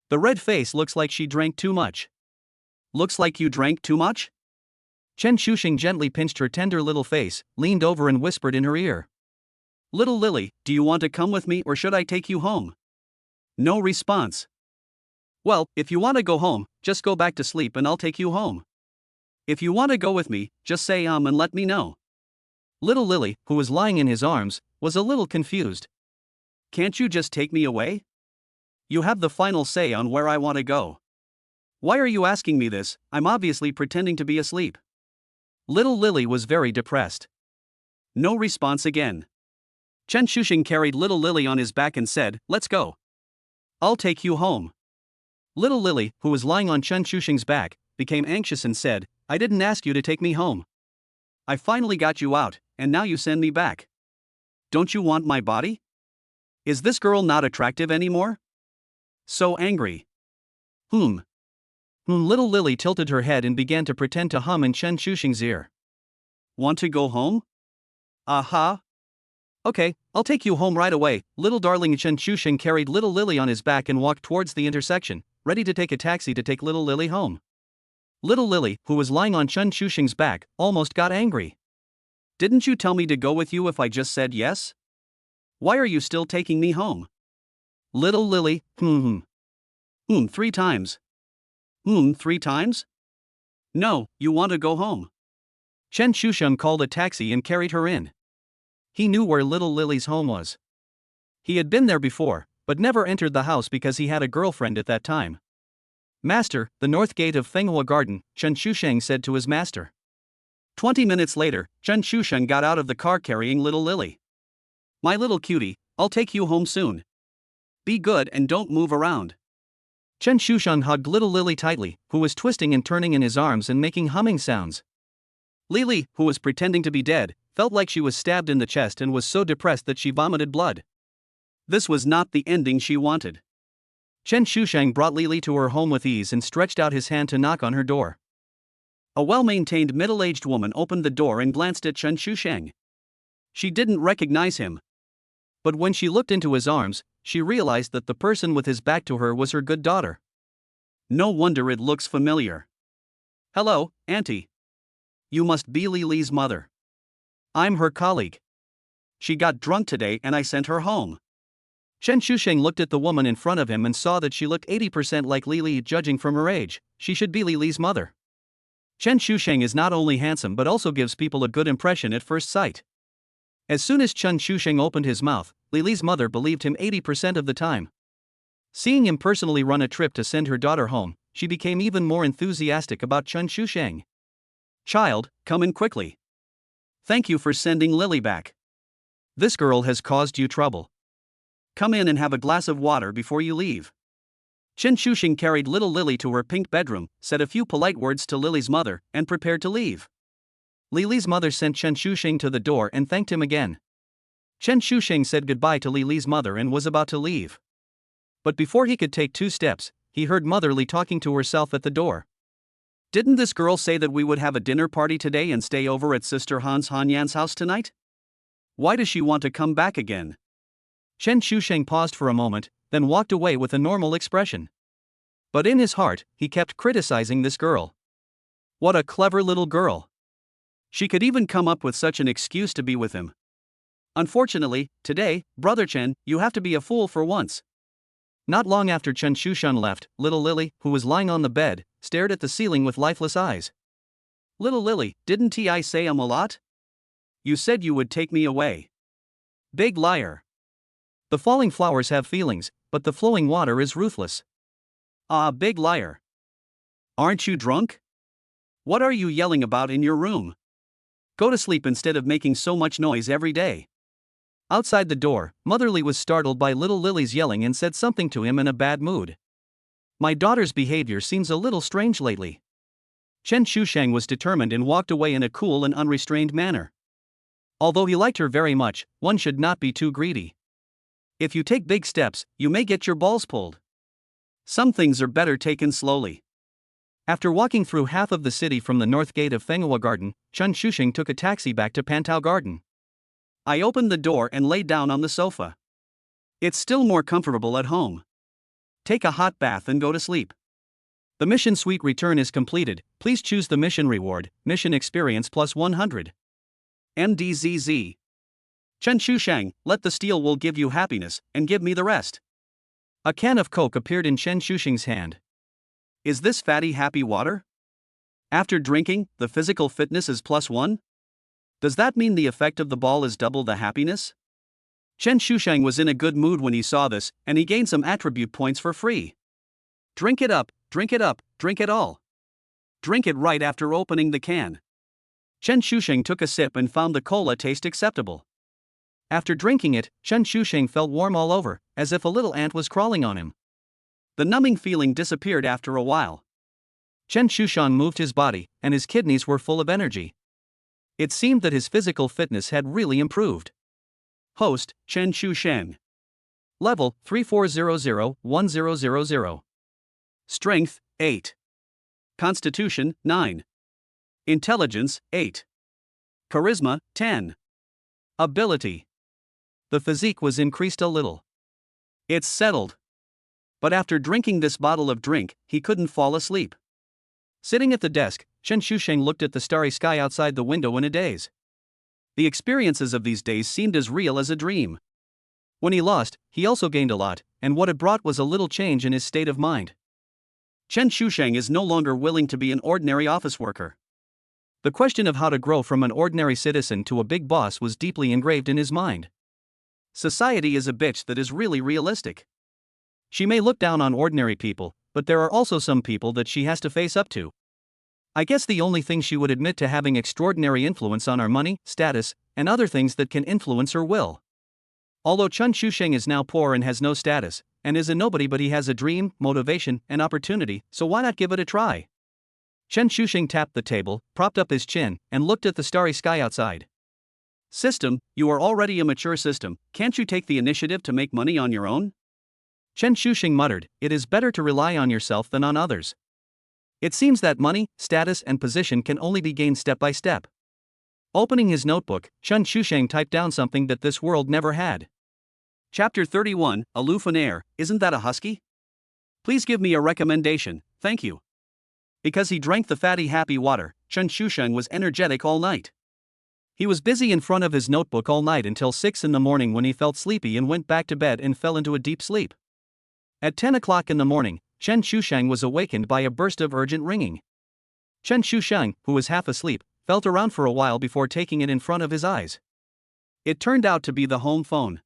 The red face looks like she drank too much. Looks like you drank too much? Chen Shusheng gently pinched her tender little face, leaned over and whispered in her ear. Little Lily, do you want to come with me or should I take you home? No response. Well, if you want to go home, just go back to sleep and I'll take you home. If you want to go with me, just say and let me know. Little Lily, who was lying in his arms, was a little confused. Can't you just take me away? You have the final say on where I want to go. Why are you asking me this? I'm obviously pretending to be asleep. Little Lily was very depressed. No response again. Chen Shusheng carried little Lily on his back and said, let's go. I'll take you home. Little Lily, who was lying on Chen Shusheng's back, became anxious and said, I didn't ask you to take me home. I finally got you out, and now you send me back. Don't you want my body? Is this girl not attractive anymore? So angry. Little Lily tilted her head and began to pretend to hum in Chen Shusheng's ear. Want to go home? Aha. Okay, I'll take you home right away. Little darling Chen Shusheng carried little Lily on his back and walked towards the intersection, ready to take a taxi to take little Lily home. Little Lily, who was lying on Chen Shusheng's back, almost got angry. Didn't you tell me to go with you if I just said yes? Why are you still taking me home? Little Lily, 3 times. 3 times? No, you want to go home. Chen Shusheng called a taxi and carried her in. He knew where little Lily's home was. He had been there before, but never entered the house because he had a girlfriend at that time. Master, the north gate of Fenghua Garden, Chen Shusheng said to his master. 20 minutes later, Chen Shusheng got out of the car carrying little Lily. My little cutie, I'll take you home soon. Be good and don't move around. Chen Shusheng hugged little Lily tightly, who was twisting and turning in his arms and making humming sounds. Lily, who was pretending to be dead, felt like she was stabbed in the chest and was so depressed that she vomited blood. This was not the ending she wanted. Chen Shusheng brought Lily to her home with ease and stretched out his hand to knock on her door. A well-maintained middle-aged woman opened the door and glanced at Chen Shusheng. She didn't recognize him. But when she looked into his arms, she realized that the person with his back to her was her good daughter. No wonder it looks familiar. Hello, Auntie. You must be Lily's mother. I'm her colleague. She got drunk today and I sent her home. Chen Shusheng looked at the woman in front of him and saw that she looked 80% like Lily. Judging from her age, she should be Lily's mother. Chen Shusheng is not only handsome but also gives people a good impression at first sight. As soon as Chen Shusheng opened his mouth, Lily's mother believed him 80% of the time. Seeing him personally run a trip to send her daughter home, she became even more enthusiastic about Chen Shusheng. Child, come in quickly. Thank you for sending Lily back. This girl has caused you trouble. Come in and have a glass of water before you leave. Chen Shuxing carried little Lily to her pink bedroom, said a few polite words to Lily's mother, and prepared to leave. Lily's mother sent Chen Shuxing to the door and thanked him again. Chen Shuxing said goodbye to Lily's mother and was about to leave. But before he could take 2 steps, he heard Mother Li talking to herself at the door. Didn't this girl say that we would have a dinner party today and stay over at Sister Hans Hanyan's house tonight? Why does she want to come back again? Chen Shuxing paused for a moment, then walked away with a normal expression. But in his heart, he kept criticizing this girl. What a clever little girl. She could even come up with such an excuse to be with him. Unfortunately, today, Brother Chen, you have to be a fool for once. Not long after Chen Shuxing left, little Lily, who was lying on the bed, stared at the ceiling with lifeless eyes. Little Lily, didn't I say a lot? You said you would take me away. Big liar. The falling flowers have feelings, but the flowing water is ruthless. Ah, big liar. Aren't you drunk? What are you yelling about in your room? Go to sleep instead of making so much noise every day. Outside the door, Mother Li was startled by little Lily's yelling and said something to him in a bad mood. My daughter's behavior seems a little strange lately. Chen Shuxing was determined and walked away in a cool and unrestrained manner. Although he liked her very much, one should not be too greedy. If you take big steps, you may get your balls pulled. Some things are better taken slowly. After walking through half of the city from the north gate of Fenghua Garden, Chen Shuxing took a taxi back to Pantao Garden. I opened the door and lay down on the sofa. It's still more comfortable at home. Take a hot bath and go to sleep. The mission suite return is completed. Please choose the mission reward, mission experience plus 100. MDZZ. Chen Shuxing, let the steel wool give you happiness, and give me the rest. A can of Coke appeared in Chen Shuxing's hand. Is this fatty happy water? After drinking, the physical fitness is plus 1? Does that mean the effect of the ball is double the happiness? Chen Shuxing was in a good mood when he saw this, and he gained some attribute points for free. Drink it up, drink it up, drink it all. Drink it right after opening the can. Chen Shuxing took a sip and found the cola taste acceptable. After drinking it, Chen Shuxing felt warm all over, as if a little ant was crawling on him. The numbing feeling disappeared after a while. Chen Shuxing moved his body, and his kidneys were full of energy. It seemed that his physical fitness had really improved. Host, Chen Shuxing. Level, 3400-1000. Strength, 8. Constitution, 9. Intelligence, 8. Charisma, 10. Ability. The physique was increased a little. It's settled. But after drinking this bottle of drink, he couldn't fall asleep. Sitting at the desk, Chen Shuxing looked at the starry sky outside the window in a daze. The experiences of these days seemed as real as a dream. When he lost, he also gained a lot, and what it brought was a little change in his state of mind. Chen Shuxing is no longer willing to be an ordinary office worker. The question of how to grow from an ordinary citizen to a big boss was deeply engraved in his mind. Society is a bitch that is really realistic. She may look down on ordinary people, but there are also some people that she has to face up to. I guess the only thing she would admit to having extraordinary influence on are money, status, and other things that can influence her will. Although Chen Shuxing is now poor and has no status, and is a nobody, but he has a dream, motivation, and opportunity, so why not give it a try? Chen Shuxing tapped the table, propped up his chin, and looked at the starry sky outside. System, you are already a mature system, can't you take the initiative to make money on your own? Chen Shuxing muttered, it is better to rely on yourself than on others. It seems that money, status, and position can only be gained step by step. Opening his notebook, Chen Shuxing typed down something that this world never had. Chapter 31, Aloof and Air, isn't that a husky? Please give me a recommendation, thank you. Because he drank the fatty happy water, Chen Shuxing was energetic all night. He was busy in front of his notebook all night until 6 in the morning when he felt sleepy and went back to bed and fell into a deep sleep. At 10 o'clock in the morning, Chen Shuxing was awakened by a burst of urgent ringing. Chen Shuxing, who was half asleep, felt around for a while before taking it in front of his eyes. It turned out to be the home phone.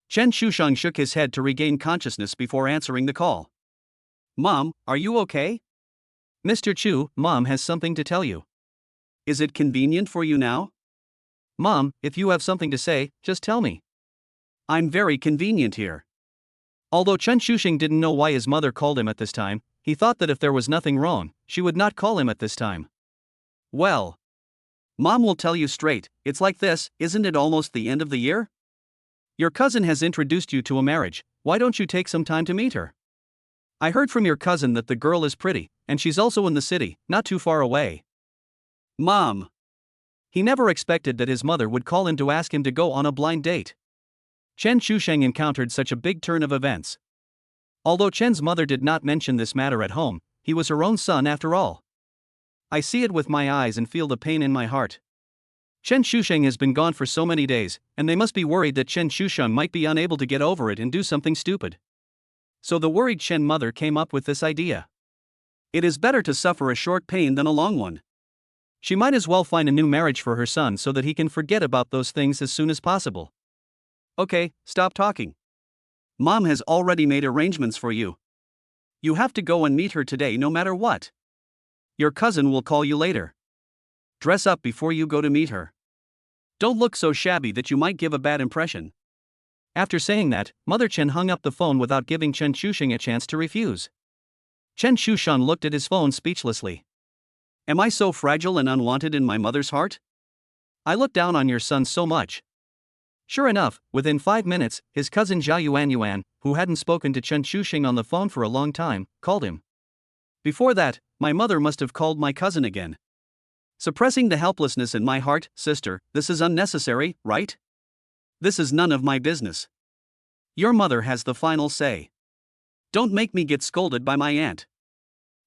Chen Shuxing shook his head to regain consciousness before answering the call. Mom, are you okay? Mr. Chu, Mom has something to tell you. Is it convenient for you now? Mom, if you have something to say, just tell me. I'm very convenient here. Although Chen Shusheng didn't know why his mother called him at this time, he thought that if there was nothing wrong, she would not call him at this time. Well, Mom will tell you straight, it's like this, isn't it almost the end of the year? Your cousin has introduced you to a marriage, why don't you take some time to meet her? I heard from your cousin that the girl is pretty, and she's also in the city, not too far away. Mom. He never expected that his mother would call him to ask him to go on a blind date. Chen Shusheng encountered such a big turn of events. Although Chen's mother did not mention this matter at home, he was her own son after all. I see it with my eyes and feel the pain in my heart. Chen Shusheng has been gone for so many days, and they must be worried that Chen Shusheng might be unable to get over it and do something stupid. So the worried Chen mother came up with this idea. It is better to suffer a short pain than a long one. She might as well find a new marriage for her son so that he can forget about those things as soon as possible. Okay, stop talking. Mom has already made arrangements for you. You have to go and meet her today no matter what. Your cousin will call you later. Dress up before you go to meet her. Don't look so shabby that you might give a bad impression. After saying that, Mother Chen hung up the phone without giving Chen Shusheng a chance to refuse. Chen Shusheng looked at his phone speechlessly. Am I so fragile and unwanted in my mother's heart? I look down on your son so much. Sure enough, within 5 minutes, his cousin Zhao Yuan, who hadn't spoken to Chen Shusheng on the phone for a long time, called him. Before that, my mother must have called my cousin again. Suppressing the helplessness in my heart, sister, this is unnecessary, right? This is none of my business. Your mother has the final say. Don't make me get scolded by my aunt.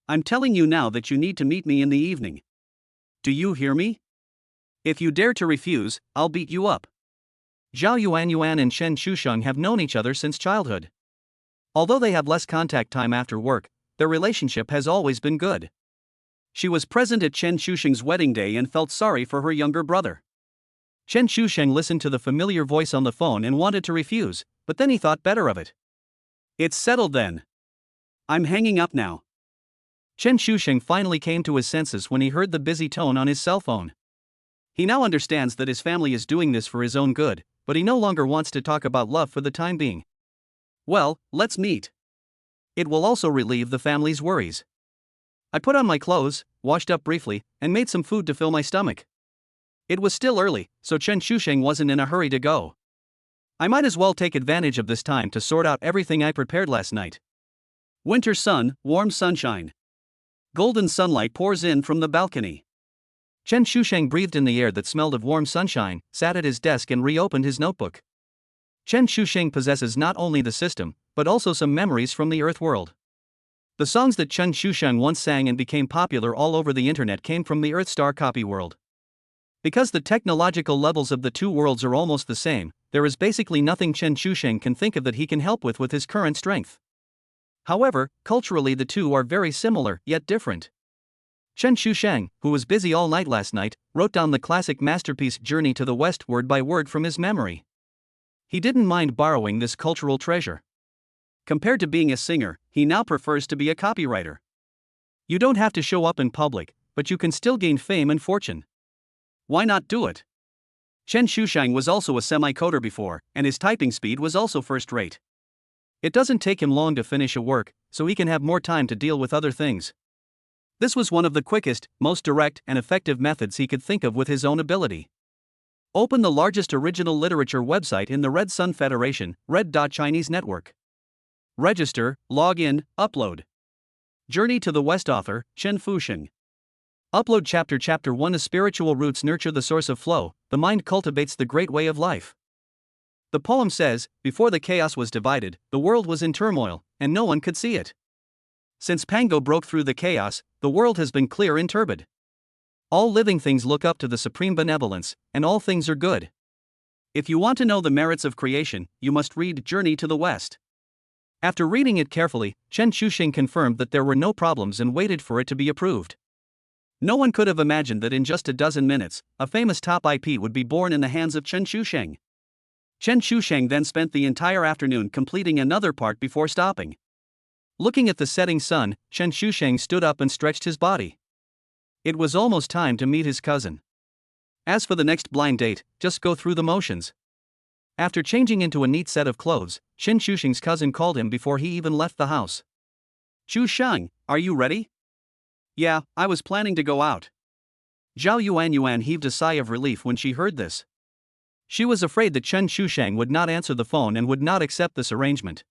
I'm telling you now that you need to meet me in the evening. Do you hear me? If you dare to refuse, I'll beat you up. Zhao Yuan and Chen Shusheng have known each other since childhood. Although they have less contact time after work, their relationship has always been good. She was present at Chen Shusheng's wedding day and felt sorry for her younger brother. Chen Shusheng listened to the familiar voice on the phone and wanted to refuse, but then he thought better of it. It's settled then. I'm hanging up now. Chen Shusheng finally came to his senses when he heard the busy tone on his cell phone. He now understands that his family is doing this for his own good, but he no longer wants to talk about love for the time being. Well, let's meet. It will also relieve the family's worries. I put on my clothes, washed up briefly, and made some food to fill my stomach. It was still early, so Chen Shusheng wasn't in a hurry to go. I might as well take advantage of this time to sort out everything I prepared last night. Winter sun, warm sunshine. Golden sunlight pours in from the balcony. Chen Shusheng breathed in the air that smelled of warm sunshine, sat at his desk and reopened his notebook. Chen Shusheng possesses not only the system, but also some memories from the Earth world. The songs that Chen Shusheng once sang and became popular all over the internet came from the Earth Star copy world. Because the technological levels of the two worlds are almost the same, there is basically nothing Chen Shusheng can think of that he can help with his current strength. However, culturally the two are very similar, yet different. Chen Shusheng, who was busy all night last night, wrote down the classic masterpiece Journey to the West word by word from his memory. He didn't mind borrowing this cultural treasure. Compared to being a singer, he now prefers to be a copywriter. You don't have to show up in public, but you can still gain fame and fortune. Why not do it? Chen Shusheng was also a semi-coder before, and his typing speed was also first rate. It doesn't take him long to finish a work, so he can have more time to deal with other things. This was one of the quickest, most direct, and effective methods he could think of with his own ability. Open the largest original literature website in the Red Sun Federation, Red.Chinese Network. Register, log in, upload. Journey to the West author, Chen Shusheng. Upload Chapter 1. As spiritual roots nurture the source of flow, the mind cultivates the great way of life. The poem says, before the chaos was divided, the world was in turmoil, and no one could see it. Since Pango broke through the chaos, the world has been clear and turbid. All living things look up to the supreme benevolence, and all things are good. If you want to know the merits of creation, you must read Journey to the West. After reading it carefully, Chen Shusheng confirmed that there were no problems and waited for it to be approved. No one could have imagined that in just a dozen minutes, a famous top IP would be born in the hands of Chen Shusheng. Chen Shusheng then spent the entire afternoon completing another part before stopping. Looking at the setting sun, Chen Shusheng stood up and stretched his body. It was almost time to meet his cousin. As for the next blind date, just go through the motions. After changing into a neat set of clothes, Chen Shusheng's cousin called him before he even left the house. "Chu Sheng, are you ready?" "Yeah, I was planning to go out." Zhao Yuan heaved a sigh of relief when she heard this. She was afraid that Chen Shusheng would not answer the phone and would not accept this arrangement.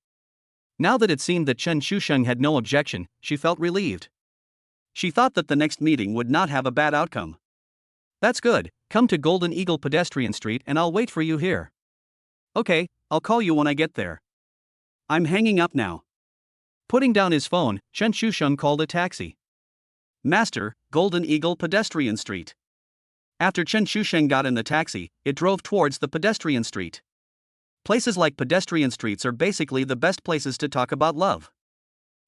Now that it seemed that Chen Shusheng had no objection, she felt relieved. She thought that the next meeting would not have a bad outcome. "That's good, come to Golden Eagle Pedestrian Street and I'll wait for you here." "Okay, I'll call you when I get there. I'm hanging up now." Putting down his phone, Chen Shusheng called a taxi. "Master, Golden Eagle Pedestrian Street." After Chen Shusheng got in the taxi, it drove towards the pedestrian street. Places like pedestrian streets are basically the best places to talk about love.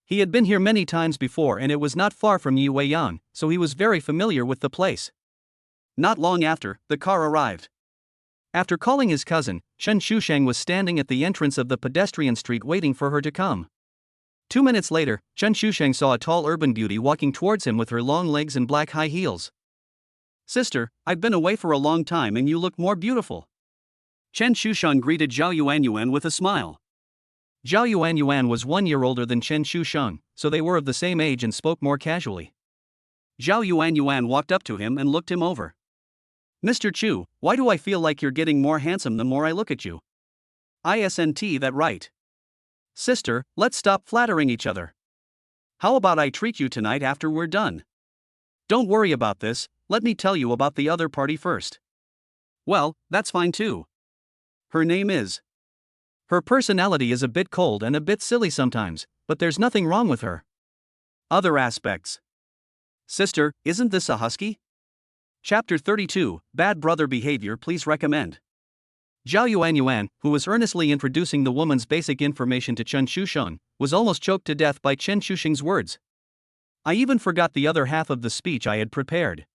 He had been here many times before and it was not far from Yueyang, so he was very familiar with the place. Not long after, the car arrived. After calling his cousin, Chen Shusheng was standing at the entrance of the pedestrian street waiting for her to come. 2 minutes later, Chen Shusheng saw a tall urban beauty walking towards him with her long legs and black high heels. "Sister, I've been away for a long time and you look more beautiful." Chen Shusheng greeted Zhao Yuan with a smile. Zhao Yuan was 1 year older than Chen Shusheng, so they were of the same age and spoke more casually. Zhao Yuan walked up to him and looked him over. "Mr. Chu, why do I feel like you're getting more handsome the more I look at you?" "Isn't that right? Sister, let's stop flattering each other. How about I treat you tonight after we're done?" "Don't worry about this, let me tell you about the other party first." "Well, that's fine too. Her name is..." "Her personality is a bit cold and a bit silly sometimes, but there's nothing wrong with her." "Other aspects." "Sister, isn't this a husky?" Chapter 32, Bad Brother Behavior. Please recommend. Zhao Yuan, who was earnestly introducing the woman's basic information to Chen Shusheng, was almost choked to death by Chen Shusheng's words. "I even forgot the other half of the speech I had prepared."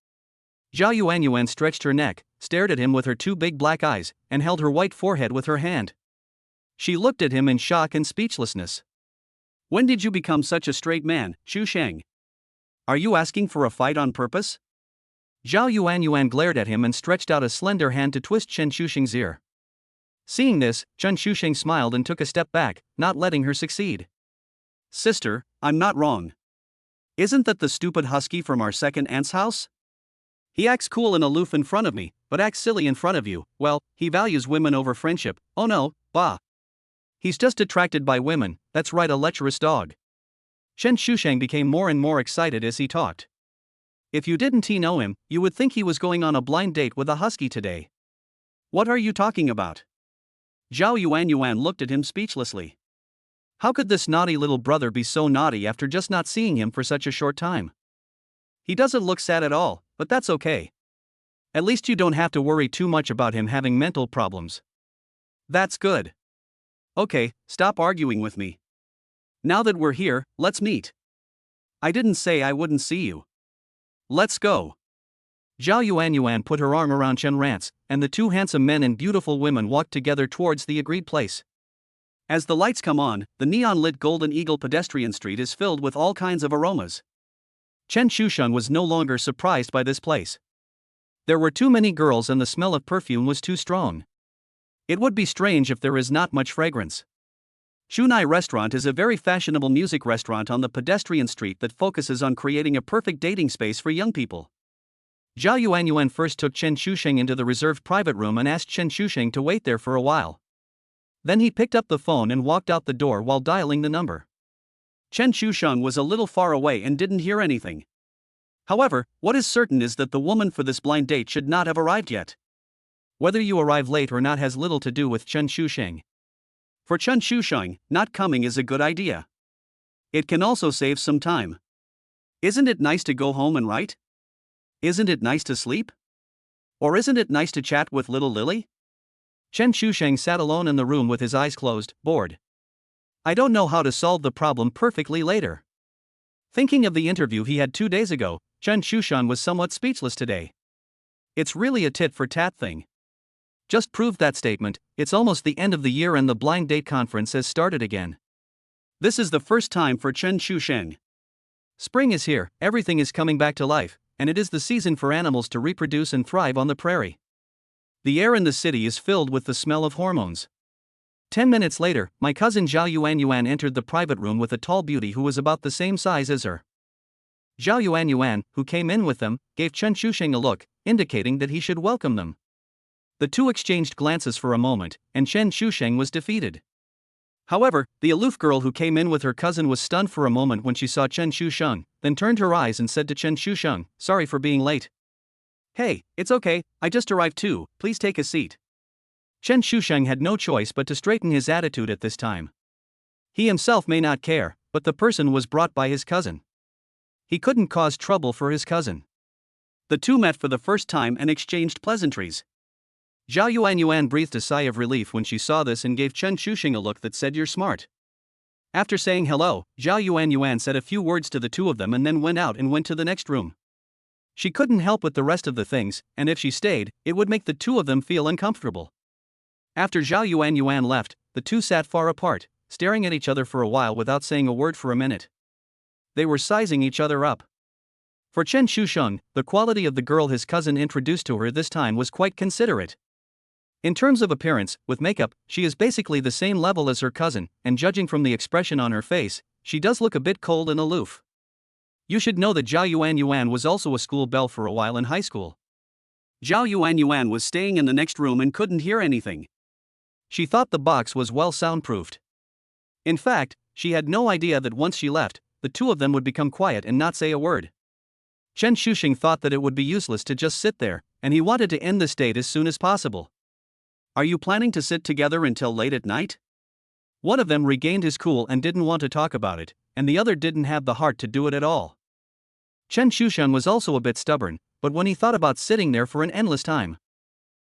Zhao Yuan stretched her neck, stared at him with her 2 big black eyes, and held her white forehead with her hand. She looked at him in shock and speechlessness. "When did you become such a straight man, Shusheng? Are you asking for a fight on purpose?" Zhao Yuan glared at him and stretched out a slender hand to twist Chen Shusheng's ear. Seeing this, Chen Shusheng smiled and took a step back, not letting her succeed. "Sister, I'm not wrong. Isn't that the stupid husky from our second aunt's house? He acts cool and aloof in front of me, but acts silly in front of you. Well, he values women over friendship. Oh no, bah. He's just attracted by women, that's right, a lecherous dog." Chen Shusheng became more and more excited as he talked. "If you didn't know him, you would think he was going on a blind date with a husky today." "What are you talking about?" Zhao Yuan looked at him speechlessly. How could this naughty little brother be so naughty after just not seeing him for such a short time? He doesn't look sad at all, but that's okay. At least you don't have to worry too much about him having mental problems. That's good. Okay, stop arguing with me. Now that we're here, let's meet. I didn't say I wouldn't see you. Let's go. Zhao Yuan put her arm around Chen Rance, and the 2 handsome men and beautiful women walked together towards the agreed place. As the lights come on, the neon-lit Golden Eagle pedestrian street is filled with all kinds of aromas. Chen Shusheng was no longer surprised by this place. There were too many girls and the smell of perfume was too strong. It would be strange if there is not much fragrance. Shunai Restaurant is a very fashionable music restaurant on the pedestrian street that focuses on creating a perfect dating space for young people. Zhao Yuan first took Chen Shusheng into the reserved private room and asked Chen Shusheng to wait there for a while. Then he picked up the phone and walked out the door while dialing the number. Chen Shusheng was a little far away and didn't hear anything. However, what is certain is that the woman for this blind date should not have arrived yet. Whether you arrive late or not has little to do with Chen Shusheng. For Chen Shusheng, not coming is a good idea. It can also save some time. Isn't it nice to go home and write? Isn't it nice to sleep? Or isn't it nice to chat with little Lily? Chen Shusheng sat alone in the room with his eyes closed, bored. I don't know how to solve the problem perfectly later. Thinking of the interview he had 2 days ago, Chen Shusheng was somewhat speechless today. It's really a tit-for-tat thing. Just proved that statement. It's almost the end of the year and the blind date conference has started again. This is the first time for Chen Shusheng. Spring is here, everything is coming back to life, and it is the season for animals to reproduce and thrive on the prairie. The air in the city is filled with the smell of hormones. 10 minutes later, my cousin Zhao Yuan entered the private room with a tall beauty who was about the same size as her. Zhao Yuan, who came in with them, gave Chen Shusheng a look, indicating that he should welcome them. The two exchanged glances for a moment, and Chen Shusheng was defeated. However, the aloof girl who came in with her cousin was stunned for a moment when she saw Chen Shusheng, then turned her eyes and said to Chen Shusheng, "Sorry for being late." "Hey, it's okay, I just arrived too, please take a seat." Chen Shusheng had no choice but to straighten his attitude at this time. He himself may not care, but the person was brought by his cousin. He couldn't cause trouble for his cousin. The two met for the first time and exchanged pleasantries. Zhao Yuan breathed a sigh of relief when she saw this and gave Chen Shusheng a look that said, "You're smart." After saying hello, Zhao Yuan said a few words to the two of them and then went out and went to the next room. She couldn't help with the rest of the things, and if she stayed, it would make the two of them feel uncomfortable. After Zhao Yuan left, the two sat far apart, staring at each other for a while without saying a word for a minute. They were sizing each other up. For Chen Shusheng, the quality of the girl his cousin introduced to her this time was quite considerate. In terms of appearance, with makeup, she is basically the same level as her cousin, and judging from the expression on her face, she does look a bit cold and aloof. You should know that Zhao Yuan was also a school belle for a while in high school. Zhao Yuan was staying in the next room and couldn't hear anything. She thought the box was well soundproofed. In fact, she had no idea that once she left, the two of them would become quiet and not say a word. Chen Shusheng thought that it would be useless to just sit there, and he wanted to end this date as soon as possible. "Are you planning to sit together until late at night?" One of them regained his cool and didn't want to talk about it, and the other didn't have the heart to do it at all. Chen Shusheng was also a bit stubborn, but when he thought about sitting there for an endless time.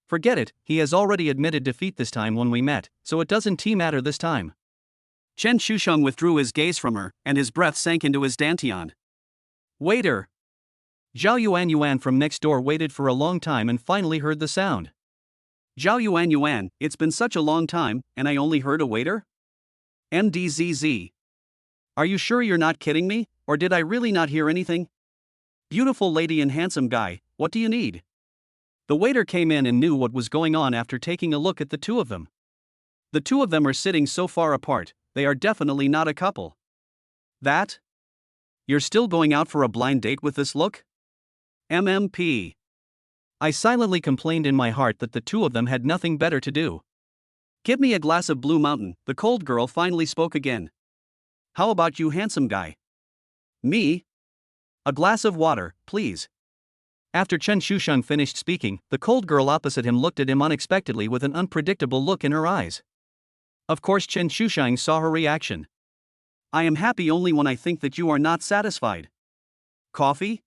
Forget it, he has already admitted defeat this time when we met, so it doesn't matter this time. Chen Shusheng withdrew his gaze from her, and his breath sank into his dantian. "Waiter!" Zhao Yuan from next door waited for a long time and finally heard the sound. "Zhao Yuan, it's been such a long time, and I only heard a waiter? MDZZ. Are you sure you're not kidding me, or did I really not hear anything? Beautiful lady and handsome guy, what do you need?" The waiter came in and knew what was going on after taking a look at the two of them. The two of them are sitting so far apart, they are definitely not a couple. "That? You're still going out for a blind date with this look? MMP. I silently complained in my heart that the two of them had nothing better to do. "Give me a glass of Blue Mountain," the cold girl finally spoke again. "How about you, handsome guy?" "Me? A glass of water, please." After Chen Shusheng finished speaking, the cold girl opposite him looked at him unexpectedly with an unpredictable look in her eyes. Of course Chen Shusheng saw her reaction. "I am happy only when I think that you are not satisfied. Coffee?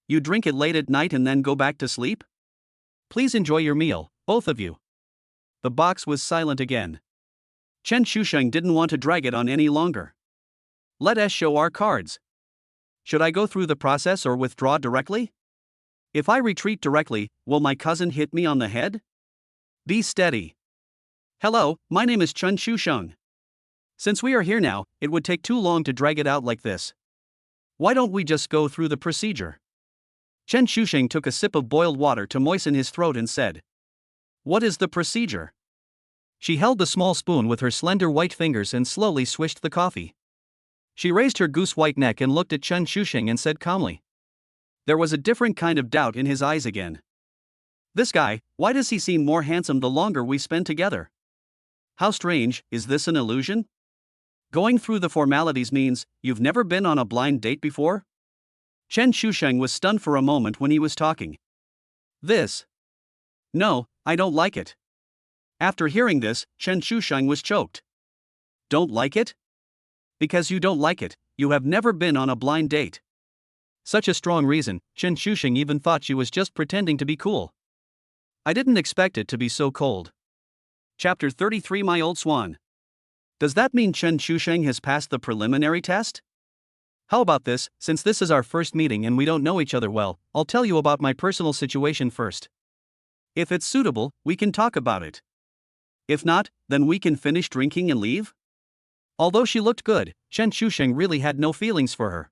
You drink it late at night and then go back to sleep? Please enjoy your meal, both of you." The box was silent again. Chen Shusheng didn't want to drag it on any longer. "Let us show our cards. Should I go through the process or withdraw directly? If I retreat directly, will my cousin hit me on the head? Be steady. Hello, my name is Chen Shusheng. Since we are here now, it would take too long to drag it out like this. Why don't we just go through the procedure?" Chen Shusheng took a sip of boiled water to moisten his throat and said, "What is the procedure?" She held the small spoon with her slender white fingers and slowly swished the coffee. She raised her goose-white neck and looked at Chen Shusheng and said calmly. There was a different kind of doubt in his eyes again. "This guy, why does he seem more handsome the longer we spend together? How strange, is this an illusion? Going through the formalities means, you've never been on a blind date before?" Chen Shusheng was stunned for a moment when he was talking. "This? No, I don't like it." After hearing this, Chen Shusheng was choked. "Don't like it? Because you don't like it, you have never been on a blind date." Such a strong reason, Chen Shusheng even thought she was just pretending to be cool. I didn't expect it to be so cold. Chapter 33 My Old Swan. Does that mean Chen Shusheng has passed the preliminary test? How about this, since this is our first meeting and we don't know each other well, I'll tell you about my personal situation first. If it's suitable, we can talk about it. If not, then we can finish drinking and leave? Although she looked good, Chen Shusheng really had no feelings for her.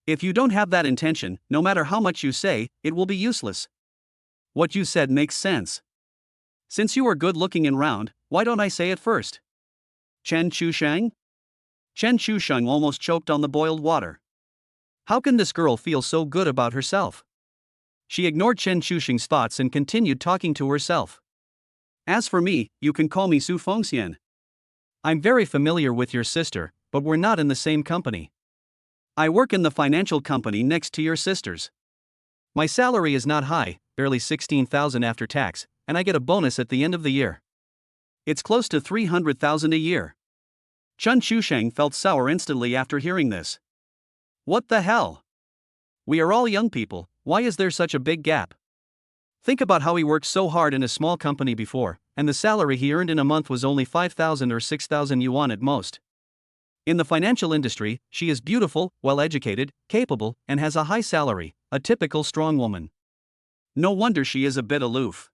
If you don't have that intention, no matter how much you say, it will be useless. What you said makes sense. Since you are good looking and round, why don't I say it first? Chen Chusheng? Chen Chusheng almost choked on the boiled water. How can this girl feel so good about herself? She ignored Chen Chusheng's thoughts and continued talking to herself. As for me, you can call me Su Fengxian. I'm very familiar with your sister, but we're not in the same company. I work in the financial company next to your sister's. My salary is not high, barely 16,000 after tax, and I get a bonus at the end of the year. It's close to 300,000 a year. Chen Chusheng felt sour instantly after hearing this. What the hell? We are all young people, why is there such a big gap? Think about how he worked so hard in a small company before, and the salary he earned in a month was only 5,000 or 6,000 yuan at most. In the financial industry, she is beautiful, well-educated, capable, and has a high salary, a typical strong woman. No wonder she is a bit aloof.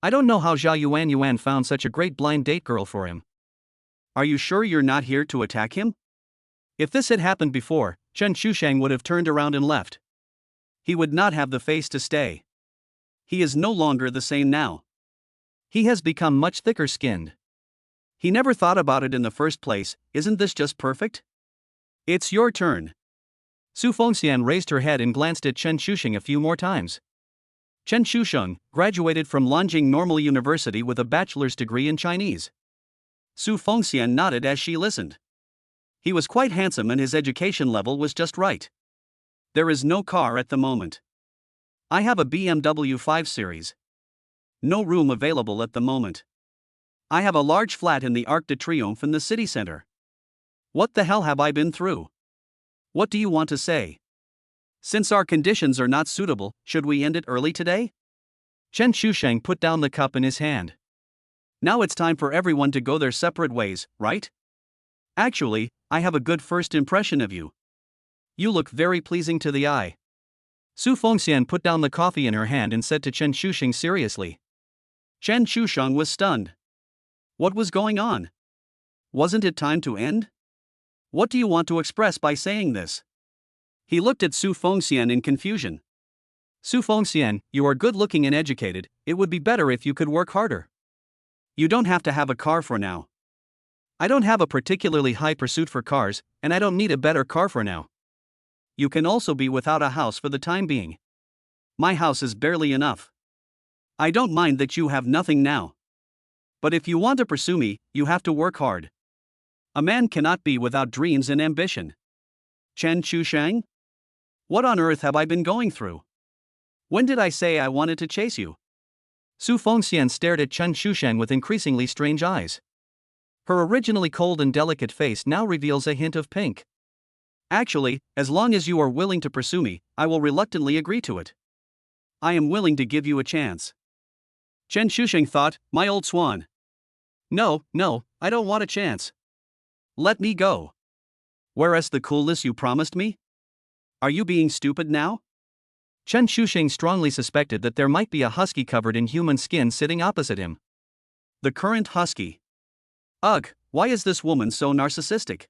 I don't know how Zhao Yuan found such a great blind date girl for him. Are you sure you're not here to attack him? If this had happened before, Chen Chusheng would have turned around and left. He would not have the face to stay. He is no longer the same now. He has become much thicker-skinned. He never thought about it in the first place. Isn't this just perfect? It's your turn. Su Fengxian raised her head and glanced at Chen Chusheng a few more times. Chen Chusheng graduated from Nanjing Normal University with a bachelor's degree in Chinese. Su Fengxian nodded as she listened. He was quite handsome and his education level was just right. There is no car at the moment. I have a BMW 5 Series. No room available at the moment. I have a large flat in the Arc de Triomphe in the city center. What the hell have I been through? What do you want to say? Since our conditions are not suitable, should we end it early today? Chen Chusheng put down the cup in his hand. Now it's time for everyone to go their separate ways, right? Actually, I have a good first impression of you. You look very pleasing to the eye. Su Fengxian put down the coffee in her hand and said to Chen Chusheng seriously. Chen Chusheng was stunned. What was going on? Wasn't it time to end? What do you want to express by saying this? He looked at Su Fengxian in confusion. Su Fengxian, you are good-looking and educated, it would be better if you could work harder. You don't have to have a car for now. I don't have a particularly high pursuit for cars, and I don't need a better car for now. You can also be without a house for the time being. My house is barely enough. I don't mind that you have nothing now. But if you want to pursue me, you have to work hard. A man cannot be without dreams and ambition. Chen Chusheng? What on earth have I been going through? When did I say I wanted to chase you? Su Fengxian stared at Chen Chusheng with increasingly strange eyes. Her originally cold and delicate face now reveals a hint of pink. Actually, as long as you are willing to pursue me, I will reluctantly agree to it. I am willing to give you a chance. Chen Chusheng thought, my old swan. No, I don't want a chance. Let me go. Where's the coolness you promised me? Are you being stupid now? Chen Chusheng strongly suspected that there might be a husky covered in human skin sitting opposite him. The current husky. Ugh, why is this woman so narcissistic?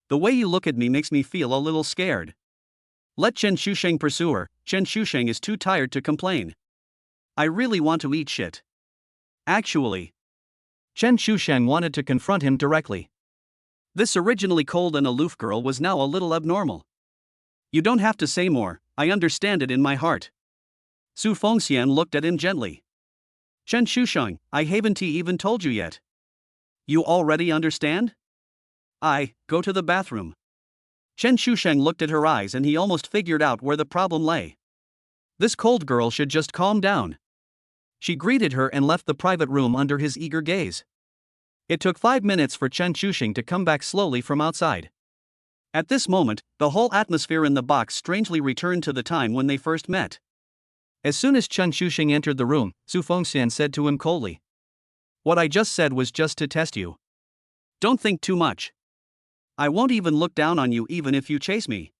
The way you look at me makes me feel a little scared. Let Chen Chusheng pursue her. Chen Chusheng is too tired to complain. I really want to eat shit. Actually. Chen Chusheng wanted to confront him directly. This originally cold and aloof girl was now a little abnormal. You don't have to say more, I understand it in my heart. Su Fengxian looked at him gently. Chen Chusheng, I haven't even told you yet. You already understand? Go to the bathroom. Chen Chusheng looked at her eyes and he almost figured out where the problem lay. This cold girl should just calm down. She greeted her and left the private room under his eager gaze. It took 5 minutes for Chen Chusheng to come back slowly from outside. At this moment, the whole atmosphere in the box strangely returned to the time when they first met. As soon as Chen Chusheng entered the room, Su Fengxian said to him coldly. What I just said was just to test you. Don't think too much. I won't even look down on you even if you chase me.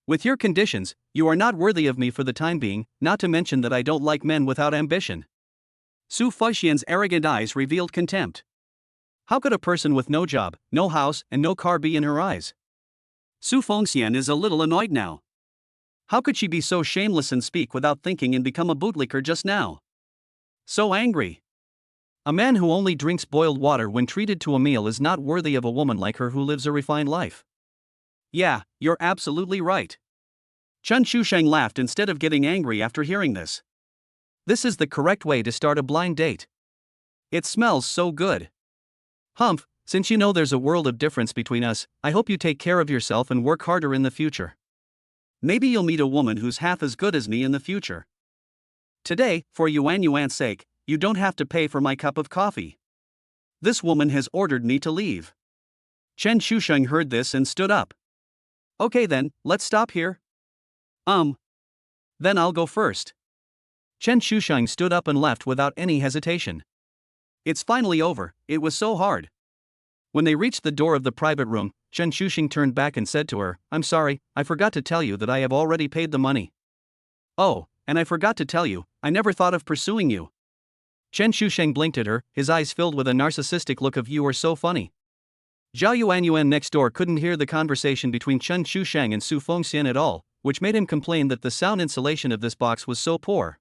With your conditions, you are not worthy of me for the time being, not to mention that I don't like men without ambition. Su Fengxian's arrogant eyes revealed contempt. How could a person with no job, no house, and no car be in her eyes? Su Fengxian is a little annoyed now. How could she be so shameless and speak without thinking and become a bootlicker just now? So angry. A man who only drinks boiled water when treated to a meal is not worthy of a woman like her who lives a refined life. Yeah, you're absolutely right. Chen Shusheng laughed instead of getting angry after hearing this. This is the correct way to start a blind date. It smells so good. Humph, since you know there's a world of difference between us, I hope you take care of yourself and work harder in the future. Maybe you'll meet a woman who's half as good as me in the future. Today, for Yuan's sake, you don't have to pay for my cup of coffee. This woman has ordered me to leave. Chen Shusheng heard this and stood up. Okay then, let's stop here. Then I'll go first. Chen Shusheng stood up and left without any hesitation. It's finally over, it was so hard. When they reached the door of the private room, Chen Shusheng turned back and said to her, I'm sorry, I forgot to tell you that I have already paid the money. Oh, and I forgot to tell you, I never thought of pursuing you. Chen Shusheng blinked at her, his eyes filled with a narcissistic look of you are so funny. Zhao Yuan next door couldn't hear the conversation between Chen Shusheng and Su Fengxian at all, which made him complain that the sound insulation of this box was so poor.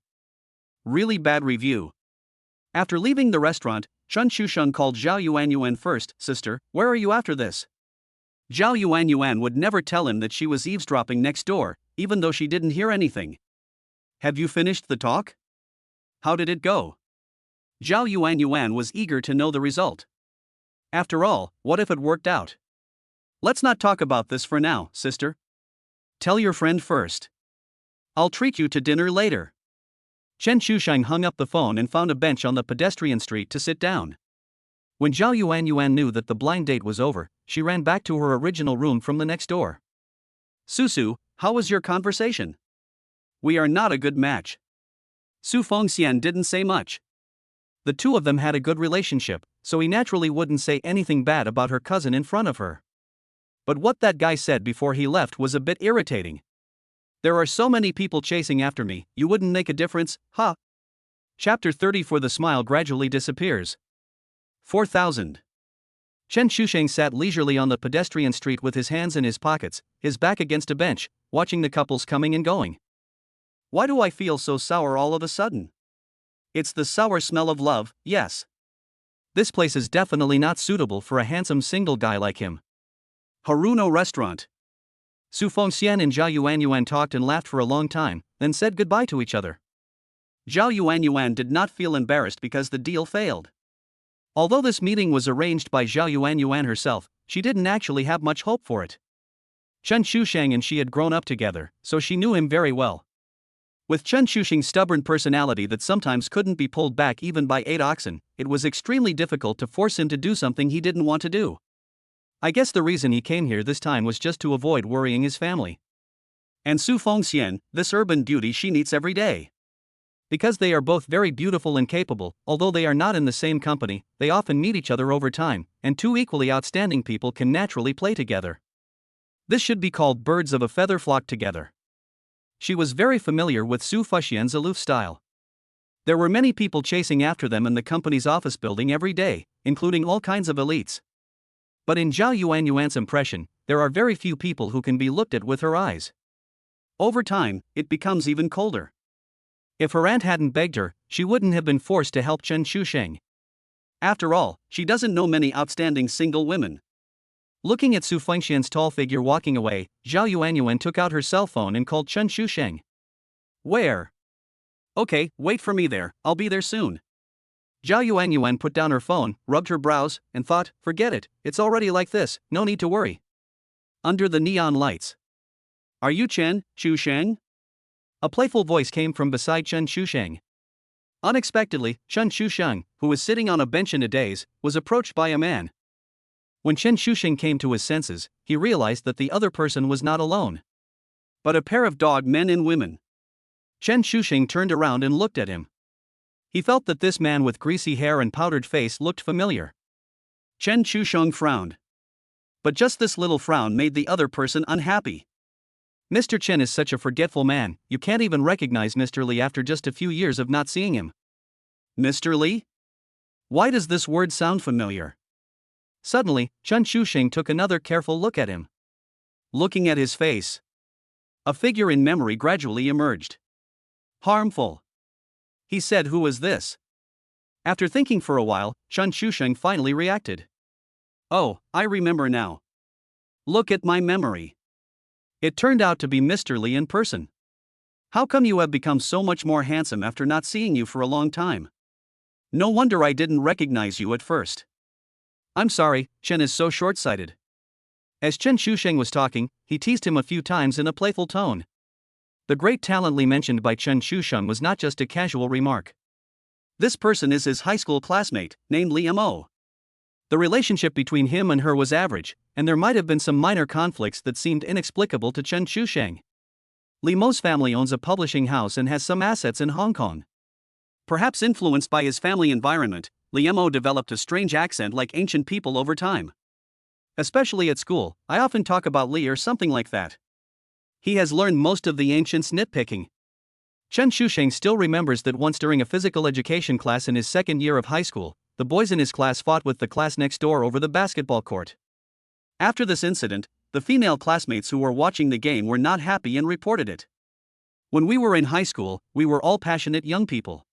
Really bad review. After leaving the restaurant, Chen Shusheng called Zhao Yuan first, sister, where are you after this? Zhao Yuan would never tell him that she was eavesdropping next door, even though she didn't hear anything. Have you finished the talk? How did it go? Zhao Yuan was eager to know the result. After all, what if it worked out? Let's not talk about this for now, sister. Tell your friend first. I'll treat you to dinner later. Chen Shusheng hung up the phone and found a bench on the pedestrian street to sit down. When Zhao Yuan knew that the blind date was over, she ran back to her original room from the next door. Susu, how was your conversation? We are not a good match. Su Fengxian didn't say much. The two of them had a good relationship, so he naturally wouldn't say anything bad about her cousin in front of her. But what that guy said before he left was a bit irritating. There are so many people chasing after me, you wouldn't make a difference, huh? Chapter 30 For the smile gradually disappears. 4000. Chen Shusheng sat leisurely on the pedestrian street with his hands in his pockets, his back against a bench, watching the couples coming and going. Why do I feel so sour all of a sudden? It's the sour smell of love, yes. This place is definitely not suitable for a handsome single guy like him. Haruno Restaurant. Su Fengxian and Zhao Yuan talked and laughed for a long time, then said goodbye to each other. Zhao Yuan did not feel embarrassed because the deal failed. Although this meeting was arranged by Zhao Yuan herself, she didn't actually have much hope for it. Chen Shusheng and she had grown up together, so she knew him very well. With Chen Shusheng's stubborn personality that sometimes couldn't be pulled back even by 8 oxen, it was extremely difficult to force him to do something he didn't want to do. I guess the reason he came here this time was just to avoid worrying his family. And Su Fengxian, this urban beauty she meets every day. Because they are both very beautiful and capable, although they are not in the same company, they often meet each other over time, and two equally outstanding people can naturally play together. This should be called birds of a feather flock together. She was very familiar with Su Fengxian's aloof style. There were many people chasing after them in the company's office building every day, including all kinds of elites. But in Zhao Yuan's impression, there are very few people who can be looked at with her eyes. Over time, it becomes even colder. If her aunt hadn't begged her, she wouldn't have been forced to help Chen Shusheng. After all, she doesn't know many outstanding single women. Looking at Su Fengxian's tall figure walking away, Zhao Yuan took out her cell phone and called Chen Shusheng. Where? Okay, wait for me there, I'll be there soon. Zhao Yuan put down her phone, rubbed her brows, and thought, forget it, it's already like this, no need to worry. Under the neon lights. Are you Chen Shusheng? A playful voice came from beside Chen Shusheng. Unexpectedly, Chen Shusheng, who was sitting on a bench in a daze, was approached by a man. When Chen Shusheng came to his senses, he realized that the other person was not alone, but a pair of dog men and women. Chen Shusheng turned around and looked at him. He felt that this man with greasy hair and powdered face looked familiar. Chen Shusheng frowned. But just this little frown made the other person unhappy. Mr. Chen is such a forgetful man, you can't even recognize Mr. Li after just a few years of not seeing him. Mr. Li? Why does this word sound familiar? Suddenly, Chen Shusheng took another careful look at him. Looking at his face, a figure in memory gradually emerged. Harmful. He said, who is this? After thinking for a while, Chen Shusheng finally reacted. Oh, I remember now. Look at my memory. It turned out to be Mr. Li in person. How come you have become so much more handsome after not seeing you for a long time? No wonder I didn't recognize you at first. I'm sorry, Chen is so short-sighted. As Chen Shusheng was talking, he teased him a few times in a playful tone. The great talent Li mentioned by Chen Shusheng was not just a casual remark. This person is his high school classmate, named Li Mo. The relationship between him and her was average, and there might have been some minor conflicts that seemed inexplicable to Chen Shusheng. Li Mo's family owns a publishing house and has some assets in Hong Kong. Perhaps influenced by his family environment, Li Mo developed a strange accent like ancient people over time. Especially at school, I often talk about Li or something like that. He has learned most of the ancients' nitpicking. Chen Shusheng still remembers that once during a physical education class in his second year of high school, the boys in his class fought with the class next door over the basketball court. After this incident, the female classmates who were watching the game were not happy and reported it. When we were in high school, we were all passionate young people.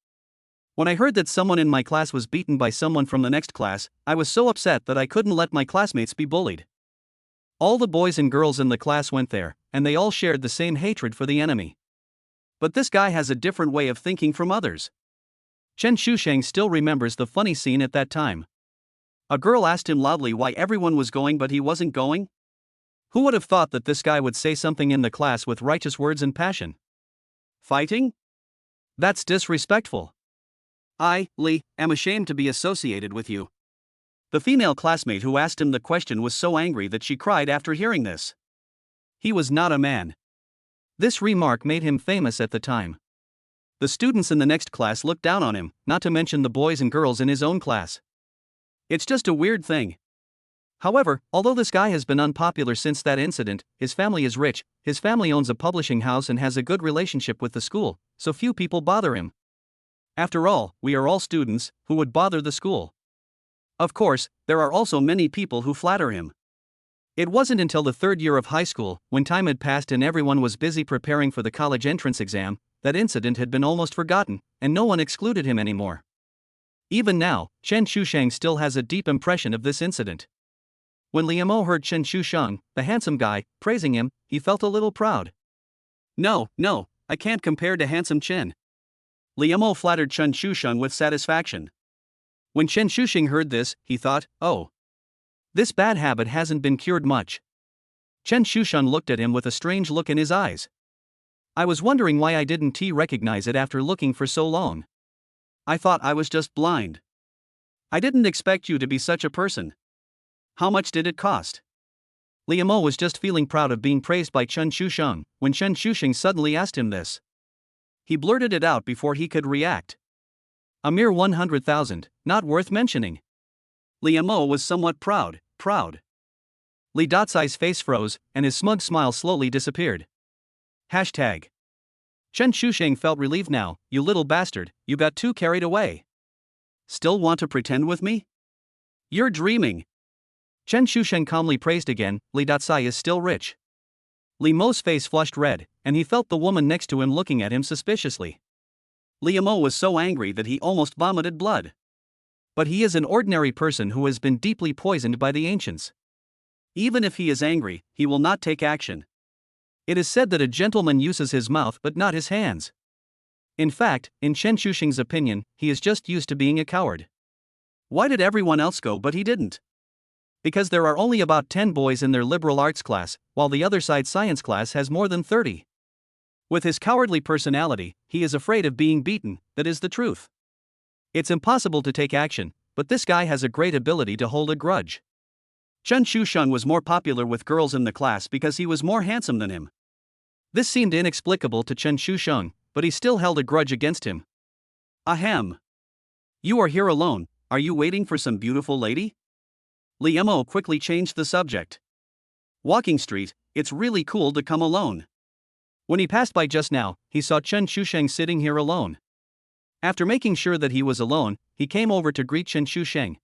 When I heard that someone in my class was beaten by someone from the next class, I was so upset that I couldn't let my classmates be bullied. All the boys and girls in the class went there, and they all shared the same hatred for the enemy. But this guy has a different way of thinking from others. Chen Shusheng still remembers the funny scene at that time. A girl asked him loudly why everyone was going but he wasn't going? Who would have thought that this guy would say something in the class with righteous words and passion? Fighting? That's disrespectful. I, Li, am ashamed to be associated with you. The female classmate who asked him the question was so angry that she cried after hearing this. He was not a man. This remark made him famous at the time. The students in the next class looked down on him, not to mention the boys and girls in his own class. It's just a weird thing. However, although this guy has been unpopular since that incident, his family is rich, his family owns a publishing house and has a good relationship with the school, so few people bother him. After all, we are all students, who would bother the school? Of course, there are also many people who flatter him. It wasn't until the third year of high school, when time had passed and everyone was busy preparing for the college entrance exam, that incident had been almost forgotten, and no one excluded him anymore. Even now, Chen Shusheng still has a deep impression of this incident. When Li Mo heard Chen Shusheng, the handsome guy, praising him, he felt a little proud. No, I can't compare to handsome Chen. Li Mo flattered Chen Shusheng with satisfaction. When Chen Shusheng heard this, he thought, oh. This bad habit hasn't been cured much. Chen Shusheng looked at him with a strange look in his eyes. I was wondering why I didn't recognize it after looking for so long. I thought I was just blind. I didn't expect you to be such a person. How much did it cost? Li Mo was just feeling proud of being praised by Chen Shusheng, when Chen Shusheng suddenly asked him this. He blurted it out before he could react. A mere 100,000, not worth mentioning. Li Mo was somewhat proud. Li Datsai's face froze, and his smug smile slowly disappeared. Hashtag. Chen Shusheng felt relieved now. You little bastard, you got too carried away. Still want to pretend with me? You're dreaming. Chen Shusheng calmly praised again, Li Datsai is still rich. Li Mo's face flushed red, and he felt the woman next to him looking at him suspiciously. Li Mo was so angry that he almost vomited blood. But he is an ordinary person who has been deeply poisoned by the ancients. Even if he is angry, he will not take action. It is said that a gentleman uses his mouth but not his hands. In fact, in Chen Shusheng's opinion, he is just used to being a coward. Why did everyone else go but he didn't? Because there are only about 10 boys in their liberal arts class, while the other side science class has more than 30. With his cowardly personality, he is afraid of being beaten, that is the truth. It's impossible to take action, but this guy has a great ability to hold a grudge. Chen Shusheng was more popular with girls in the class because he was more handsome than him. This seemed inexplicable to Chen Shusheng, but he still held a grudge against him. Ahem. You are here alone, are you waiting for some beautiful lady? Li Mo quickly changed the subject. Walking street, it's really cool to come alone. When he passed by just now, he saw Chen Shusheng sitting here alone. After making sure that he was alone, he came over to greet Chen Shusheng.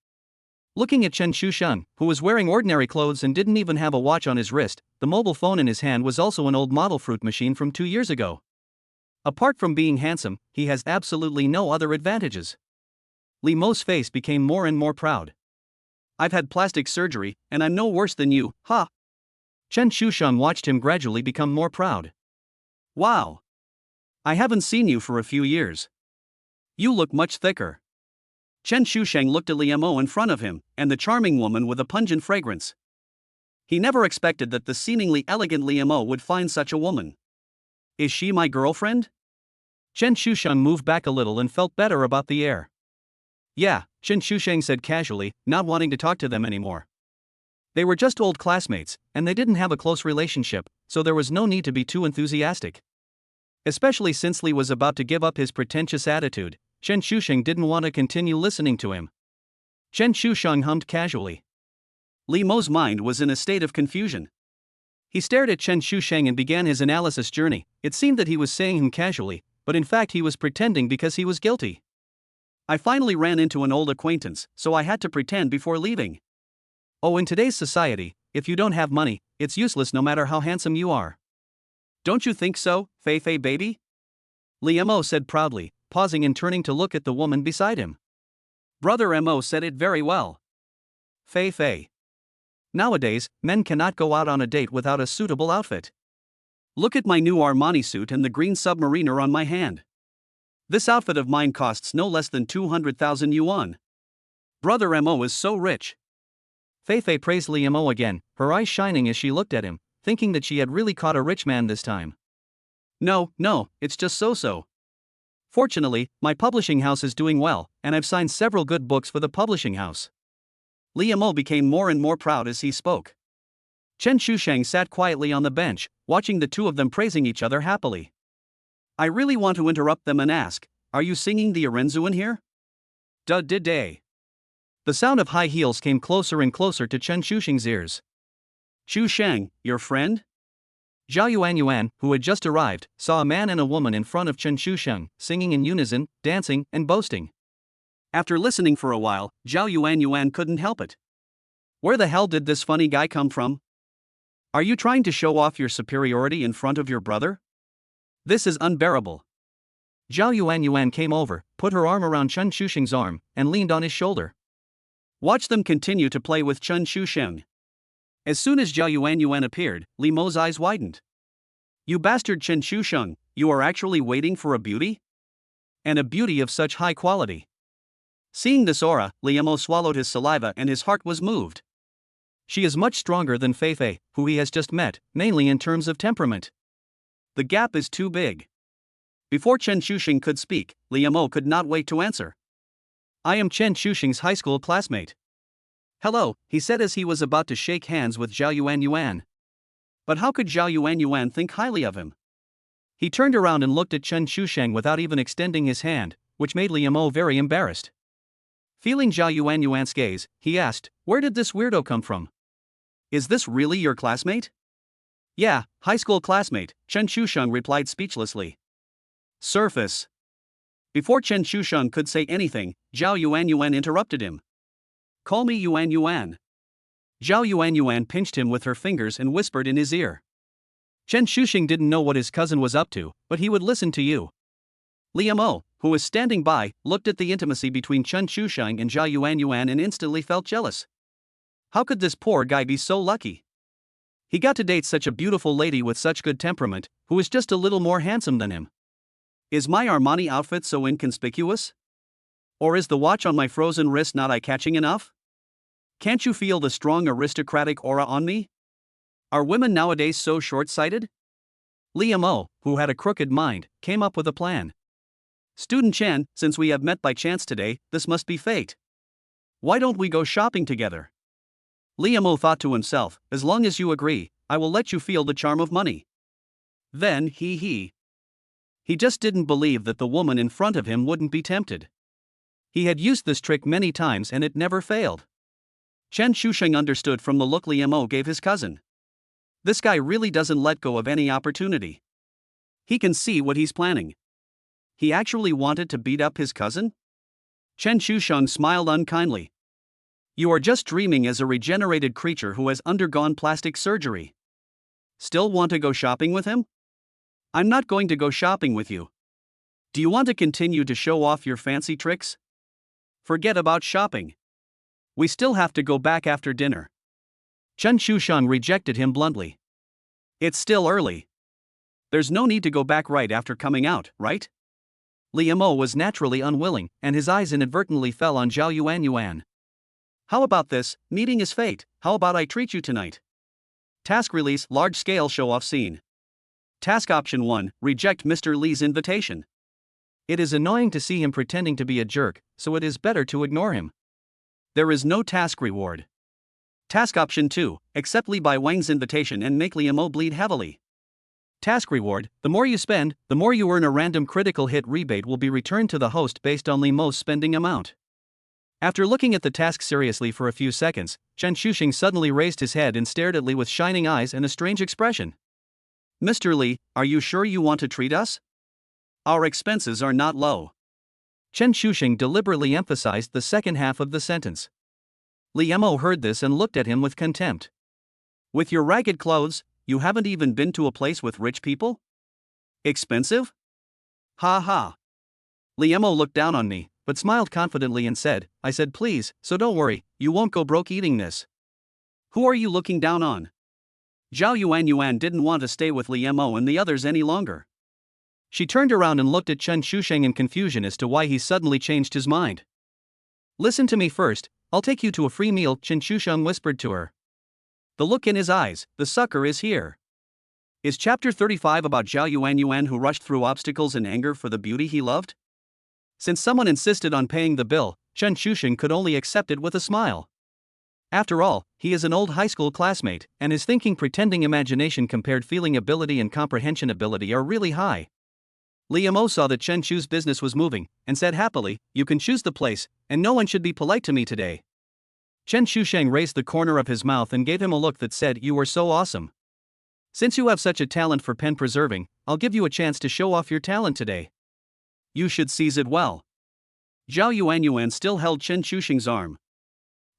Looking at Chen Shusheng, who was wearing ordinary clothes and didn't even have a watch on his wrist, the mobile phone in his hand was also an old model fruit machine from 2 years ago. Apart from being handsome, he has absolutely no other advantages. Li Mo's face became more and more proud. I've had plastic surgery, and I'm no worse than you, ha! Chen Shusheng watched him gradually become more proud. Wow! I haven't seen you for a few years. You look much thicker. Chen Shusheng looked at Li Mo in front of him, and the charming woman with a pungent fragrance. He never expected that the seemingly elegant Li Mo would find such a woman. Is she my girlfriend? Chen Shusheng moved back a little and felt better about the air. Yeah, Chen Shusheng said casually, not wanting to talk to them anymore. They were just old classmates, and they didn't have a close relationship, so there was no need to be too enthusiastic. Especially since Li was about to give up his pretentious attitude, Chen Shusheng didn't want to continue listening to him. Chen Shusheng hummed casually. Li Mo's mind was in a state of confusion. He stared at Chen Shusheng and began his analysis journey. It seemed that he was saying him casually, but in fact he was pretending because he was guilty. I finally ran into an old acquaintance, so I had to pretend before leaving. Oh, in today's society, if you don't have money, it's useless no matter how handsome you are. Don't you think so, Fei Fei baby? Li Mo said proudly, pausing and turning to look at the woman beside him. Brother Mo said it very well. Fei Fei. Nowadays, men cannot go out on a date without a suitable outfit. Look at my new Armani suit and the green submariner on my hand. This outfit of mine costs no less than 200,000 yuan. Brother Mo is so rich. Fei Fei praised Li Mo again, her eyes shining as she looked at him, thinking that she had really caught a rich man this time. No, it's just so. Fortunately, my publishing house is doing well, and I've signed several good books for the publishing house. Li Mo became more and more proud as he spoke. Chen Shusheng sat quietly on the bench, watching the two of them praising each other happily. I really want to interrupt them and ask, are you singing the Arenzu in here? Day. The sound of high heels came closer and closer to Chen Shusheng's ears. Shusheng, your friend? Zhao Yuan, who had just arrived, saw a man and a woman in front of Chen Shusheng, singing in unison, dancing, and boasting. After listening for a while, Zhao Yuan couldn't help it. Where the hell did this funny guy come from? Are you trying to show off your superiority in front of your brother? This is unbearable. Zhao Yuan came over, put her arm around Chen Shusheng's arm, and leaned on his shoulder. Watch them continue to play with Chen Shusheng. As soon as Zhao Yuan appeared, Li Mo's eyes widened. You bastard Chen Shusheng, you are actually waiting for a beauty? And a beauty of such high quality. Seeing this aura, Li Mo swallowed his saliva and his heart was moved. She is much stronger than Fei Fei, who he has just met, mainly in terms of temperament. The gap is too big. Before Chen Shusheng could speak, Li Mo could not wait to answer. I am Chen Shusheng's high school classmate. Hello, he said as he was about to shake hands with Zhao Yuan. But how could Zhao Yuan think highly of him? He turned around and looked at Chen Shusheng without even extending his hand, which made Li Mo very embarrassed. Feeling Zhao Yuan's gaze, he asked, where did this weirdo come from? Is this really your classmate? Yeah, high school classmate, Chen Shusheng replied speechlessly. Surface. Before Chen Shusheng could say anything, Zhao Yuan interrupted him. Call me Yuan. Zhao Yuan pinched him with her fingers and whispered in his ear. Chen Shusheng didn't know what his cousin was up to, but he would listen to you. Li Mo, who was standing by, looked at the intimacy between Chen Shusheng and Zhao Yuan and instantly felt jealous. How could this poor guy be so lucky? He got to date such a beautiful lady with such good temperament, who is just a little more handsome than him. Is my Armani outfit so inconspicuous? Or is the watch on my frozen wrist not eye-catching enough? Can't you feel the strong aristocratic aura on me? Are women nowadays so short-sighted? Li Mo, who had a crooked mind, came up with a plan. Student Chen, since we have met by chance today, this must be fate. Why don't we go shopping together? Li Mo thought to himself, as long as you agree, I will let you feel the charm of money. Then, he just didn't believe that the woman in front of him wouldn't be tempted. He had used this trick many times and it never failed. Chen Shusheng understood from the look Li Mo gave his cousin. This guy really doesn't let go of any opportunity. He can see what he's planning. He actually wanted to beat up his cousin? Chen Shusheng smiled unkindly. You are just dreaming as a regenerated creature who has undergone plastic surgery. Still want to go shopping with him? I'm not going to go shopping with you. Do you want to continue to show off your fancy tricks? Forget about shopping. We still have to go back after dinner. Chen Shusheng rejected him bluntly. It's still early. There's no need to go back right after coming out, right? Li Mo was naturally unwilling, and his eyes inadvertently fell on Zhao Yuan. How about this? Meeting is fate. How about I treat you tonight? Task release, large-scale show-off scene. Task option 1, reject Mr. Li's invitation. It is annoying to see him pretending to be a jerk, so it is better to ignore him. There is no task reward. Task option 2, accept Li Bai Wang's invitation and make Li Mo bleed heavily. Task reward, the more you spend, the more you earn. A random critical hit rebate will be returned to the host based on Li Mo's spending amount. After looking at the task seriously for a few seconds, Chen Shusheng suddenly raised his head and stared at Li with shining eyes and a strange expression. Mr. Li, are you sure you want to treat us? Our expenses are not low. Chen Shusheng deliberately emphasized the second half of the sentence. Li Mo heard this and looked at him with contempt. With your ragged clothes, you haven't even been to a place with rich people? Expensive? Ha ha. Li Mo looked down on me, but smiled confidently and said, I said please, so don't worry, you won't go broke eating this. Who are you looking down on? Zhao Yuan didn't want to stay with Li Mo and the others any longer. She turned around and looked at Chen Shusheng in confusion as to why he suddenly changed his mind. Listen to me first, I'll take you to a free meal, Chen Shusheng whispered to her. The look in his eyes, the sucker is here. Is chapter 35 about Zhao Yuan who rushed through obstacles in anger for the beauty he loved? Since someone insisted on paying the bill, Chen Shusheng could only accept it with a smile. After all, he is an old high school classmate, and his thinking pretending imagination compared feeling ability and comprehension ability are really high. Li Mo saw that Chen Shu's business was moving, and said happily, you can choose the place, and no one should be polite to me today. Chen Shusheng raised the corner of his mouth and gave him a look that said, you are so awesome. Since you have such a talent for pen preserving, I'll give you a chance to show off your talent today. You should seize it well. Zhao Yuan still held Chen Shusheng's arm.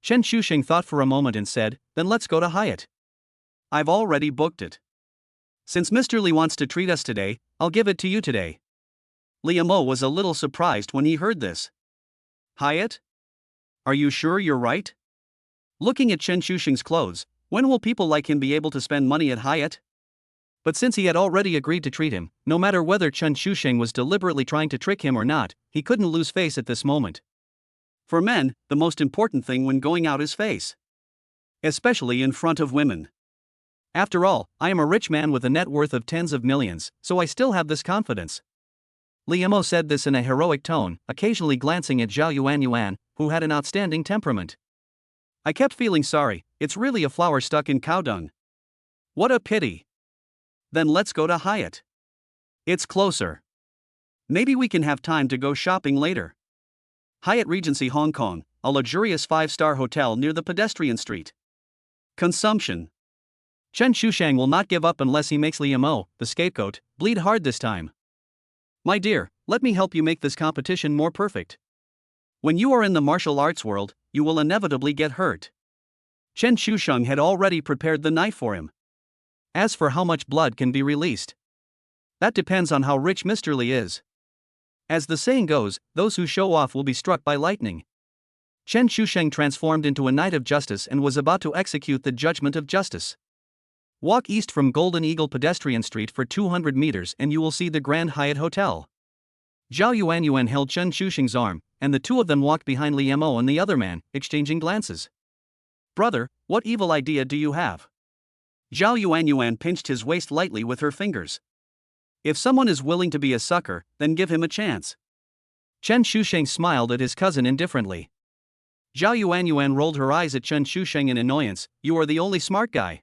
Chen Shusheng thought for a moment and said, then let's go to Hyatt. I've already booked it. Since Mr. Li wants to treat us today, I'll give it to you today. Li Mo was a little surprised when he heard this. Hyatt? Are you sure you're right? Looking at Chen Shusheng's clothes, when will people like him be able to spend money at Hyatt? But since he had already agreed to treat him, no matter whether Chen Shusheng was deliberately trying to trick him or not, he couldn't lose face at this moment. For men, the most important thing when going out is face. Especially in front of women. After all, I am a rich man with a net worth of tens of millions, so I still have this confidence. Li Mo said this in a heroic tone, occasionally glancing at Zhao Yuan, who had an outstanding temperament. I kept feeling sorry, it's really a flower stuck in cow dung. What a pity. Then let's go to Hyatt. It's closer. Maybe we can have time to go shopping later. Hyatt Regency Hong Kong, a luxurious 5-star hotel near the pedestrian street. Consumption. Chen Shusheng will not give up unless he makes Li Mo, the scapegoat, bleed hard this time. My dear, let me help you make this competition more perfect. When you are in the martial arts world, you will inevitably get hurt. Chen Shusheng had already prepared the knife for him. As for how much blood can be released, that depends on how rich Mr. Li is. As the saying goes, those who show off will be struck by lightning. Chen Shusheng transformed into a knight of justice and was about to execute the judgment of justice. Walk east from Golden Eagle Pedestrian Street for 200 meters and you will see the Grand Hyatt Hotel. Zhao Yuan held Chen Shusheng's arm, and the two of them walked behind Li Mo and the other man, exchanging glances. Brother, what evil idea do you have? Zhao Yuan pinched his waist lightly with her fingers. If someone is willing to be a sucker, then give him a chance. Chen Shusheng smiled at his cousin indifferently. Zhao Yuan rolled her eyes at Chen Shusheng in annoyance, you are the only smart guy.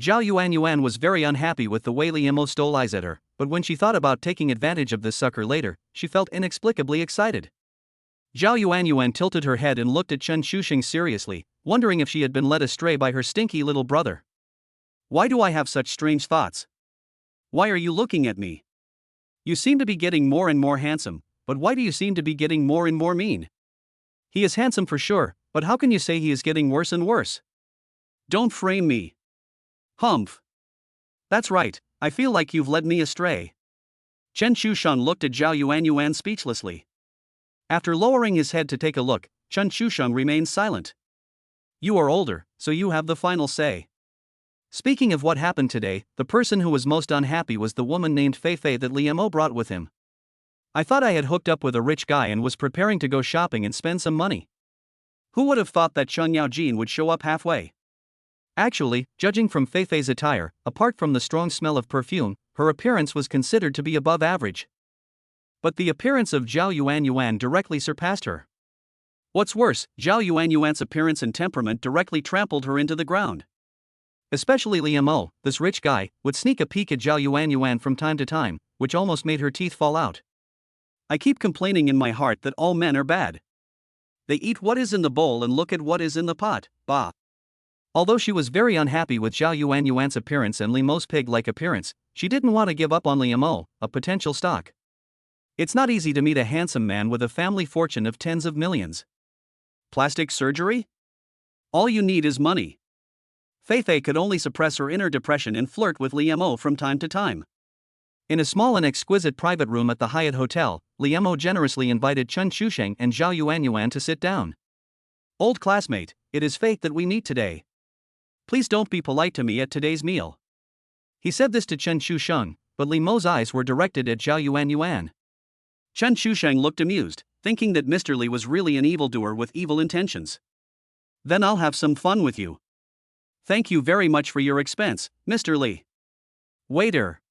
Zhao Yuan was very unhappy with the way Li Mo stole eyes at her, but when she thought about taking advantage of this sucker later, she felt inexplicably excited. Zhao Yuan tilted her head and looked at Chen Shusheng seriously, wondering if she had been led astray by her stinky little brother. Why do I have such strange thoughts? Why are you looking at me? You seem to be getting more and more handsome, but why do you seem to be getting more and more mean? He is handsome for sure, but how can you say he is getting worse and worse? Don't frame me. Humph. That's right, I feel like you've led me astray. Chen Shusheng looked at Zhao Yuan speechlessly. After lowering his head to take a look, Chen Shusheng remained silent. You are older, so you have the final say. Speaking of what happened today, the person who was most unhappy was the woman named Fei Fei that Li Mo brought with him. I thought I had hooked up with a rich guy and was preparing to go shopping and spend some money. Who would have thought that Cheng Yaojin would show up halfway? Actually, judging from Fei Fei's attire, apart from the strong smell of perfume, her appearance was considered to be above average. But the appearance of Zhao Yuan directly surpassed her. What's worse, Zhao Yuan's appearance and temperament directly trampled her into the ground. Especially Li Mo, this rich guy, would sneak a peek at Zhao Yuan from time to time, which almost made her teeth fall out. I keep complaining in my heart that all men are bad. They eat what is in the bowl and look at what is in the pot, bah. Although she was very unhappy with Zhao Yuan's appearance and Li Mo's pig-like appearance, she didn't want to give up on Li Mo, a potential stock. It's not easy to meet a handsome man with a family fortune of tens of millions. Plastic surgery? All you need is money. Fei Fei could only suppress her inner depression and flirt with Li Mo from time to time. In a small and exquisite private room at the Hyatt Hotel, Li Mo generously invited Chen Shusheng and Zhao Yuan to sit down. Old classmate, it is fate that we meet today. Please don't be polite to me at today's meal. He said this to Chen Shusheng, but Li Mo's eyes were directed at Zhao Yuan. Chen Shusheng looked amused, thinking that Mr. Li was really an evildoer with evil intentions. Then I'll have some fun with you. Thank you very much for your expense, Mr. Li. Waiter.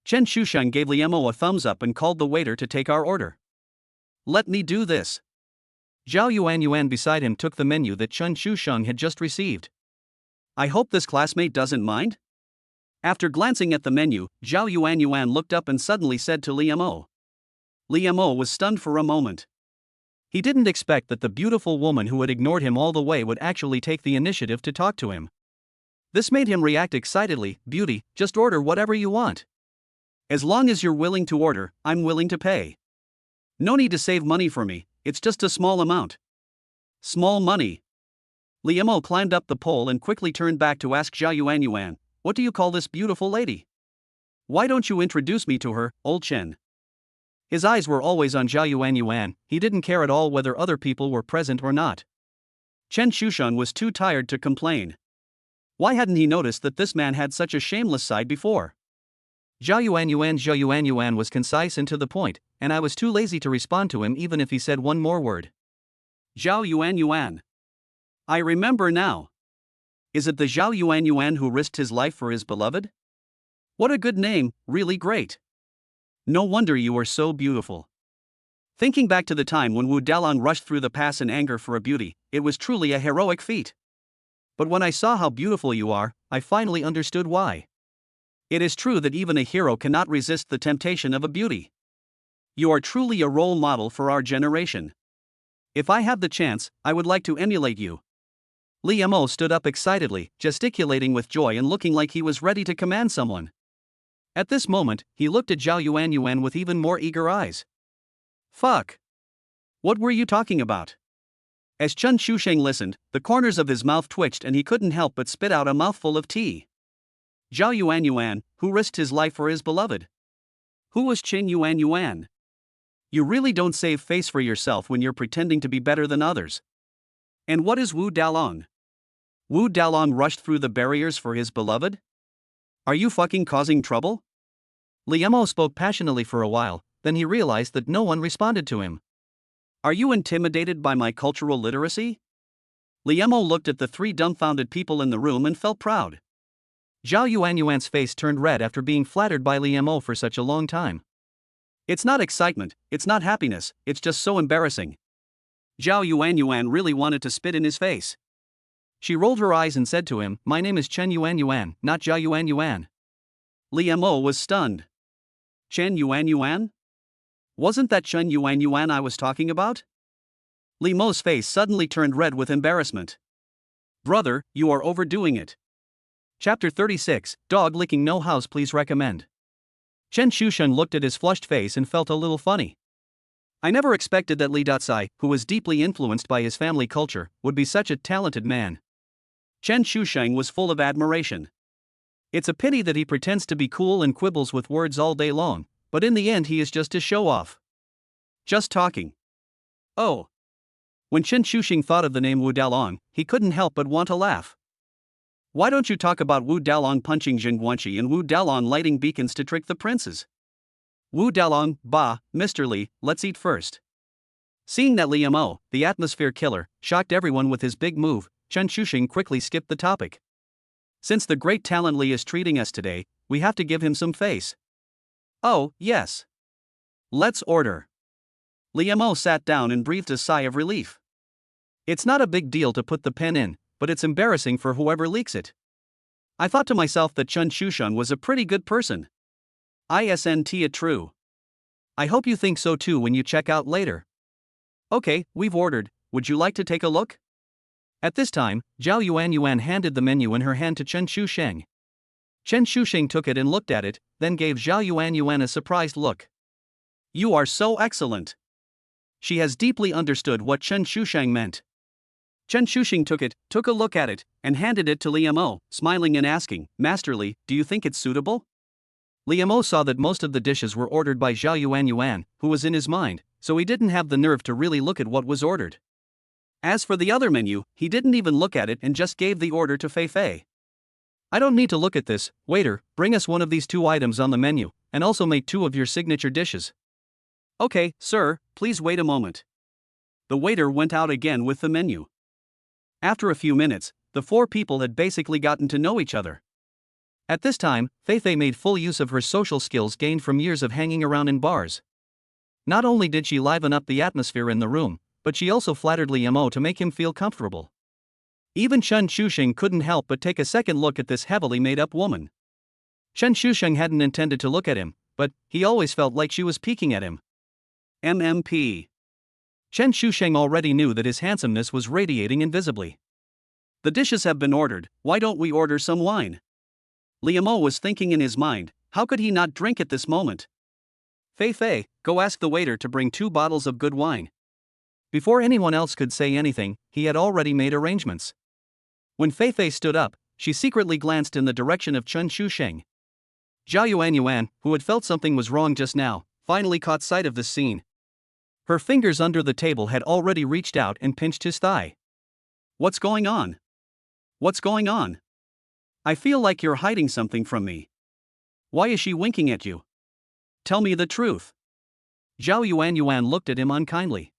Chen Shusheng gave Li Mo a thumbs up and called the waiter to take our order. Let me do this. Zhao Yuan beside him took the menu that Chen Shusheng had just received. I hope this classmate doesn't mind? After glancing at the menu, Zhao Yuan looked up and suddenly said to Li Mo. Li Mo was stunned for a moment. He didn't expect that the beautiful woman who had ignored him all the way would actually take the initiative to talk to him. This made him react excitedly. Beauty, just order whatever you want. As long as you're willing to order, I'm willing to pay. No need to save money for me, it's just a small amount. Small money. Li Mo climbed up the pole and quickly turned back to ask Zhao Yuan, what do you call this beautiful lady? Why don't you introduce me to her, old Chen? His eyes were always on Zhao Yuan, he didn't care at all whether other people were present or not. Chen Shusheng was too tired to complain. Why hadn't he noticed that this man had such a shameless side before? Zhao Yuan was concise and to the point, and I was too lazy to respond to him even if he said one more word. Zhao Yuan. I remember now. Is it the Zhao Yuan who risked his life for his beloved? What a good name, really great. No wonder you are so beautiful. Thinking back to the time when Wu Dalong rushed through the pass in anger for a beauty, it was truly a heroic feat. But when I saw how beautiful you are, I finally understood why. It is true that even a hero cannot resist the temptation of a beauty. You are truly a role model for our generation. If I have the chance, I would like to emulate you. Li Mo stood up excitedly, gesticulating with joy and looking like he was ready to command someone. At this moment, he looked at Zhao Yuan with even more eager eyes. Fuck. What were you talking about? As Chen Shusheng listened, the corners of his mouth twitched and he couldn't help but spit out a mouthful of tea. Zhao Yuan, who risked his life for his beloved? Who was Chen Yuan? You really don't save face for yourself when you're pretending to be better than others. And what is Wu Dalong? Wu Dalong rushed through the barriers for his beloved? Are you fucking causing trouble? Li Mo spoke passionately for a while, then he realized that no one responded to him. Are you intimidated by my cultural literacy? Li Mo looked at the three dumbfounded people in the room and felt proud. Zhao Yuan's face turned red after being flattered by Li Mo for such a long time. It's not excitement, it's not happiness, it's just so embarrassing. Zhao Yuan really wanted to spit in his face. She rolled her eyes and said to him, my name is Chen Yuan, not Zhao Yuan. Li Mo was stunned. Chen Yuan? Wasn't that Chen Yuan I was talking about? Li Mo's face suddenly turned red with embarrassment. Brother, you are overdoing it. Chapter 36, Dog Licking No House Please Recommend. Chen Shusheng looked at his flushed face and felt a little funny. I never expected that Li Datsai, who was deeply influenced by his family culture, would be such a talented man. Chen Shusheng was full of admiration. It's a pity that he pretends to be cool and quibbles with words all day long, but in the end he is just a show-off. Just talking. Oh. When Chen Shuxing thought of the name Wu Dalong, he couldn't help but want to laugh. Why don't you talk about Wu Dalong punching Jing Guanxi and Wu Dalong lighting beacons to trick the princes? Wu Dalong, bah, Mr. Li, let's eat first. Seeing that Li Mo, the atmosphere killer, shocked everyone with his big move, Chen Shuxing quickly skipped the topic. Since the great talent Li is treating us today, we have to give him some face. Oh, yes. Let's order. Li Mo sat down and breathed a sigh of relief. It's not a big deal to put the pen in, but it's embarrassing for whoever leaks it. I thought to myself that Chen Shuxing was a pretty good person. Isn't it true? I hope you think so too when you check out later. Okay, we've ordered, would you like to take a look? At this time, Zhao Yuan handed the menu in her hand to Chen Shuxing. Chen Shuxing took it and looked at it, then gave Zhao Yuan a surprised look. You are so excellent. She has deeply understood what Chen Shuxing meant. Chen Shuxing took a look at it, and handed it to Li Mo, smiling and asking, Master Li, do you think it's suitable? Li Mo saw that most of the dishes were ordered by Zhao Yuan, who was in his mind, so he didn't have the nerve to really look at what was ordered. As for the other menu, he didn't even look at it and just gave the order to Fei Fei. I don't need to look at this, waiter, bring us one of these 2 items on the menu, and also make 2 of your signature dishes. Okay, sir, please wait a moment. The waiter went out again with the menu. After a few minutes, the 4 people had basically gotten to know each other. At this time, Fei Fei made full use of her social skills gained from years of hanging around in bars. Not only did she liven up the atmosphere in the room, but she also flattered Li Mo to make him feel comfortable. Even Chen Shuxing couldn't help but take a second look at this heavily made-up woman. Chen Shuxing hadn't intended to look at him, but he always felt like she was peeking at him. MMP. Chen Shuxing already knew that his handsomeness was radiating invisibly. The dishes have been ordered, why don't we order some wine? Li Mo was thinking in his mind, how could he not drink at this moment? Fei Fei, go ask the waiter to bring 2 bottles of good wine. Before anyone else could say anything, he had already made arrangements. When Fei Fei stood up, she secretly glanced in the direction of Chen Shuxing. Zhao Yuan, who had felt something was wrong just now, finally caught sight of this scene. Her fingers under the table had already reached out and pinched his thigh. What's going on? What's going on? I feel like you're hiding something from me. Why is she winking at you? Tell me the truth. Zhao Yuan looked at him unkindly.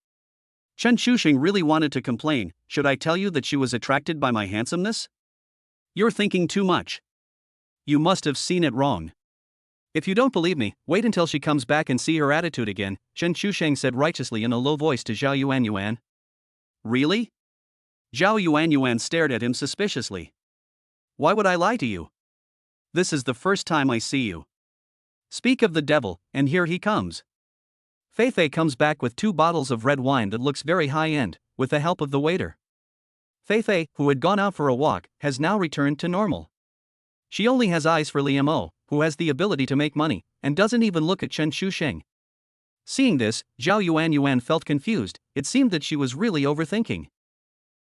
Chen Shuxing really wanted to complain, should I tell you that she was attracted by my handsomeness? You're thinking too much. You must have seen it wrong. If you don't believe me, wait until she comes back and see her attitude again, Chen Shuxing said righteously in a low voice to Zhao Yuan. Really? Zhao Yuan stared at him suspiciously. Why would I lie to you? This is the first time I see you. Speak of the devil, and here he comes. Fei Fei comes back with 2 bottles of red wine that looks very high-end, with the help of the waiter. Fei Fei, who had gone out for a walk, has now returned to normal. She only has eyes for Li Mo, who has the ability to make money, and doesn't even look at Chen Shuxing. Seeing this, Zhao Yuan felt confused, it seemed that she was really overthinking.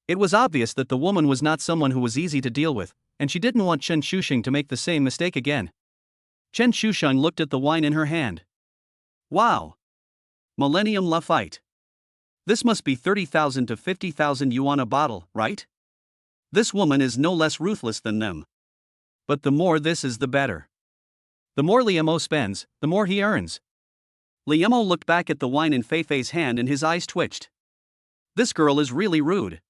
It was obvious that the woman was not someone who was easy to deal with, and she didn't want Chen Shuxing to make the same mistake again. Chen Shuxing looked at the wine in her hand. Wow! Millennium Lafite. This must be 30,000 to 50,000 yuan a bottle, right? This woman is no less ruthless than them. But the more this is the better. The more Li Mo spends, the more he earns. Li Mo looked back at the wine in Fei Fei's hand and his eyes twitched. This girl is really rude.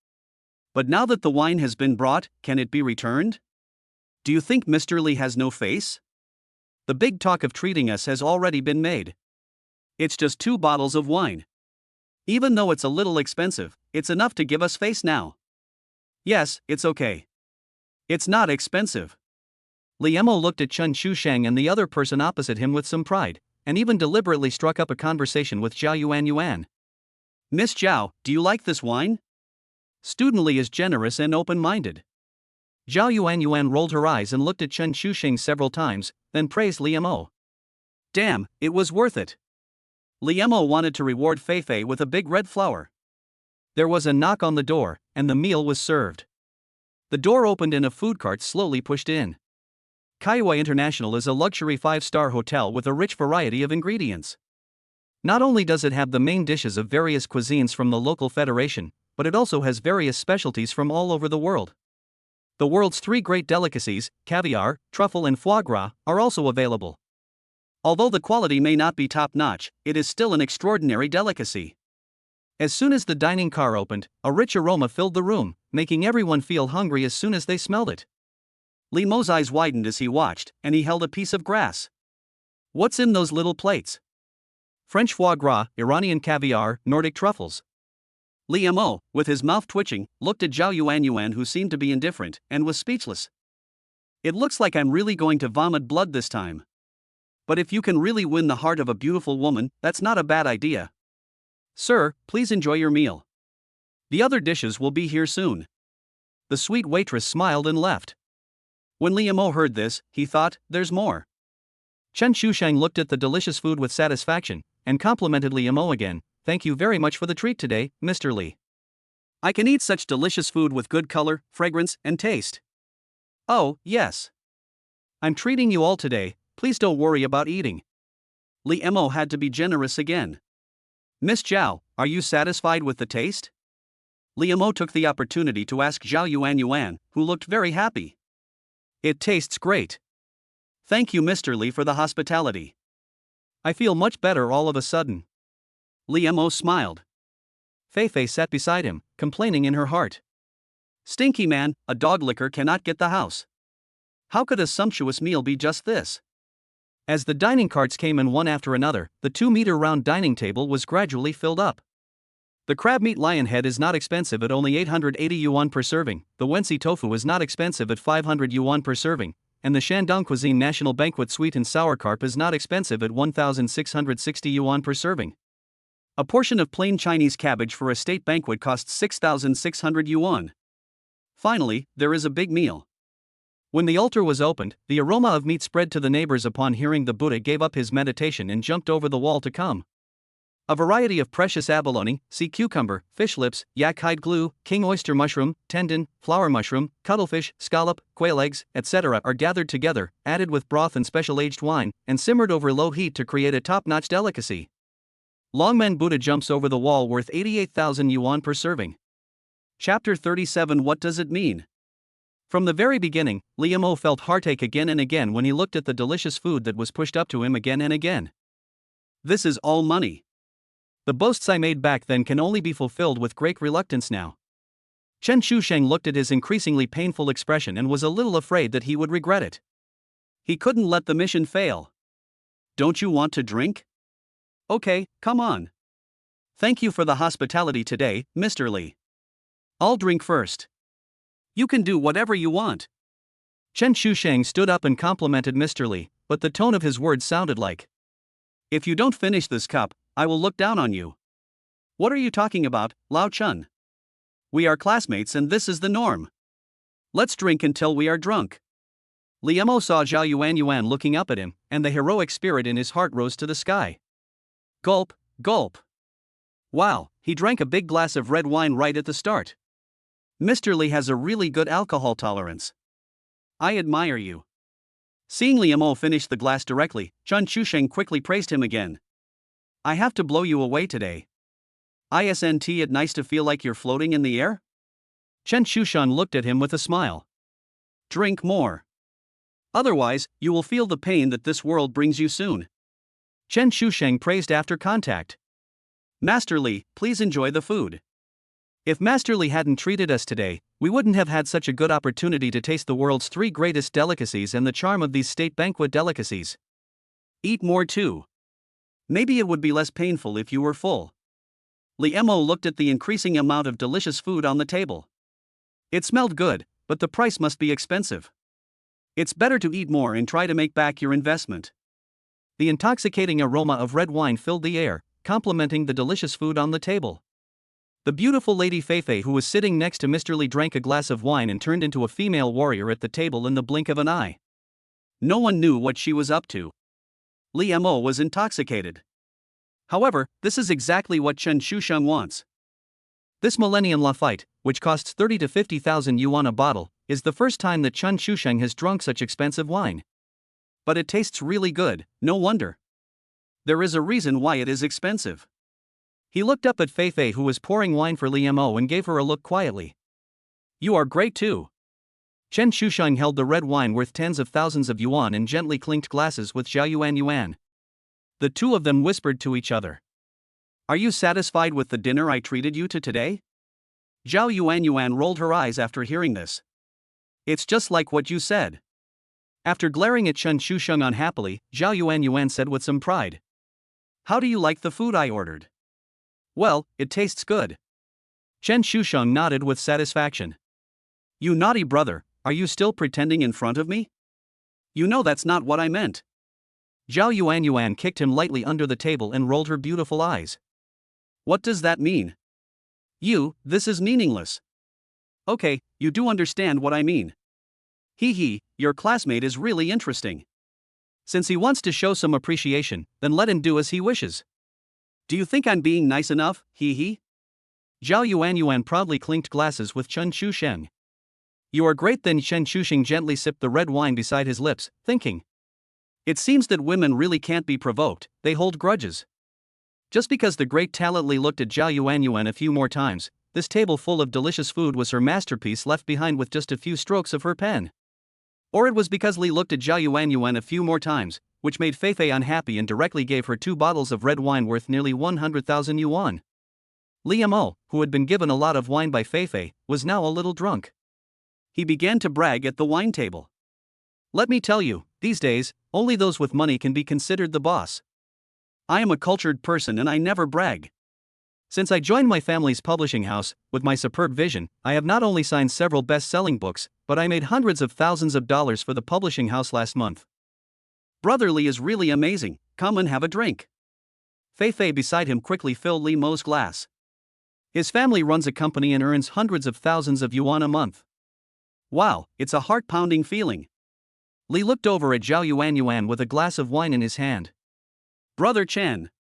But now that the wine has been brought, can it be returned? Do you think Mr. Li has no face? The big talk of treating us has already been made. It's just 2 bottles of wine. Even though it's a little expensive, it's enough to give us face now. Yes, it's okay. It's not expensive. Li Mo looked at Chen Shuxing and the other person opposite him with some pride, and even deliberately struck up a conversation with Zhao Yuan. Miss Zhao, do you like this wine? Student Li is generous and open-minded. Zhao Yuan rolled her eyes and looked at Chen Shuxing several times, then praised Li Mo. Damn, it was worth it. Li Mo wanted to reward Fei Fei with a big red flower. There was a knock on the door, and the meal was served. The door opened and a food cart slowly pushed in. Kaiwei International is a luxury 5-star hotel with a rich variety of ingredients. Not only does it have the main dishes of various cuisines from the local federation, but it also has various specialties from all over the world. The world's 3 great delicacies, caviar, truffle and foie gras, are also available. Although the quality may not be top-notch, it is still an extraordinary delicacy. As soon as the dining car opened, a rich aroma filled the room, making everyone feel hungry as soon as they smelled it. Li Mo's eyes widened as he watched, and he held a piece of grass. What's in those little plates? French foie gras, Iranian caviar, Nordic truffles. Li Mo, with his mouth twitching, looked at Zhao Yuan, who seemed to be indifferent, and was speechless. It looks like I'm really going to vomit blood this time. But if you can really win the heart of a beautiful woman, that's not a bad idea. Sir, please enjoy your meal. The other dishes will be here soon. The sweet waitress smiled and left. When Li Mo heard this, he thought, there's more. Chen Shushang looked at the delicious food with satisfaction, and complimented Li Mo again. Thank you very much for the treat today, Mr. Li. I can eat such delicious food with good color, fragrance, and taste. Oh, yes. I'm treating you all today, please don't worry about eating. Li Mo had to be generous again. Miss Zhao, are you satisfied with the taste? Li Mo took the opportunity to ask Zhao Yuan, who looked very happy. It tastes great. Thank you, Mr. Li, for the hospitality. I feel much better all of a sudden. Li Mo smiled. Fei Fei sat beside him, complaining in her heart. Stinky man, a dog licker cannot get the house. How could a sumptuous meal be just this? As the dining carts came in one after another, the 2-meter round dining table was gradually filled up. The crab meat lion head is not expensive at only 880 yuan per serving, the Wensi tofu is not expensive at 500 yuan per serving, and the Shandong Cuisine National Banquet sweet and sour carp is not expensive at 1,660 yuan per serving. A portion of plain Chinese cabbage for a state banquet costs 6,600 yuan. Finally, there is a big meal. When the altar was opened, the aroma of meat spread to the neighbors. Upon hearing the Buddha gave up his meditation and jumped over the wall to come. A variety of precious abalone, sea cucumber, fish lips, yak hide glue, king oyster mushroom, tendon, flower mushroom, cuttlefish, scallop, quail eggs, etc. are gathered together, added with broth and special aged wine, and simmered over low heat to create a top-notch delicacy. Longman Buddha jumps over the wall worth 88,000 yuan per serving. Chapter 37. What does it mean? From the very beginning, Li Mo felt heartache again and again when he looked at the delicious food that was pushed up to him again and again. This is all money. The boasts I made back then can only be fulfilled with great reluctance now. Chen Shusheng looked at his increasingly painful expression and was a little afraid that he would regret it. He couldn't let the mission fail. Don't you want to drink? Okay, come on. Thank you for the hospitality today, Mr. Li. I'll drink first. You can do whatever you want. Chen Shusheng stood up and complimented Mr. Li, but the tone of his words sounded like, if you don't finish this cup, I will look down on you. What are you talking about, Lao Chun? We are classmates and this is the norm. Let's drink until we are drunk. Li Mo saw Zhao Yuan looking up at him, and the heroic spirit in his heart rose to the sky. Gulp, gulp. Wow, he drank a big glass of red wine right at the start. Mr. Li has a really good alcohol tolerance. I admire you. Seeing Li Mo finish the glass directly, Chen Shusheng quickly praised him again. I have to blow you away today. Isn't it nice to feel like you're floating in the air? Chen Shushan looked at him with a smile. Drink more. Otherwise, you will feel the pain that this world brings you soon. Chen Shusheng praised after contact. Master Li, please enjoy the food. If Master Li hadn't treated us today, we wouldn't have had such a good opportunity to taste the world's 3 greatest delicacies and the charm of these state banquet delicacies. Eat more too. Maybe it would be less painful if you were full. Li Mo looked at the increasing amount of delicious food on the table. It smelled good, but the price must be expensive. It's better to eat more and try to make back your investment. The intoxicating aroma of red wine filled the air, complementing the delicious food on the table. The beautiful Lady Feifei, who was sitting next to Mr. Li, drank a glass of wine and turned into a female warrior at the table in the blink of an eye. No one knew what she was up to. Li Mo was intoxicated. However, this is exactly what Chen Shusheng wants. This Millennium La Fight, which costs 30 to 50,000 yuan a bottle, is the first time that Chen Shusheng has drunk such expensive wine. But it tastes really good, no wonder. There is a reason why it is expensive. He looked up at Fei Fei, who was pouring wine for Li Mo, and gave her a look quietly. You are great too. Chen Shusheng held the red wine worth tens of thousands of yuan and gently clinked glasses with Zhao Yuan. The two of them whispered to each other. Are you satisfied with the dinner I treated you to today? Zhao Yuan rolled her eyes after hearing this. It's just like what you said. After glaring at Chen Shusheng unhappily, Zhao Yuan said with some pride. How do you like the food I ordered? Well, it tastes good. Chen Shusheng nodded with satisfaction. You naughty brother, are you still pretending in front of me? You know that's not what I meant. Zhao Yuan kicked him lightly under the table and rolled her beautiful eyes. What does that mean? This is meaningless. Okay, you do understand what I mean. Hee, your classmate is really interesting. Since he wants to show some appreciation, then let him do as he wishes. Do you think I'm being nice enough, hee? Zhao Yuan proudly clinked glasses with Chen Shusheng. You are great then. Chen Shusheng gently sipped the red wine beside his lips, thinking. It seems that women really can't be provoked, they hold grudges. Just because the great talent Li looked at Zhao Yuan a few more times, this table full of delicious food was her masterpiece left behind with just a few strokes of her pen. Or it was because Li looked at Zhao Yuan a few more times, which made Fei Fei unhappy and directly gave her 2 bottles of red wine worth nearly 100,000 yuan. Li Mo, who had been given a lot of wine by Fei Fei, was now a little drunk. He began to brag at the wine table. Let me tell you, these days, only those with money can be considered the boss. I am a cultured person and I never brag. Since I joined my family's publishing house, with my superb vision, I have not only signed several best-selling books, but I made hundreds of thousands of dollars for the publishing house last month. Brother Li is really amazing, come and have a drink. Fei Fei beside him quickly filled Li Mo's glass. His family runs a company and earns hundreds of thousands of yuan a month. Wow, it's a heart-pounding feeling. Li looked over at Zhao Yuan with a glass of wine in his hand. Brother Chen.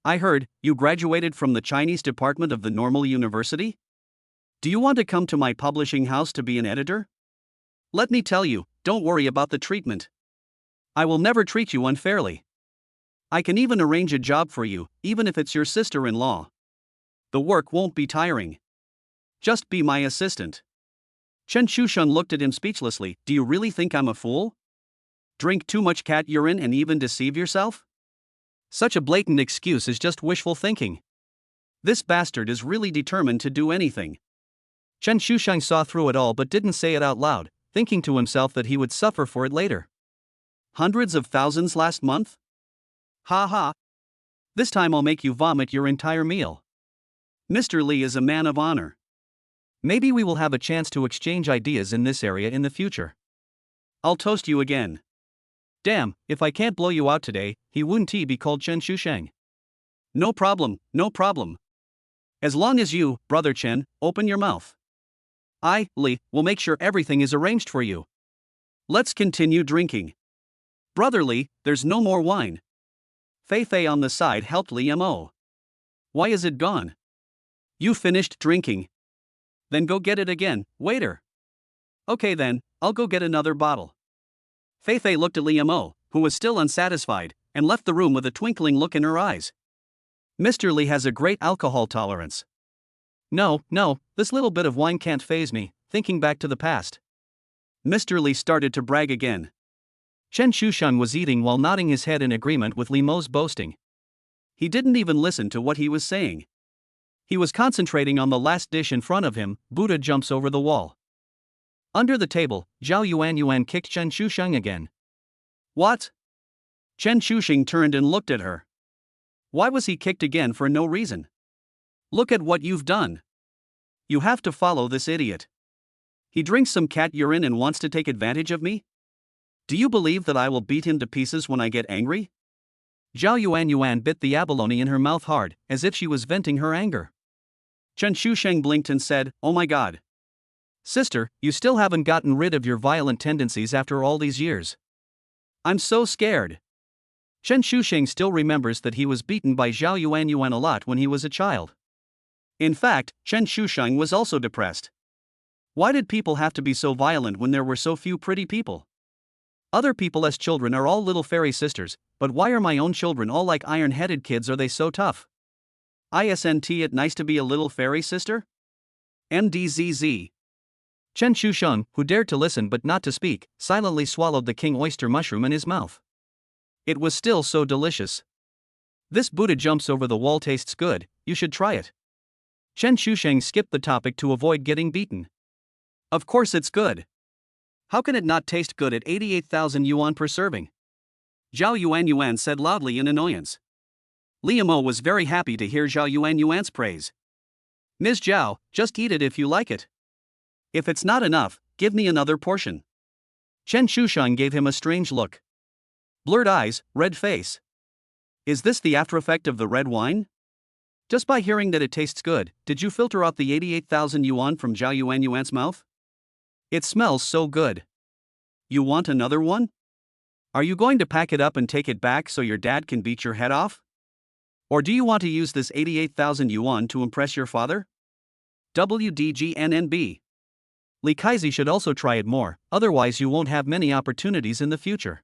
I heard, you graduated from the Chinese department of the Normal University? Do you want to come to my publishing house to be an editor? Let me tell you, don't worry about the treatment. I will never treat you unfairly. I can even arrange a job for you, even if it's your sister-in-law. The work won't be tiring. Just be my assistant. Chen Shusheng looked at him speechlessly. Do you really think I'm a fool? Drink too much cat urine and even deceive yourself? Such a blatant excuse is just wishful thinking. This bastard is really determined to do anything. Chen Shusheng saw through it all but didn't say it out loud, thinking to himself that he would suffer for it later. Hundreds of thousands last month? Ha ha. This time I'll make you vomit your entire meal. Mr. Li is a man of honor. Maybe we will have a chance to exchange ideas in this area in the future. I'll toast you again. Damn, if I can't blow you out today, he wouldn't be called Chen Shusheng. No problem, no problem. As long as you, Brother Chen, open your mouth. I, Li, will make sure everything is arranged for you. Let's continue drinking. Brother Li, there's no more wine. Fei Fei on the side helped Li Mo. Why is it gone? You finished drinking. Then go get it again, waiter. Okay then, I'll go get another bottle. Fei Fei looked at Li Mo, who was still unsatisfied, and left the room with a twinkling look in her eyes. Mr. Li has a great alcohol tolerance. No, this little bit of wine can't faze me, thinking back to the past. Mr. Li started to brag again. Chen Shusheng was eating while nodding his head in agreement with Li Mo's boasting. He didn't even listen to what he was saying. He was concentrating on the last dish in front of him. Buddha jumps over the wall. Under the table, Zhao Yuan kicked Chen Shusheng again. What? Chen Shusheng turned and looked at her. Why was he kicked again for no reason? Look at what you've done. You have to follow this idiot. He drinks some cat urine and wants to take advantage of me? Do you believe that I will beat him to pieces when I get angry? Zhao Yuan bit the abalone in her mouth hard, as if she was venting her anger. Chen Shusheng blinked and said, Oh my god. Sister, you still haven't gotten rid of your violent tendencies after all these years. I'm so scared. Chen Shusheng still remembers that he was beaten by Zhao Yuan a lot when he was a child. In fact, Chen Shusheng was also depressed. Why did people have to be so violent when there were so few pretty people? Other people as children are all little fairy sisters, But why are my own children all like iron-headed kids? Are they so tough? Isn't it nice to be a little fairy sister? MDZZ. Chen Shusheng, who dared to listen but not to speak, silently swallowed the king oyster mushroom in his mouth. It was still so delicious. This Buddha jumps over the wall tastes good, you should try it. Chen Shusheng skipped the topic to avoid getting beaten. Of course it's good. How can it not taste good at 88,000 yuan per serving? Zhao Yuan said loudly in annoyance. Liu Mo was very happy to hear Zhao Yuan's praise. Ms. Zhao, just eat it if you like it. If it's not enough, give me another portion. Chen Shusheng gave him a strange look. Blurred eyes, red face. Is this the aftereffect of the red wine? Just by hearing that it tastes good, did you filter out the 88,000 yuan from Zhao Yuan's mouth? It smells so good. You want another one? Are you going to pack it up and take it back so your dad can beat your head off? Or do you want to use this 88,000 yuan to impress your father? WDGNNB. Li Kaizi should also try it more, otherwise you won't have many opportunities in the future.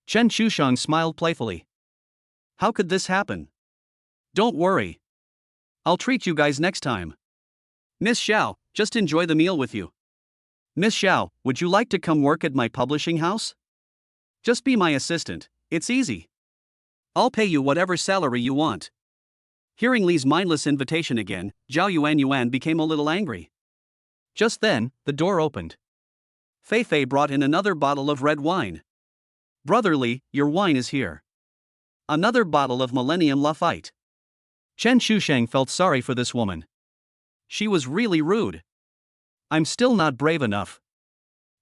Chen Shusheng smiled playfully. How could this happen? Don't worry. I'll treat you guys next time. Miss Xiao, just enjoy the meal with you. Miss Xiao, would you like to come work at my publishing house? Just be my assistant, it's easy. I'll pay you whatever salary you want. Hearing Li's mindless invitation again, Zhao Yuan became a little angry. Just then, the door opened. Fei Fei brought in another bottle of red wine. Brother Li, your wine is here. Another bottle of Millennium Lafite. Chen Shusheng felt sorry for this woman. She was really rude. I'm still not brave enough.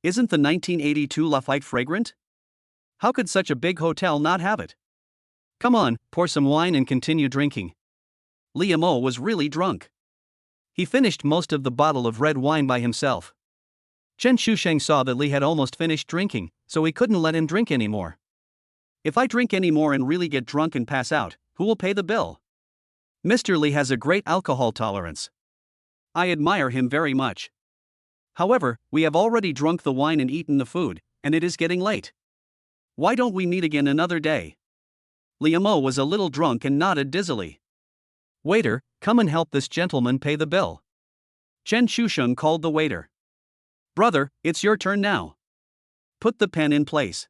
Isn't the 1982 Lafite fragrant? How could such a big hotel not have it? Come on, pour some wine and continue drinking. Liu Mo was really drunk. He finished most of the bottle of red wine by himself. Chen Shusheng saw that Li had almost finished drinking, so he couldn't let him drink anymore. If I drink anymore and really get drunk and pass out, who will pay the bill? Mr. Li has a great alcohol tolerance. I admire him very much. However, we have already drunk the wine and eaten the food, and it is getting late. Why don't we meet again another day? Liu Mo was a little drunk and nodded dizzily. Waiter, come and help this gentleman pay the bill. Chen Shusheng called the waiter. Brother, it's your turn now. Put the pen in place.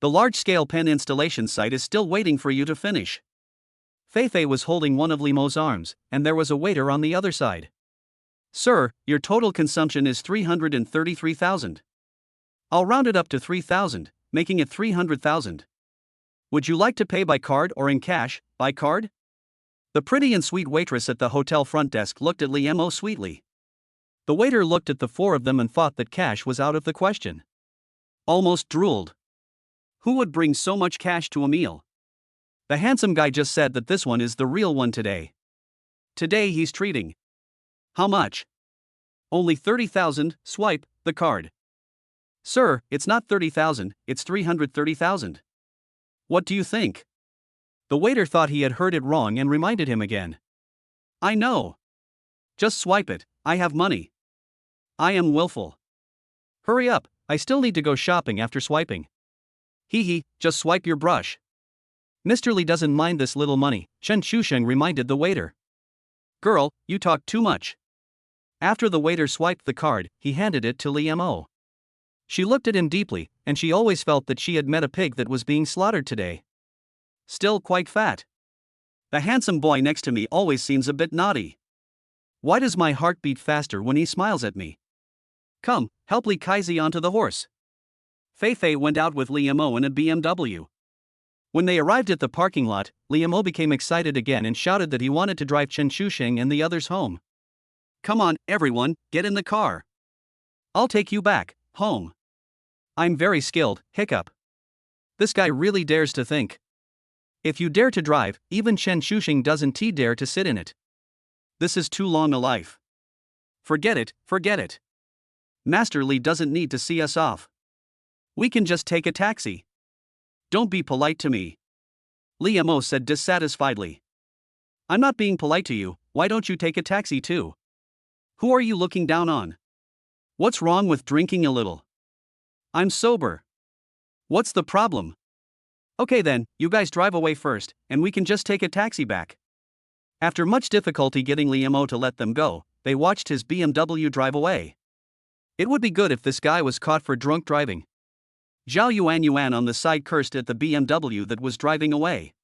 The large-scale pen installation site is still waiting for you to finish. Fei Fei was holding one of Li Mo's arms, and there was a waiter on the other side. Sir, your total consumption is 333,000. I'll round it up to 3,000, making it 300,000. Would you like to pay by card or in cash? By card? The pretty and sweet waitress at the hotel front desk looked at Li Mo sweetly. The waiter looked at the four of them and thought that cash was out of the question. Almost drooled. Who would bring so much cash to a meal? The handsome guy just said that this one is the real one today. Today he's treating. How much? Only 30,000, swipe the card. Sir, it's not 30,000, it's 330,000. What do you think? The waiter thought he had heard it wrong and reminded him again. I know. Just swipe it, I have money. I am willful. Hurry up, I still need to go shopping after swiping. Hee, just swipe your brush. Mr. Li doesn't mind this little money, Chen Shusheng reminded the waiter. Girl, you talk too much. After the waiter swiped the card, he handed it to Li Mo. She looked at him deeply, and she always felt that she had met a pig that was being slaughtered today. Still quite fat. The handsome boy next to me always seems a bit naughty. Why does my heart beat faster when he smiles at me? Come, help Li Kaizi onto the horse. Fei Fei went out with Li Mo in a BMW. When they arrived at the parking lot, Li Mo became excited again and shouted that he wanted to drive Chen Shusheng and the others home. Come on, everyone, get in the car. I'll take you back, home. I'm very skilled, hiccup. This guy really dares to think. If you dare to drive, even Chen Shusheng doesn't dare to sit in it. This is too long a life. Forget it. Master Li doesn't need to see us off. We can just take a taxi. Don't be polite to me. Li Mo said dissatisfiedly. I'm not being polite to you, why don't you take a taxi too? Who are you looking down on? What's wrong with drinking a little? I'm sober. What's the problem? Okay then, you guys drive away first, and we can just take a taxi back. After much difficulty getting Liam to let them go, they watched his BMW drive away. It would be good if this guy was caught for drunk driving. Zhao Yuan on the side cursed at the BMW that was driving away.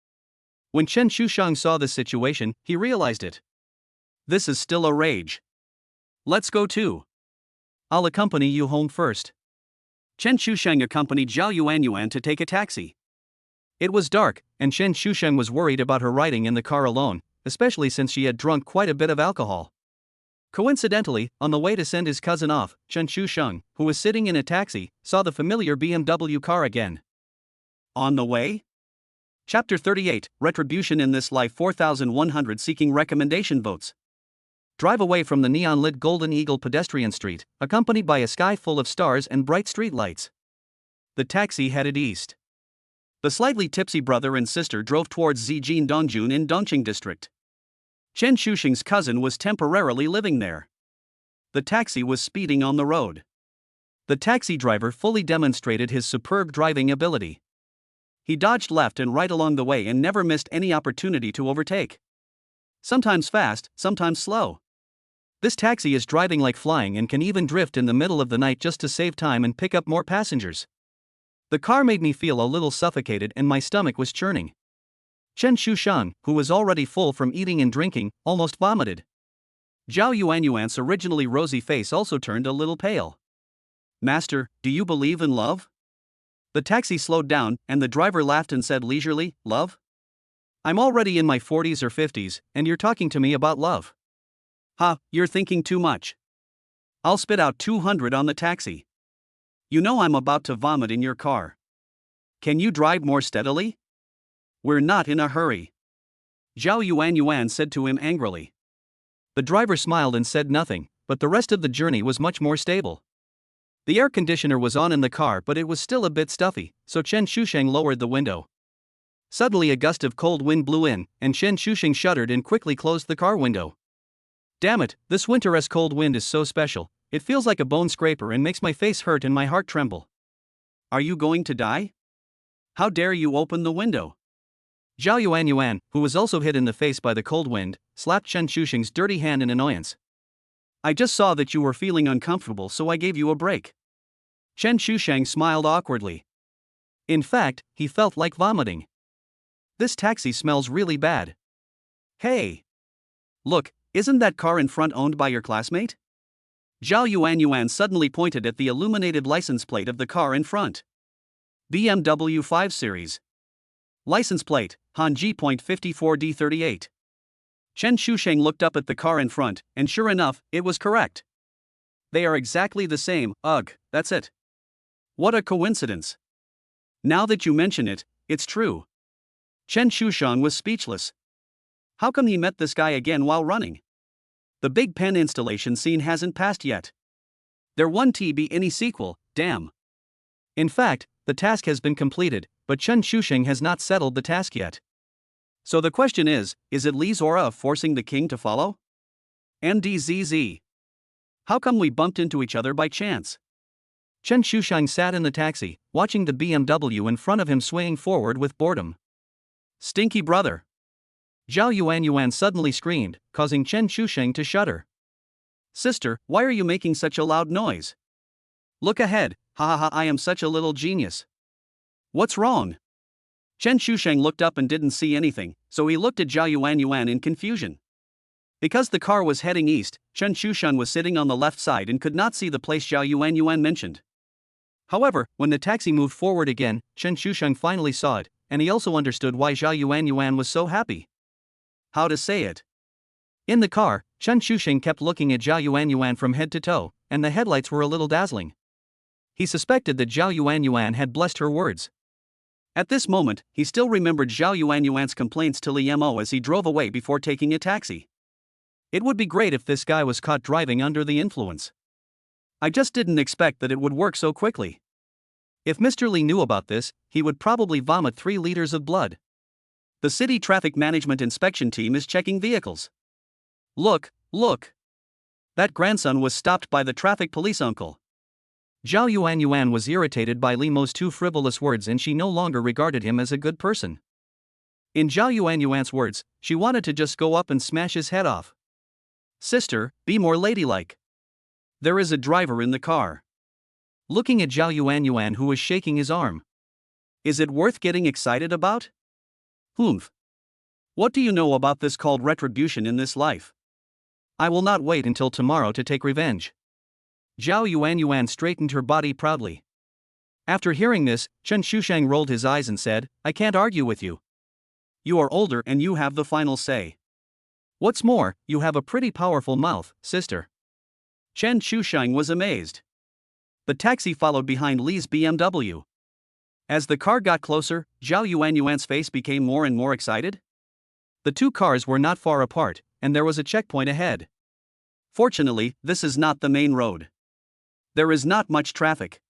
When Chen Shusheng saw this situation, he realized it. This is still a rage. Let's go too. I'll accompany you home first. Chen Shusheng accompanied Zhao Yuan to take a taxi. It was dark, and Chen Shusheng was worried about her riding in the car alone, especially since she had drunk quite a bit of alcohol. Coincidentally, on the way to send his cousin off, Chen Shusheng, who was sitting in a taxi, saw the familiar BMW car again. On the way? Chapter 38, Retribution in This Life. 4,100 seeking recommendation votes. Drive away from the neon-lit Golden Eagle pedestrian street, accompanied by a sky full of stars and bright street lights. The taxi headed east. The slightly tipsy brother and sister drove towards Zijin Dongjun in Dongqing district. Chen Shusheng's cousin was temporarily living there. The taxi was speeding on the road. The taxi driver fully demonstrated his superb driving ability. He dodged left and right along the way and never missed any opportunity to overtake. Sometimes fast, sometimes slow. This taxi is driving like flying and can even drift in the middle of the night just to save time and pick up more passengers. The car made me feel a little suffocated and my stomach was churning. Chen Shusheng, who was already full from eating and drinking, almost vomited. Zhao Yuan's originally rosy face also turned a little pale. Master, do you believe in love? The taxi slowed down, and the driver laughed and said leisurely, Love? I'm already in my 40s or 50s, and you're talking to me about love. Ha, you're thinking too much. I'll spit out 200 on the taxi. You know I'm about to vomit in your car. Can you drive more steadily? We're not in a hurry. Zhao Yuan said to him angrily. The driver smiled and said nothing, but the rest of the journey was much more stable. The air conditioner was on in the car, but it was still a bit stuffy, so Chen Shusheng lowered the window. Suddenly a gust of cold wind blew in, and Chen Shusheng shuddered and quickly closed the car window. Damn it, this winter's cold wind is so special, it feels like a bone scraper and makes my face hurt and my heart tremble. Are you going to die? How dare you open the window? Zhao Yuan, who was also hit in the face by the cold wind, slapped Chen Shusheng's dirty hand in annoyance. I just saw that you were feeling uncomfortable, so I gave you a break. Chen Shusheng smiled awkwardly. In fact, he felt like vomiting. This taxi smells really bad. Hey! Look, isn't that car in front owned by your classmate? Zhao Yuan suddenly pointed at the illuminated license plate of the car in front. BMW 5 Series. License plate, Hanji.54D38. Chen Shusheng looked up at the car in front, and sure enough, it was correct. They are exactly the same. Ugh, that's it. What a coincidence. Now that you mention it, it's true. Chen Shusheng was speechless. How come he met this guy again while running? The big pen installation scene hasn't passed yet. There won't be any sequel, damn. In fact, the task has been completed, but Chen Shusheng has not settled the task yet. So the question is it Li's aura of forcing the king to follow? MDZZ. How come we bumped into each other by chance? Chen Shusheng sat in the taxi, watching the BMW in front of him swaying forward with boredom. Stinky brother. Zhao Yuan suddenly screamed, causing Chen Shusheng to shudder. Sister, why are you making such a loud noise? Look ahead, ha ha ha, I am such a little genius. What's wrong? Chen Shusheng looked up and didn't see anything, so he looked at Zhao Yuan in confusion. Because the car was heading east, Chen Shusheng was sitting on the left side and could not see the place Zhao Yuan mentioned. However, when the taxi moved forward again, Chen Shusheng finally saw it, and he also understood why Zhao Yuan was so happy. How to say it? In the car, Chen Shusheng kept looking at Zhao Yuan from head to toe, and the headlights were a little dazzling. He suspected that Zhao Yuan had blessed her words. At this moment, he still remembered Zhao Yuan's complaints to Li Mo as he drove away before taking a taxi. It would be great if this guy was caught driving under the influence. I just didn't expect that it would work so quickly. If Mr. Li knew about this, he would probably vomit 3 liters of blood. The city traffic management inspection team is checking vehicles. Look, look. That grandson was stopped by the traffic police uncle. Zhao Yuan was irritated by Li Mo's two frivolous words and she no longer regarded him as a good person. In Zhao Yuan's words, she wanted to just go up and smash his head off. Sister, be more ladylike. There is a driver in the car. Looking at Zhao Yuan who was shaking his arm. Is it worth getting excited about? Humph. What do you know about this called retribution in this life? I will not wait until tomorrow to take revenge. Zhao Yuan straightened her body proudly. After hearing this, Chen Shushang rolled his eyes and said, I can't argue with you. You are older and you have the final say. What's more, you have a pretty powerful mouth, sister. Chen Shushang was amazed. The taxi followed behind Li's BMW. As the car got closer, Zhao Yuan's face became more and more excited. The two cars were not far apart, and there was a checkpoint ahead. Fortunately, this is not the main road. There is not much traffic.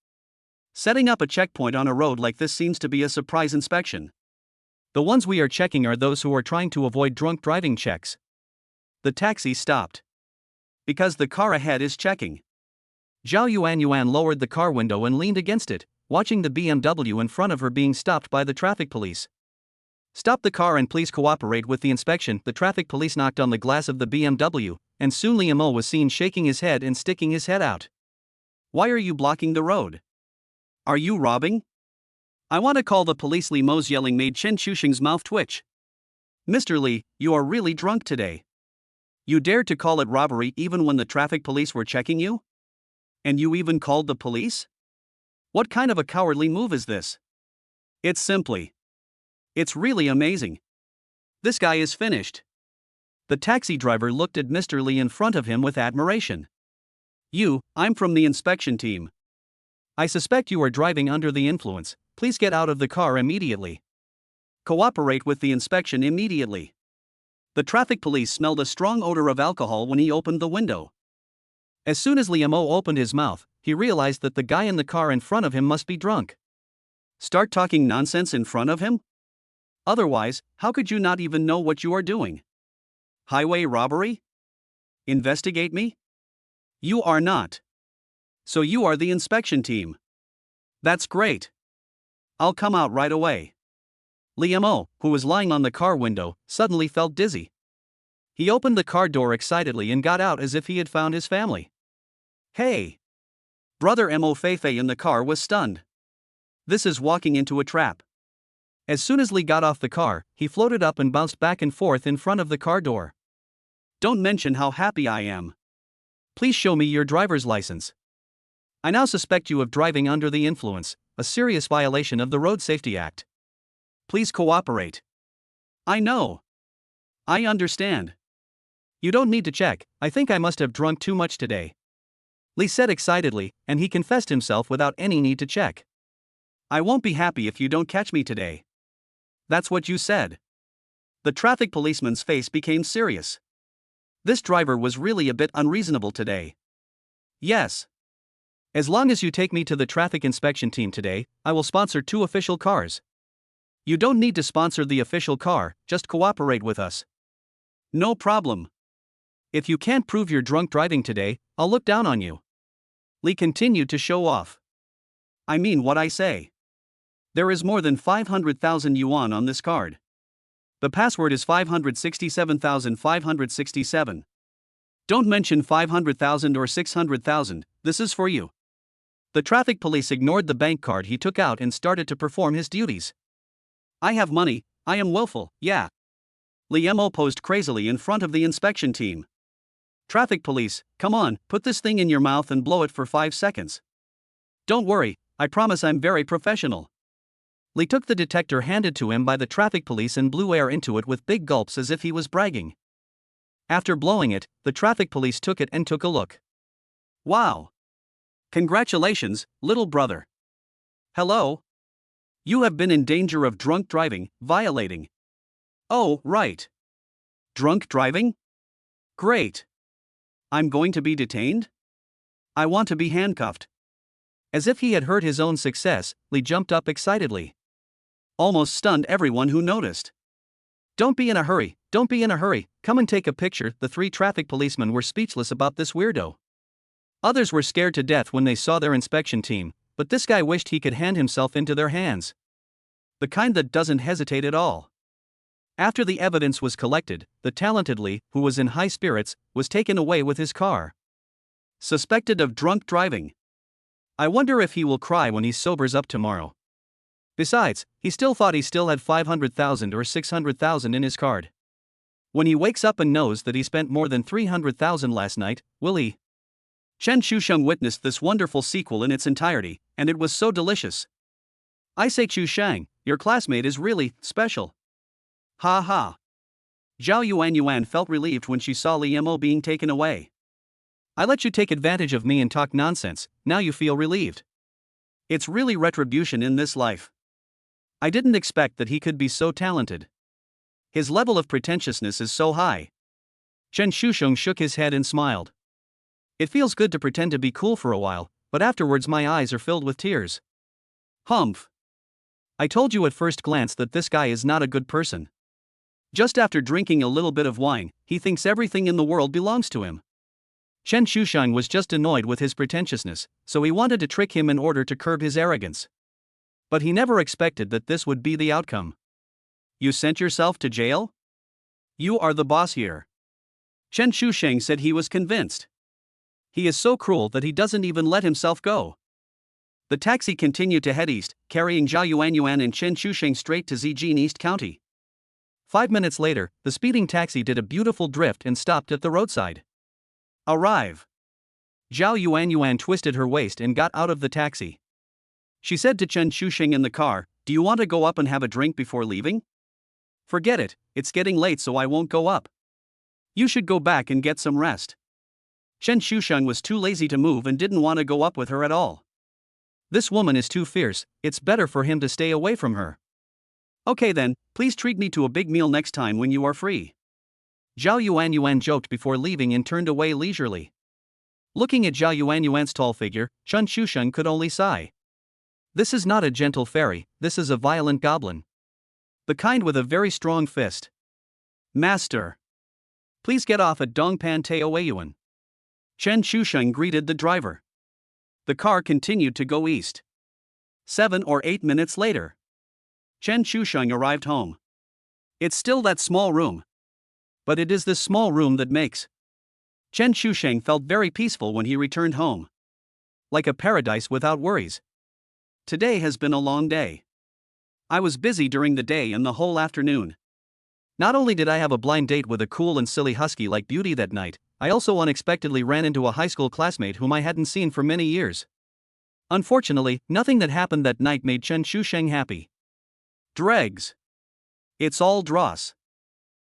Setting up a checkpoint on a road like this seems to be a surprise inspection. The ones we are checking are those who are trying to avoid drunk driving checks. The taxi stopped. Because the car ahead is checking. Zhao Yuan lowered the car window and leaned against it, watching the BMW in front of her being stopped by the traffic police. Stop the car and please cooperate with the inspection. The traffic police knocked on the glass of the BMW, and soon Li Mo was seen shaking his head and sticking his head out. Why are you blocking the road? Are you robbing? I want to call the police. Li Mo's yelling made Chen Shusheng's mouth twitch. Mr. Li, you are really drunk today. You dared to call it robbery even when the traffic police were checking you? And you even called the police? What kind of a cowardly move is this? It's really amazing. This guy is finished. The taxi driver looked at Mr. Li in front of him with admiration. I'm from the inspection team. I suspect you are driving under the influence. Please get out of the car immediately. Cooperate with the inspection immediately. The traffic police smelled a strong odor of alcohol when he opened the window. As soon as Li Mo opened his mouth, he realized that the guy in the car in front of him must be drunk. Start talking nonsense in front of him? Otherwise, how could you not even know what you are doing? Highway robbery? Investigate me? You are not. So you are the inspection team. That's great. I'll come out right away. Li Mo, who was lying on the car window, suddenly felt dizzy. He opened the car door excitedly and got out as if he had found his family. Hey! Brother Mo Feifei in the car was stunned. This is walking into a trap. As soon as Li got off the car, he floated up and bounced back and forth in front of the car door. Don't mention how happy I am. Please show me your driver's license. I now suspect you of driving under the influence, a serious violation of the Road Safety Act. Please cooperate. I know. I understand. You don't need to check. I think I must have drunk too much today. Li said excitedly, and he confessed himself without any need to check. I won't be happy if you don't catch me today. That's what you said. The traffic policeman's face became serious. This driver was really a bit unreasonable today. Yes. As long as you take me to the traffic inspection team today, I will sponsor 2 official cars. You don't need to sponsor the official car, just cooperate with us. No problem. If you can't prove you're drunk driving today, I'll look down on you. Li continued to show off. I mean what I say. There is more than 500,000 yuan on this card. The password is 567,567. Don't mention 500,000 or 600,000, this is for you. The traffic police ignored the bank card he took out and started to perform his duties. I have money, I am willful, yeah. Li Mo posed crazily in front of the inspection team. Traffic police, come on, put this thing in your mouth and blow it for 5 seconds. Don't worry, I promise I'm very professional. Li took the detector handed to him by the traffic police and blew air into it with big gulps as if he was bragging. After blowing it, the traffic police took it and took a look. Wow! Congratulations, little brother. Hello? You have been in danger of drunk driving, violating. Oh, right. Drunk driving? Great. I'm going to be detained? I want to be handcuffed. As if he had heard his own success, Li jumped up excitedly. Almost stunned everyone who noticed. Don't be in a hurry, come and take a picture. The 3 traffic policemen were speechless about this weirdo. Others were scared to death when they saw their inspection team, but this guy wished he could hand himself into their hands. The kind that doesn't hesitate at all. After the evidence was collected, the talented Lee, who was in high spirits, was taken away with his car. Suspected of drunk driving. I wonder if he will cry when he sobers up tomorrow. Besides, he still thought he still had 500,000 or 600,000 in his card. When he wakes up and knows that he spent more than 300,000 last night, will he? Chen Shusheng witnessed this wonderful sequel in its entirety, and it was so delicious. I say Shusheng, your classmate is really special. Ha ha. Zhao Yuan felt relieved when she saw Li Mo being taken away. I let you take advantage of me and talk nonsense, now you feel relieved. It's really retribution in this life. I didn't expect that he could be so talented. His level of pretentiousness is so high. Chen Shusheng shook his head and smiled. It feels good to pretend to be cool for a while, but afterwards my eyes are filled with tears. Humph. I told you at first glance that this guy is not a good person. Just after drinking a little bit of wine, he thinks everything in the world belongs to him. Chen Shusheng was just annoyed with his pretentiousness, so he wanted to trick him in order to curb his arrogance. But he never expected that this would be the outcome. You sent yourself to jail? You are the boss here. Chen Shusheng said he was convinced. He is so cruel that he doesn't even let himself go. The taxi continued to head east, carrying Zhao Yuan and Chen Shusheng straight to Zijin East County. 5 minutes later, the speeding taxi did a beautiful drift and stopped at the roadside. Arrive. Zhao Yuan twisted her waist and got out of the taxi. She said to Chen Shusheng in the car, "Do you want to go up and have a drink before leaving?" "Forget it, it's getting late so I won't go up. You should go back and get some rest." Chen Shusheng was too lazy to move and didn't want to go up with her at all. This woman is too fierce, it's better for him to stay away from her. Okay then, please treat me to a big meal next time when you are free. Zhao Yuan joked before leaving and turned away leisurely. Looking at Zhao Yuan's tall figure, Chen Shusheng could only sigh. This is not a gentle fairy, this is a violent goblin. The kind with a very strong fist. Master. Please get off at Dongpan Taoyuan. Chen Shusheng greeted the driver. The car continued to go east. 7 or 8 minutes later, Chen Shusheng arrived home. It's still that small room. But it is this small room that makes. Chen Shusheng felt very peaceful when he returned home. Like a paradise without worries. Today has been a long day. I was busy during the day and the whole afternoon. Not only did I have a blind date with a cool and silly husky like Beauty that night, I also unexpectedly ran into a high school classmate whom I hadn't seen for many years. Unfortunately, nothing that happened that night made Chen Shusheng happy. Dregs. It's all dross.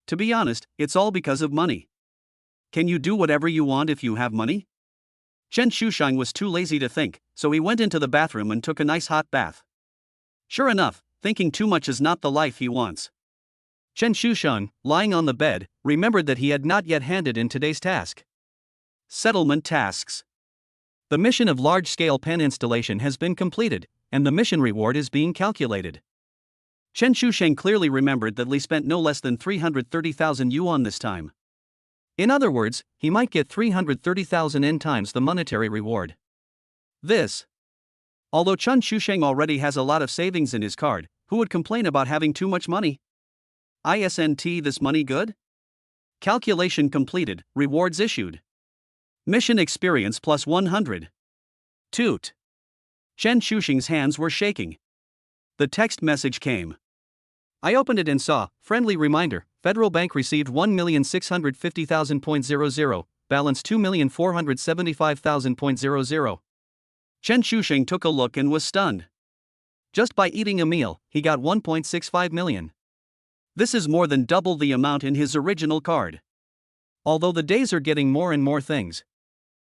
To be honest, it's all because of money. Can you do whatever you want if you have money? Chen Shusheng was too lazy to think, so he went into the bathroom and took a nice hot bath. Sure enough, thinking too much is not the life he wants. Chen Shusheng, lying on the bed, remembered that he had not yet handed in today's task. Settlement tasks. The mission of large-scale pen installation has been completed, and the mission reward is being calculated. Chen Shusheng clearly remembered that Li spent no less than 330,000 yuan this time. In other words, he might get 330,000 N times the monetary reward. This. Although Chen Shusheng already has a lot of savings in his card, who would complain about having too much money? Isn't this money good? Calculation completed, rewards issued. Mission experience plus 100. Toot. Chen Shusheng's hands were shaking. The text message came. I opened it and saw, friendly reminder, Federal Bank received 1,650,000.00, balance 2,475,000.00. Chen Shusheng took a look and was stunned. Just by eating a meal, he got 1.65 million. This is more than double the amount in his original card. Although the days are getting more and more things.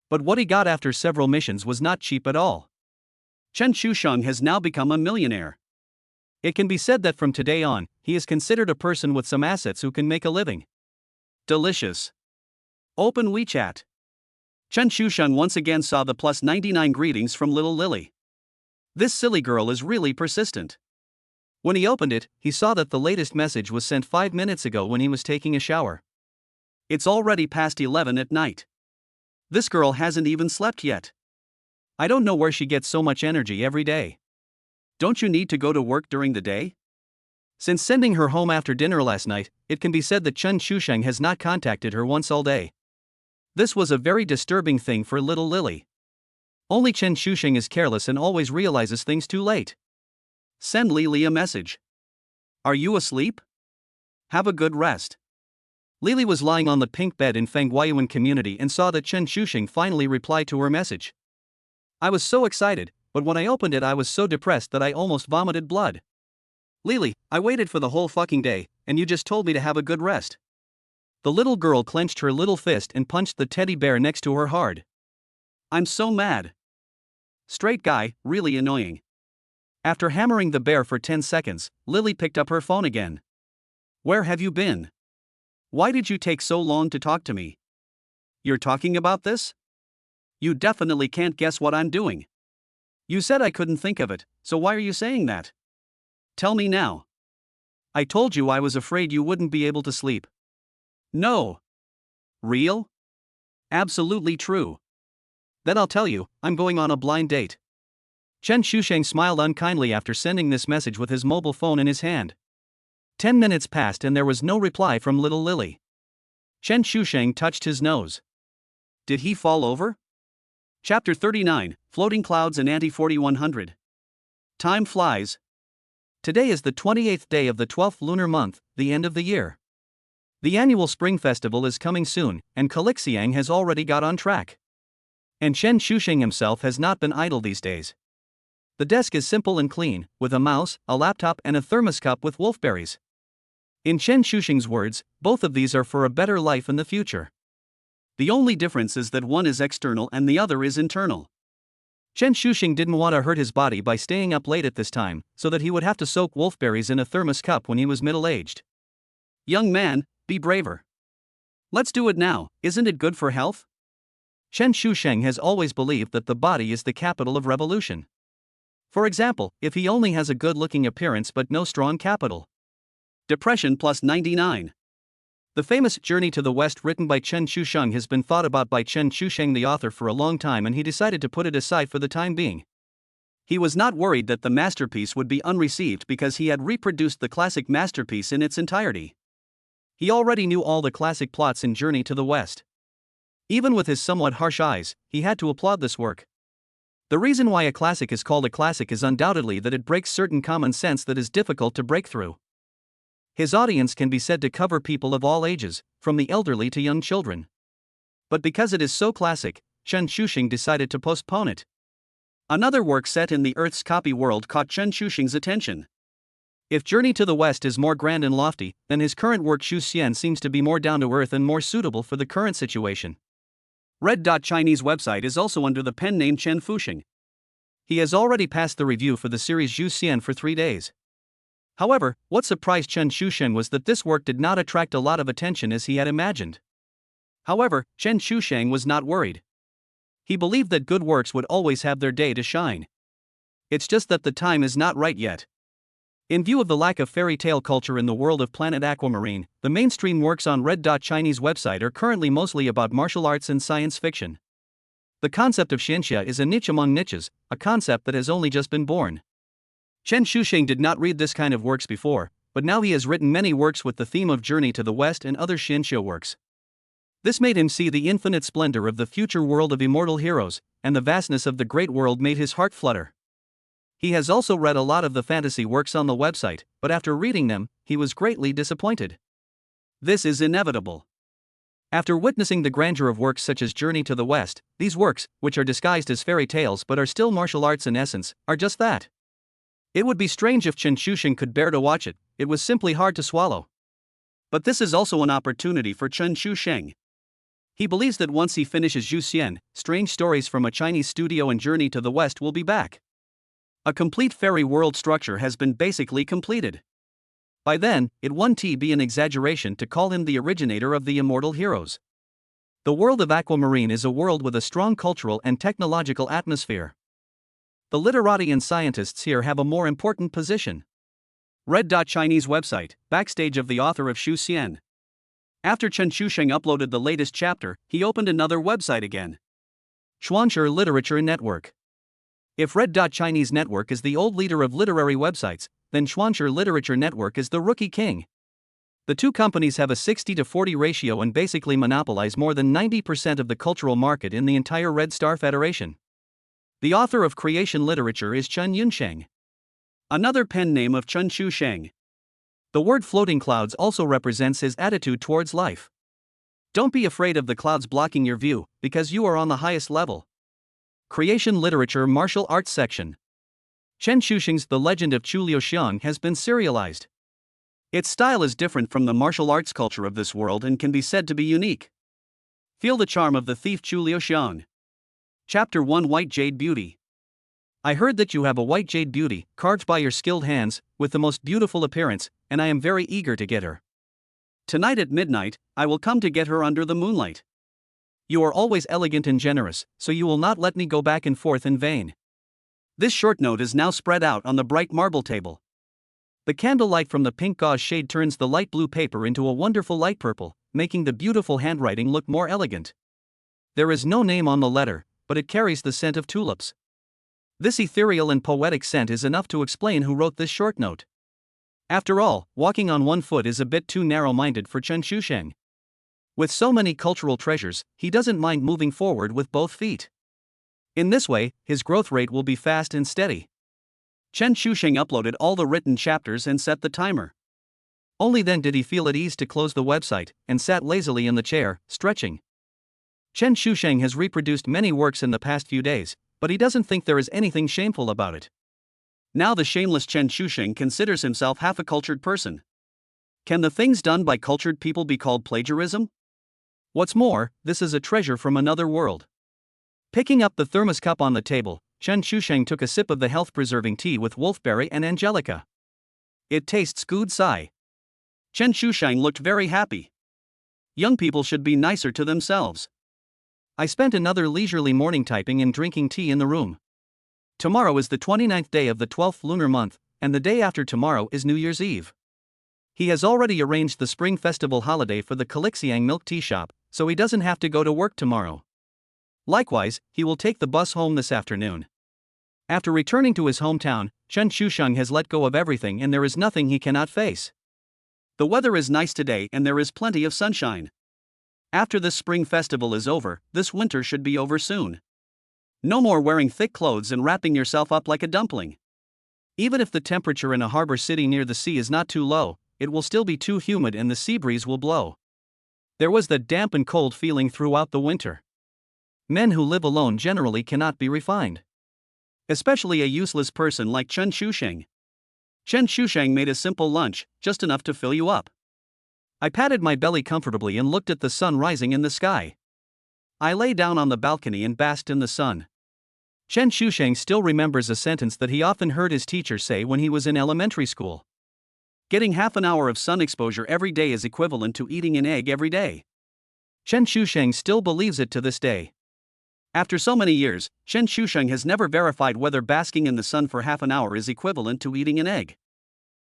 But what he got after several missions was not cheap at all. Chen Shusheng has now become a millionaire. It can be said that from today on, he is considered a person with some assets who can make a living. Delicious. Open WeChat. Chen Shusheng once again saw the plus 99 greetings from little Lily. This silly girl is really persistent. When he opened it, he saw that the latest message was sent 5 minutes ago when he was taking a shower. It's already past 11 at night. This girl hasn't even slept yet. I don't know where she gets so much energy every day. Don't you need to go to work during the day? Since sending her home after dinner last night, it can be said that Chen Shusheng has not contacted her once all day. This was a very disturbing thing for little Lily. Only Chen Shusheng is careless and always realizes things too late. Send Lily a message. Are you asleep? Have a good rest. Lily was lying on the pink bed in Fengguiyuan community and saw that Chen Shusheng finally replied to her message. I was so excited, but when I opened it I was so depressed that I almost vomited blood. Lily, I waited for the whole fucking day, and you just told me to have a good rest. The little girl clenched her little fist and punched the teddy bear next to her hard. I'm so mad. Straight guy, really annoying. After hammering the bear for 10 seconds, Lily picked up her phone again. Where have you been? Why did you take so long to talk to me? You're talking about this? You definitely can't guess what I'm doing. You said I couldn't think of it, so why are you saying that? Tell me now. I told you I was afraid you wouldn't be able to sleep. No. Real? Absolutely true. Then I'll tell you, I'm going on a blind date. Chen Shusheng smiled unkindly after sending this message with his mobile phone in his hand. 10 minutes passed and there was no reply from little Lily. Chen Shusheng touched his nose. Did he fall over? Chapter 39, Floating Clouds and Anti-4100. Time flies. Today is the 28th day of the 12th lunar month, the end of the year. The annual Spring Festival is coming soon, and Calixiang has already got on track. And Chen Shusheng himself has not been idle these days. The desk is simple and clean, with a mouse, a laptop and a thermos cup with wolfberries. In Chen Shusheng's words, both of these are for a better life in the future. The only difference is that one is external and the other is internal. Chen Shusheng didn't want to hurt his body by staying up late at this time, so that he would have to soak wolfberries in a thermos cup when he was middle-aged. Young man, be braver. Let's do it now, isn't it good for health? Chen Shusheng has always believed that the body is the capital of revolution. For example, if he only has a good-looking appearance but no strong capital. Depression plus 99. The famous Journey to the West written by Chen Shusheng has been thought about by Chen Shusheng the author for a long time and he decided to put it aside for the time being. He was not worried that the masterpiece would be unreceived because he had reproduced the classic masterpiece in its entirety. He already knew all the classic plots in Journey to the West. Even with his somewhat harsh eyes, he had to applaud this work. The reason why a classic is called a classic is undoubtedly that it breaks certain common sense that is difficult to break through. His audience can be said to cover people of all ages, from the elderly to young children. But because it is so classic, Chen Shusheng decided to postpone it. Another work set in the Earth's copy world caught Chen Shusheng's attention. If Journey to the West is more grand and lofty, then his current work Xu Xian seems to be more down to earth and more suitable for the current situation. Red Dot Chinese website is also under the pen name Chen Fusheng. He has already passed the review for the series Xu Xian for 3 days. However, what surprised Chen Shusheng was that this work did not attract a lot of attention as he had imagined. However, Chen Shusheng was not worried. He believed that good works would always have their day to shine. It's just that the time is not right yet. In view of the lack of fairy tale culture in the world of Planet Aquamarine, the mainstream works on Red Dot Chinese website are currently mostly about martial arts and science fiction. The concept of xianxia is a niche among niches, a concept that has only just been born. Chen Shusheng did not read this kind of works before, but now he has written many works with the theme of Journey to the West and other xianxia works. This made him see the infinite splendor of the future world of immortal heroes, and the vastness of the great world made his heart flutter. He has also read a lot of the fantasy works on the website, but after reading them, he was greatly disappointed. This is inevitable. After witnessing the grandeur of works such as Journey to the West, these works, which are disguised as fairy tales but are still martial arts in essence, are just that. It would be strange if Chen Shusheng could bear to watch it, it was simply hard to swallow. But this is also an opportunity for Chen Shusheng. He believes that once he finishes Xu Xian, Strange Stories from a Chinese Studio and Journey to the West will be back. A complete fairy world structure has been basically completed. By then, it won't be an exaggeration to call him the originator of the immortal heroes. The world of Aquamarine is a world with a strong cultural and technological atmosphere. The literati and scientists here have a more important position. Red Dot Chinese website, backstage of the author of Xu Xian. After Chen Shusheng uploaded the latest chapter, he opened another website again. Xuanshi Literature Network. If Red Dot Chinese Network is the old leader of literary websites, then Xuanshi Literature Network is the rookie king. The two companies have a 60-40 ratio and basically monopolize more than 90% of the cultural market in the entire Red Star Federation. The author of creation literature is Chen Yunsheng, another pen name of Chen Shusheng. The word floating clouds also represents his attitude towards life. Don't be afraid of the clouds blocking your view, because you are on the highest level. Creation Literature Martial Arts Section. Chen Shusheng's The Legend of Chu Liuxiang has been serialized. Its style is different from the martial arts culture of this world and can be said to be unique. Feel the charm of the thief Chu Liuxiang. Chapter 1 White Jade Beauty. I heard that you have a white jade beauty, carved by your skilled hands, with the most beautiful appearance, and I am very eager to get her. Tonight at midnight, I will come to get her under the moonlight. You are always elegant and generous, so you will not let me go back and forth in vain. This short note is now spread out on the bright marble table. The candlelight from the pink gauze shade turns the light blue paper into a wonderful light purple, making the beautiful handwriting look more elegant. There is no name on the letter, but it carries the scent of tulips. This ethereal and poetic scent is enough to explain who wrote this short note. After all, walking on one foot is a bit too narrow-minded for Chen Shusheng. With so many cultural treasures, he doesn't mind moving forward with both feet. In this way, his growth rate will be fast and steady. Chen Shusheng uploaded all the written chapters and set the timer. Only then did he feel at ease to close the website, and sat lazily in the chair, stretching. Chen Shusheng has reproduced many works in the past few days, but he doesn't think there is anything shameful about it. Now the shameless Chen Shusheng considers himself half a cultured person. Can the things done by cultured people be called plagiarism? What's more, this is a treasure from another world. Picking up the thermos cup on the table, Chen Shusheng took a sip of the health-preserving tea with wolfberry and angelica. It tastes good, sigh. Chen Shusheng looked very happy. Young people should be nicer to themselves. I spent another leisurely morning typing and drinking tea in the room. Tomorrow is the 29th day of the 12th lunar month, and the day after tomorrow is New Year's Eve. He has already arranged the Spring Festival holiday for the Kalixiang milk tea shop, so he doesn't have to go to work tomorrow. Likewise, he will take the bus home this afternoon. After returning to his hometown, Chen Shusheng has let go of everything and there is nothing he cannot face. The weather is nice today and there is plenty of sunshine. After this spring festival is over, this winter should be over soon. No more wearing thick clothes and wrapping yourself up like a dumpling. Even if the temperature in a harbor city near the sea is not too low, it will still be too humid and the sea breeze will blow. There was that damp and cold feeling throughout the winter. Men who live alone generally cannot be refined. Especially a useless person like Chen Shusheng. Chen Shusheng made a simple lunch, just enough to fill you up. I patted my belly comfortably and looked at the sun rising in the sky. I lay down on the balcony and basked in the sun. Chen Shusheng still remembers a sentence that he often heard his teacher say when he was in elementary school. Getting half an hour of sun exposure every day is equivalent to eating an egg every day. Chen Shusheng still believes it to this day. After so many years, Chen Shusheng has never verified whether basking in the sun for half an hour is equivalent to eating an egg.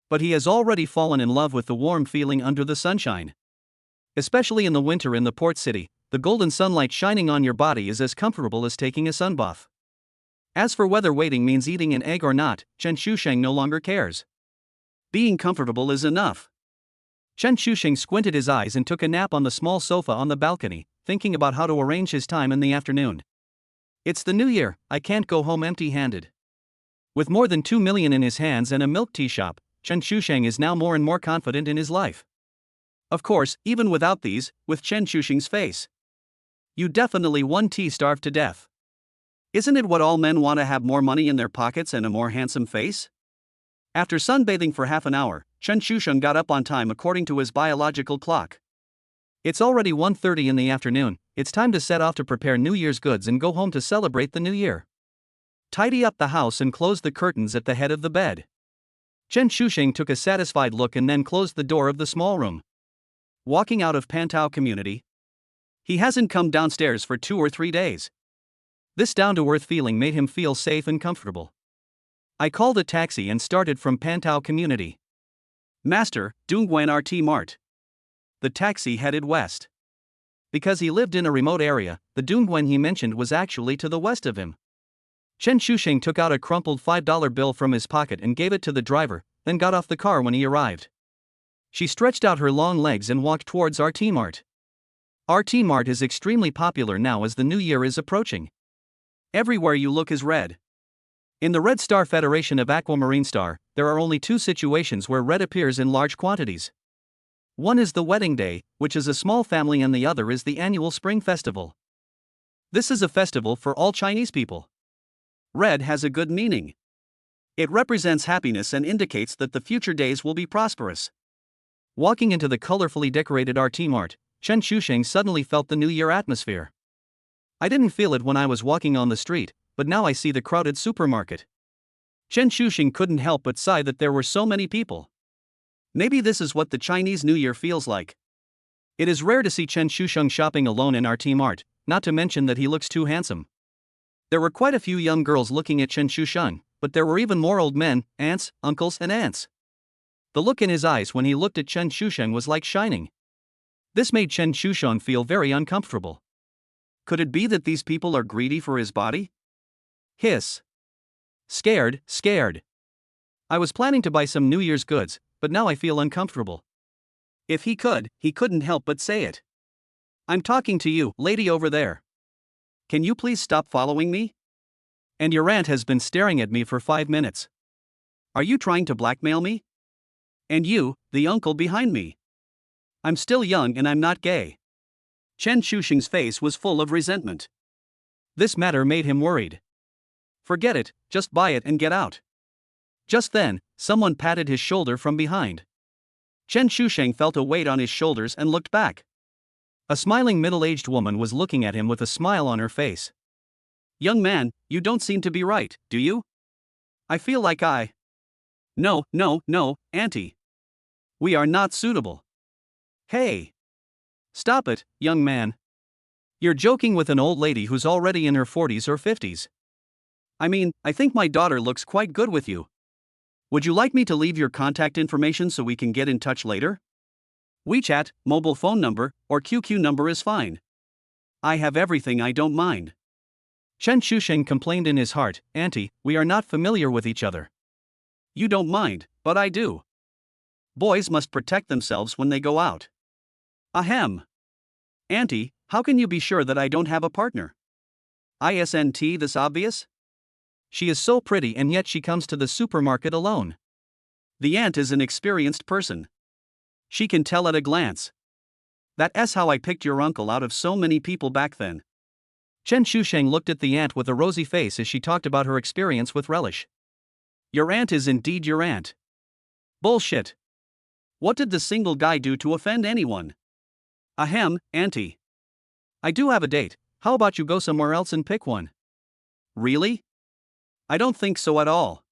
But he has already fallen in love with the warm feeling under the sunshine. Especially in the winter in the port city, the golden sunlight shining on your body is as comfortable as taking a sunbath. As for whether waiting means eating an egg or not, Chen Shusheng no longer cares. Being comfortable is enough. Chen Shusheng squinted his eyes and took a nap on the small sofa on the balcony, thinking about how to arrange his time in the afternoon. It's the new year, I can't go home empty-handed. With more than 2 million in his hands and a milk tea shop, Chen Shusheng is now more and more confident in his life. Of course, even without these, with Chen Shusheng's face. You definitely won tea starved to death. Isn't it what all men want to have more money in their pockets and a more handsome face? After sunbathing for half an hour, Chen Shusheng got up on time according to his biological clock. It's already 1:30 in the afternoon, it's time to set off to prepare New Year's goods and go home to celebrate the new year. Tidy up the house and close the curtains at the head of the bed. Chen Shusheng took a satisfied look and then closed the door of the small room. Walking out of Pantao community. He hasn't come downstairs for 2 or 3 days. This down-to-earth feeling made him feel safe and comfortable. I called a taxi and started from Pantao community. Master, Dongguan RT Mart. The taxi headed west. Because he lived in a remote area, the Dongguan he mentioned was actually to the west of him. Chen Shusheng took out a crumpled $5 bill from his pocket and gave it to the driver, then got off the car when he arrived. She stretched out her long legs and walked towards RT Mart. RT Mart is extremely popular now as the new year is approaching. Everywhere you look is red. In the Red Star Federation of Aquamarine Star, there are only two situations where red appears in large quantities. One is the wedding day, which is a small family, and the other is the annual Spring Festival. This is a festival for all Chinese people. Red has a good meaning. It represents happiness and indicates that the future days will be prosperous. Walking into the colorfully decorated RT Mart, Chen Shusheng suddenly felt the New Year atmosphere. I didn't feel it when I was walking on the street, but now I see the crowded supermarket. Chen Shusheng couldn't help but sigh that there were so many people. Maybe this is what the Chinese New Year feels like. It is rare to see Chen Shusheng shopping alone in RT Mart, not to mention that he looks too handsome. There were quite a few young girls looking at Chen Shusheng, but there were even more old men, aunts, uncles, and aunts. The look in his eyes when he looked at Chen Shusheng was like shining. This made Chen Shusheng feel very uncomfortable. Could it be that these people are greedy for his body? Hiss. Scared. I was planning to buy some New Year's goods, but now I feel uncomfortable. If he couldn't help but say it. I'm talking to you, lady over there. Can you please stop following me? And your aunt has been staring at me for 5 minutes. Are you trying to blackmail me? And you, the uncle behind me. I'm still young and I'm not gay. Chen Shusheng's face was full of resentment. This matter made him worried. Forget it, just buy it and get out. Just then, someone patted his shoulder from behind. Chen Shusheng felt a weight on his shoulders and looked back. A smiling middle-aged woman was looking at him with a smile on her face. Young man, you don't seem to be right, do you? I feel like No, auntie. We are not suitable. Hey! Stop it, young man. You're joking with an old lady who's already in her 40s or 50s. I mean, I think my daughter looks quite good with you. Would you like me to leave your contact information so we can get in touch later? WeChat, mobile phone number, or QQ number is fine. I have everything, I don't mind. Chen Shusheng complained in his heart, Auntie, we are not familiar with each other. You don't mind, but I do. Boys must protect themselves when they go out. Ahem. Auntie, how can you be sure that I don't have a partner? Isn't this obvious? She is so pretty and yet she comes to the supermarket alone. The aunt is an experienced person. She can tell at a glance. That's how I picked your uncle out of so many people back then. Chen Shusheng looked at the aunt with a rosy face as she talked about her experience with relish. Your aunt is indeed your aunt. Bullshit. What did the single guy do to offend anyone? Ahem, auntie. I do have a date, how about you go somewhere else and pick one? Really? I don't think so at all.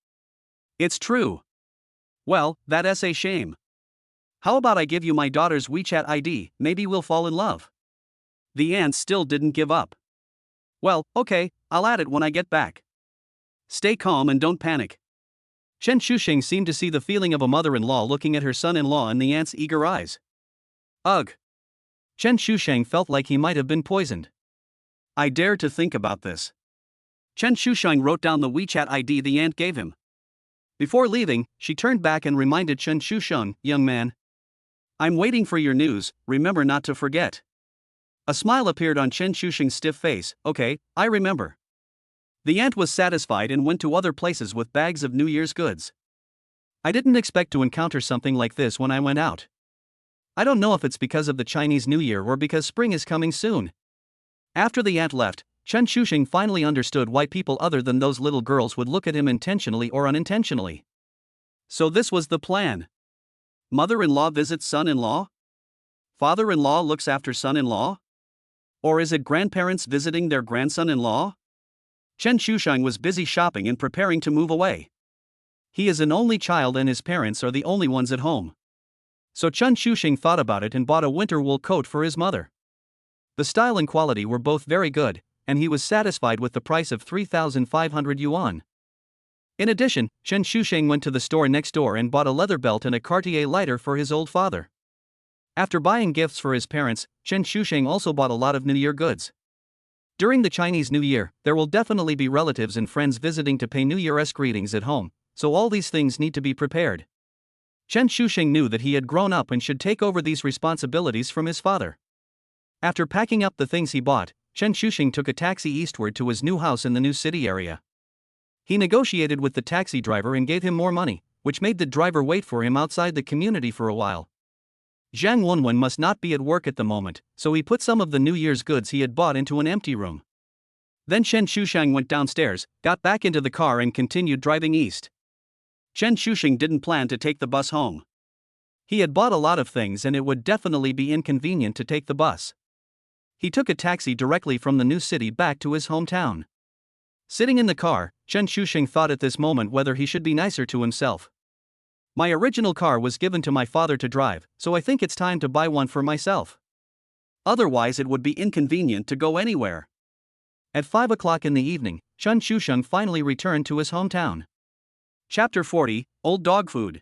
It's true. Well, that's a shame. How about I give you my daughter's WeChat ID, maybe we'll fall in love. The aunt still didn't give up. Well, okay, I'll add it when I get back. Stay calm and don't panic. Chen Shusheng seemed to see the feeling of a mother-in-law looking at her son-in-law in the aunt's eager eyes. Ugh. Chen Shusheng felt like he might have been poisoned. I dare to think about this. Chen Shusheng wrote down the WeChat ID the aunt gave him. Before leaving, she turned back and reminded Chen Shusheng, young man. I'm waiting for your news, remember not to forget. A smile appeared on Chen Shusheng's stiff face, okay, I remember. The aunt was satisfied and went to other places with bags of New Year's goods. I didn't expect to encounter something like this when I went out. I don't know if it's because of the Chinese New Year or because spring is coming soon. After the aunt left, Chen Shusheng finally understood why people other than those little girls would look at him intentionally or unintentionally. So this was the plan. Mother-in-law visits son-in-law? Father-in-law looks after son-in-law? Or is it grandparents visiting their grandson-in-law? Chen Shusheng was busy shopping and preparing to move away. He is an only child and his parents are the only ones at home. So Chen Shusheng thought about it and bought a winter wool coat for his mother. The style and quality were both very good, and he was satisfied with the price of 3,500 yuan. In addition, Chen Shusheng went to the store next door and bought a leather belt and a Cartier lighter for his old father. After buying gifts for his parents, Chen Shusheng also bought a lot of New Year goods. During the Chinese New Year, there will definitely be relatives and friends visiting to pay New Year's greetings at home, so all these things need to be prepared. Chen Shusheng knew that he had grown up and should take over these responsibilities from his father. After packing up the things he bought, Chen Shusheng took a taxi eastward to his new house in the new city area. He negotiated with the taxi driver and gave him more money, which made the driver wait for him outside the community for a while. Zhang Wenwen must not be at work at the moment, so he put some of the New Year's goods he had bought into an empty room. Then Chen Shusheng went downstairs, got back into the car and continued driving east. Chen Shusheng didn't plan to take the bus home. He had bought a lot of things and it would definitely be inconvenient to take the bus. He took a taxi directly from the new city back to his hometown. Sitting in the car, Chen Shusheng thought at this moment whether he should be nicer to himself. My original car was given to my father to drive, so I think it's time to buy one for myself. Otherwise it would be inconvenient to go anywhere. At 5 o'clock in the evening, Chen Shusheng finally returned to his hometown. Chapter 40, Old Dog Food.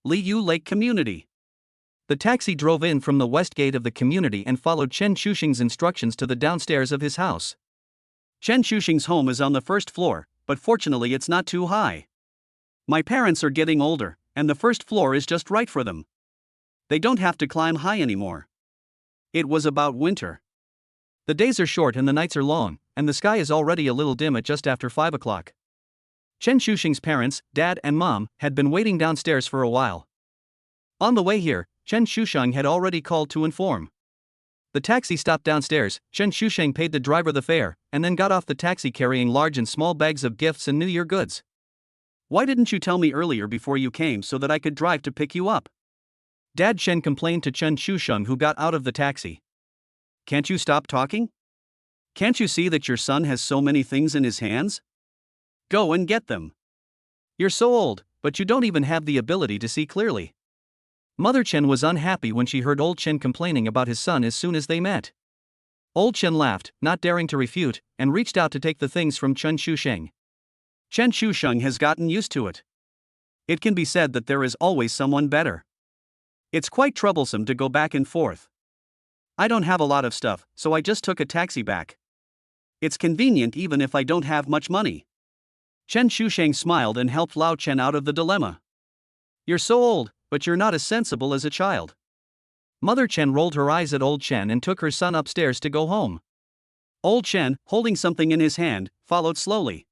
Liu Lake Community. The taxi drove in from the west gate of the community and followed Chen Shusheng's instructions to the downstairs of his house. Chen Shusheng's home is on the first floor, but fortunately it's not too high. My parents are getting older, and the first floor is just right for them. They don't have to climb high anymore. It was about winter. The days are short and the nights are long, and the sky is already a little dim at just after 5 o'clock. Chen Shusheng's parents, dad and mom, had been waiting downstairs for a while. On the way here, Chen Shusheng had already called to inform. The taxi stopped downstairs, Chen Shusheng paid the driver the fare, and then got off the taxi carrying large and small bags of gifts and New Year goods. Why didn't you tell me earlier before you came so that I could drive to pick you up? Dad Chen complained to Chen Shusheng, who got out of the taxi. Can't you stop talking? Can't you see that your son has so many things in his hands? Go and get them. You're so old, but you don't even have the ability to see clearly. Mother Chen was unhappy when she heard old Chen complaining about his son as soon as they met. Old Chen laughed, not daring to refute, and reached out to take the things from Chen Shusheng. Chen Shusheng has gotten used to it. It can be said that there is always someone better. It's quite troublesome to go back and forth. I don't have a lot of stuff, so I just took a taxi back. It's convenient even if I don't have much money. Chen Shusheng smiled and helped Lao Chen out of the dilemma. You're so old, but you're not as sensible as a child. Mother Chen rolled her eyes at old Chen and took her son upstairs to go home. Old Chen, holding something in his hand, followed slowly.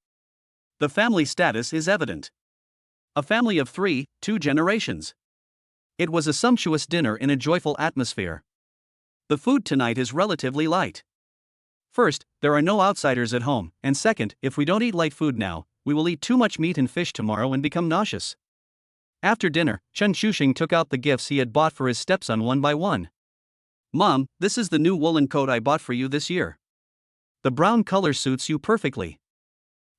The family status is evident. A family of 2 generations. It was a sumptuous dinner in a joyful atmosphere. The food tonight is relatively light. First, there are no outsiders at home, and second, if we don't eat light food now, we will eat too much meat and fish tomorrow and become nauseous. After dinner, Chen Shusheng took out the gifts he had bought for his stepson one by one. Mom, this is the new woolen coat I bought for you this year. The brown color suits you perfectly.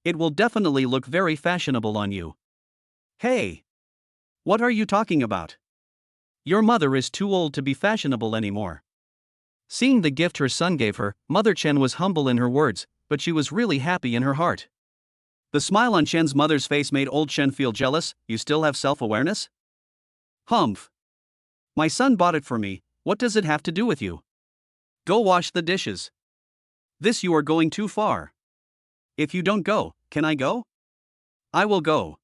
It will definitely look very fashionable on you. Hey! What are you talking about? Your mother is too old to be fashionable anymore. Seeing the gift her son gave her, Mother Chen was humble in her words, but she was really happy in her heart. The smile on Chen's mother's face made old Chen feel jealous. You still have self-awareness? Humph. My son bought it for me, what does it have to do with you? Go wash the dishes. This you are going too far. If you don't go, can I go? I will go.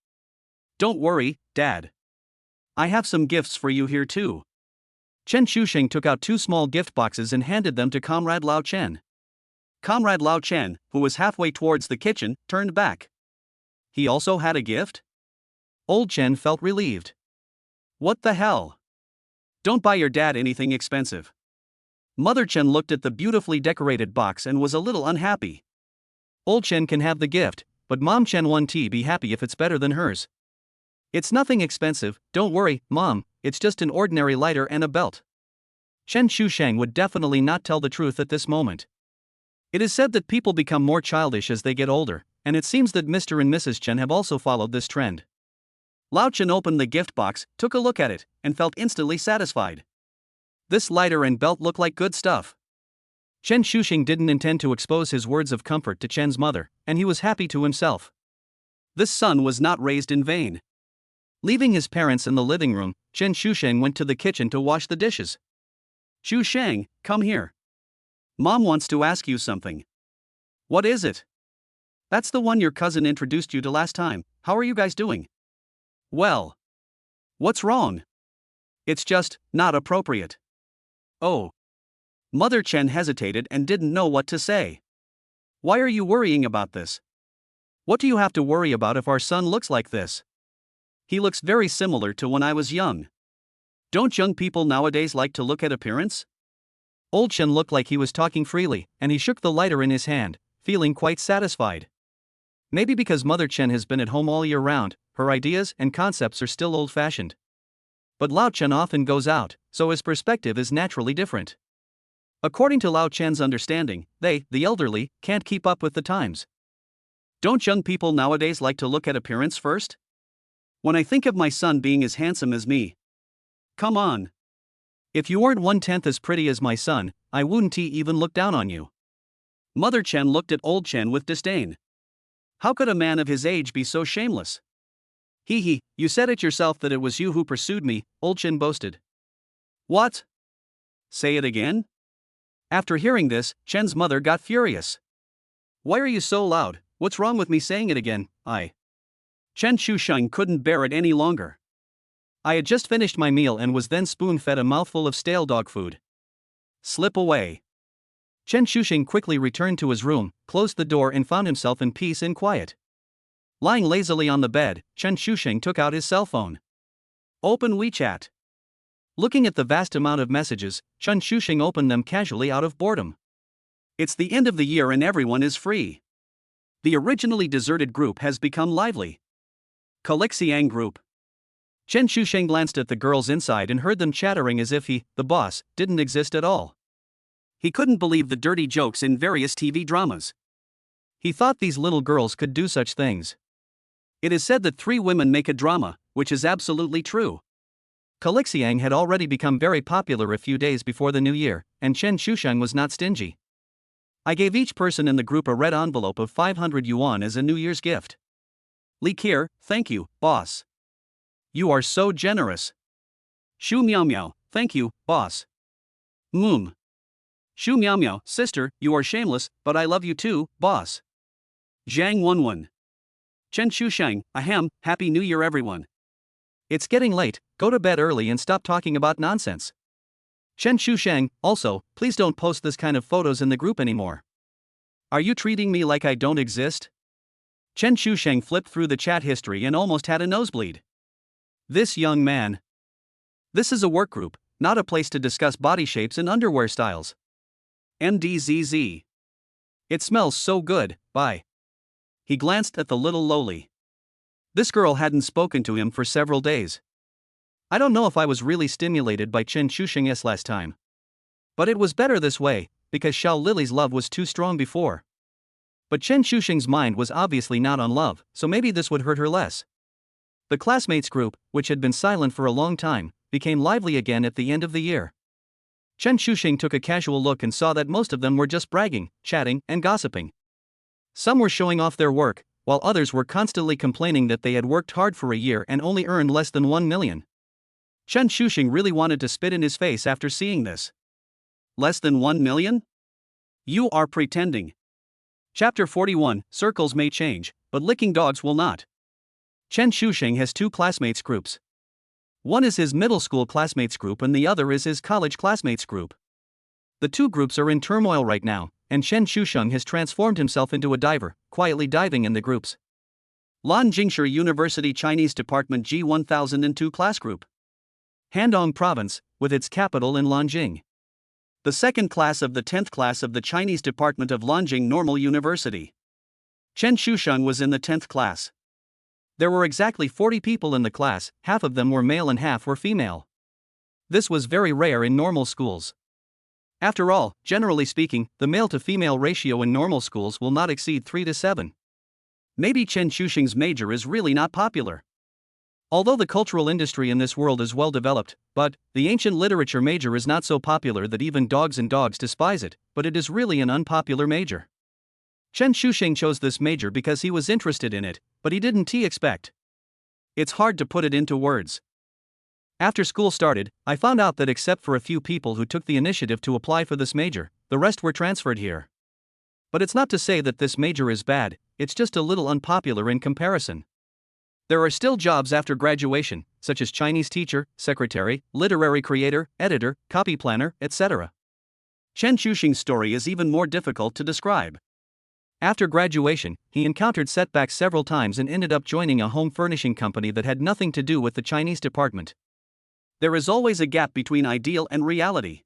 Don't worry, Dad. I have some gifts for you here too. Chen Shusheng took out 2 small gift boxes and handed them to Comrade Lao Chen. Comrade Lao Chen, who was halfway towards the kitchen, turned back. He also had a gift? Old Chen felt relieved. What the hell? Don't buy your dad anything expensive. Mother Chen looked at the beautifully decorated box and was a little unhappy. Old Chen can have the gift, but Mom Chen won't be happy if it's better than hers. It's nothing expensive, don't worry, Mom, it's just an ordinary lighter and a belt. Chen Shusheng would definitely not tell the truth at this moment. It is said that people become more childish as they get older, and it seems that Mr. and Mrs. Chen have also followed this trend. Lao Chen opened the gift box, took a look at it, and felt instantly satisfied. This lighter and belt look like good stuff. Chen Shusheng didn't intend to expose his words of comfort to Chen's mother, and he was happy to himself. This son was not raised in vain. Leaving his parents in the living room, Chen Shusheng went to the kitchen to wash the dishes. Chu Shang, come here. Mom wants to ask you something. What is it? That's the one your cousin introduced you to last time. How are you guys doing? Well. What's wrong? It's just not appropriate. Oh. Mother Chen hesitated and didn't know what to say. Why are you worrying about this? What do you have to worry about if our son looks like this? He looks very similar to when I was young. Don't young people nowadays like to look at appearance? Old Chen looked like he was talking freely, and he shook the lighter in his hand, feeling quite satisfied. Maybe because Mother Chen has been at home all year round, her ideas and concepts are still old-fashioned. But Lao Chen often goes out, so his perspective is naturally different. According to Lao Chen's understanding, they, the elderly, can't keep up with the times. Don't young people nowadays like to look at appearance first? When I think of my son being as handsome as me. Come on. If you weren't 1/10 as pretty as my son, I wouldn't even look down on you. Mother Chen looked at old Chen with disdain. How could a man of his age be so shameless? Hee, you said it yourself that it was you who pursued me, old Chen boasted. What? Say it again? After hearing this, Chen's mother got furious. Why are you so loud? What's wrong with me saying it again? Chen Shusheng couldn't bear it any longer. I had just finished my meal and was then spoon-fed a mouthful of stale dog food. Slip away. Chen Shusheng quickly returned to his room, closed the door and found himself in peace and quiet. Lying lazily on the bed, Chen Shusheng took out his cell phone. Open WeChat. Looking at the vast amount of messages, Chen Shusheng opened them casually out of boredom. It's the end of the year and everyone is free. The originally deserted group has become lively. Calixiang group. Chen Shusheng glanced at the girls inside and heard them chattering as if he, the boss, didn't exist at all. He couldn't believe the dirty jokes in various TV dramas. He thought these little girls could do such things. It is said that 3 women make a drama, which is absolutely true. Calixiang had already become very popular a few days before the new year, and Chen Shusheng was not stingy. I gave each person in the group a red envelope of 500 yuan as a New Year's gift. Li Kier, thank you, boss. You are so generous. Shu Miao Miao, thank you, boss. Shu Miao Miao, sister, you are shameless, but I love you too, boss. Zhang Wenwen. Chen Shusheng, ahem, Happy New Year everyone. It's getting late, go to bed early and stop talking about nonsense. Chen Shusheng, also, please don't post this kind of photos in the group anymore. Are you treating me like I don't exist? Chen Shusheng flipped through the chat history and almost had a nosebleed. This young man. This is a work group, not a place to discuss body shapes and underwear styles. MDZZ. It smells so good, bye. He glanced at the little lowly. This girl hadn't spoken to him for several days. I don't know if I was really stimulated by Chen Shusheng's last time. But it was better this way, because Xiao Lily's love was too strong before. But Chen Shusheng's mind was obviously not on love, so maybe this would hurt her less. The classmates group, which had been silent for a long time, became lively again at the end of the year. Chen Shusheng took a casual look and saw that most of them were just bragging, chatting, and gossiping. Some were showing off their work, while others were constantly complaining that they had worked hard for a year and only earned less than 1 million. Chen Shusheng really wanted to spit in his face after seeing this. Less than 1 million? You are pretending. Chapter 41, Circles may change, but licking dogs will not. Chen Shusheng has 2 classmates groups. One is his middle school classmates group and the other is his college classmates group. The 2 groups are in turmoil right now, and Chen Shusheng has transformed himself into a diver, quietly diving in the groups. Lanjingshi University Chinese Department G1002 class group. Handong Province, with its capital in Nanjing. The second class of the 10th class of the Chinese Department of Nanjing Normal University. Chen Shusheng was in the 10th class. There were exactly 40 people in the class, half of them were male and half were female. This was very rare in normal schools. After all, generally speaking, the male-to-female ratio in normal schools will not exceed 3:7. Maybe Chen Shusheng's major is really not popular. Although the cultural industry in this world is well developed, but the ancient literature major is not so popular that even dogs and dogs despise it, but it is really an unpopular major. Chen Shusheng chose this major because he was interested in it, but he didn't expect. It's hard to put it into words. After school started, I found out that except for a few people who took the initiative to apply for this major, the rest were transferred here. But it's not to say that this major is bad, it's just a little unpopular in comparison. There are still jobs after graduation, such as Chinese teacher, secretary, literary creator, editor, copy planner, etc. Chen Xuxing's story is even more difficult to describe. After graduation, he encountered setbacks several times and ended up joining a home furnishing company that had nothing to do with the Chinese department. There is always a gap between ideal and reality.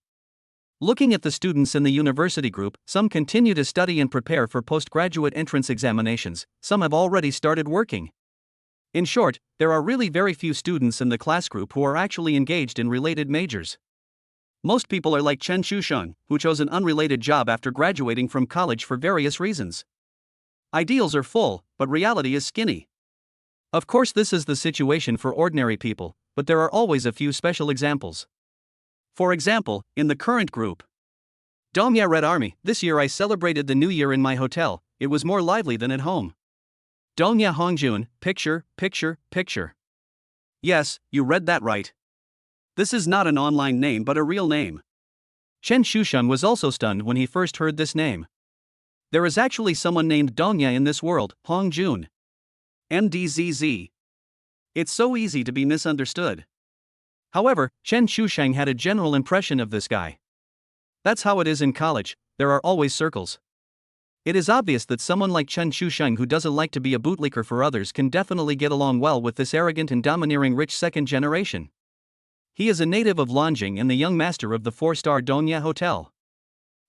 Looking at the students in the university group, some continue to study and prepare for postgraduate entrance examinations, some have already started working. In short, there are really very few students in the class group who are actually engaged in related majors. Most people are like Chen Xusheng, who chose an unrelated job after graduating from college for various reasons. Ideals are full, but reality is skinny. Of course, this is the situation for ordinary people, but there are always a few special examples. For example, in the current group, Dongya Red Army, this year I celebrated the New Year in my hotel, it was more lively than at home. Dongya Hongjun, picture, picture, picture. Yes, you read that right. This is not an online name but a real name. Chen Xusheng was also stunned when he first heard this name. There is actually someone named Dongya in this world, Hongjun. MDZZ. It's so easy to be misunderstood. However, Chen Xusheng had a general impression of this guy. That's how it is in college, there are always circles. It is obvious that someone like Chen Xusheng who doesn't like to be a bootlicker for others can definitely get along well with this arrogant and domineering rich second generation. He is a native of Lanjing and the young master of the 4-star Dongya Hotel.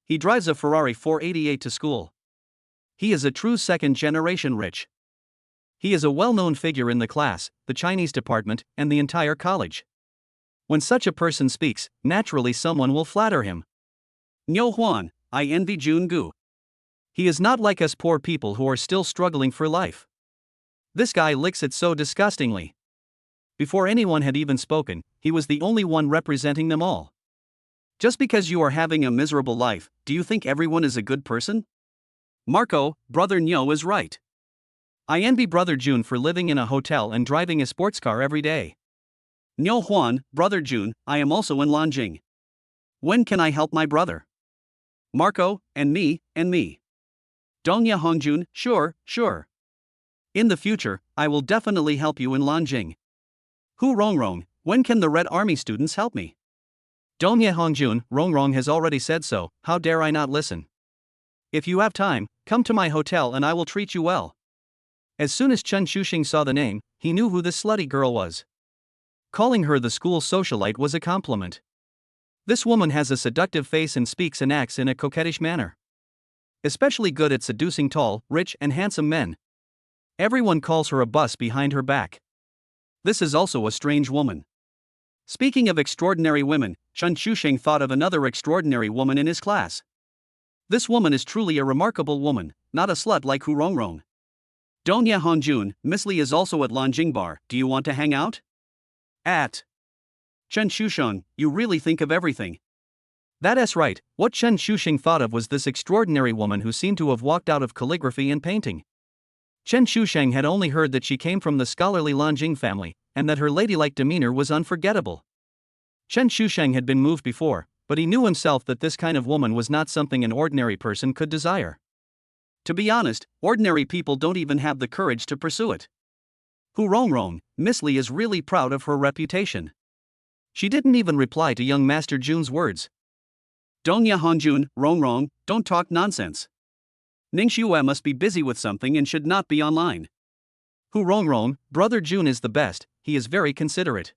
He drives a Ferrari 488 to school. He is a true second generation rich. He is a well-known figure in the class, the Chinese department, and the entire college. When such a person speaks, naturally someone will flatter him. Niu Huan, I envy Jun Gu. He is not like us poor people who are still struggling for life. This guy licks it so disgustingly. Before anyone had even spoken, he was the only one representing them all. Just because you are having a miserable life, do you think everyone is a good person? Marco, brother Nyo is right. I envy brother Jun for living in a hotel and driving a sports car every day. Niu Huan, brother Jun, I am also in Lanjing. When can I help my brother? Marco, and me. Dongya Hongjun, sure. In the future, I will definitely help you in Lanjing. Hu Rongrong, when can the Red Army students help me? Dongya Hongjun, Rongrong has already said so, how dare I not listen? If you have time, come to my hotel and I will treat you well. As soon as Chen Xuxing saw the name, he knew who this slutty girl was. Calling her the school socialite was a compliment. This woman has a seductive face and speaks and acts in a coquettish manner. Especially good at seducing tall, rich, and handsome men. Everyone calls her a bus behind her back. This is also a strange woman. Speaking of extraordinary women, Chen Xuxing thought of another extraordinary woman in his class. This woman is truly a remarkable woman, not a slut like Hu Rongrong. Dongya Hongjun, Miss Li is also at Lanjing Bar, do you want to hang out? At Chen Xusheng, you really think of everything. That's right, what Chen Xuxing thought of was this extraordinary woman who seemed to have walked out of calligraphy and painting. Chen Xusheng had only heard that she came from the scholarly Lanjing family, and that her ladylike demeanor was unforgettable. Chen Xusheng had been moved before, but he knew himself that this kind of woman was not something an ordinary person could desire. To be honest, ordinary people don't even have the courage to pursue it. Hu Rongrong, Miss Li is really proud of her reputation. She didn't even reply to young Master Jun's words. Dongya Hongjun, Rongrong, don't talk nonsense. Ning Xue must be busy with something and should not be online. Hu Rongrong, brother Jun is the best, he is very considerate.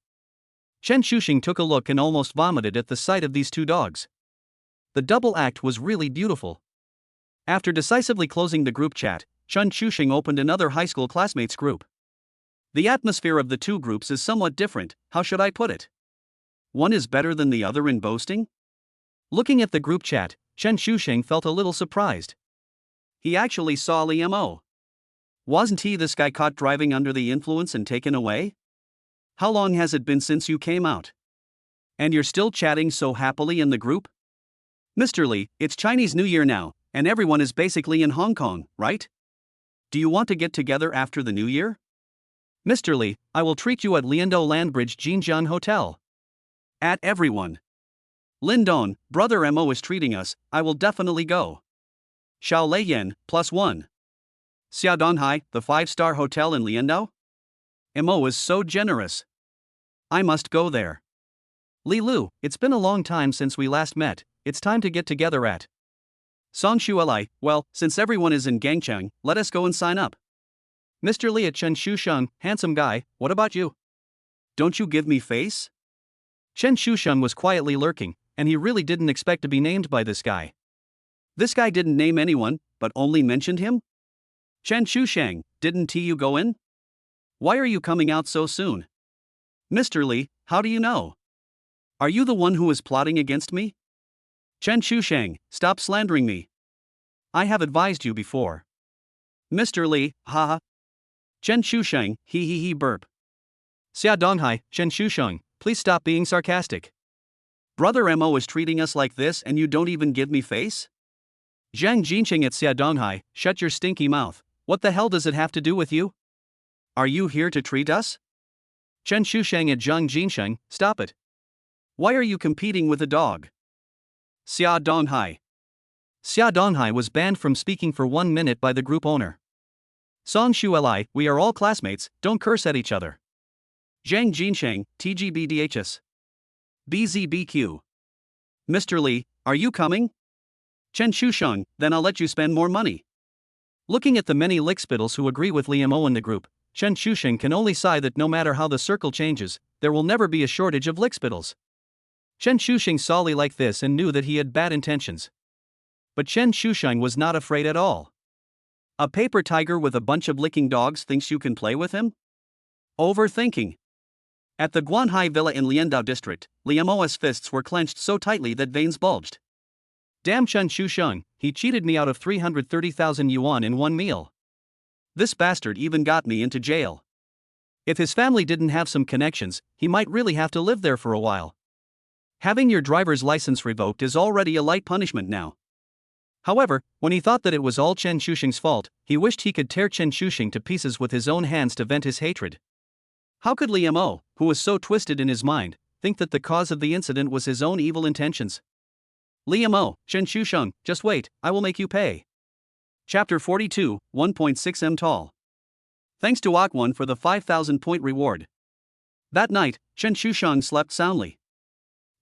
Chen Xuxing took a look and almost vomited at the sight of these two dogs. The double act was really beautiful. After decisively closing the group chat, Chen Xuxing opened another high school classmates group. The atmosphere of the two groups is somewhat different, how should I put it? One is better than the other in boasting? Looking at the group chat, Chen Xuxing felt a little surprised. He actually saw Li Mo. Wasn't he this guy caught driving under the influence and taken away? How long has it been since you came out? And you're still chatting so happily in the group? Mr. Li, it's Chinese New Year now, and everyone is basically in Hong Kong, right? Do you want to get together after the New Year? Mr. Lee, I will treat you at Liando Landbridge Jinjian Hotel. At everyone. Lindon, brother Mo is treating us, I will definitely go. Xiao Lei Yen, +1. Xiaodonghai, the 5-star hotel in Liando? Mo is so generous. I must go there. Li Lu, it's been a long time since we last met, it's time to get together at Song Shuelai. Well, since everyone is in Gangchang, let us go and sign up. Mr. Li at Chen Shusheng, handsome guy, what about you? Don't you give me face? Chen Shusheng was quietly lurking, and he really didn't expect to be named by this guy. This guy didn't name anyone, but only mentioned him? Chen Shusheng, didn't you go in? Why are you coming out so soon? Mr. Li, how do you know? Are you the one who is plotting against me? Chen Shusheng, stop slandering me. I have advised you before. Mr. Li, haha. Chen Shusheng, he burp. Xia Donghai, Chen Shusheng, please stop being sarcastic. Brother Mo is treating us like this and you don't even give me face? Zhang Jinqing at Xia Donghai, shut your stinky mouth, what the hell does it have to do with you? Are you here to treat us? Chen Shusheng at Zhang Jinsheng, stop it. Why are you competing with a dog? Xia Donghai. Xia Donghai was banned from speaking for 1 minute by the group owner. Song Shuelai, we are all classmates, don't curse at each other. Zhang Jinsheng, TGBDHS. BZBQ. Mr. Li, are you coming? Chen Shusheng, then I'll let you spend more money. Looking at the many lickspittles who agree with Liam O in the group, Chen Shusheng can only sigh that no matter how the circle changes, there will never be a shortage of lickspittles. Chen Shusheng saw Li like this and knew that he had bad intentions. But Chen Shusheng was not afraid at all. A paper tiger with a bunch of licking dogs thinks you can play with him? Overthinking. At the Guanhai Villa in Liandao district, Liam O's fists were clenched so tightly that veins bulged. Damn Chen Shusheng, he cheated me out of 330,000 yuan in one meal. This bastard even got me into jail. If his family didn't have some connections, he might really have to live there for a while. Having your driver's license revoked is already a light punishment now. However, when he thought that it was all Chen Shusheng's fault, he wished he could tear Chen Shusheng to pieces with his own hands to vent his hatred. How could Liam O, who was so twisted in his mind, think that the cause of the incident was his own evil intentions? Liam O, Chen Shusheng, just wait, I will make you pay. Chapter 42, 1.6 m tall. Thanks to Akwon for the 5,000-point reward. That night, Chen Shusheng slept soundly.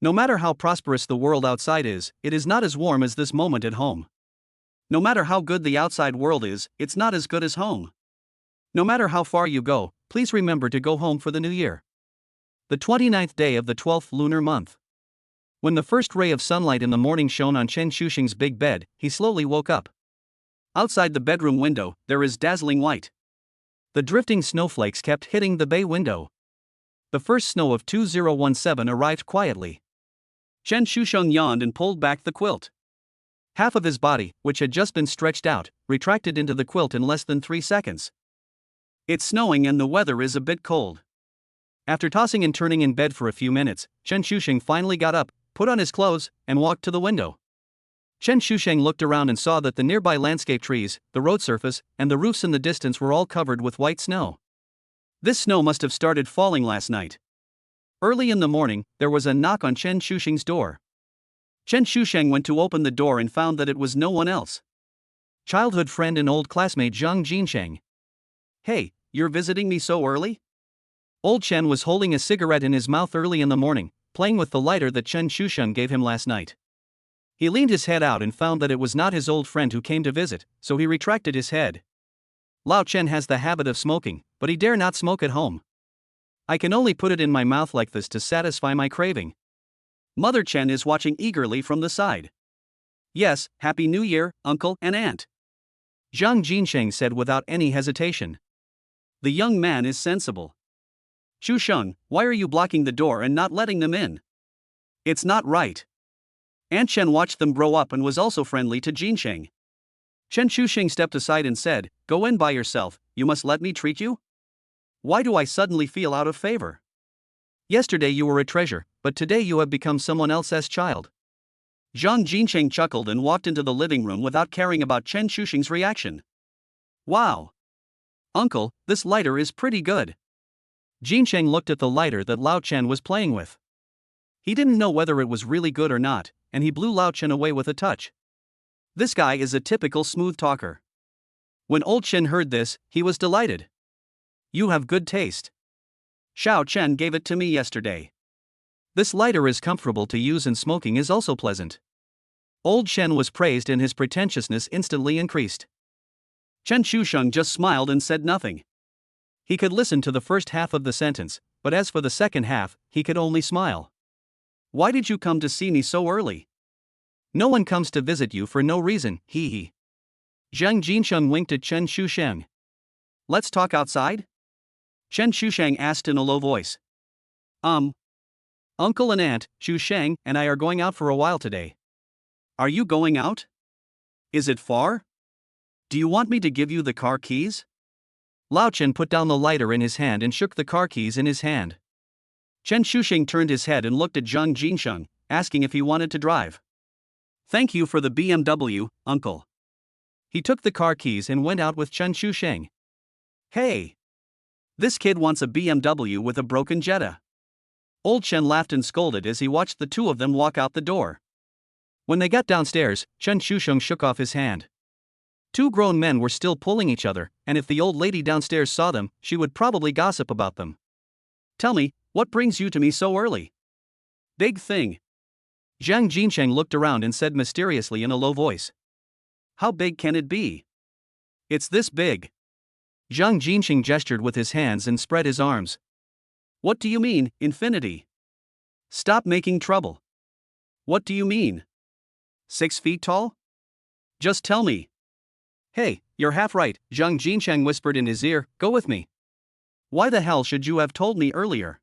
No matter how prosperous the world outside is, it is not as warm as this moment at home. No matter how good the outside world is, it's not as good as home. No matter how far you go, please remember to go home for the new year. The 29th day of the 12th lunar month. When the first ray of sunlight in the morning shone on Chen Shusheng's big bed, he slowly woke up. Outside the bedroom window, there is dazzling white. The drifting snowflakes kept hitting the bay window. The first snow of 2017 arrived quietly. Chen Shusheng yawned and pulled back the quilt. Half of his body, which had just been stretched out, retracted into the quilt in less than 3 seconds. It's snowing and the weather is a bit cold. After tossing and turning in bed for a few minutes, Chen Shusheng finally got up, put on his clothes, and walked to the window. Chen Shusheng looked around and saw that the nearby landscape trees, the road surface, and the roofs in the distance were all covered with white snow. This snow must have started falling last night. Early in the morning, there was a knock on Chen Shusheng's door. Chen Shusheng went to open the door and found that it was no one else. Childhood friend and old classmate Zhang Jinsheng. Hey, you're visiting me so early? Old Chen was holding a cigarette in his mouth early in the morning, playing with the lighter that Chen Shusheng gave him last night. He leaned his head out and found that it was not his old friend who came to visit, so he retracted his head. Lao Chen has the habit of smoking, but he dare not smoke at home. I can only put it in my mouth like this to satisfy my craving. Mother Chen is watching eagerly from the side. Yes, Happy New Year, Uncle and Aunt. Zhang Jinsheng said without any hesitation. The young man is sensible. Shusheng, why are you blocking the door and not letting them in? It's not right. Aunt Chen watched them grow up and was also friendly to Jinsheng. Chen Shusheng stepped aside and said, go in by yourself, you must let me treat you? Why do I suddenly feel out of favor? Yesterday you were a treasure, but today you have become someone else's child. Zhang Jinsheng chuckled and walked into the living room without caring about Chen Shusheng's reaction. Wow! Uncle, this lighter is pretty good. Jinsheng looked at the lighter that Lao Chen was playing with. He didn't know whether it was really good or not, and he blew Lao Chen away with a touch. This guy is a typical smooth talker. When old Chen heard this, he was delighted. You have good taste. Xiao Chen gave it to me yesterday. This lighter is comfortable to use and smoking is also pleasant. Old Chen was praised and his pretentiousness instantly increased. Chen Shusheng just smiled and said nothing. He could listen to the first half of the sentence, but as for the second half, he could only smile. Why did you come to see me so early? No one comes to visit you for no reason, hee hee. Zhang Jinsheng winked at Chen Shusheng. Let's talk outside? Chen Shusheng asked in a low voice. Uncle and Aunt, Shusheng, and I are going out for a while today. Are you going out? Is it far? Do you want me to give you the car keys? Lao Chen put down the lighter in his hand and shook the car keys in his hand. Chen Shusheng turned his head and looked at Zhang Jinsheng, asking if he wanted to drive. Thank you for the BMW, uncle. He took the car keys and went out with Chen Shusheng. Hey! This kid wants a BMW with a broken Jetta. Old Chen laughed and scolded as he watched the two of them walk out the door. When they got downstairs, Chen Shusheng shook off his hand. Two grown men were still pulling each other, and if the old lady downstairs saw them, she would probably gossip about them. Tell me, what brings you to me so early? Big thing. Zhang Jinsheng looked around and said mysteriously in a low voice. How big can it be? It's this big. Zhang Jinsheng gestured with his hands and spread his arms. What do you mean, infinity? Stop making trouble. What do you mean? 6 feet tall? Just tell me. Hey, you're half right, Zhang Jinsheng whispered in his ear, go with me. Why the hell should you have told me earlier?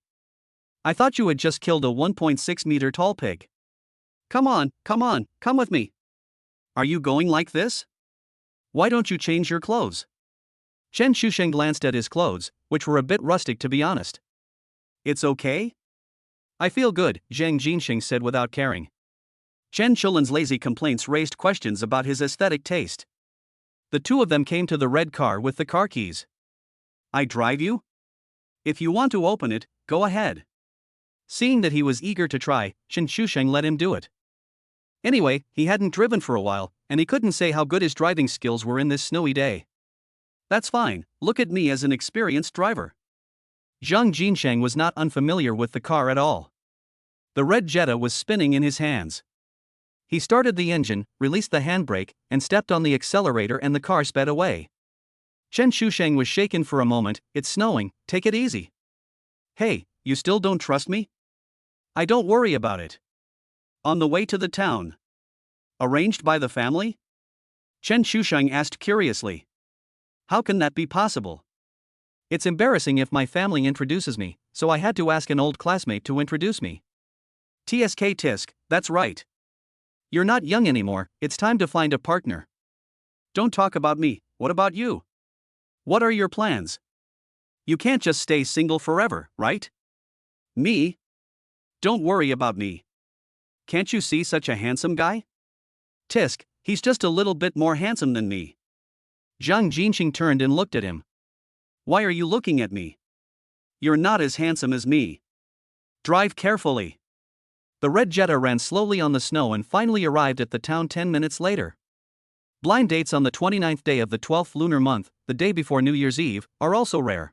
I thought you had just killed a 1.6 meter tall pig. Come on, come with me. Are you going like this? Why don't you change your clothes? Chen Shusheng glanced at his clothes, which were a bit rustic to be honest. It's okay? I feel good, Zhang Jinsheng said without caring. Chen Chulin's lazy complaints raised questions about his aesthetic taste. The two of them came to the red car with the car keys. I drive you? If you want to open it, go ahead. Seeing that he was eager to try, Chen Shusheng let him do it. Anyway, he hadn't driven for a while, and he couldn't say how good his driving skills were in this snowy day. That's fine, look at me as an experienced driver. Zhang Jinsheng was not unfamiliar with the car at all. The red Jetta was spinning in his hands. He started the engine, released the handbrake, and stepped on the accelerator and the car sped away. Chen Shusheng was shaken for a moment. It's snowing, take it easy. Hey, you still don't trust me? I don't worry about it. On the way to the town. Arranged by the family? Chen Shusheng asked curiously. How can that be possible? It's embarrassing if my family introduces me, so I had to ask an old classmate to introduce me. TSK Tisk, that's right. You're not young anymore, it's time to find a partner. Don't talk about me, what about you? What are your plans? You can't just stay single forever, right? Me? Don't worry about me. Can't you see such a handsome guy? Tisk, he's just a little bit more handsome than me. Zhang Jinsheng turned and looked at him. Why are you looking at me? You're not as handsome as me. Drive carefully. The red Jetta ran slowly on the snow and finally arrived at the town 10 minutes later. Blind dates on the 29th day of the 12th lunar month, the day before New Year's Eve, are also rare.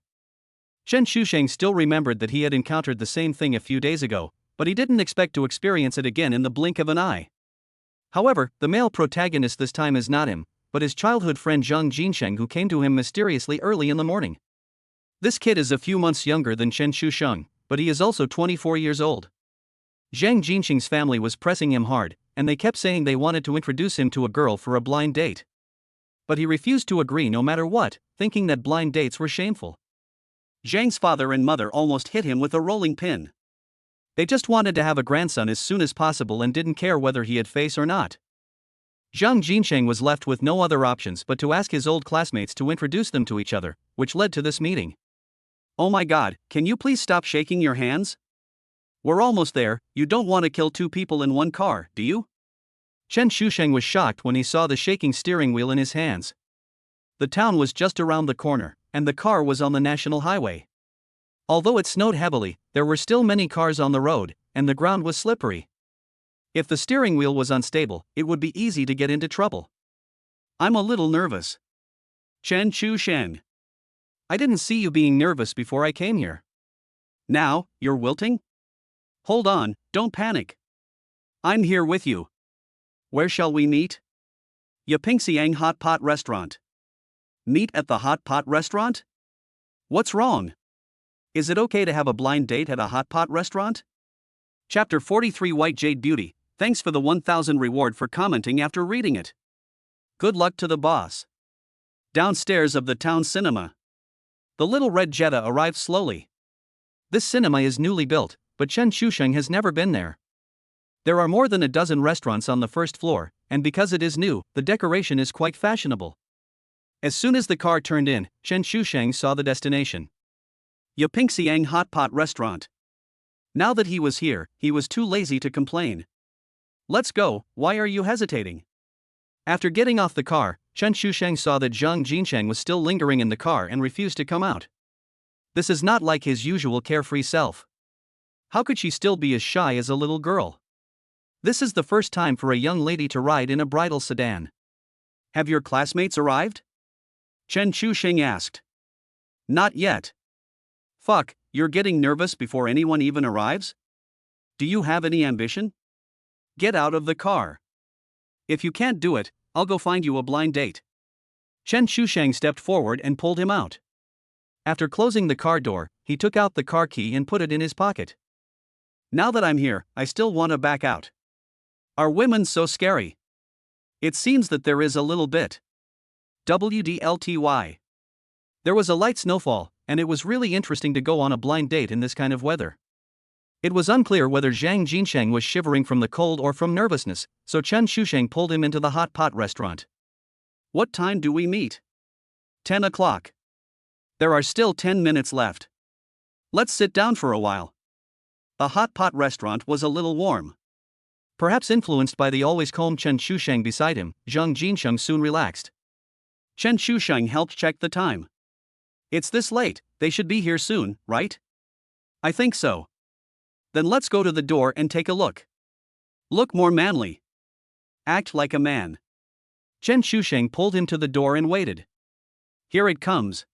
Chen Shusheng still remembered that he had encountered the same thing a few days ago, but he didn't expect to experience it again in the blink of an eye. However, the male protagonist this time is not him, but his childhood friend Zhang Jinsheng, who came to him mysteriously early in the morning. This kid is a few months younger than Chen Shusheng, but he is also 24 years old. Zhang Jinsheng's family was pressing him hard, and they kept saying they wanted to introduce him to a girl for a blind date. But he refused to agree no matter what, thinking that blind dates were shameful. Zhang's father and mother almost hit him with a rolling pin. They just wanted to have a grandson as soon as possible and didn't care whether he had face or not. Zhang Jinsheng was left with no other options but to ask his old classmates to introduce them to each other, which led to this meeting. Oh my god, can you please stop shaking your hands? We're almost there, you don't want to kill two people in one car, do you? Chen Shusheng was shocked when he saw the shaking steering wheel in his hands. The town was just around the corner, and the car was on the national highway. Although it snowed heavily, there were still many cars on the road, and the ground was slippery. If the steering wheel was unstable, it would be easy to get into trouble. I'm a little nervous. Chen Chu-sheng. I didn't see you being nervous before I came here. Now, you're wilting? Hold on, don't panic. I'm here with you. Where shall we meet? Yapingxiang Hot Pot Restaurant. Meet at the Hot Pot Restaurant? What's wrong? Is it okay to have a blind date at a hot pot restaurant? Chapter 43 White Jade Beauty. Thanks for the 1000 reward for commenting after reading it. Good luck to the boss. Downstairs of the town cinema. The little red Jetta arrives slowly. This cinema is newly built, but Chen Chusheng has never been there. There are more than a dozen restaurants on the first floor, and because it is new, the decoration is quite fashionable. As soon as the car turned in, Chen Chusheng saw the destination. Yapingxiang Hot Pot Restaurant. Now that he was here, he was too lazy to complain. Let's go, why are you hesitating? After getting off the car, Chen Chusheng saw that Zhang Jinsheng was still lingering in the car and refused to come out. This is not like his usual carefree self. How could she still be as shy as a little girl? This is the first time for a young lady to ride in a bridal sedan. Have your classmates arrived? Chen Chusheng asked. Not yet. Fuck, you're getting nervous before anyone even arrives? Do you have any ambition? Get out of the car. If you can't do it, I'll go find you a blind date. Chen Chusheng stepped forward and pulled him out. After closing the car door, he took out the car key and put it in his pocket. Now that I'm here, I still want to back out. Are women so scary? It seems that there is a little bit. WDLTY. There was a light snowfall, and it was really interesting to go on a blind date in this kind of weather. It was unclear whether Zhang Jinsheng was shivering from the cold or from nervousness, so Chen Chusheng pulled him into the hot pot restaurant. What time do we meet? 10 o'clock. There are still 10 minutes left. Let's sit down for a while. The hot pot restaurant was a little warm. Perhaps influenced by the always calm Chen Chusheng beside him, Zhang Jinsheng soon relaxed. Chen Chusheng helped check the time. It's this late, they should be here soon, right? I think so. Then let's go to the door and take a look. Look more manly. Act like a man. Chen Chusheng pulled him to the door and waited. Here it comes.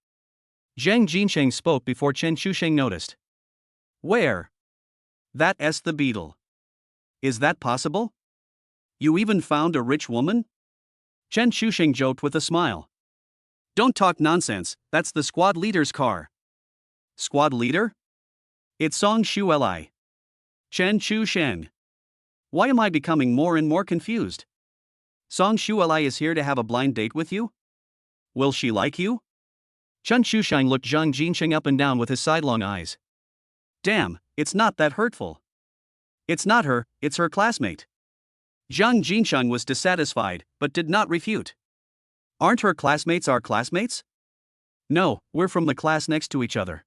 Zhang Jinsheng spoke before Chen Chusheng noticed. Where? That's the beetle. Is that possible? You even found a rich woman? Chen Chusheng joked with a smile. Don't talk nonsense, that's the squad leader's car. Squad leader? It's Song Shueli. Chen Chusheng. Why am I becoming more and more confused? Song Shueli is here to have a blind date with you? Will she like you? Chen Chusheng looked Zhang Jinsheng up and down with his sidelong eyes. Damn, it's not that hurtful. It's not her, it's her classmate. Zhang Jinsheng was dissatisfied, but did not refute. Aren't her classmates our classmates? No, we're from the class next to each other.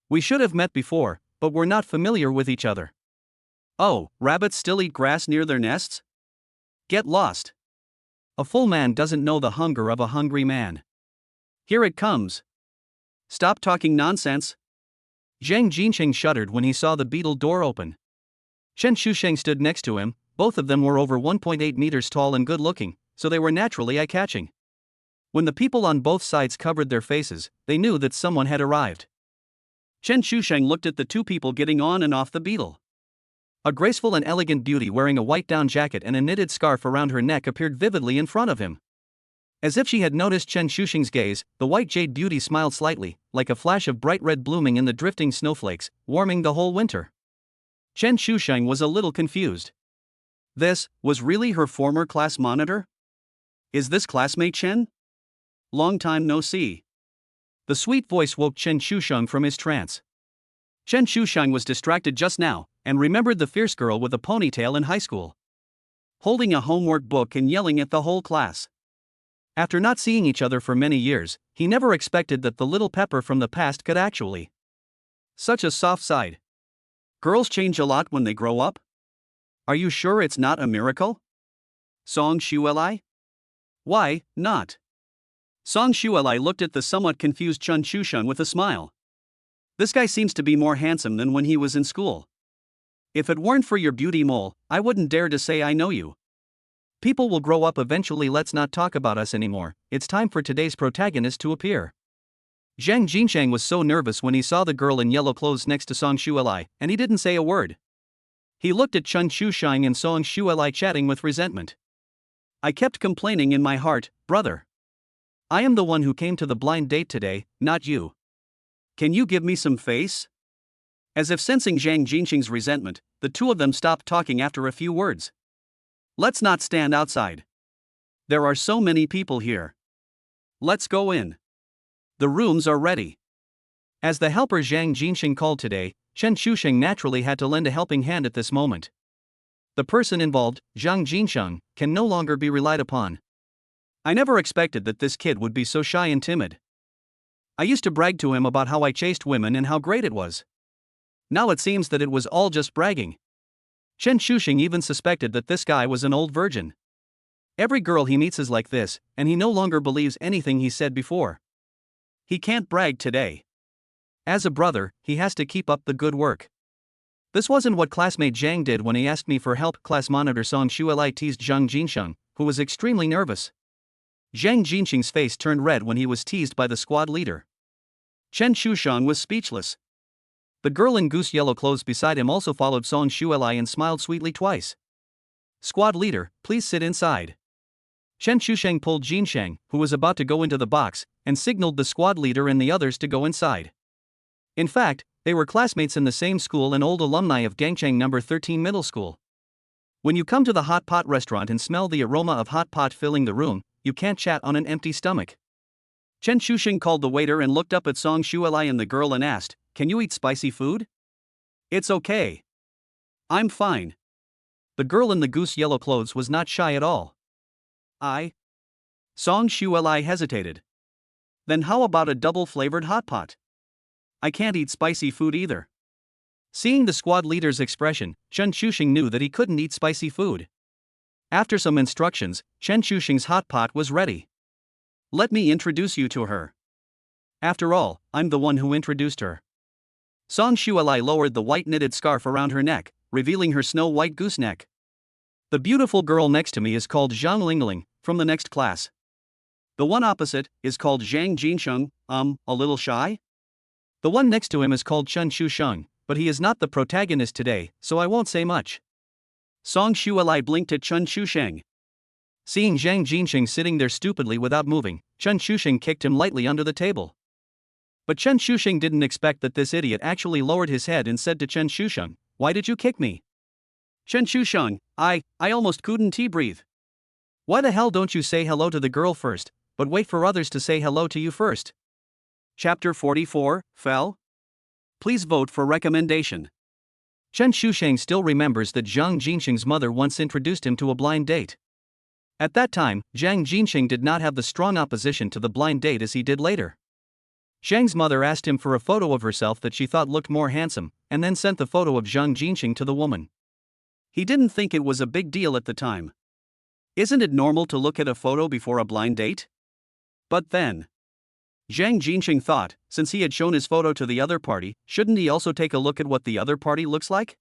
We should have met before, but we're not familiar with each other. Oh, rabbits still eat grass near their nests? Get lost. A full man doesn't know the hunger of a hungry man. Here it comes. Stop talking nonsense. Zhang Jinsheng shuddered when he saw the beetle door open. Chen Chusheng stood next to him. Both of them were over 1.8 meters tall and good-looking, so they were naturally eye-catching. When the people on both sides covered their faces, they knew that someone had arrived. Chen Chusheng looked at the two people getting on and off the beetle. A graceful and elegant beauty wearing a white down jacket and a knitted scarf around her neck appeared vividly in front of him. As if she had noticed Chen Chusheng's gaze, the white jade beauty smiled slightly, like a flash of bright red blooming in the drifting snowflakes, warming the whole winter. Chen Chusheng was a little confused. This was really her former class monitor? Is this classmate Chen? Long time no see. The sweet voice woke Chen Chusheng from his trance. Chen Chusheng was distracted just now, and remembered the fierce girl with a ponytail in high school. Holding a homework book and yelling at the whole class. After not seeing each other for many years, he never expected that the little pepper from the past could actually. Such a soft side. Girls change a lot when they grow up? Are you sure it's not a miracle? Song Shueli? Why not? Song Shueli looked at the somewhat confused Chen Chusheng with a smile. This guy seems to be more handsome than when he was in school. If it weren't for your beauty mole, I wouldn't dare to say I know you. People will grow up eventually, let's not talk about us anymore, it's time for today's protagonist to appear. Zhang Jinsheng was so nervous when he saw the girl in yellow clothes next to Song Shuelai, and he didn't say a word. He looked at Chen Shushang and Song Shuelai chatting with resentment. I kept complaining in my heart, brother. I am the one who came to the blind date today, not you. Can you give me some face? As if sensing Zhang Jinsheng's resentment, the two of them stopped talking after a few words. Let's not stand outside. There are so many people here. Let's go in. The rooms are ready. As the helper Zhang Jinsheng called today, Chen Shusheng naturally had to lend a helping hand at this moment. The person involved, Zhang Jinsheng, can no longer be relied upon. I never expected that this kid would be so shy and timid. I used to brag to him about how I chased women and how great it was. Now it seems that it was all just bragging. Chen Shusheng even suspected that this guy was an old virgin. Every girl he meets is like this, and he no longer believes anything he said before. He can't brag today. As a brother, he has to keep up the good work. This wasn't what classmate Zhang did when he asked me for help. Class monitor Song Shuelai teased Zhang Jinsheng, who was extremely nervous. Zhang Jinsheng's face turned red when he was teased by the squad leader. Chen Shushang was speechless. The girl in goose yellow clothes beside him also followed Song Shuelai and smiled sweetly twice. Squad leader, please sit inside. Chen Shusheng pulled Jinsheng, who was about to go into the box, and signaled the squad leader and the others to go inside. In fact, they were classmates in the same school and old alumni of Gangchang No. 13 Middle School. When you come to the hot pot restaurant and smell the aroma of hot pot filling the room, you can't chat on an empty stomach. Chen Shusheng called the waiter and looked up at Song Shuelai and the girl and asked, "Can you eat spicy food?" "It's okay. I'm fine." The girl in the goose yellow clothes was not shy at all. Song Shuelai hesitated. Then how about a double-flavored hot pot? I can't eat spicy food either. Seeing the squad leader's expression, Chen Shusheng knew that he couldn't eat spicy food. After some instructions, Chen Shusheng's hot pot was ready. Let me introduce you to her. After all, I'm the one who introduced her. Song Shuelai lowered the white knitted scarf around her neck, revealing her snow-white gooseneck. The beautiful girl next to me is called Zhang Lingling, from the next class. The one opposite is called Zhang Jinsheng, a little shy? The one next to him is called Chen Shusheng, but he is not the protagonist today, so I won't say much. Song Shuelai blinked at Chen Shusheng. Seeing Zhang Jinsheng sitting there stupidly without moving, Chen Shusheng kicked him lightly under the table. But Chen Shusheng didn't expect that this idiot actually lowered his head and said to Chen Shusheng, "Why did you kick me?" Chen Shusheng, I almost couldn't breathe. Why the hell don't you say hello to the girl first, but wait for others to say hello to you first? Chapter 44, Fell? Please vote for recommendation. Chen Shusheng still remembers that Zhang Jinsheng's mother once introduced him to a blind date. At that time, Zhang Jinsheng did not have the strong opposition to the blind date as he did later. Zhang's mother asked him for a photo of herself that she thought looked more handsome, and then sent the photo of Zhang Jinsheng to the woman. He didn't think it was a big deal at the time. Isn't it normal to look at a photo before a blind date? But then, Zhang Jinsheng thought, since he had shown his photo to the other party, shouldn't he also take a look at what the other party looks like?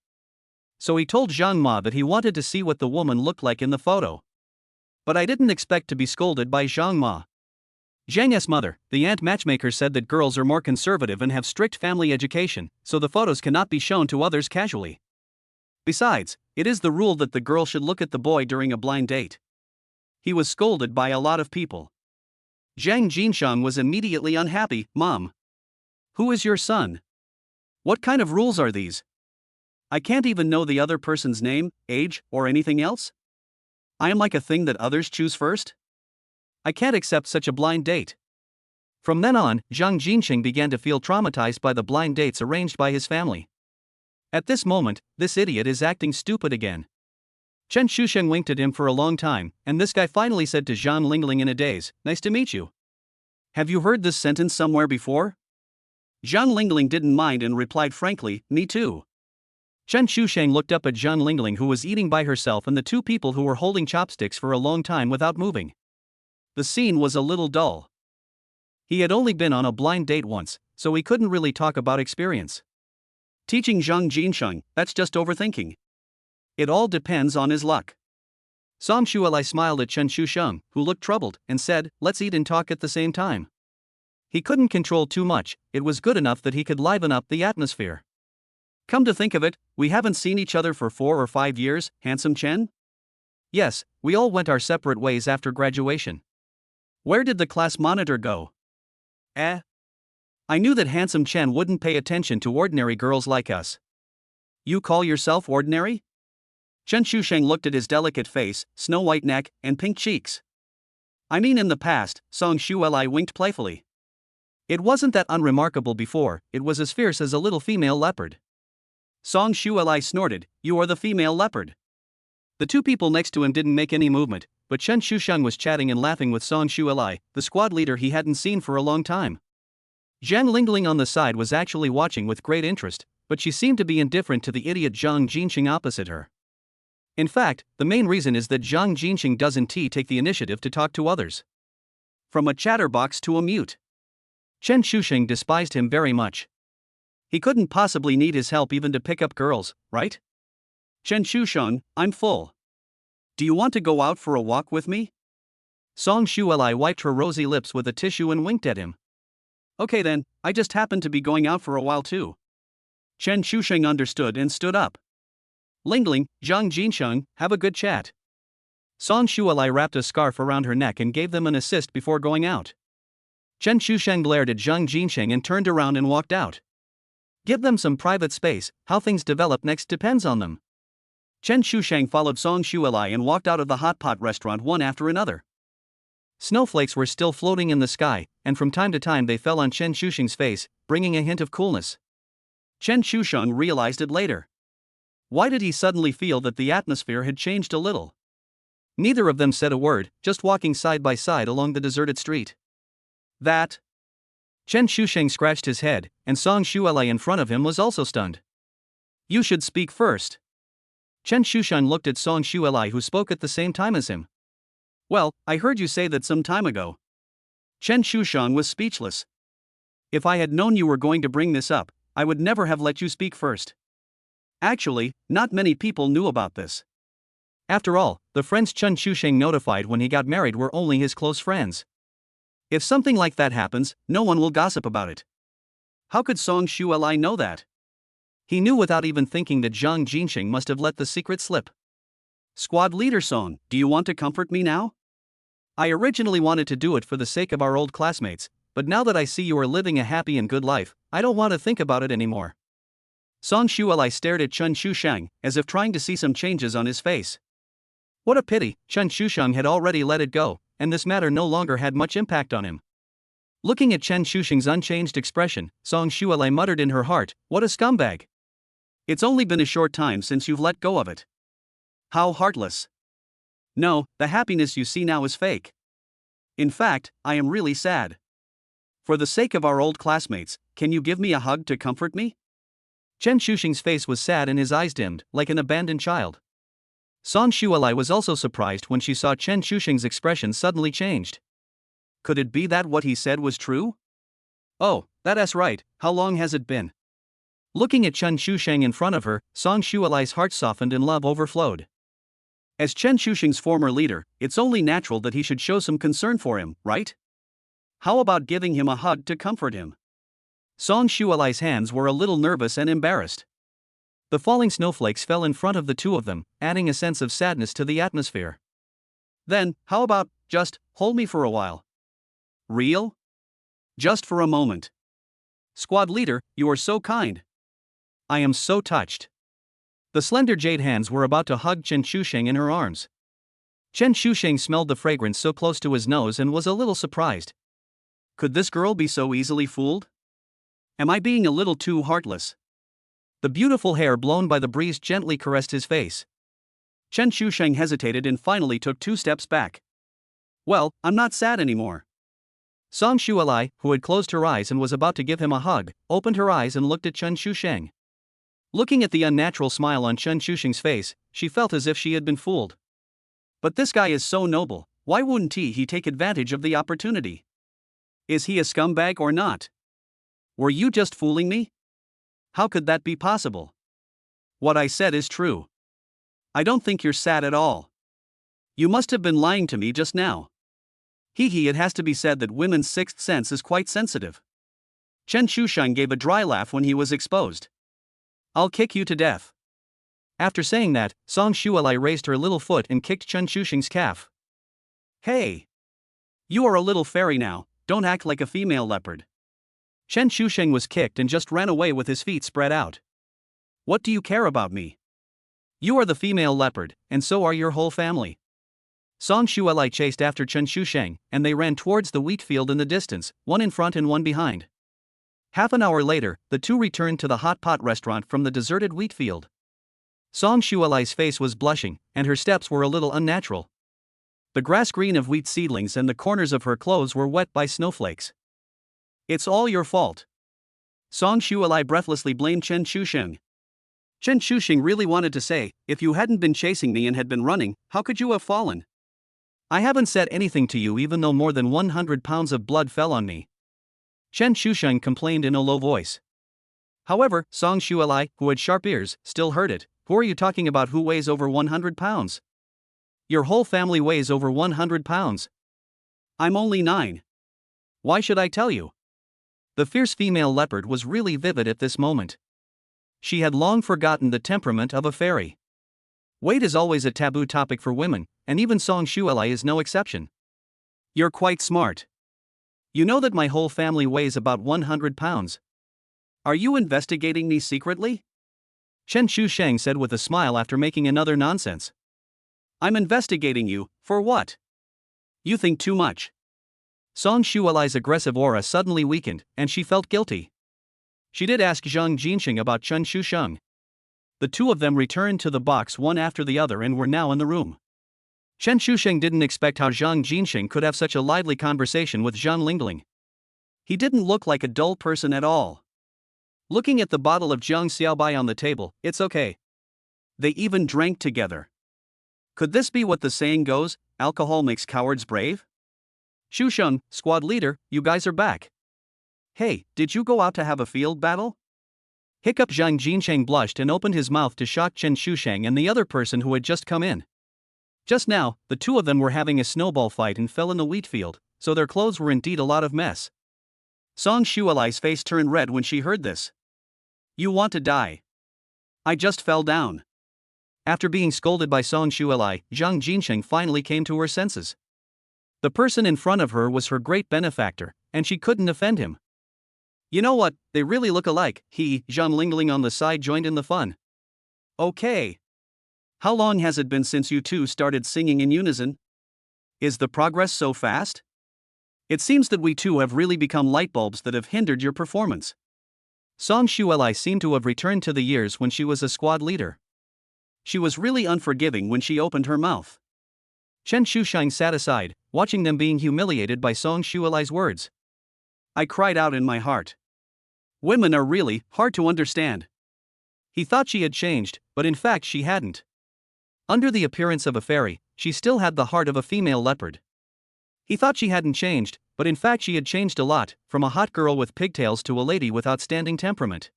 So he told Zhang Ma that he wanted to see what the woman looked like in the photo. But I didn't expect to be scolded by Zhang Ma. Zhang's mother, the aunt matchmaker, said that girls are more conservative and have strict family education, so the photos cannot be shown to others casually. Besides, it is the rule that the girl should look at the boy during a blind date. He was scolded by a lot of people. Zhang Jinsheng was immediately unhappy. "Mom, who is your son? What kind of rules are these? I can't even know the other person's name, age, or anything else? I am like a thing that others choose first? I can't accept such a blind date." From then on, Zhang Jinsheng began to feel traumatized by the blind dates arranged by his family. At this moment, this idiot is acting stupid again. Chen Shusheng winked at him for a long time, and this guy finally said to Zhang Lingling in a daze, "Nice to meet you. Have you heard this sentence somewhere before?" Zhang Lingling didn't mind and replied frankly, "Me too." Chen Shusheng looked up at Zhang Lingling, who was eating by herself, and the two people who were holding chopsticks for a long time without moving. The scene was a little dull. He had only been on a blind date once, so he couldn't really talk about experience. Teaching Zhang Jinsheng, that's just overthinking. It all depends on his luck. Song Shuelai smiled at Chen Shusheng, who looked troubled, and said, "Let's eat and talk at the same time." He couldn't control too much, it was good enough that he could liven up the atmosphere. "Come to think of it, we haven't seen each other for 4 or 5 years, handsome Chen?" "Yes, we all went our separate ways after graduation." "Where did the class monitor go?" I knew that handsome Chen wouldn't pay attention to ordinary girls like us." "You call yourself ordinary?" Chen Shusheng looked at his delicate face, snow-white neck, and pink cheeks. "I mean in the past," Song Shuelai winked playfully. "It wasn't that unremarkable before, it was as fierce as a little female leopard." Song Shuelai snorted, "You are the female leopard." The two people next to him didn't make any movement, but Chen Shusheng was chatting and laughing with Song Shuelai, the squad leader he hadn't seen for a long time. Zhang Lingling on the side was actually watching with great interest, but she seemed to be indifferent to the idiot Zhang Jinxing opposite her. In fact, the main reason is that Zhang Jinxing doesn't take the initiative to talk to others. From a chatterbox to a mute. Chen Shusheng despised him very much. He couldn't possibly need his help even to pick up girls, right? "Chen Shusheng, I'm full. Do you want to go out for a walk with me?" Song Shuelai wiped her rosy lips with a tissue and winked at him. "Okay then, I just happen to be going out for a while too." Chen Shusheng understood and stood up. "Lingling, Zhang Jinsheng, have a good chat." Song Shuelai wrapped a scarf around her neck and gave them an assist before going out. Chen Shusheng glared at Zhang Jinsheng and turned around and walked out. Give them some private space, how things develop next depends on them. Chen Shusheng followed Song Shuelai and walked out of the hot pot restaurant one after another. Snowflakes were still floating in the sky, and from time to time they fell on Chen Shusheng's face, bringing a hint of coolness. Chen Shusheng realized it later. Why did he suddenly feel that the atmosphere had changed a little? Neither of them said a word, just walking side by side along the deserted street. That. Chen Shusheng scratched his head, and Song Shuelai in front of him was also stunned. "You should speak first." Chen Shusheng looked at Song Shuelai, who spoke at the same time as him. "Well, I heard you say that some time ago." Chen Shusheng was speechless. "If I had known you were going to bring this up, I would never have let you speak first." Actually, not many people knew about this. After all, the friends Chen Shusheng notified when he got married were only his close friends. If something like that happens, no one will gossip about it. How could Song Shuelai know that? He knew without even thinking that Zhang Jinsheng must have let the secret slip. "Squad leader Song, do you want to comfort me now? I originally wanted to do it for the sake of our old classmates, but now that I see you are living a happy and good life, I don't want to think about it anymore." Song Shuelai stared at Chen Shusheng, as if trying to see some changes on his face. What a pity, Chen Shusheng had already let it go, and this matter no longer had much impact on him. Looking at Chen Shusheng's unchanged expression, Song Shuelai muttered in her heart, "What a scumbag. It's only been a short time since you've let go of it. How heartless. No, the happiness you see now is fake. In fact, I am really sad. For the sake of our old classmates, can you give me a hug to comfort me?" Chen Shusheng's face was sad and his eyes dimmed, like an abandoned child. Song Shuelai was also surprised when she saw Chen Shusheng's expression suddenly changed. Could it be that what he said was true? "Oh, that's right, how long has it been?" Looking at Chen Shusheng in front of her, Song Shuelai's heart softened and love overflowed. As Chen Shusheng's former leader, it's only natural that he should show some concern for him, right? How about giving him a hug to comfort him? Song Shuelai's hands were a little nervous and embarrassed. The falling snowflakes fell in front of the two of them, adding a sense of sadness to the atmosphere. Then, how about, just, hold me for a while? Real? Just for a moment. Squad leader, you are so kind. I am so touched. The slender jade hands were about to hug Chen Shusheng in her arms. Chen Shusheng smelled the fragrance so close to his nose and was a little surprised. Could this girl be so easily fooled? Am I being a little too heartless? The beautiful hair blown by the breeze gently caressed his face. Chen Shusheng hesitated and finally took 2 steps back. "Well, I'm not sad anymore." Song Shuelai, who had closed her eyes and was about to give him a hug, opened her eyes and looked at Chen Shusheng. Looking at the unnatural smile on Chen Shusheng's face, she felt as if she had been fooled. But this guy is so noble, why wouldn't he take advantage of the opportunity? Is he a scumbag or not? Were you just fooling me? How could that be possible? What I said is true. I don't think you're sad at all. You must have been lying to me just now. Hee, it has to be said that women's sixth sense is quite sensitive. Chen Shusheng gave a dry laugh when he was exposed. I'll kick you to death. After saying that, Song Shualai raised her little foot and kicked Chen Shusheng's calf. Hey! You are a little fairy now, don't act like a female leopard. Chen Shusheng was kicked and just ran away with his feet spread out. What do you care about me? You are the female leopard, and so are your whole family. Song Shualai chased after Chen Shusheng, and they ran towards the wheat field in the distance, one in front and one behind. Half an hour later, the two returned to the hot pot restaurant from the deserted wheat field. Song Shualai's face was blushing, and her steps were a little unnatural. The grass green of wheat seedlings and the corners of her clothes were wet by snowflakes. It's all your fault. Song Shualai breathlessly blamed Chen Shusheng. Chen Shusheng really wanted to say, if you hadn't been chasing me and had been running, how could you have fallen? I haven't said anything to you even though more than 100 pounds of blood fell on me. Chen Shusheng complained in a low voice. However, Song Shualai, who had sharp ears, still heard it. Who are you talking about who weighs over 100 pounds? Your whole family weighs over 100 pounds. I'm only 9. Why should I tell you? The fierce female leopard was really vivid at this moment. She had long forgotten the temperament of a fairy. Weight is always a taboo topic for women, and even Song Shualai is no exception. You're quite smart. You know that my whole family weighs about 100 pounds. Are you investigating me secretly? Chen Shusheng said with a smile after making another nonsense. I'm investigating you, for what? You think too much. Song Shualai's aggressive aura suddenly weakened, and she felt guilty. She did ask Zhang Jinsheng about Chen Shusheng. The two of them returned to the box one after the other and were now in the room. Chen Shusheng didn't expect how Zhang Jinsheng could have such a lively conversation with Zhang Lingling. He didn't look like a dull person at all. Looking at the bottle of Jiang Xiaobai on the table, it's okay. They even drank together. Could this be what the saying goes, alcohol makes cowards brave? Shusheng, squad leader, you guys are back. Hey, did you go out to have a field battle? Hiccup. Zhang Jinsheng blushed and opened his mouth to shock Chen Shusheng and the other person who had just come in. Just now, the two of them were having a snowball fight and fell in the wheat field, so their clothes were indeed a lot of mess. Song Shualai's face turned red when she heard this. You want to die? I just fell down. After being scolded by Song Shualai, Zhang Jinsheng finally came to her senses. The person in front of her was her great benefactor, and she couldn't offend him. You know what, they really look alike, Zhang Lingling on the side joined in the fun. Okay. How long has it been since you two started singing in unison? Is the progress so fast? It seems that we two have really become light bulbs that have hindered your performance. Song Shualai seemed to have returned to the years when she was a squad leader. She was really unforgiving when she opened her mouth. Chen Shusheng sat aside, watching them being humiliated by Song Shualai's words. I cried out in my heart. Women are really hard to understand. He thought she had changed, but in fact she hadn't. Under the appearance of a fairy, she still had the heart of a female leopard. He thought she hadn't changed, but in fact she had changed a lot, from a hot girl with pigtails to a lady with outstanding temperament.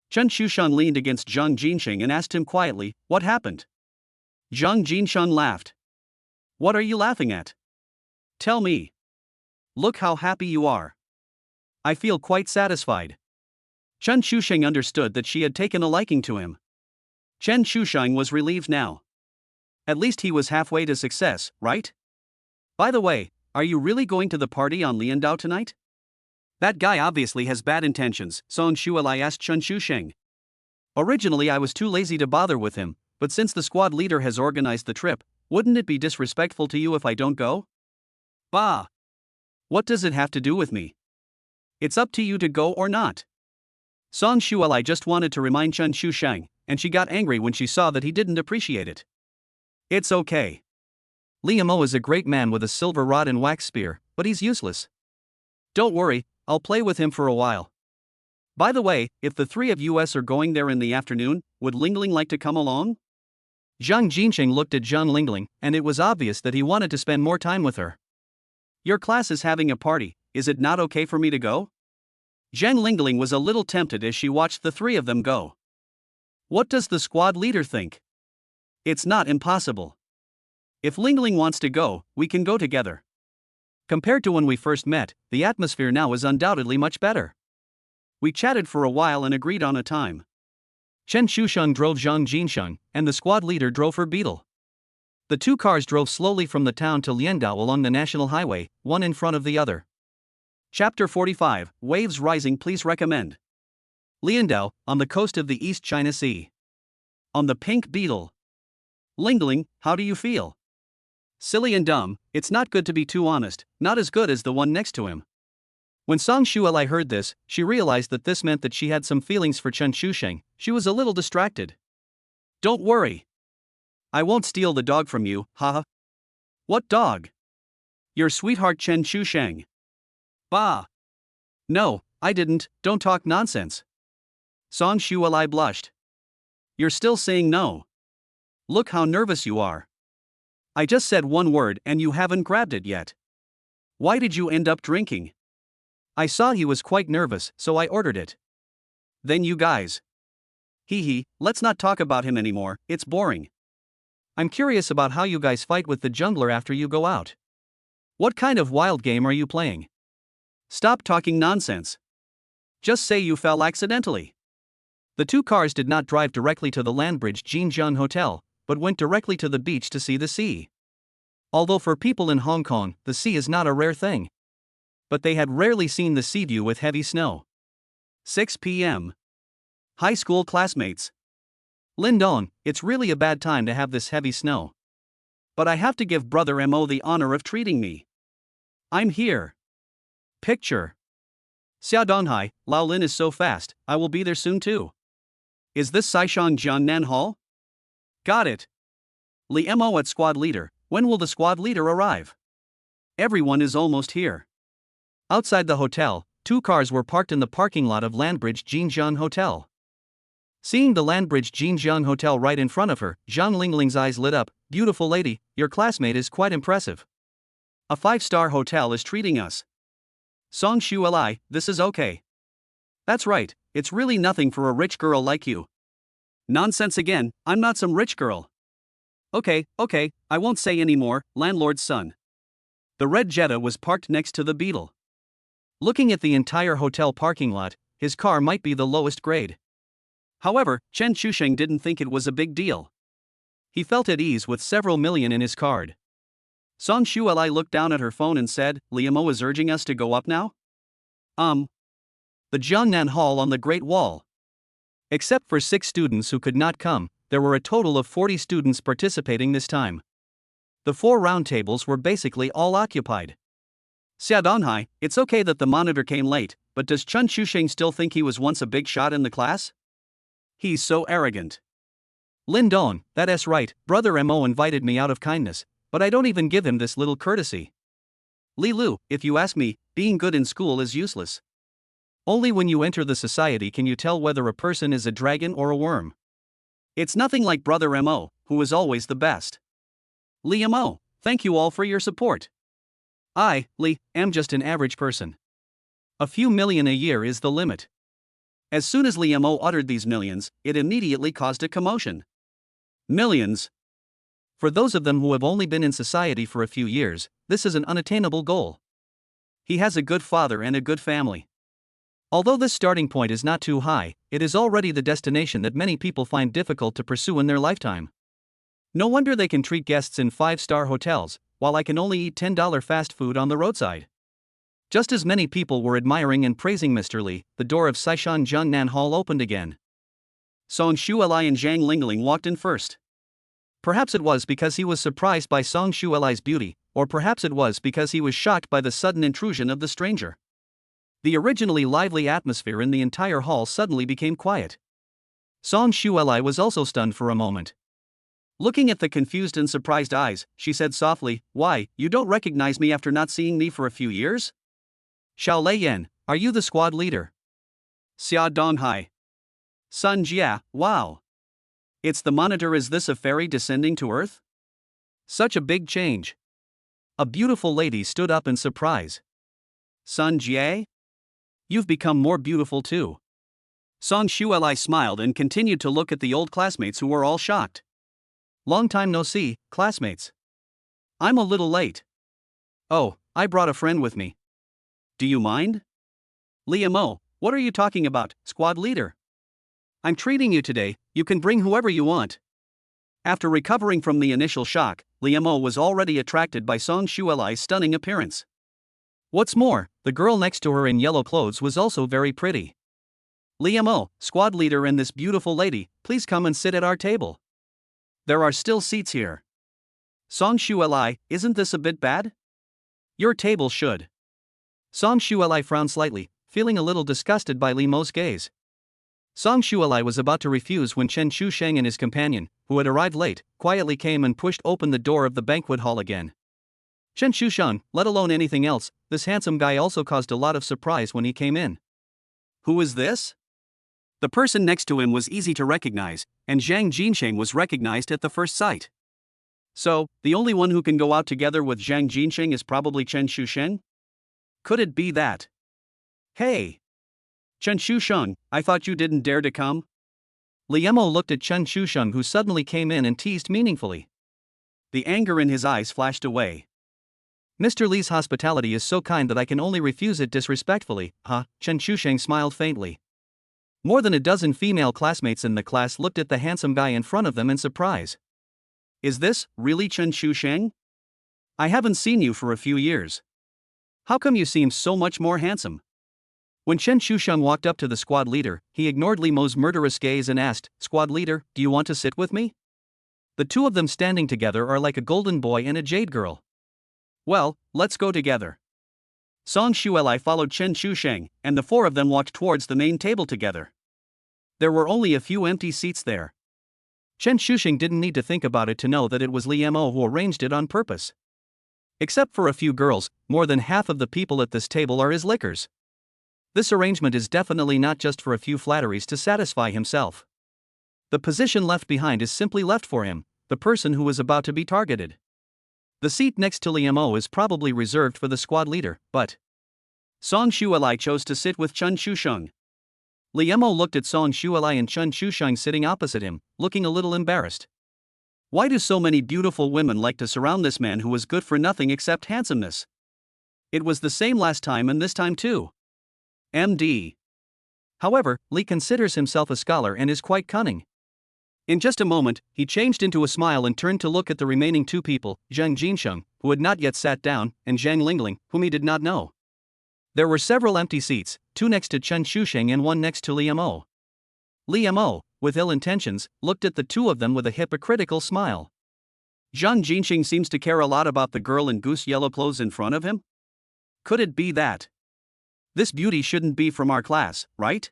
Chen Shusheng leaned against Zhang Jinsheng and asked him quietly, what happened? Zhang Jinsheng laughed. What are you laughing at? Tell me. Look how happy you are. I feel quite satisfied. Chen Shusheng understood that she had taken a liking to him. Chen Shusheng was relieved now. At least he was halfway to success, right? By the way, are you really going to the party on Liandao tonight? That guy obviously has bad intentions, Song Shualai asked Chen Shusheng. Originally I was too lazy to bother with him, but since the squad leader has organized the trip, wouldn't it be disrespectful to you if I don't go? Bah! What does it have to do with me? It's up to you to go or not. Song Shualai just wanted to remind Chen Shusheng, and she got angry when she saw that he didn't appreciate it. It's okay. Liamo is a great man with a silver rod and wax spear, but he's useless. Don't worry, I'll play with him for a while. By the way, if the three of us are going there in the afternoon, would Lingling like to come along? Zhang Jinsheng looked at Zhang Lingling, and it was obvious that he wanted to spend more time with her. Your class is having a party, is it not okay for me to go? Zhang Lingling was a little tempted as she watched the three of them go. What does the squad leader think? It's not impossible. If Lingling wants to go, we can go together. Compared to when we first met, the atmosphere now is undoubtedly much better. We chatted for a while and agreed on a time. Chen Shusheng drove Zhang Jinsheng, and the squad leader drove her beetle. The two cars drove slowly from the town to Liandao along the national highway, one in front of the other. Chapter 45, Waves Rising. Please recommend. Liandao, on the coast of the East China Sea. On the pink beetle. Lingling, how do you feel? Silly and dumb, it's not good to be too honest, not as good as the one next to him. When Song Shuelai heard this, she realized that this meant that she had some feelings for Chen Shusheng. She was a little distracted. Don't worry. I won't steal the dog from you, haha. What dog? Your sweetheart Chen Shusheng. Bah. No, I didn't, don't talk nonsense. Song Shuelai blushed. You're still saying no. Look how nervous you are. I just said one word and you haven't grabbed it yet. Why did you end up drinking? I saw he was quite nervous, so I ordered it. Then you guys. Hee, let's not talk about him anymore, it's boring. I'm curious about how you guys fight with the jungler after you go out. What kind of wild game are you playing? Stop talking nonsense. Just say you fell accidentally. The two cars did not drive directly to the Landbridge Jinjiang Hotel, but went directly to the beach to see the sea. Although for people in Hong Kong, the sea is not a rare thing. But they had rarely seen the sea view with heavy snow. 6 p.m. High school classmates. Lindong, it's really a bad time to have this heavy snow. But I have to give Brother Mo the honor of treating me. I'm here. Picture. Xiaodonghai, Lao Lin is so fast, I will be there soon too. Is this Saishang Jiannan Hall? Got it. Li Mo at squad leader, when will the squad leader arrive? Everyone is almost here. Outside the hotel, two cars were parked in the parking lot of Landbridge Jinjiang Hotel. Seeing the Landbridge Jinjiang Hotel right in front of her, Zhang Lingling's eyes lit up. Beautiful lady, your classmate is quite impressive. A 5-star hotel is treating us. Song Shuelai, this is okay. That's right, it's really nothing for a rich girl like you. Nonsense again, I'm not some rich girl. Okay, I won't say any more, landlord's son. The red Jetta was parked next to the Beetle. Looking at the entire hotel parking lot, his car might be the lowest grade. However, Chen Shusheng didn't think it was a big deal. He felt at ease with several million in his card. Song Shuelai looked down at her phone and said, Liamo is urging us to go up now? The Jiangnan Hall on the Great Wall. Except for 6 students who could not come, there were a total of 40 students participating this time. The 4 round tables were basically all occupied. Xiaodonghai, it's okay that the monitor came late, but does Chen Shusheng still think he was once a big shot in the class? He's so arrogant. Lindong, that's right, Brother Mo invited me out of kindness, but I don't even give him this little courtesy. Li Lu, if you ask me, being good in school is useless. Only when you enter the society can you tell whether a person is a dragon or a worm. It's nothing like Brother Mo, who is always the best. Li Mo, thank you all for your support. I, Li, am just an average person. A few million a year is the limit. As soon as Li Mo uttered these millions, it immediately caused a commotion. Millions. For those of them who have only been in society for a few years, this is an unattainable goal. He has a good father and a good family. Although this starting point is not too high, it is already the destination that many people find difficult to pursue in their lifetime. No wonder they can treat guests in 5-star hotels, while I can only eat $10 fast food on the roadside. Just as many people were admiring and praising Mr. Li, the door of Saishan Jiangnan Hall opened again. Song Shuelai and Zhang Lingling walked in first. Perhaps it was because he was surprised by Song Shuelai's beauty, or perhaps it was because he was shocked by the sudden intrusion of the stranger. The originally lively atmosphere in the entire hall suddenly became quiet. Song Shuelai was also stunned for a moment. Looking at the confused and surprised eyes, she said softly, Why, you don't recognize me after not seeing me for a few years? Xiao Leiyan, are you the squad leader? Xia Donghai. Sun Jia, wow. It's the monitor. Is this a fairy descending to earth? Such a big change. A beautiful lady stood up in surprise. Sun Jie? You've become more beautiful too. Song Shueli smiled and continued to look at the old classmates who were all shocked. Long time no see, classmates. I'm a little late. Oh, I brought a friend with me. Do you mind? Liam, what are you talking about, squad leader? I'm treating you today, you can bring whoever you want. After recovering from the initial shock, Liam was already attracted by Song Shueli's stunning appearance. What's more, the girl next to her in yellow clothes was also very pretty. Liam, squad leader and this beautiful lady, please come and sit at our table. There are still seats here. Song Shueli, isn't this a bit bad? Your table should. Song Shueli frowned slightly, feeling a little disgusted by Liam's gaze. Song Shueli was about to refuse when Chen Shusheng and his companion, who had arrived late, quietly came and pushed open the door of the banquet hall again. Chen Shusheng, let alone anything else, this handsome guy also caused a lot of surprise when he came in. Who is this? The person next to him was easy to recognize, and Zhang Jinsheng was recognized at the first sight. So, the only one who can go out together with Zhang Jinsheng is probably Chen Shusheng? Could it be that? Hey! Chen Shusheng, I thought you didn't dare to come? Liemo looked at Chen Shusheng, who suddenly came in and teased meaningfully. The anger in his eyes flashed away. Mr. Li's hospitality is so kind that I can only refuse it disrespectfully, huh? Chen Shusheng smiled faintly. More than a dozen female classmates in the class looked at the handsome guy in front of them in surprise. Is this really Chen Shusheng? I haven't seen you for a few years. How come you seem so much more handsome? When Chen Shusheng walked up to the squad leader, he ignored Li's murderous gaze and asked, Squad leader, do you want to sit with me? The two of them standing together are like a golden boy and a jade girl. Well, let's go together. Song Shueli followed Chen Shusheng, and the four of them walked towards the main table together. There were only a few empty seats there. Chen Shusheng didn't need to think about it to know that it was Liemo who arranged it on purpose. Except for a few girls, more than half of the people at this table are his lickers. This arrangement is definitely not just for a few flatteries to satisfy himself. The position left behind is simply left for him, the person who is about to be targeted. The seat next to Liemo is probably reserved for the squad leader, but Song Shueli chose to sit with Chen Shusheng. Liemo looked at Song Shueli and Chen Shusheng sitting opposite him, looking a little embarrassed. Why do so many beautiful women like to surround this man who was good for nothing except handsomeness? It was the same last time and this time too. MD. However, Li considers himself a scholar and is quite cunning. In just a moment, he changed into a smile and turned to look at the remaining two people, Zhang Jinsheng, who had not yet sat down, and Zhang Lingling, whom he did not know. There were several empty seats, two next to Chen Shusheng and one next to Liemo. Liemo, with ill intentions, looked at the two of them with a hypocritical smile. Zhang Jinsheng seems to care a lot about the girl in goose yellow clothes in front of him? Could it be that? This beauty shouldn't be from our class, right?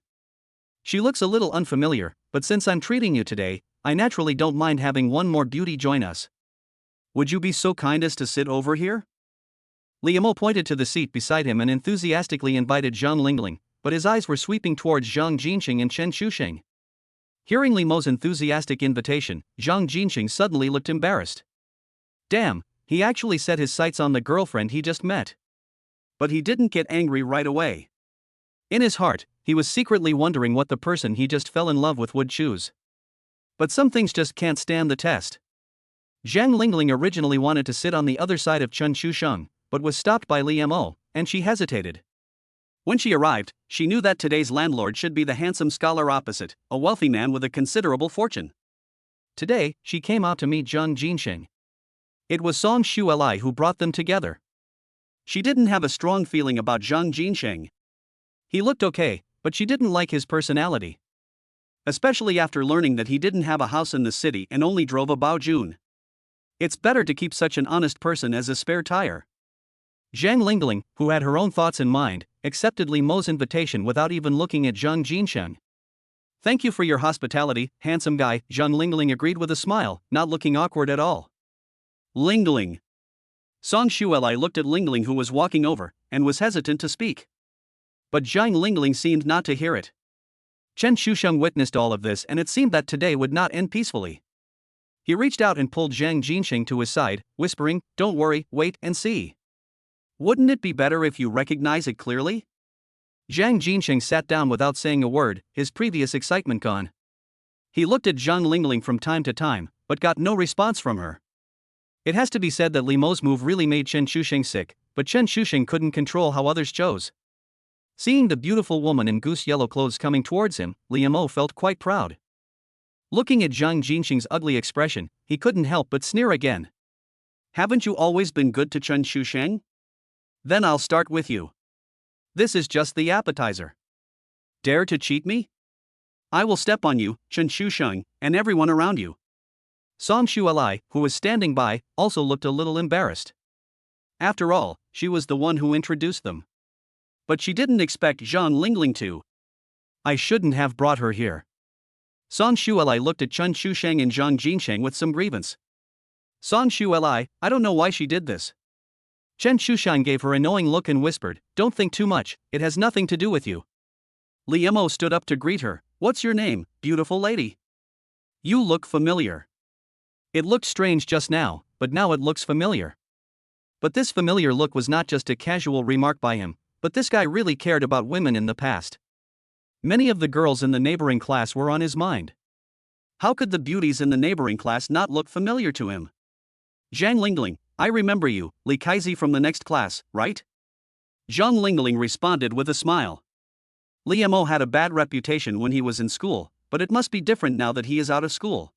She looks a little unfamiliar, but since I'm treating you today, I naturally don't mind having one more beauty join us. Would you be so kind as to sit over here? Liemo pointed to the seat beside him and enthusiastically invited Zhang Lingling, but his eyes were sweeping towards Zhang Jinsheng and Chen Shusheng. Hearing Liemo's enthusiastic invitation, Zhang Jinsheng suddenly looked embarrassed. Damn, he actually set his sights on the girlfriend he just met. But he didn't get angry right away. In his heart, he was secretly wondering what the person he just fell in love with would choose. But some things just can't stand the test. Zhang Lingling originally wanted to sit on the other side of Chen Shusheng, but was stopped by Liemo, and she hesitated. When she arrived, she knew that today's landlord should be the handsome scholar opposite, a wealthy man with a considerable fortune. Today, she came out to meet Zhang Jinsheng. It was Song Shueli who brought them together. She didn't have a strong feeling about Zhang Jinsheng. He looked okay, but she didn't like his personality. Especially after learning that he didn't have a house in the city and only drove a Baojun. It's better to keep such an honest person as a spare tire. Zhang Lingling, who had her own thoughts in mind, accepted Liemo's invitation without even looking at Zhang Jinsheng. Thank you for your hospitality, handsome guy, Zhang Lingling agreed with a smile, not looking awkward at all. Lingling. Song Shueli looked at Lingling, who was walking over, and was hesitant to speak. But Zhang Lingling seemed not to hear it. Chen Shusheng witnessed all of this, and it seemed that today would not end peacefully. He reached out and pulled Zhang Jinsheng to his side, whispering, "Don't worry, wait and see." Wouldn't it be better if you recognize it clearly? Zhang Jinsheng sat down without saying a word, his previous excitement gone. He looked at Zhang Lingling from time to time, but got no response from her. It has to be said that Li Mo's move really made Chen Shusheng sick, but Chen Shusheng couldn't control how others chose. Seeing the beautiful woman in goose yellow clothes coming towards him, Li Mo felt quite proud. Looking at Zhang Jinsheng's ugly expression, he couldn't help but sneer again. Haven't you always been good to Chen Shusheng? Then I'll start with you. This is just the appetizer. Dare to cheat me? I will step on you, Chen Shusheng, and everyone around you. Song Shuelai, who was standing by, also looked a little embarrassed. After all, she was the one who introduced them. But she didn't expect Zhang Lingling to. I shouldn't have brought her here. Song Shuelai looked at Chen Shusheng and Zhang Jinsheng with some grievance. Song Shuelai, I don't know why she did this. Chen Shusheng gave her a knowing look and whispered, don't think too much, it has nothing to do with you. Li Mo stood up to greet her. What's your name, beautiful lady? You look familiar. It looked strange just now, but now it looks familiar. But this familiar look was not just a casual remark by him, but this guy really cared about women in the past. Many of the girls in the neighboring class were on his mind. How could the beauties in the neighboring class not look familiar to him? Zhang Lingling, I remember you, Li Kaizi from the next class, right? Zhang Lingling responded with a smile. Li Mo had a bad reputation when he was in school, but it must be different now that he is out of school.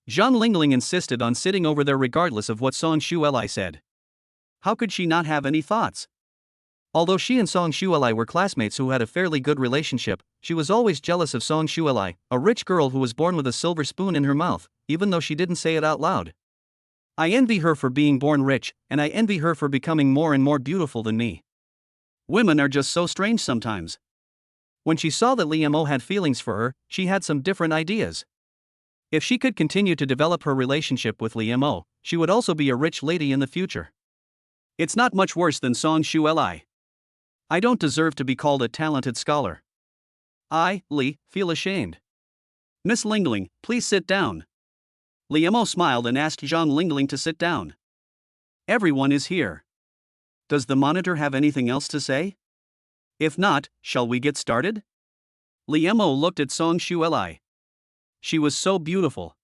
Zhang Lingling insisted on sitting over there regardless of what Song Shuelai said. How could she not have any thoughts? Although she and Song Shuelai were classmates who had a fairly good relationship, she was always jealous of Song Shuelai, a rich girl who was born with a silver spoon in her mouth, even though she didn't say it out loud. I envy her for being born rich, and I envy her for becoming more and more beautiful than me. Women are just so strange sometimes. When she saw that Li Mo had feelings for her, she had some different ideas. If she could continue to develop her relationship with Li Mo, she would also be a rich lady in the future. It's not much worse than Song Shuelai. I don't deserve to be called a talented scholar. I, Li, feel ashamed. Miss Lingling, please sit down. Li Mo smiled and asked Zhang Lingling to sit down. Everyone is here. Does the monitor have anything else to say? If not, shall we get started? Li Mo looked at Song Shuelai. She was so beautiful.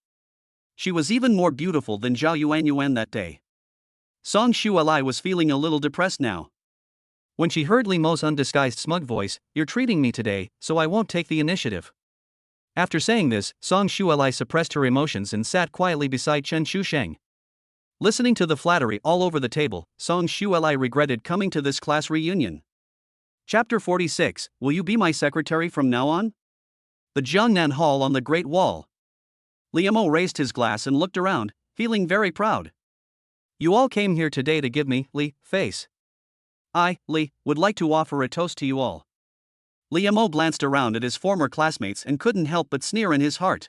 She was even more beautiful than Zhao Yuan that day. Song Shuelai was feeling a little depressed now. When she heard Li Mo's undisguised smug voice, you're treating me today, so I won't take the initiative. After saying this, Song Shuelai suppressed her emotions and sat quietly beside Chen Shusheng. Listening to the flattery all over the table, Song Shuelai regretted coming to this class reunion. Chapter 46, Will you be my secretary from now on? The Jiangnan Hall on the Great Wall. Li Mo raised his glass and looked around, feeling very proud. You all came here today to give me, Li, face. I, Li, would like to offer a toast to you all. Li Mo glanced around at his former classmates and couldn't help but sneer in his heart.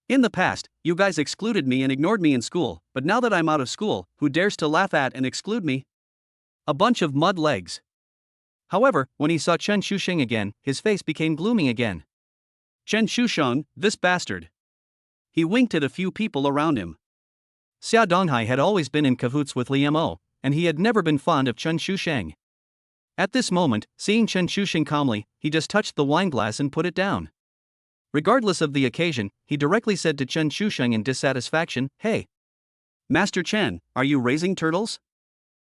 In the past, you guys excluded me and ignored me in school, but now that I'm out of school, who dares to laugh at and exclude me? A bunch of mud legs. However, when he saw Chen Shusheng again, his face became gloomy again. Chen Shusheng, this bastard. He winked at a few people around him. Xia Donghai had always been in cahoots with Li Mo, and he had never been fond of Chen Shusheng. At this moment, seeing Chen Shusheng calmly, he just touched the wine glass and put it down. Regardless of the occasion, he directly said to Chen Shusheng in dissatisfaction, Hey! Master Chen, are you raising turtles?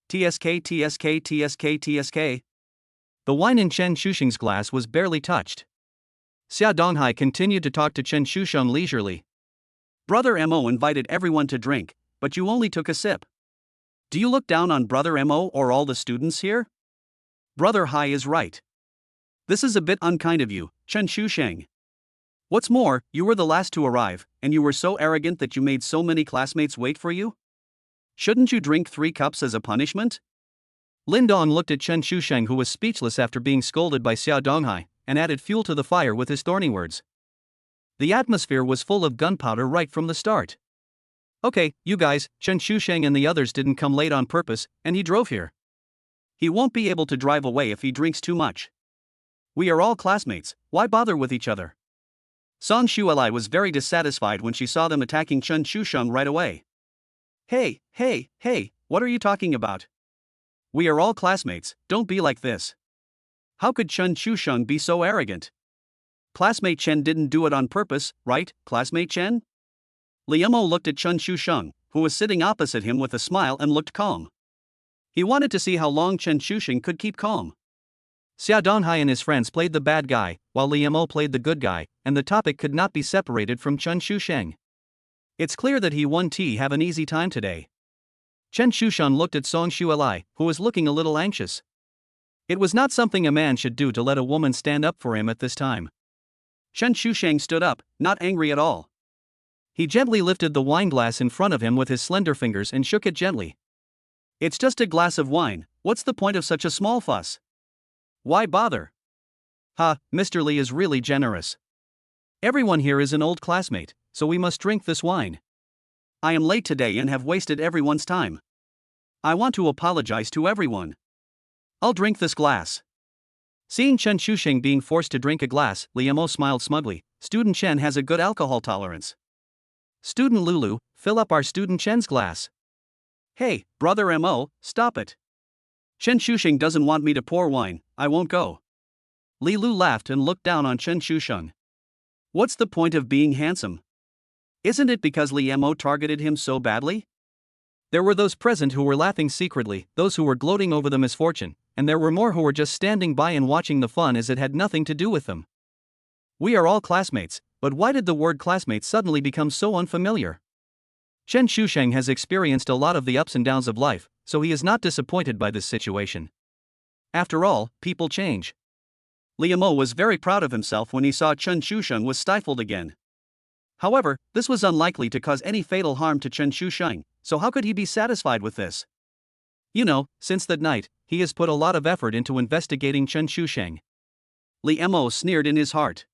TSK TSK TSK TSK. The wine in Chen Shusheng's glass was barely touched. Xia Donghai continued to talk to Chen Shusheng leisurely. Brother Mo invited everyone to drink, but you only took a sip. Do you look down on Brother Mo or all the students here? Brother Hai is right. This is a bit unkind of you, Chen Shusheng. What's more, you were the last to arrive, and you were so arrogant that you made so many classmates wait for you? Shouldn't you drink 3 cups as a punishment? Lin Dong looked at Chen Shusheng, who was speechless after being scolded by Xia Donghai, and added fuel to the fire with his thorny words. The atmosphere was full of gunpowder right from the start. Okay, you guys, Chen Shusheng and the others didn't come late on purpose, and he drove here. He won't be able to drive away if he drinks too much. We are all classmates, why bother with each other? Song Shuelai was very dissatisfied when she saw them attacking Chen Shusheng right away. Hey, what are you talking about? We are all classmates, don't be like this. How could Chen Shusheng be so arrogant? Classmate Chen didn't do it on purpose, right, classmate Chen? Liemo looked at Chen Shusheng, who was sitting opposite him with a smile and looked calm. He wanted to see how long Chen Shusheng could keep calm. Xia Donghai and his friends played the bad guy, while Liemo played the good guy, and the topic could not be separated from Chen Shusheng. It's clear that he won have an easy time today. Chen Shusheng looked at Song Shuelai, who was looking a little anxious. It was not something a man should do to let a woman stand up for him at this time. Chen Shusheng stood up, not angry at all. He gently lifted the wine glass in front of him with his slender fingers and shook it gently. It's just a glass of wine, what's the point of such a small fuss? Why bother? Mr. Li is really generous. Everyone here is an old classmate, so we must drink this wine. I am late today and have wasted everyone's time. I want to apologize to everyone. I'll drink this glass. Seeing Chen Shusheng being forced to drink a glass, Liemo smiled smugly. Student Chen has a good alcohol tolerance. Student Lulu, fill up our student Chen's glass. Hey, brother Mo, stop it. Chen Shusheng doesn't want me to pour wine, I won't go. Li Lu laughed and looked down on Chen Shusheng. What's the point of being handsome? Isn't it because Liemo targeted him so badly? There were those present who were laughing secretly, those who were gloating over the misfortune, and there were more who were just standing by and watching the fun as it had nothing to do with them. We are all classmates, but why did the word classmate suddenly become so unfamiliar? Chen Shusheng has experienced a lot of the ups and downs of life, so he is not disappointed by this situation. After all, people change. Liemo was very proud of himself when he saw Chen Shusheng was stifled again. However, this was unlikely to cause any fatal harm to Chen Shusheng, so how could he be satisfied with this? You know, since that night, he has put a lot of effort into investigating Chen Shusheng. Liemo sneered in his heart.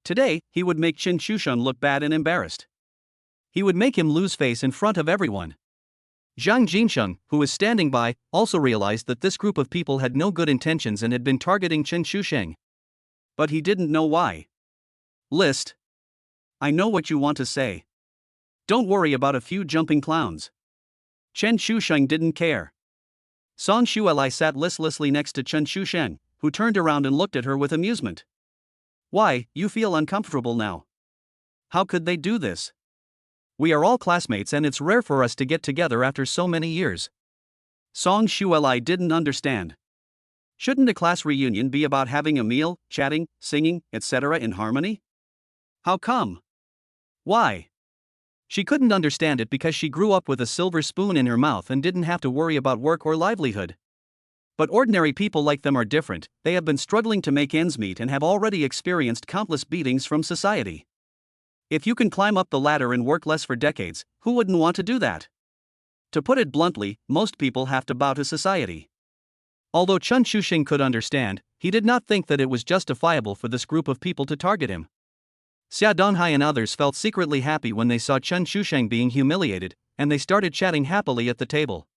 Today, he would make Chen Shusheng look bad and embarrassed. He would make him lose face in front of everyone. Zhang Jinsheng, who was standing by, also realized that this group of people had no good intentions and had been targeting Chen Shusheng. But he didn't know why. List. I know what you want to say. Don't worry about a few jumping clowns. Chen Shusheng didn't care. Song Shuelai sat listlessly next to Chen Shusheng, who turned around and looked at her with amusement. Why, you feel uncomfortable now? How could they do this? We are all classmates and it's rare for us to get together after so many years. Song Shuelai didn't understand. Shouldn't a class reunion be about having a meal, chatting, singing, etc. in harmony? How come? Why? She couldn't understand it because she grew up with a silver spoon in her mouth and didn't have to worry about work or livelihood. But ordinary people like them are different, they have been struggling to make ends meet and have already experienced countless beatings from society. If you can climb up the ladder and work less for decades, who wouldn't want to do that? To put it bluntly, most people have to bow to society. Although Chen Shusheng could understand, he did not think that it was justifiable for this group of people to target him. Xia Donghai and others felt secretly happy when they saw Chen Shusheng being humiliated, and they started chatting happily at the table.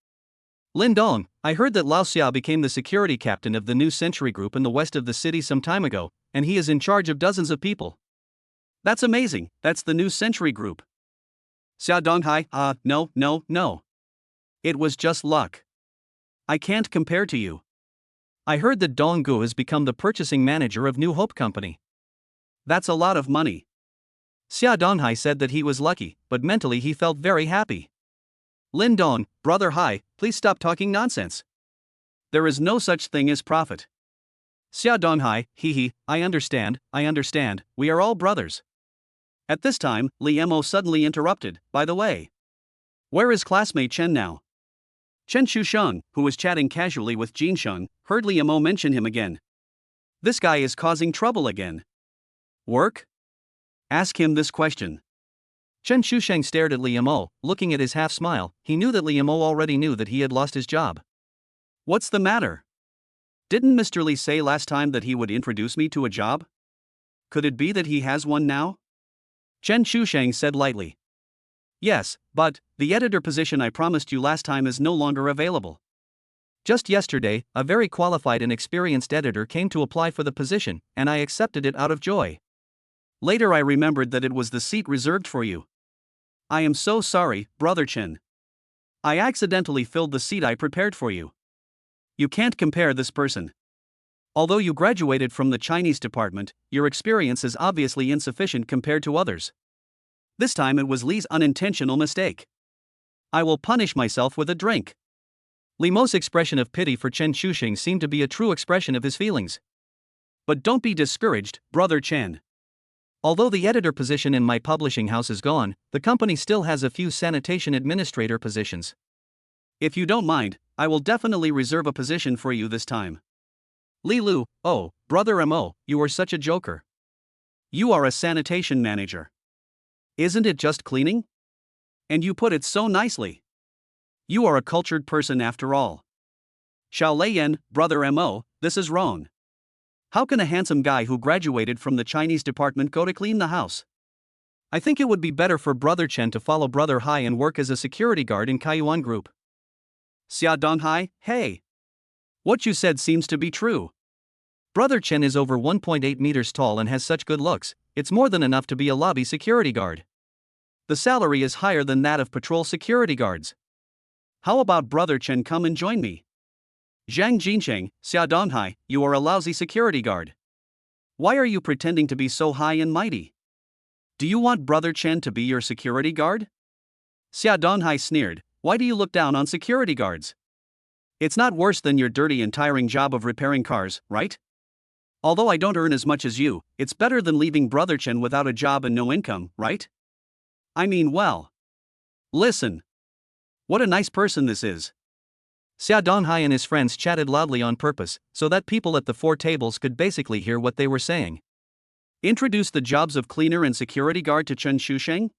Lin Dong, I heard that Lao Xia became the security captain of the New Century Group in the west of the city some time ago, and he is in charge of dozens of people. That's amazing, that's the New Century Group. Xia Donghai, no. It was just luck. I can't compare to you. I heard that Dong Gu has become the purchasing manager of New Hope Company. That's a lot of money. Xia Donghai said that he was lucky, but mentally he felt very happy. Lin Dong, brother Hai, please stop talking nonsense. There is no such thing as profit. Xia Donghai, I understand, we are all brothers. At this time, Liemo suddenly interrupted, by the way. Where is classmate Chen now? Chen Shusheng, who was chatting casually with Jinsheng, heard Liemo mention him again. This guy is causing trouble again. Work? Ask him this question. Chen Shusheng stared at Liemo, looking at his half-smile. He knew that Liemo already knew that he had lost his job. What's the matter? Didn't Mr. Li say last time that he would introduce me to a job? Could it be that he has one now? Chen Shusheng said lightly. Yes, but the editor position I promised you last time is no longer available. Just yesterday, a very qualified and experienced editor came to apply for the position, and I accepted it out of joy. Later I remembered that it was the seat reserved for you. I am so sorry, brother Chen. I accidentally filled the seat I prepared for you. You can't compare this person. Although you graduated from the Chinese department, your experience is obviously insufficient compared to others. This time it was Li's unintentional mistake. I will punish myself with a drink. Li Mo's expression of pity for Chen Shuxing seemed to be a true expression of his feelings. But don't be discouraged, Brother Chen. Although the editor position in my publishing house is gone, the company still has a few sanitation administrator positions. If you don't mind, I will definitely reserve a position for you this time. Li Lu, oh, Brother Mo, you are such a joker. You are a sanitation manager. Isn't it just cleaning? And you put it so nicely. You are a cultured person after all. Xiao Leiyan, Brother Mo, this is wrong. How can a handsome guy who graduated from the Chinese department go to clean the house? I think it would be better for Brother Chen to follow Brother Hai and work as a security guard in Kaiyuan Group. Xia Donghai, hey. What you said seems to be true. Brother Chen is over 1.8 meters tall and has such good looks, it's more than enough to be a lobby security guard. The salary is higher than that of patrol security guards. How about Brother Chen come and join me? Zhang Jincheng, Xia Donghai, you are a lousy security guard. Why are you pretending to be so high and mighty? Do you want Brother Chen to be your security guard? Xia Donghai sneered, why do you look down on security guards? It's not worse than your dirty and tiring job of repairing cars, right? Although I don't earn as much as you, it's better than leaving Brother Chen without a job and no income, right? I mean, well. Listen. What a nice person this is. Xia Donghai and his friends chatted loudly on purpose, so that people at the four tables could basically hear what they were saying. Introduce the jobs of cleaner and security guard to Chen Shuxing?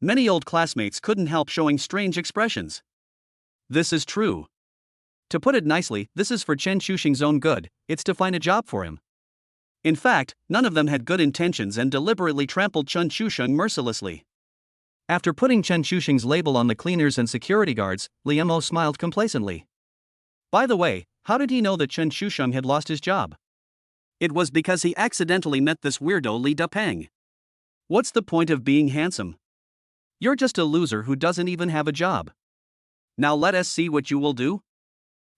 Many old classmates couldn't help showing strange expressions. This is true. To put it nicely, this is for Chen Shuxing's own good, it's to find a job for him. In fact, none of them had good intentions and deliberately trampled Chen Shuxing mercilessly. After putting Chen Shuxing's label on the cleaners and security guards, Li Mo smiled complacently. By the way, how did he know that Chen Shuxing had lost his job? It was because he accidentally met this weirdo Li Dapeng. What's the point of being handsome? You're just a loser who doesn't even have a job. Now let us see what you will do.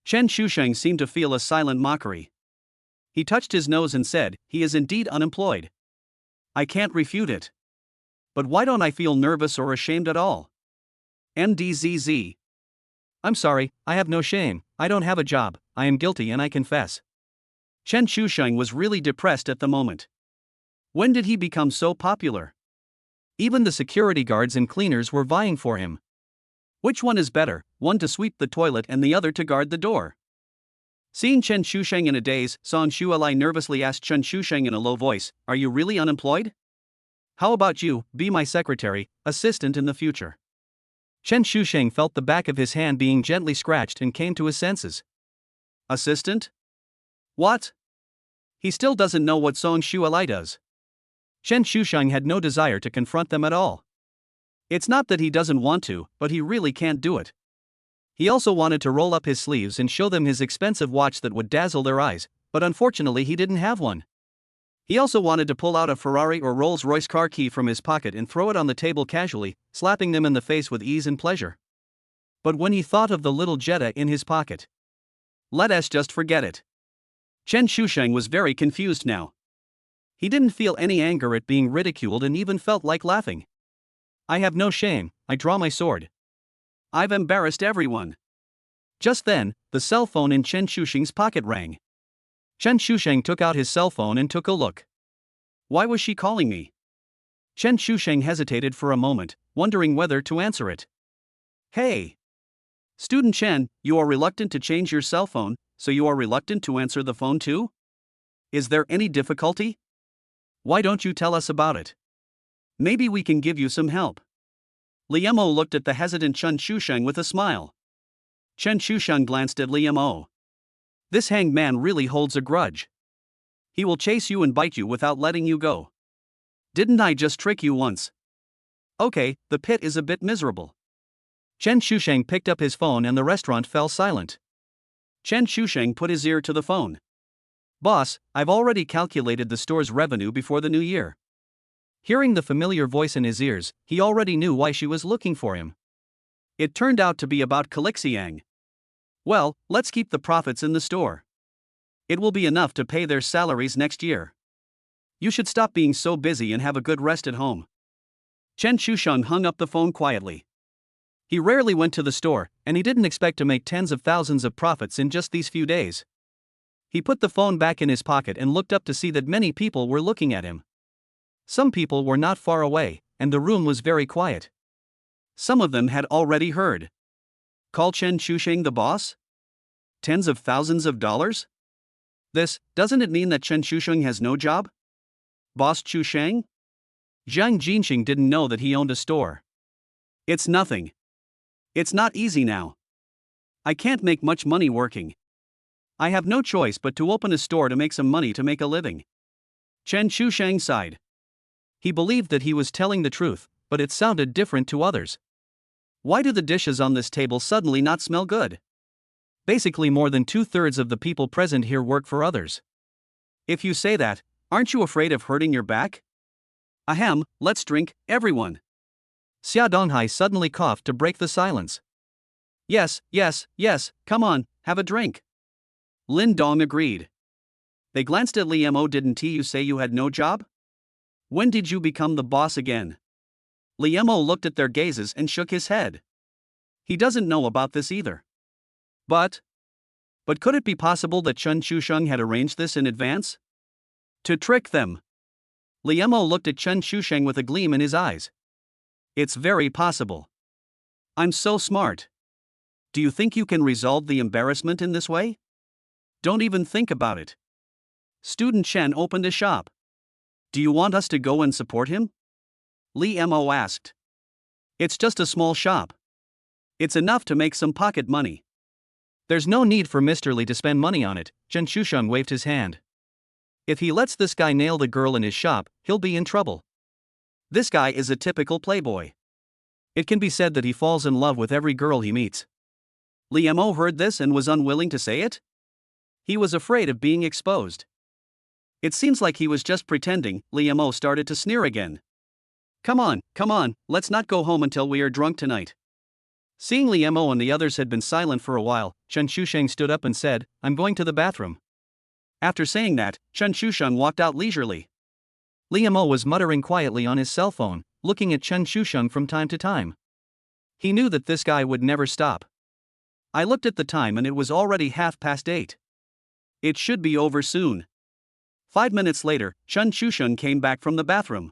Chen Shuxing seemed to feel a silent mockery. He touched his nose and said, he is indeed unemployed. I can't refute it. But why don't I feel nervous or ashamed at all? MDZZ. I'm sorry, I have no shame, I don't have a job, I am guilty and I confess. Chen Shuxing was really depressed at the moment. When did he become so popular? Even the security guards and cleaners were vying for him. Which one is better, one to sweep the toilet and the other to guard the door? Seeing Chen Shuxing in a daze, Song Shualai nervously asked Chen Shuxing in a low voice, are you really unemployed? How about you, be my secretary, assistant in the future? Chen Shuxing felt the back of his hand being gently scratched and came to his senses. Assistant? What? He still doesn't know what Song Shualai does. Chen Shuxing had no desire to confront them at all. It's not that he doesn't want to, but he really can't do it. He also wanted to roll up his sleeves and show them his expensive watch that would dazzle their eyes, but unfortunately he didn't have one. He also wanted to pull out a Ferrari or Rolls-Royce car key from his pocket and throw it on the table casually, slapping them in the face with ease and pleasure. But when he thought of the little Jetta in his pocket, let us just forget it. Chen Shuxing was very confused now. He didn't feel any anger at being ridiculed and even felt like laughing. I have no shame, I draw my sword. I've embarrassed everyone. Just then, the cell phone in Chen Shuxing's pocket rang. Chen Shuxing took out his cell phone and took a look. Why was she calling me? Chen Shuxing hesitated for a moment, wondering whether to answer it. Hey! Student Chen, you are reluctant to change your cell phone, so you are reluctant to answer the phone too? Is there any difficulty? Why don't you tell us about it? Maybe we can give you some help. Li Mo looked at the hesitant Chen Shuxing with a smile. Chen Shuxing glanced at Li Mo. This hanged man really holds a grudge. He will chase you and bite you without letting you go. Didn't I just trick you once? Okay, the pit is a bit miserable. Chen Shuxing picked up his phone and the restaurant fell silent. Chen Shuxing put his ear to the phone. Boss, I've already calculated the store's revenue before the new year. Hearing the familiar voice in his ears, he already knew why she was looking for him. It turned out to be about Calixiang. Well, let's keep the profits in the store. It will be enough to pay their salaries next year. You should stop being so busy and have a good rest at home. Chen Shusheng hung up the phone quietly. He rarely went to the store, and he didn't expect to make tens of thousands of profits in just these few days. He put the phone back in his pocket and looked up to see that many people were looking at him. Some people were not far away, and the room was very quiet. Some of them had already heard. Call Chen Shusheng the boss? Tens of thousands of dollars? Doesn't it mean that Chen Shusheng has no job? Boss Shusheng? Zhang Jinxing didn't know that he owned a store. It's nothing. It's not easy now. I can't make much money working. I have no choice but to open a store to make some money to make a living. Chen Shusheng sighed. He believed that he was telling the truth, but it sounded different to others. Why do the dishes on this table suddenly not smell good? Basically, more than 2/3 of the people present here work for others. If you say that, aren't you afraid of hurting your back? Ahem, let's drink, everyone. Xia Donghai suddenly coughed to break the silence. Yes, come on, have a drink. Lin Dong agreed. They glanced at Li Mo. Didn't you say you had no job? When did you become the boss again? Li Mo looked at their gazes and shook his head. He doesn't know about this either. But could it be possible that Chen Shusheng had arranged this in advance? To trick them. Li Mo looked at Chen Shusheng with a gleam in his eyes. It's very possible. I'm so smart. Do you think you can resolve the embarrassment in this way? Don't even think about it. Student Chen opened a shop. Do you want us to go and support him? Li Mo asked. It's just a small shop. It's enough to make some pocket money. There's no need for Mr. Li to spend money on it. Chen Shusheng waved his hand. If he lets this guy nail the girl in his shop, he'll be in trouble. This guy is a typical playboy. It can be said that he falls in love with every girl he meets. Li Mo heard this and was unwilling to say it. He was afraid of being exposed. It seems like he was just pretending. Li Mo started to sneer again. Come on, let's not go home until we are drunk tonight. Seeing Li Mo and the others had been silent for a while, Chen Shusheng stood up and said, I'm going to the bathroom. After saying that, Chen Shusheng walked out leisurely. Li Mo was muttering quietly on his cell phone, looking at Chen Shusheng from time to time. He knew that this guy would never stop. I looked at the time and it was already 8:30. It should be over soon. 5 minutes later, Chen Shusheng came back from the bathroom.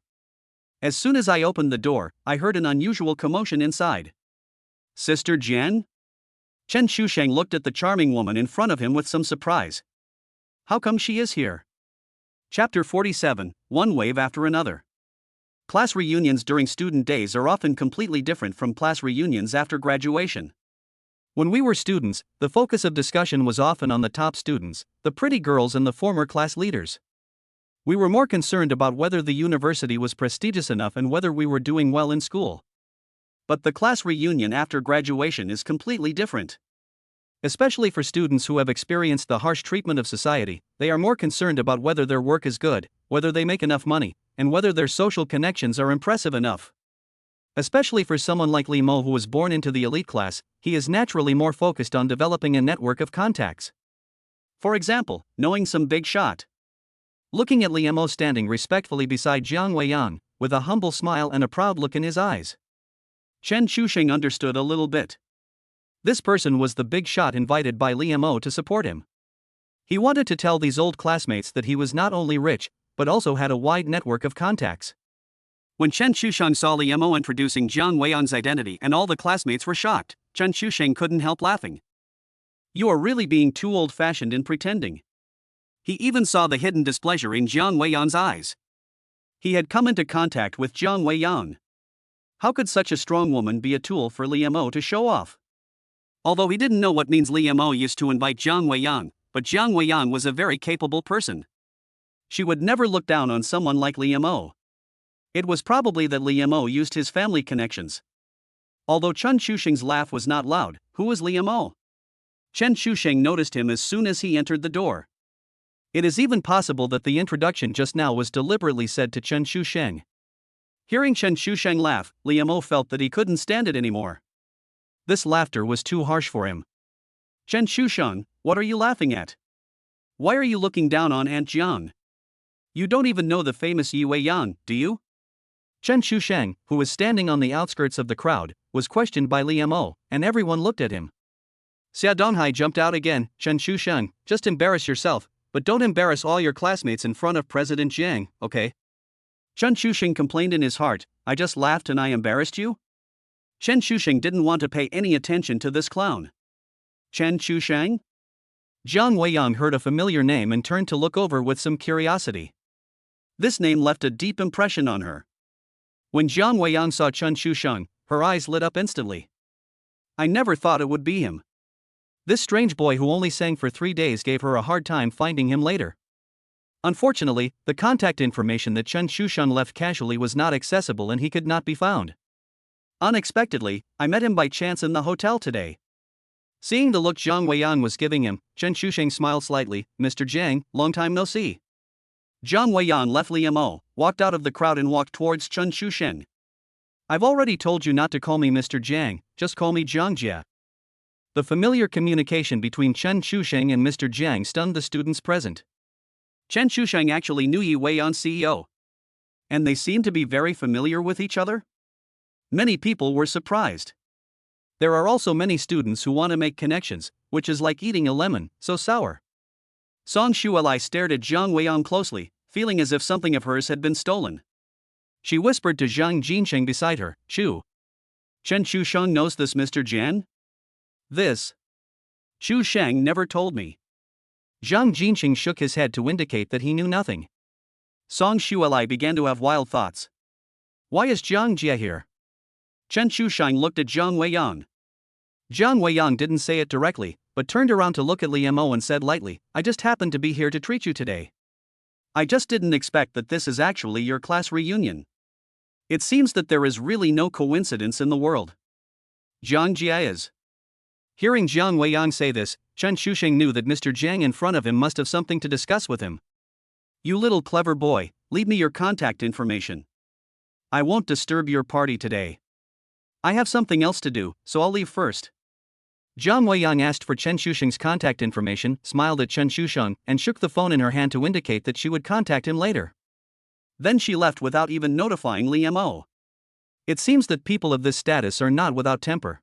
As soon as I opened the door, I heard an unusual commotion inside. Sister Jian? Chen Shusheng looked at the charming woman in front of him with some surprise. How come she is here? Chapter 47, One Wave After Another. Class reunions during student days are often completely different from class reunions after graduation. When we were students, the focus of discussion was often on the top students, the pretty girls and the former class leaders. We were more concerned about whether the university was prestigious enough and whether we were doing well in school. But the class reunion after graduation is completely different. Especially for students who have experienced the harsh treatment of society, they are more concerned about whether their work is good, whether they make enough money, and whether their social connections are impressive enough. Especially for someone like Li Mo who was born into the elite class, he is naturally more focused on developing a network of contacts. For example, knowing some big shot. Looking at Li Mo standing respectfully beside Jiang Weiyang, with a humble smile and a proud look in his eyes. Chen Shusheng understood a little bit. This person was the big shot invited by Li Mo to support him. He wanted to tell these old classmates that he was not only rich, but also had a wide network of contacts. When Chen Shusheng saw Li Mo introducing Jiang Weiyang's identity and all the classmates were shocked, Chen Shusheng couldn't help laughing. You are really being too old-fashioned in pretending. He even saw the hidden displeasure in Jiang Weiyang's eyes. He had come into contact with Jiang Weiyang. How could such a strong woman be a tool for Li Mo to show off? Although he didn't know what means, Li Mo used to invite Jiang Weiyang, but Jiang Weiyang was a very capable person. She would never look down on someone like Li Mo. It was probably that Li Mo used his family connections. Although Chen Shusheng's laugh was not loud, who was Li Mo? Chen Shusheng noticed him as soon as he entered the door. It is even possible that the introduction just now was deliberately said to Chen Shusheng. Hearing Chen Shusheng laugh, Li Mo felt that he couldn't stand it anymore. This laughter was too harsh for him. Chen Shusheng, what are you laughing at? Why are you looking down on Aunt Jiang? You don't even know the famous Yi Wei Yang, do you? Chen Shusheng, who was standing on the outskirts of the crowd, was questioned by Li Mo, and everyone looked at him. Xia Donghai jumped out again. Chen Shusheng, just embarrass yourself, but don't embarrass all your classmates in front of President Jiang, okay? Chen Shusheng complained in his heart, I just laughed and I embarrassed you? Chen Shusheng didn't want to pay any attention to this clown. Chen Shusheng? Jiang Weiyang heard a familiar name and turned to look over with some curiosity. This name left a deep impression on her. When Jiang Weiyang saw Chen Shusheng, her eyes lit up instantly. I never thought it would be him. This strange boy who only sang for 3 days gave her a hard time finding him later. Unfortunately, the contact information that Chen Shusheng left casually was not accessible and he could not be found. Unexpectedly, I met him by chance in the hotel today. Seeing the look Jiang Weiyang was giving him, Chen Shusheng smiled slightly. Mr. Jiang, long time no see. Jiang Weiyang left Li Mo, walked out of the crowd and walked towards Chen Shusheng. I've already told you not to call me Mr. Jiang, just call me Jiang Jia. The familiar communication between Chen Shusheng and Mr. Jiang stunned the students present. Chen Shusheng actually knew Yi Weiyang's CEO. And they seemed to be very familiar with each other? Many people were surprised. There are also many students who want to make connections, which is like eating a lemon, so sour. Song Shuelai stared at Jiang Weiyang closely, feeling as if something of hers had been stolen. She whispered to Zhang Jinsheng beside her, Shu. Chen Shusheng knows this Mr. Jian? This. Shu Sheng never told me. Zhang Jinsheng shook his head to indicate that he knew nothing. Song Shuelai began to have wild thoughts. Why is Jiang Jia here? Chen Shusheng looked at Jiang Weiyang. Jiang Weiyang didn't say it directly, but turned around to look at Li Mo and said lightly, I just happened to be here to treat you today. I just didn't expect that this is actually your class reunion. It seems that there is really no coincidence in the world. Jiang Jia is. Hearing Jiang Weiyang say this, Chen Shusheng knew that Mr. Jiang in front of him must have something to discuss with him. You little clever boy, leave me your contact information. I won't disturb your party today. I have something else to do, so I'll leave first. Jiang Weiyang asked for Chen Shusheng's contact information, smiled at Chen Shusheng, and shook the phone in her hand to indicate that she would contact him later. Then she left without even notifying Li Mo. It seems that people of this status are not without temper.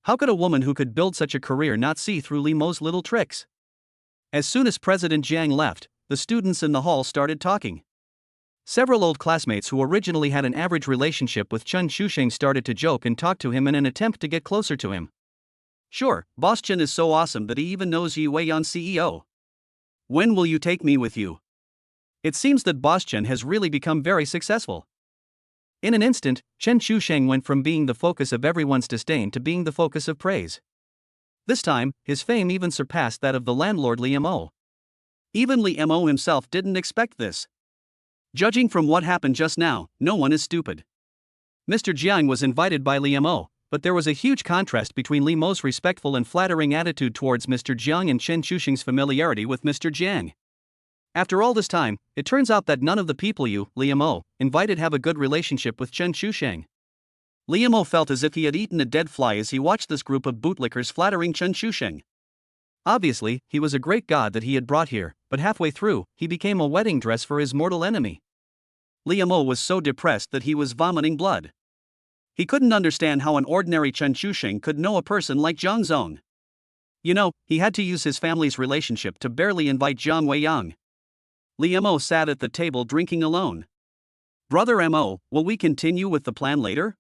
How could a woman who could build such a career not see through Li Mo's little tricks? As soon as President Jiang left, the students in the hall started talking. Several old classmates who originally had an average relationship with Chen Shusheng started to joke and talk to him in an attempt to get closer to him. Sure, Boss Chen is so awesome that he even knows Yi Weiyang's CEO. When will you take me with you? It seems that Boss Chen has really become very successful. In an instant, Chen Shusheng went from being the focus of everyone's disdain to being the focus of praise. This time, his fame even surpassed that of the landlord Li Mo. Even Li Mo himself didn't expect this. Judging from what happened just now, no one is stupid. Mr. Jiang was invited by Li Mo, but there was a huge contrast between Li Mo's respectful and flattering attitude towards Mr. Jiang and Chen Shusheng's familiarity with Mr. Jiang. After all this time, it turns out that none of the people Li Mo, invited have a good relationship with Chen Shusheng. Li Mo felt as if he had eaten a dead fly as he watched this group of bootlickers flattering Chen Shusheng. Obviously, he was a great god that he had brought here, but halfway through, he became a wedding dress for his mortal enemy. Li Mo was so depressed that he was vomiting blood. He couldn't understand how an ordinary Chen Shusheng could know a person like Zhang Zong. You know, he had to use his family's relationship to barely invite Jiang Weiyang. Li Mo sat at the table drinking alone. Brother Mo, will we continue with the plan later?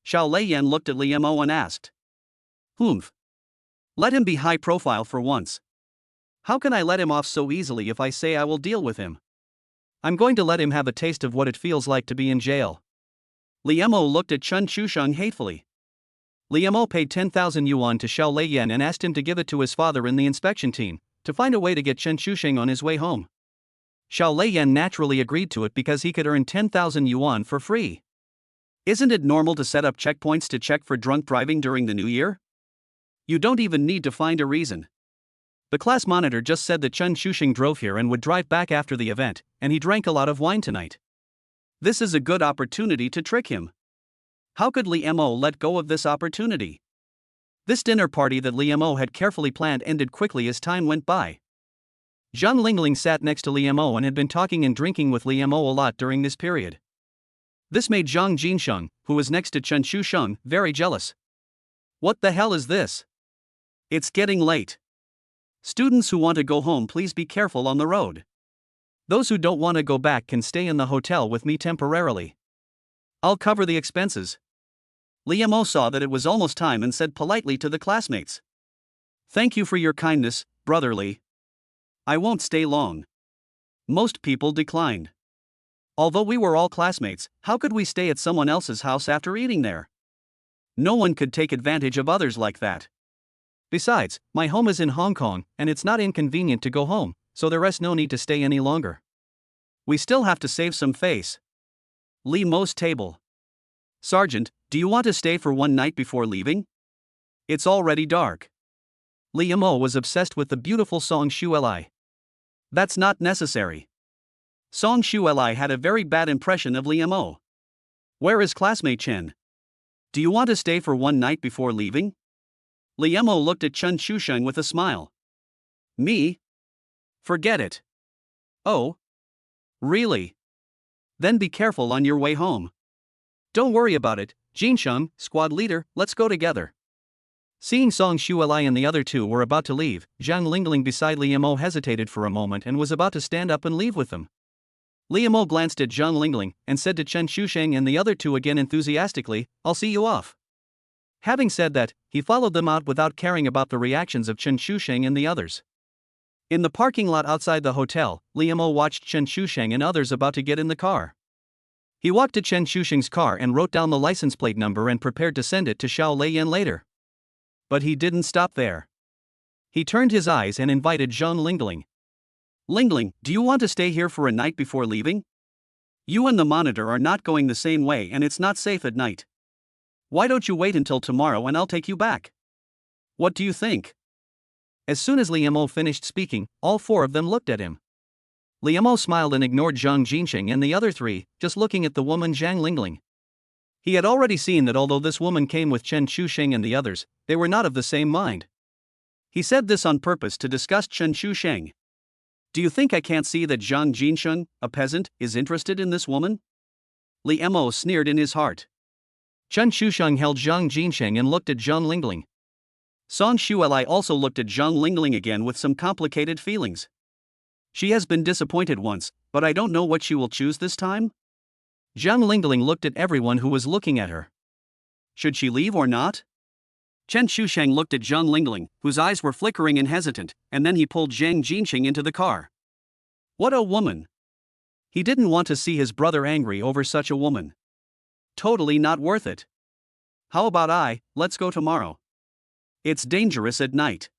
Xiao Leiyan looked at Li Mo and asked. Humph. Let him be high profile for once. How can I let him off so easily if I say I will deal with him? I'm going to let him have a taste of what it feels like to be in jail. Li Mo looked at Chen Shusheng hatefully. Li Mo paid 10,000 yuan to Xiao Leiyan and asked him to give it to his father in the inspection team, to find a way to get Chen Shusheng on his way home. Xiao Leiyan naturally agreed to it because he could earn 10,000 yuan for free. Isn't it normal to set up checkpoints to check for drunk driving during the new year? You don't even need to find a reason. The class monitor just said that Chen Shusheng drove here and would drive back after the event, and he drank a lot of wine tonight. This is a good opportunity to trick him. How could Li Mo let go of this opportunity? This dinner party that Liu Mo had carefully planned ended quickly as time went by. Zhang Lingling sat next to Liu Mo and had been talking and drinking with Liu Mo a lot during this period. This made Zhang Jinsheng, who was next to Chen Shusheng, very jealous. What the hell is this? It's getting late. Students who want to go home, please be careful on the road. Those who don't want to go back can stay in the hotel with me temporarily. I'll cover the expenses. Liu Mo saw that it was almost time and said politely to the classmates, "Thank you for your kindness, brotherly. I won't stay long." Most people declined. Although we were all classmates, how could we stay at someone else's house after eating there? No one could take advantage of others like that. Besides, my home is in Hong Kong, and it's not inconvenient to go home, so there is no need to stay any longer. We still have to save some face. Li Mo's table. Sergeant, do you want to stay for one night before leaving? It's already dark. Liu Mo was obsessed with the beautiful Song Shueli. That's not necessary. Song Shueli had a very bad impression of Liu Mo. Where is classmate Chen? Do you want to stay for one night before leaving? Liu Mo looked at Chen Shusheng with a smile. Me? Forget it. Oh? Really? Then be careful on your way home. Don't worry about it, Jinsheng, squad leader, let's go together. Seeing Song Shueli and the other two were about to leave, Zhang Lingling beside Liu Mo hesitated for a moment and was about to stand up and leave with them. Liu Mo glanced at Zhang Lingling and said to Chen Shusheng and the other two again enthusiastically, "I'll see you off." Having said that, he followed them out without caring about the reactions of Chen Shusheng and the others. In the parking lot outside the hotel, Liu Mo watched Chen Shusheng and others about to get in the car. He walked to Chen Shusheng's car and wrote down the license plate number and prepared to send it to Xiao Leiyan later. But he didn't stop there. He turned his eyes and invited Zhang Lingling. "Lingling, do you want to stay here for a night before leaving? You and the monitor are not going the same way and it's not safe at night. Why don't you wait until tomorrow and I'll take you back? What do you think?" As soon as Liu Mo finished speaking, all four of them looked at him. Liu Mo smiled and ignored Zhang Jinsheng and the other three, just looking at the woman Zhang Lingling. He had already seen that although this woman came with Chen Shusheng and the others, they were not of the same mind. He said this on purpose to disgust Chen Shusheng. "Do you think I can't see that Zhang Jinsheng, a peasant, is interested in this woman?" Liu Mo sneered in his heart. Chen Shusheng held Zhang Jinsheng and looked at Zhang Lingling. Song Shueli also looked at Zhang Lingling again with some complicated feelings. She has been disappointed once, but I don't know what she will choose this time. Zhang Lingling looked at everyone who was looking at her. Should she leave or not? Chen Shusheng looked at Zhang Lingling, whose eyes were flickering and hesitant, and then he pulled Zhang Jinsheng into the car. What a woman! He didn't want to see his brother angry over such a woman. Totally not worth it. How about let's go tomorrow. It's dangerous at night.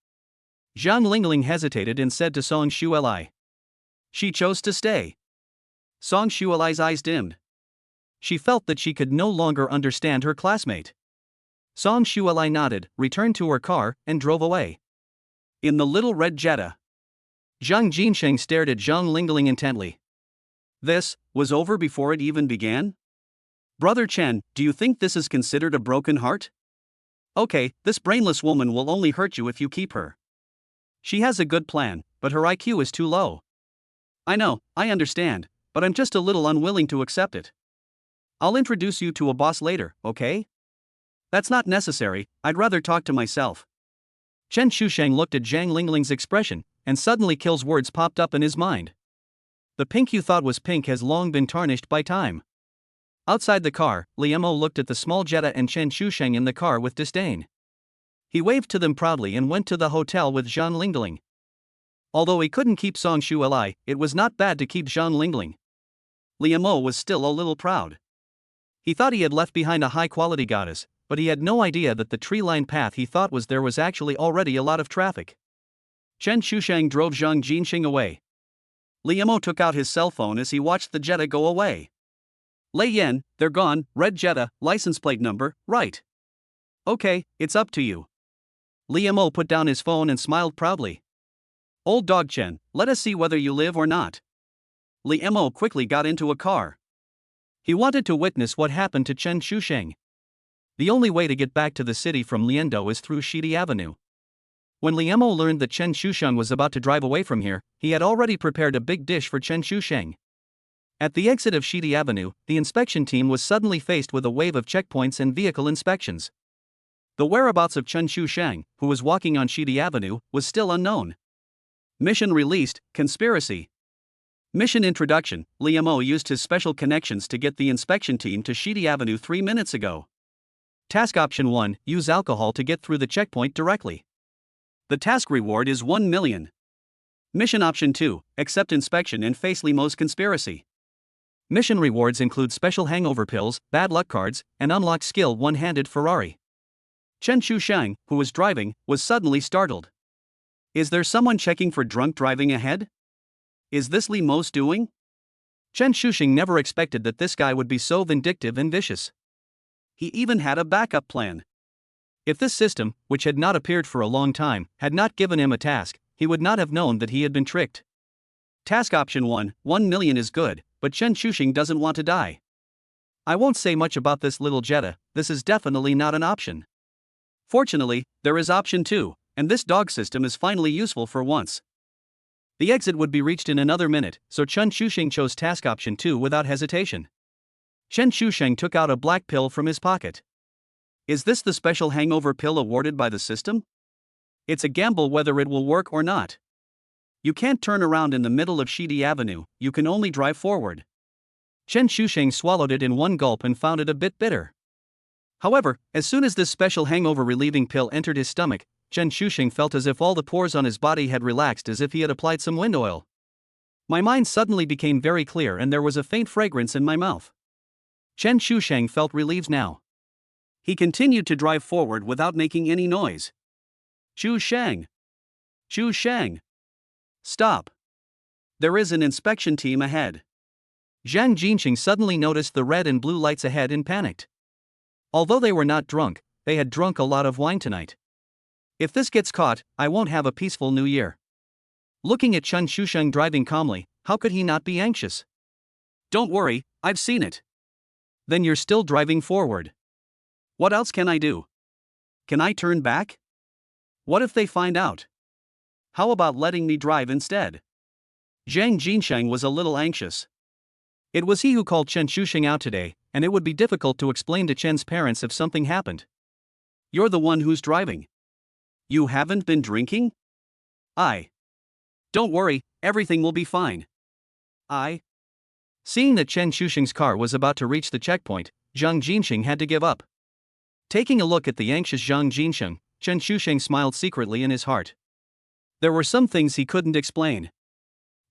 Zhang Lingling hesitated and said to Song Shueli. She chose to stay. Song Shueli's eyes dimmed. She felt that she could no longer understand her classmate. Song Shueli nodded, returned to her car, and drove away. In the little red Jetta. Zhang Jinsheng stared at Zhang Lingling intently. This was over before it even began? Brother Chen, do you think this is considered a broken heart? Okay, this brainless woman will only hurt you if you keep her. She has a good plan, but her IQ is too low. I know, I understand, but I'm just a little unwilling to accept it. I'll introduce you to a boss later, okay? That's not necessary, I'd rather talk to myself. Chen Shusheng looked at Zhang Lingling's expression, and suddenly Kill's words popped up in his mind. The pink you thought was pink has long been tarnished by time. Outside the car, Liu Mo looked at the small Jetta and Chen Shusheng in the car with disdain. He waved to them proudly and went to the hotel with Zhang Lingling. Although he couldn't keep Song Shueli, it was not bad to keep Zhang Lingling. Liu Mo was still a little proud. He thought he had left behind a high-quality goddess, but he had no idea that the tree-lined path he thought was there was actually already a lot of traffic. Chen Shusheng drove Zhang Jinsheng away. Liu Mo took out his cell phone as he watched the Jetta go away. Lei Yan, they're gone, red Jetta, license plate number, right. Okay, it's up to you. Liu Mo put down his phone and smiled proudly. Old dog Chen, let us see whether you live or not. Liu Mo quickly got into a car. He wanted to witness what happened to Chen Shusheng. The only way to get back to the city from Liendo is through Shidi Avenue. When Liemo learned that Chen Shusheng was about to drive away from here, he had already prepared a big dish for Chen Shusheng. At the exit of Shidi Avenue, the inspection team was suddenly faced with a wave of checkpoints and vehicle inspections. The whereabouts of Chen Shusheng, who was walking on Shidi Avenue, was still unknown. Mission released, conspiracy. Mission introduction, Liemo used his special connections to get the inspection team to Shidi Avenue 3 minutes ago. Task option 1, use alcohol to get through the checkpoint directly. The task reward is 1 million. Mission option 2, accept inspection and face Liemo's conspiracy. Mission rewards include special hangover pills, bad luck cards, and unlocked skill one-handed Ferrari. Chen Shusheng, who was driving, was suddenly startled. Is there someone checking for drunk driving ahead? Is this Liemo's doing? Chen Shusheng never expected that this guy would be so vindictive and vicious. He even had a backup plan. If this system, which had not appeared for a long time, had not given him a task, he would not have known that he had been tricked. Task option 1, 1 million is good, but Chen Shusheng doesn't want to die. I won't say much about this little Jetta, this is definitely not an option. Fortunately, there is option 2, and this dog system is finally useful for once. The exit would be reached in another minute, so Chen Shusheng chose task option 2 without hesitation. Chen Shusheng took out a black pill from his pocket. Is this the special hangover pill awarded by the system? It's a gamble whether it will work or not. You can't turn around in the middle of Shidi Avenue, you can only drive forward. Chen Shusheng swallowed it in one gulp and found it a bit bitter. However, as soon as this special hangover relieving pill entered his stomach, Chen Shusheng felt as if all the pores on his body had relaxed as if he had applied some wind oil. My mind suddenly became very clear and there was a faint fragrance in my mouth. Chen Shusheng felt relieved now. He continued to drive forward without making any noise. Shusheng! Shusheng! Stop! There is an inspection team ahead. Zhang Jinxing suddenly noticed the red and blue lights ahead and panicked. Although they were not drunk, they had drunk a lot of wine tonight. If this gets caught, I won't have a peaceful new year. Looking at Chen Shusheng driving calmly, how could he not be anxious? Don't worry, I've seen it. Then you're still driving forward. What else can I do? Can I turn back? What if they find out? How about letting me drive instead? Zhang Jinsheng was a little anxious. It was he who called Chen Shusheng out today, and it would be difficult to explain to Chen's parents if something happened. You're the one who's driving. You haven't been drinking? Don't worry, everything will be fine. Seeing that Chen Shusheng's car was about to reach the checkpoint, Zhang Jinsheng had to give up. Taking a look at the anxious Zhang Jinsheng, Chen Shusheng smiled secretly in his heart. There were some things he couldn't explain.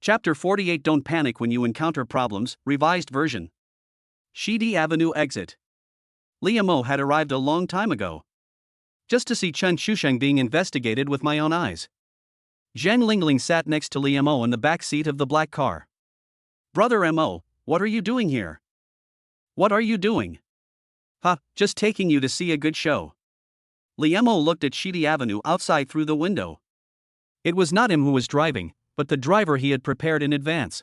Chapter 48 Don't Panic When You Encounter Problems, Revised Version. Shidi Avenue Exit. Liemo had arrived a long time ago. Just to see Chen Shusheng being investigated with my own eyes. Zhang Lingling sat next to Liemo in the back seat of the black car. Brother Mo, what are you doing here? What are you doing? Just taking you to see a good show. Liemo looked at Shidi Avenue outside through the window. It was not him who was driving, but the driver he had prepared in advance.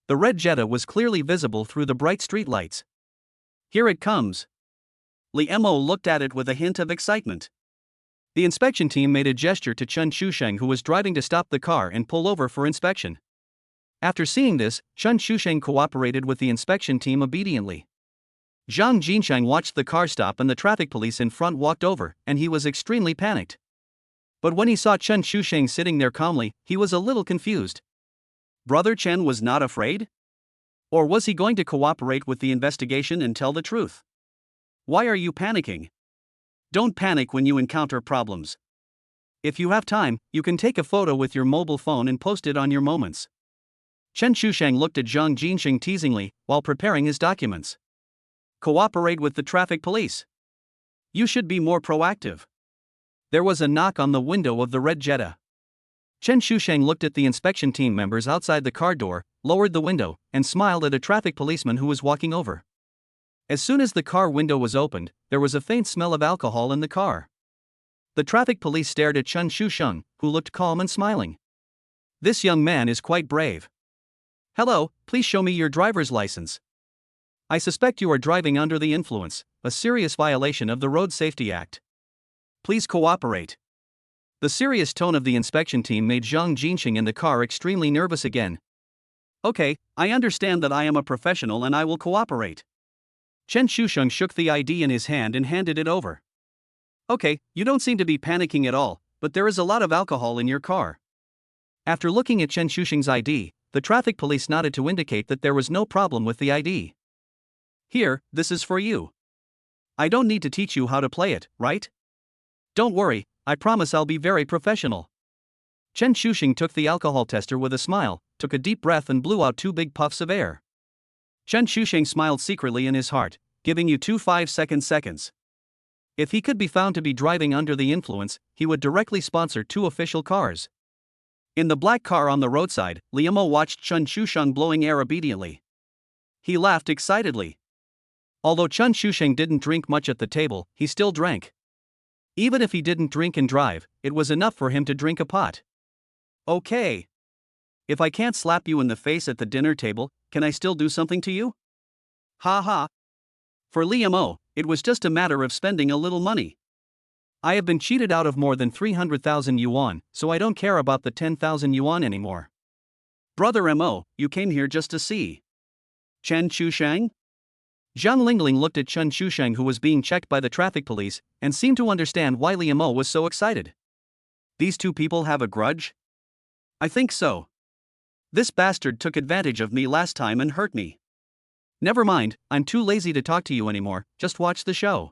The red Jetta was clearly visible through the bright streetlights. Here it comes. Liemo looked at it with a hint of excitement. The inspection team made a gesture to Chen Shusheng, who was driving, to stop the car and pull over for inspection. After seeing this, Chen Shusheng cooperated with the inspection team obediently. Zhang Jinsheng watched the car stop and the traffic police in front walked over, and he was extremely panicked. But when he saw Chen Shusheng sitting there calmly, he was a little confused. Brother Chen was not afraid? Or was he going to cooperate with the investigation and tell the truth? Why are you panicking? Don't panic when you encounter problems. If you have time, you can take a photo with your mobile phone and post it on your moments. Chen Shusheng looked at Zhang Jinsheng teasingly while preparing his documents. Cooperate with the traffic police. You should be more proactive. There was a knock on the window of the red Jetta. Chen Shusheng looked at the inspection team members outside the car door, lowered the window, and smiled at a traffic policeman who was walking over. As soon as the car window was opened, there was a faint smell of alcohol in the car. The traffic police stared at Chen Shusheng, who looked calm and smiling. This young man is quite brave. Hello, please show me your driver's license. I suspect you are driving under the influence, a serious violation of the Road Safety Act. Please cooperate. The serious tone of the inspection team made Zhang Jinxing in the car extremely nervous again. Okay, I understand that I am a professional and I will cooperate. Chen Shusheng shook the ID in his hand and handed it over. Okay, you don't seem to be panicking at all, but there is a lot of alcohol in your car. After looking at Chen Shusheng's ID, the traffic police nodded to indicate that there was no problem with the ID. Here, this is for you. I don't need to teach you how to play it, right? Don't worry, I promise I'll be very professional. Chen Shusheng took the alcohol tester with a smile, took a deep breath and blew out 2 big puffs of air. Chen Shusheng smiled secretly in his heart, giving you 2 5-second seconds. If he could be found to be driving under the influence, he would directly sponsor 2 official cars. In the black car on the roadside, Liamo watched Chen Shusheng blowing air obediently. He laughed excitedly. Although Chen Shusheng didn't drink much at the table, he still drank. Even if he didn't drink and drive, it was enough for him to drink a pot. Okay. If I can't slap you in the face at the dinner table, can I still do something to you? Ha ha. For Liamo, it was just a matter of spending a little money. I have been cheated out of more than 300,000 yuan, so I don't care about the 10,000 yuan anymore. Brother Mo, you came here just to see Chen Shusheng? Zhang Lingling looked at Chen Shusheng, who was being checked by the traffic police, and seemed to understand why Liamo was so excited. These 2 people have a grudge? I think so. This bastard took advantage of me last time and hurt me. Never mind, I'm too lazy to talk to you anymore, just watch the show.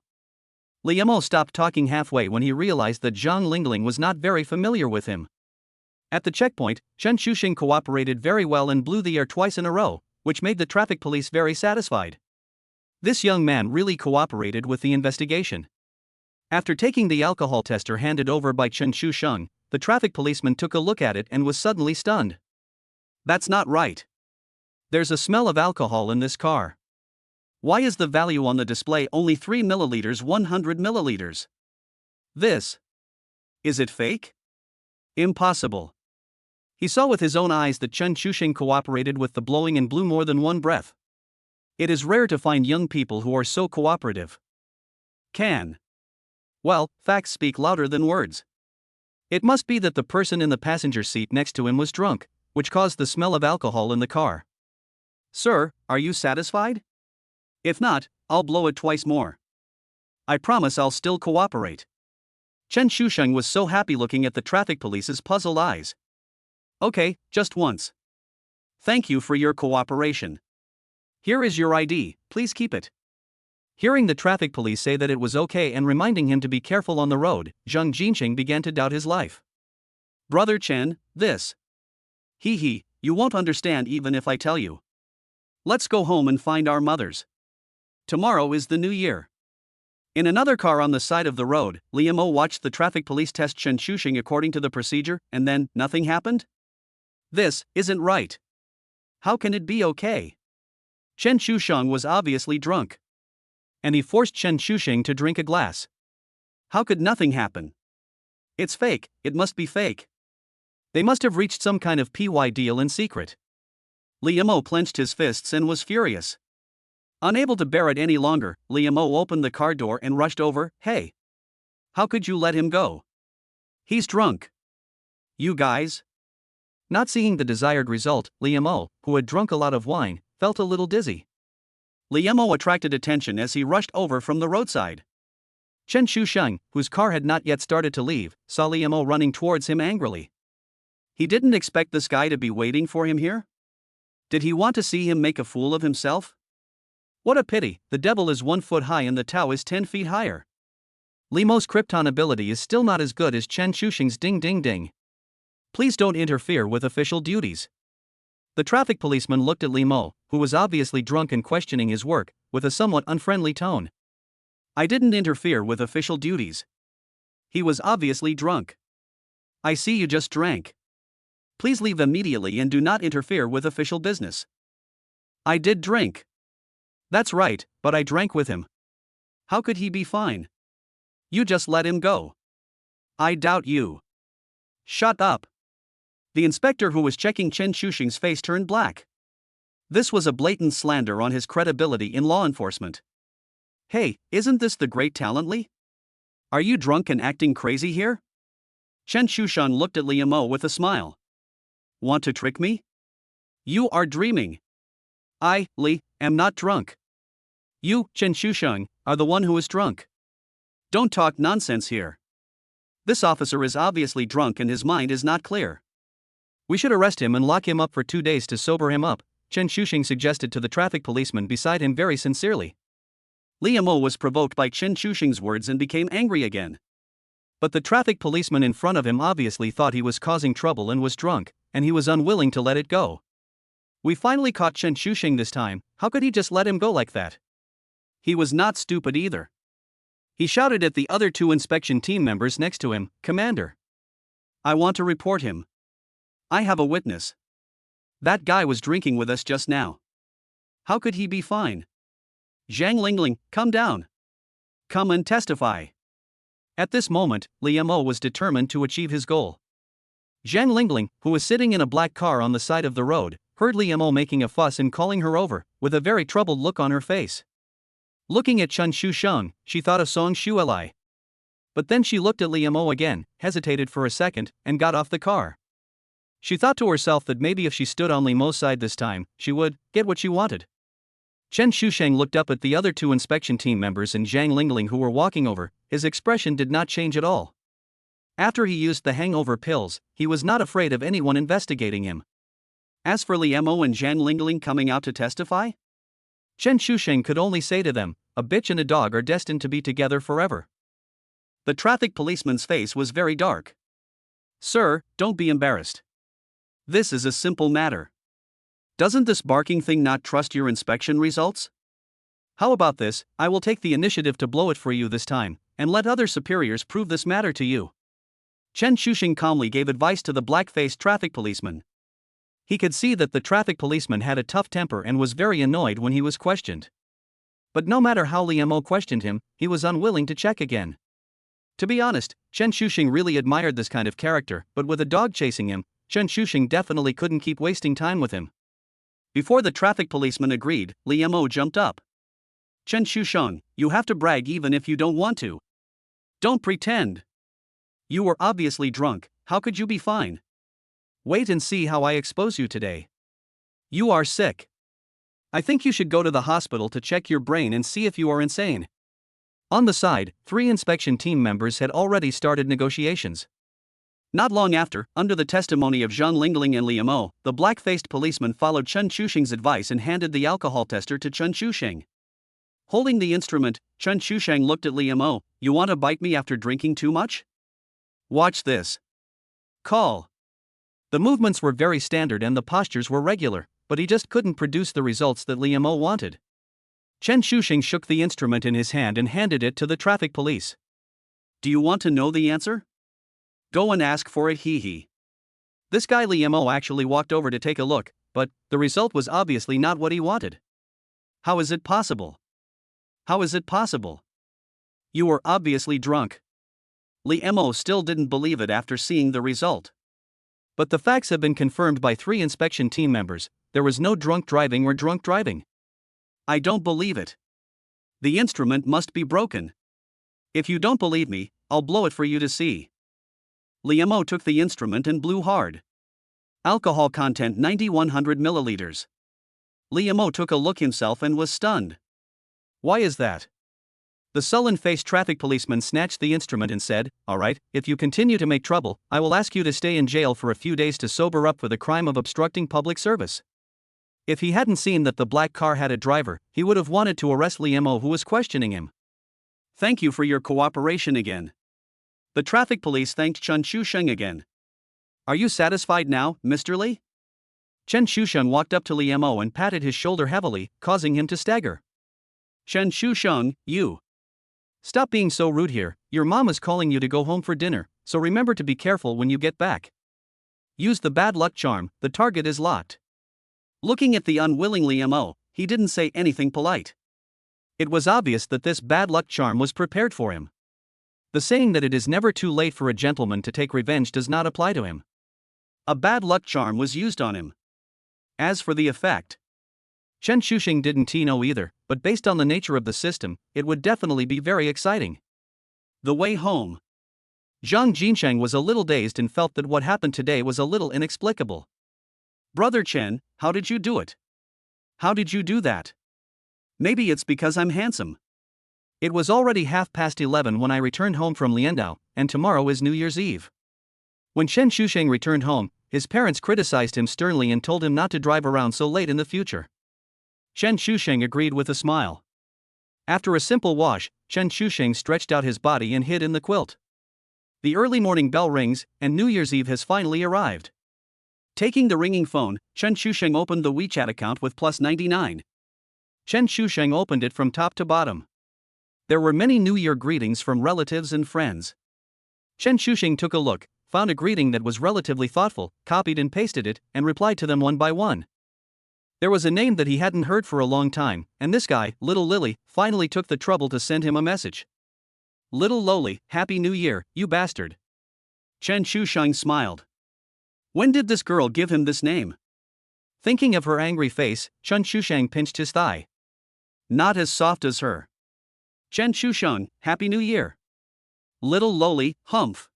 Liamo stopped talking halfway when he realized that Zhang Lingling was not very familiar with him. At the checkpoint, Chen Shusheng cooperated very well and blew the air twice in a row, which made the traffic police very satisfied. This young man really cooperated with the investigation. After taking the alcohol tester handed over by Chen Shusheng, the traffic policeman took a look at it and was suddenly stunned. That's not right. There's a smell of alcohol in this car. Why is the value on the display only 3 milliliters 100 milliliters? Is it fake? Impossible. He saw with his own eyes that Chen Shusheng cooperated with the blowing and blew more than 1 breath. It is rare to find young people who are so cooperative. Well, facts speak louder than words. It must be that the person in the passenger seat next to him was drunk, which caused the smell of alcohol in the car. Sir, are you satisfied? If not, I'll blow it twice more. I promise I'll still cooperate. Chen Shusheng was so happy looking at the traffic police's puzzled eyes. Okay, just once. Thank you for your cooperation. Here is your ID, please keep it. Hearing the traffic police say that it was okay and reminding him to be careful on the road, Zhang Jinxing began to doubt his life. Brother Chen, this. You won't understand even if I tell you. Let's go home and find our mothers. Tomorrow is the new year. In another car on the side of the road, Liamo watched the traffic police test Chen Shusheng according to the procedure, and then, nothing happened? This isn't right. How can it be okay? Chen Shusheng was obviously drunk. And he forced Chen Shusheng to drink a glass. How could nothing happen? It's fake, it must be fake. They must have reached some kind of PY deal in secret. Liamo clenched his fists and was furious. Unable to bear it any longer, Liamo opened the car door and rushed over. Hey! How could you let him go? He's drunk. You guys? Not seeing the desired result, Liamo, who had drunk a lot of wine, felt a little dizzy. Liamo attracted attention as he rushed over from the roadside. Chen Shusheng, whose car had not yet started to leave, saw Liamo running towards him angrily. He didn't expect this guy to be waiting for him here? Did he want to see him make a fool of himself? What a pity, the devil is 1 foot high and the Tao is 10 feet higher. Liamo's Krypton ability is still not as good as Chen Shusheng's ding ding ding. Please don't interfere with official duties. The traffic policeman looked at Liamo, who was obviously drunk and questioning his work, with a somewhat unfriendly tone. I didn't interfere with official duties. He was obviously drunk. I see you just drank. Please leave immediately and do not interfere with official business. I did drink. That's right, but I drank with him. How could he be fine? You just let him go. I doubt you. Shut up. The inspector who was checking Chen Shusheng's face turned black. This was a blatant slander on his credibility in law enforcement. Hey, isn't this the great talent, Li? Are you drunk and acting crazy here? Chen Shushan looked at Li Mo with a smile. Want to trick me? You are dreaming. I, Li, am not drunk. You, Chen Shushan, are the one who is drunk. Don't talk nonsense here. This officer is obviously drunk and his mind is not clear. We should arrest him and lock him up for 2 days to sober him up, Chen Shuxing suggested to the traffic policeman beside him very sincerely. Li Mo was provoked by Chen Shuxing's words and became angry again. But the traffic policeman in front of him obviously thought he was causing trouble and was drunk, and he was unwilling to let it go. We finally caught Chen Shuxing this time, how could he just let him go like that? He was not stupid either. He shouted at the other 2 inspection team members next to him, Commander. I want to report him. I have a witness. That guy was drinking with us just now. How could he be fine? Zhang Lingling, come down. Come and testify. At this moment, Li Mo was determined to achieve his goal. Zhang Lingling, who was sitting in a black car on the side of the road, heard Li Mo making a fuss and calling her over, with a very troubled look on her face. Looking at Chen Shusheng, she thought of Song Shuelai. But then she looked at Li Mo again, hesitated for a second, and got off the car. She thought to herself that maybe if she stood on Li Mo's side this time, she would get what she wanted. Chen Shusheng looked up at the other 2 inspection team members and Zhang Lingling who were walking over. His expression did not change at all. After he used the hangover pills, he was not afraid of anyone investigating him. As for Li Mo and Zhang Lingling coming out to testify, Chen Shusheng could only say to them, a bitch and a dog are destined to be together forever. The traffic policeman's face was very dark. Sir, don't be embarrassed. This is a simple matter. Doesn't this barking thing not trust your inspection results? How about this, I will take the initiative to blow it for you this time, and let other superiors prove this matter to you. Chen Shusheng calmly gave advice to the black-faced traffic policeman. He could see that the traffic policeman had a tough temper and was very annoyed when he was questioned. But no matter how Li Mo questioned him, he was unwilling to check again. To be honest, Chen Shusheng really admired this kind of character, but with a dog chasing him, Chen Shusheng definitely couldn't keep wasting time with him. Before the traffic policeman agreed, Li Mo jumped up. Chen Shusheng, you have to brag even if you don't want to. Don't pretend. You were obviously drunk, how could you be fine? Wait and see how I expose you today. You are sick. I think you should go to the hospital to check your brain and see if you are insane. On the side, 3 inspection team members had already started negotiations. Not long after, under the testimony of Zhang Lingling and Li Mo, the black-faced policeman followed Chen Shusheng's advice and handed the alcohol tester to Chen Shusheng. Holding the instrument, Chen Shusheng looked at Li Mo, you want to bite me after drinking too much? Watch this. Call. The movements were very standard and the postures were regular, but he just couldn't produce the results that Li Mo wanted. Chen Shusheng shook the instrument in his hand and handed it to the traffic police. Do you want to know the answer? Go and ask for it, he. This guy Li Mo actually walked over to take a look, but the result was obviously not what he wanted. How is it possible? How is it possible? You were obviously drunk. Li Mo still didn't believe it after seeing the result. But the facts have been confirmed by 3 inspection team members, there was no drunk driving or drunk driving. I don't believe it. The instrument must be broken. If you don't believe me, I'll blow it for you to see. Li Mo took the instrument and blew hard. Alcohol content 9100 milliliters. Li Mo took a look himself and was stunned. Why is that? The sullen-faced traffic policeman snatched the instrument and said, all right, if you continue to make trouble, I will ask you to stay in jail for a few days to sober up for the crime of obstructing public service. If he hadn't seen that the black car had a driver, he would have wanted to arrest Li Mo who was questioning him. Thank you for your cooperation again. The traffic police thanked Chen Shusheng again. Are you satisfied now, Mr. Li? Chen Shusheng walked up to Li Mo and patted his shoulder heavily, causing him to stagger. Chen Shusheng, you. Stop being so rude here, your mom is calling you to go home for dinner, so remember to be careful when you get back. Use the bad luck charm, the target is locked. Looking at the unwilling Li Mo, he didn't say anything polite. It was obvious that this bad luck charm was prepared for him. The saying that it is never too late for a gentleman to take revenge does not apply to him. A bad luck charm was used on him. As for the effect, Chen Shuxing didn't know either, but based on the nature of the system, it would definitely be very exciting. The way home. Zhang Jinsheng was a little dazed and felt that what happened today was a little inexplicable. Brother Chen, how did you do it? How did you do that? Maybe it's because I'm handsome. It was already 11:30 when I returned home from Liandao, and tomorrow is New Year's Eve. When Chen Shusheng returned home, his parents criticized him sternly and told him not to drive around so late in the future. Chen Shusheng agreed with a smile. After a simple wash, Chen Shusheng stretched out his body and hid in the quilt. The early morning bell rings, and New Year's Eve has finally arrived. Taking the ringing phone, Chen Shusheng opened the WeChat account with +99. Chen Shusheng opened it from top to bottom. There were many New Year greetings from relatives and friends. Chen Shusheng took a look, found a greeting that was relatively thoughtful, copied and pasted it, and replied to them one by one. There was a name that he hadn't heard for a long time, and this guy, Little Lily, finally took the trouble to send him a message. Little Loli, Happy New Year, you bastard. Chen Shusheng smiled. When did this girl give him this name? Thinking of her angry face, Chen Shusheng pinched his thigh. Not as soft as her. Chen Shusheng, Happy New Year. Little Loli, humph.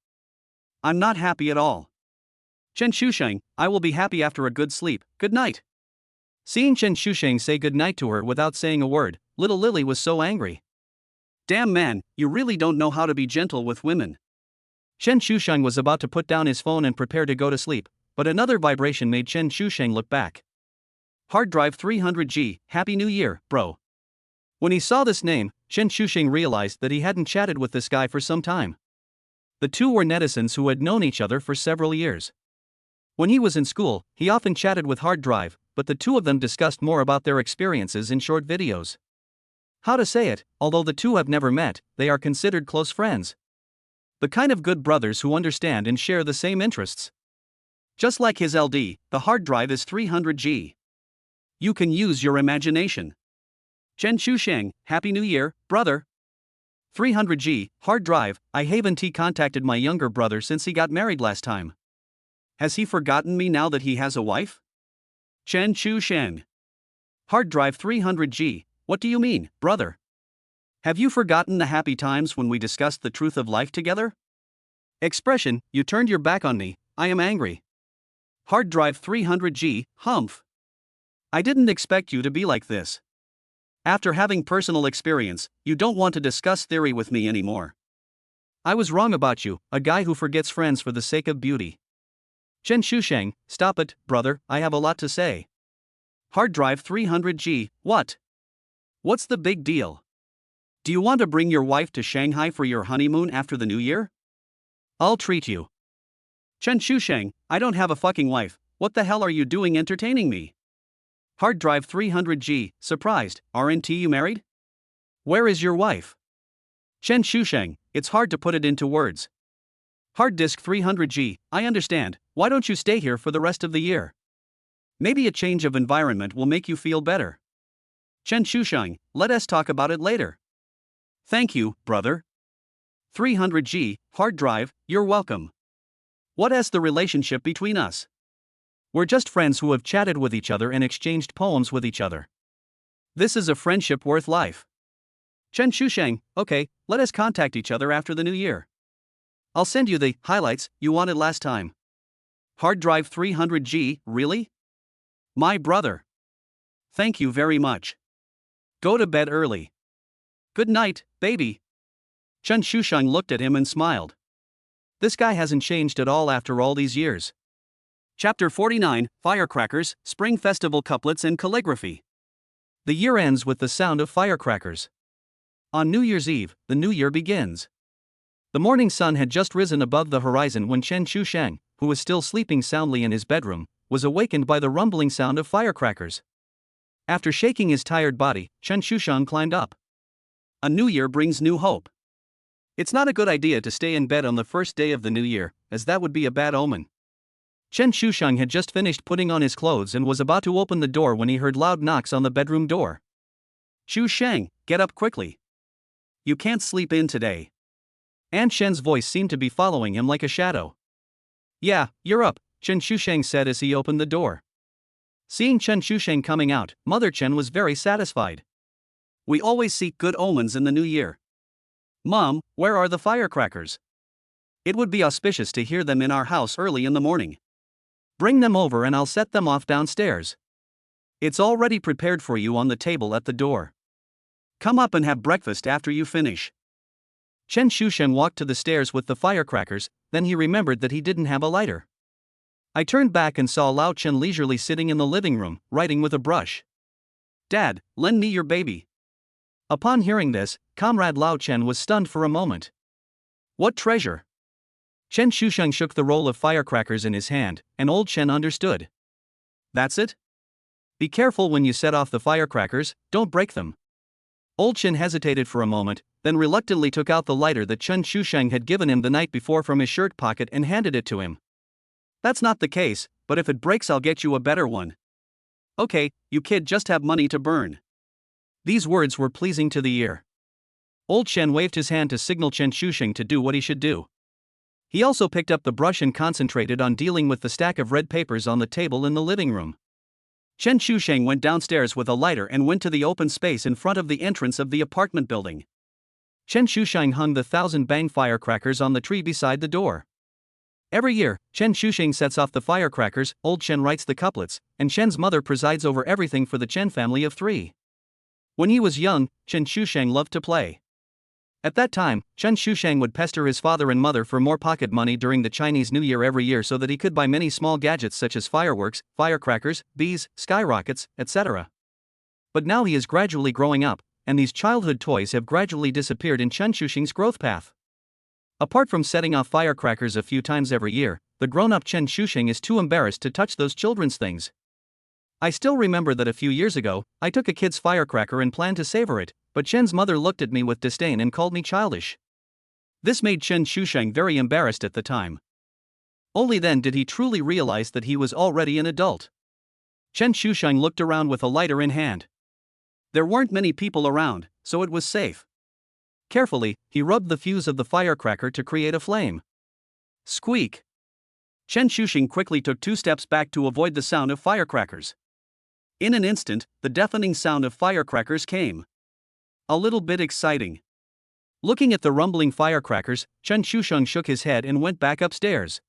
I'm not happy at all. Chen Shusheng, I will be happy after a good sleep, good night. Seeing Chen Shusheng say good night to her without saying a word, Little Lily was so angry. Damn man, you really don't know how to be gentle with women. Chen Shusheng was about to put down his phone and prepare to go to sleep, but another vibration made Chen Shusheng look back. Hard drive 300G, Happy New Year, bro. When he saw this name, Chen Shusheng realized that he hadn't chatted with this guy for some time. The two were netizens who had known each other for several years. When he was in school, he often chatted with Hard Drive, but the two of them discussed more about their experiences in short videos. How to say it, although the two have never met, they are considered close friends. The kind of good brothers who understand and share the same interests. Just like his LD, the hard drive is 300G. You can use your imagination. Chen Shusheng, Happy New Year, brother. 300G, hard drive, I haven't contacted my younger brother since he got married last time. Has he forgotten me now that he has a wife? Chen Shusheng. Hard drive 300G, what do you mean, brother? Have you forgotten the happy times when we discussed the truth of life together? Expression, you turned your back on me, I am angry. Hard drive 300G, humph. I didn't expect you to be like this. After having personal experience, you don't want to discuss theory with me anymore. I was wrong about you, a guy who forgets friends for the sake of beauty. Chen Shusheng, stop it, brother, I have a lot to say. Hard drive 300G, what? What's the big deal? Do you want to bring your wife to Shanghai for your honeymoon after the new year? I'll treat you. Chen Shusheng, I don't have a fucking wife, what the hell are you doing entertaining me? Hard drive 300G, surprised, aren't you married? Where is your wife? Chen Shusheng, it's hard to put it into words. Hard disk 300G, I understand, why don't you stay here for the rest of the year? Maybe a change of environment will make you feel better. Chen Shusheng, let us talk about it later. Thank you, brother. 300G, hard drive, you're welcome. What is the relationship between us? We're just friends who have chatted with each other and exchanged poems with each other. This is a friendship worth life. Chen Shusheng, okay, let us contact each other after the new year. I'll send you the highlights you wanted last time. Hard drive 300G, really? My brother. Thank you very much. Go to bed early. Good night, baby. Chen Shusheng looked at him and smiled. This guy hasn't changed at all after all these years. Chapter 49, Firecrackers, Spring Festival Couplets and Calligraphy. The year ends with the sound of firecrackers. On New Year's Eve, the new year begins. The morning sun had just risen above the horizon when Chen Shusheng, who was still sleeping soundly in his bedroom, was awakened by the rumbling sound of firecrackers. After shaking his tired body, Chen Shusheng climbed up. A new year brings new hope. It's not a good idea to stay in bed on the first day of the new year, as that would be a bad omen. Chen Shusheng had just finished putting on his clothes and was about to open the door when he heard loud knocks on the bedroom door. Shusheng, get up quickly. You can't sleep in today. Aunt Shen's voice seemed to be following him like a shadow. Yeah, you're up, Chen Shusheng said as he opened the door. Seeing Chen Shusheng coming out, Mother Chen was very satisfied. We always seek good omens in the new year. Mom, where are the firecrackers? It would be auspicious to hear them in our house early in the morning. Bring them over and I'll set them off downstairs. It's already prepared for you on the table at the door. Come up and have breakfast after you finish. Chen Shusheng walked to the stairs with the firecrackers, then he remembered that he didn't have a lighter. I turned back and saw Lao Chen leisurely sitting in the living room, writing with a brush. Dad, lend me your baby. Upon hearing this, Comrade Lao Chen was stunned for a moment. What treasure? Chen Shusheng shook the roll of firecrackers in his hand, and old Chen understood. That's it? Be careful when you set off the firecrackers, don't break them. Old Chen hesitated for a moment, then reluctantly took out the lighter that Chen Shusheng had given him the night before from his shirt pocket and handed it to him. That's not the case, but if it breaks I'll get you a better one. Okay, you kid just have money to burn. These words were pleasing to the ear. Old Chen waved his hand to signal Chen Shusheng to do what he should do. He also picked up the brush and concentrated on dealing with the stack of red papers on the table in the living room. Chen Shusheng went downstairs with a lighter and went to the open space in front of the entrance of the apartment building. Chen Shusheng hung the 1,000 bang firecrackers on the tree beside the door. Every year, Chen Shusheng sets off the firecrackers, old Chen writes the couplets, and Chen's mother presides over everything for the Chen family of 3. When he was young, Chen Shusheng loved to play. At that time, Chen Shusheng would pester his father and mother for more pocket money during the Chinese New Year every year so that he could buy many small gadgets such as fireworks, firecrackers, bees, skyrockets, etc. But now he is gradually growing up, and these childhood toys have gradually disappeared in Chen Shusheng's growth path. Apart from setting off firecrackers a few times every year, the grown-up Chen Shusheng is too embarrassed to touch those children's things. I still remember that a few years ago, I took a kid's firecracker and planned to savor it, but Chen's mother looked at me with disdain and called me childish. This made Chen Shusheng very embarrassed at the time. Only then did he truly realize that he was already an adult. Chen Shusheng looked around with a lighter in hand. There weren't many people around, so it was safe. Carefully, he rubbed the fuse of the firecracker to create a flame. Squeak! Chen Shusheng quickly took 2 steps back to avoid the sound of firecrackers. In an instant, the deafening sound of firecrackers came. A little bit exciting. Looking at the rumbling firecrackers, Chen Shusheng shook his head and went back upstairs.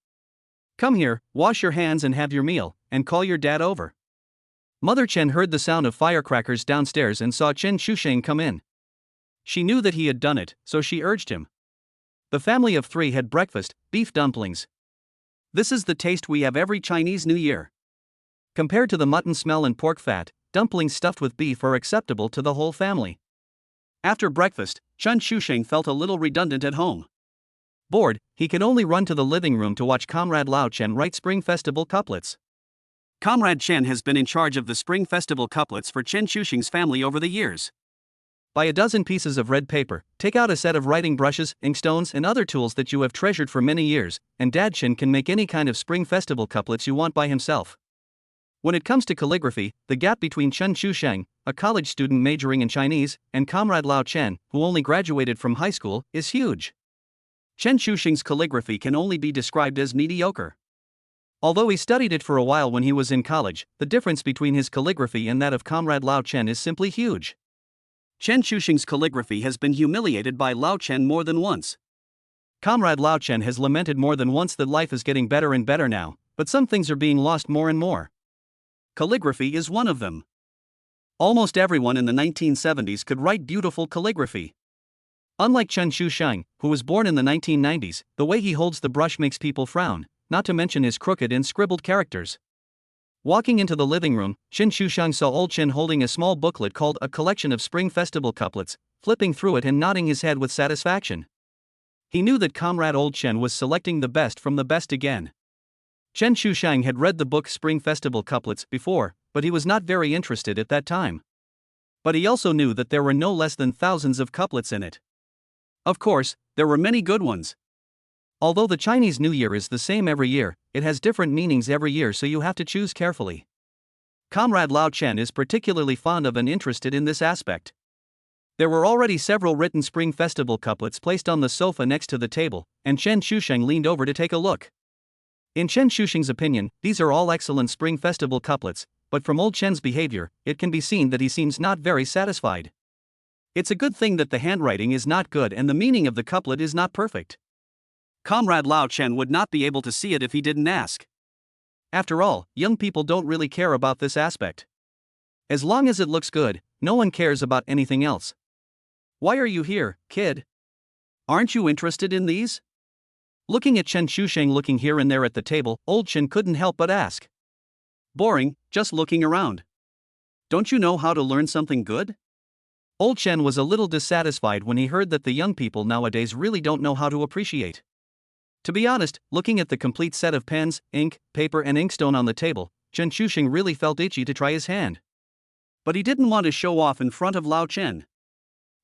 Come here, wash your hands and have your meal, and call your dad over. Mother Chen heard the sound of firecrackers downstairs and saw Chen Shusheng come in. She knew that he had done it, so she urged him. The family of 3 had breakfast, beef dumplings. This is the taste we have every Chinese New Year. Compared to the mutton smell and pork fat, dumplings stuffed with beef are acceptable to the whole family. After breakfast, Chen Shusheng felt a little redundant at home. Bored, he could only run to the living room to watch Comrade Lao Chen write Spring Festival couplets. Comrade Chen has been in charge of the Spring Festival couplets for Chen Shusheng's family over the years. Buy a dozen pieces of red paper, take out a set of writing brushes, inkstones, and other tools that you have treasured for many years, and Dad Chen can make any kind of Spring Festival couplets you want by himself. When it comes to calligraphy, the gap between Chen Shusheng, a college student majoring in Chinese, and Comrade Lao Chen, who only graduated from high school, is huge. Chen Shusheng's calligraphy can only be described as mediocre. Although he studied it for a while when he was in college, the difference between his calligraphy and that of Comrade Lao Chen is simply huge. Chen Shusheng's calligraphy has been humiliated by Lao Chen more than once. Comrade Lao Chen has lamented more than once that life is getting better and better now, but some things are being lost more and more. Calligraphy is one of them. Almost everyone in the 1970s could write beautiful calligraphy. Unlike Chen Shusheng, who was born in the 1990s, the way he holds the brush makes people frown, not to mention his crooked and scribbled characters. Walking into the living room, Chen Shusheng saw old Chen holding a small booklet called A Collection of Spring Festival Couplets, flipping through it and nodding his head with satisfaction. He knew that Comrade Old Chen was selecting the best from the best again. Chen Shusheng had read the book Spring Festival Couplets before, but he was not very interested at that time. But he also knew that there were no less than thousands of couplets in it. Of course, there were many good ones. Although the Chinese New Year is the same every year, it has different meanings every year, so you have to choose carefully. Comrade Lao Chen is particularly fond of and interested in this aspect. There were already several written Spring Festival couplets placed on the sofa next to the table, and Chen Shusheng leaned over to take a look. In Chen Shusheng's opinion, these are all excellent Spring Festival couplets, but from old Chen's behavior, it can be seen that he seems not very satisfied. It's a good thing that the handwriting is not good and the meaning of the couplet is not perfect. Comrade Lao Chen would not be able to see it if he didn't ask. After all, young people don't really care about this aspect. As long as it looks good, no one cares about anything else. Why are you here, kid? Aren't you interested in these? Looking at Chen Shusheng looking here and there at the table, old Chen couldn't help but ask. Boring, just looking around. Don't you know how to learn something good? Old Chen was a little dissatisfied when he heard that the young people nowadays really don't know how to appreciate. To be honest, looking at the complete set of pens, ink, paper and inkstone on the table, Chen Shusheng really felt itchy to try his hand. But he didn't want to show off in front of Lao Chen.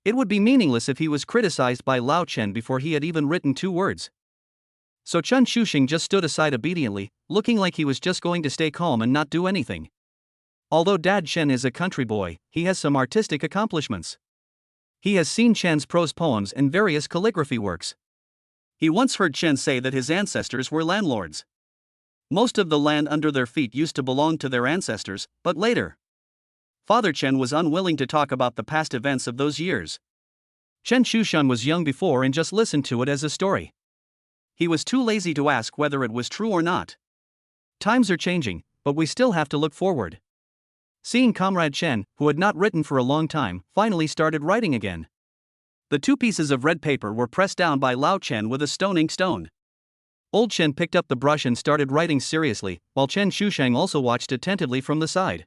It would be meaningless if he was criticized by Lao Chen before he had even written 2 words. So Chen Shusheng just stood aside obediently, looking like he was just going to stay calm and not do anything. Although Dad Chen is a country boy, he has some artistic accomplishments. He has seen Chen's prose poems and various calligraphy works. He once heard Chen say that his ancestors were landlords. Most of the land under their feet used to belong to their ancestors, but later, Father Chen was unwilling to talk about the past events of those years. Chen Shusheng was young before and just listened to it as a story. He was too lazy to ask whether it was true or not. Times are changing, but we still have to look forward. Seeing Comrade Chen, who had not written for a long time, finally started writing again. The 2 pieces of red paper were pressed down by Lao Chen with a stone inkstone. Old Chen picked up the brush and started writing seriously, while Chen Shusheng also watched attentively from the side.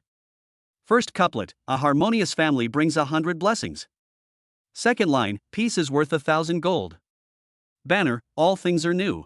First couplet, a harmonious family brings 100 blessings. Second line, peace is worth 1,000 gold. Banner, all things are new.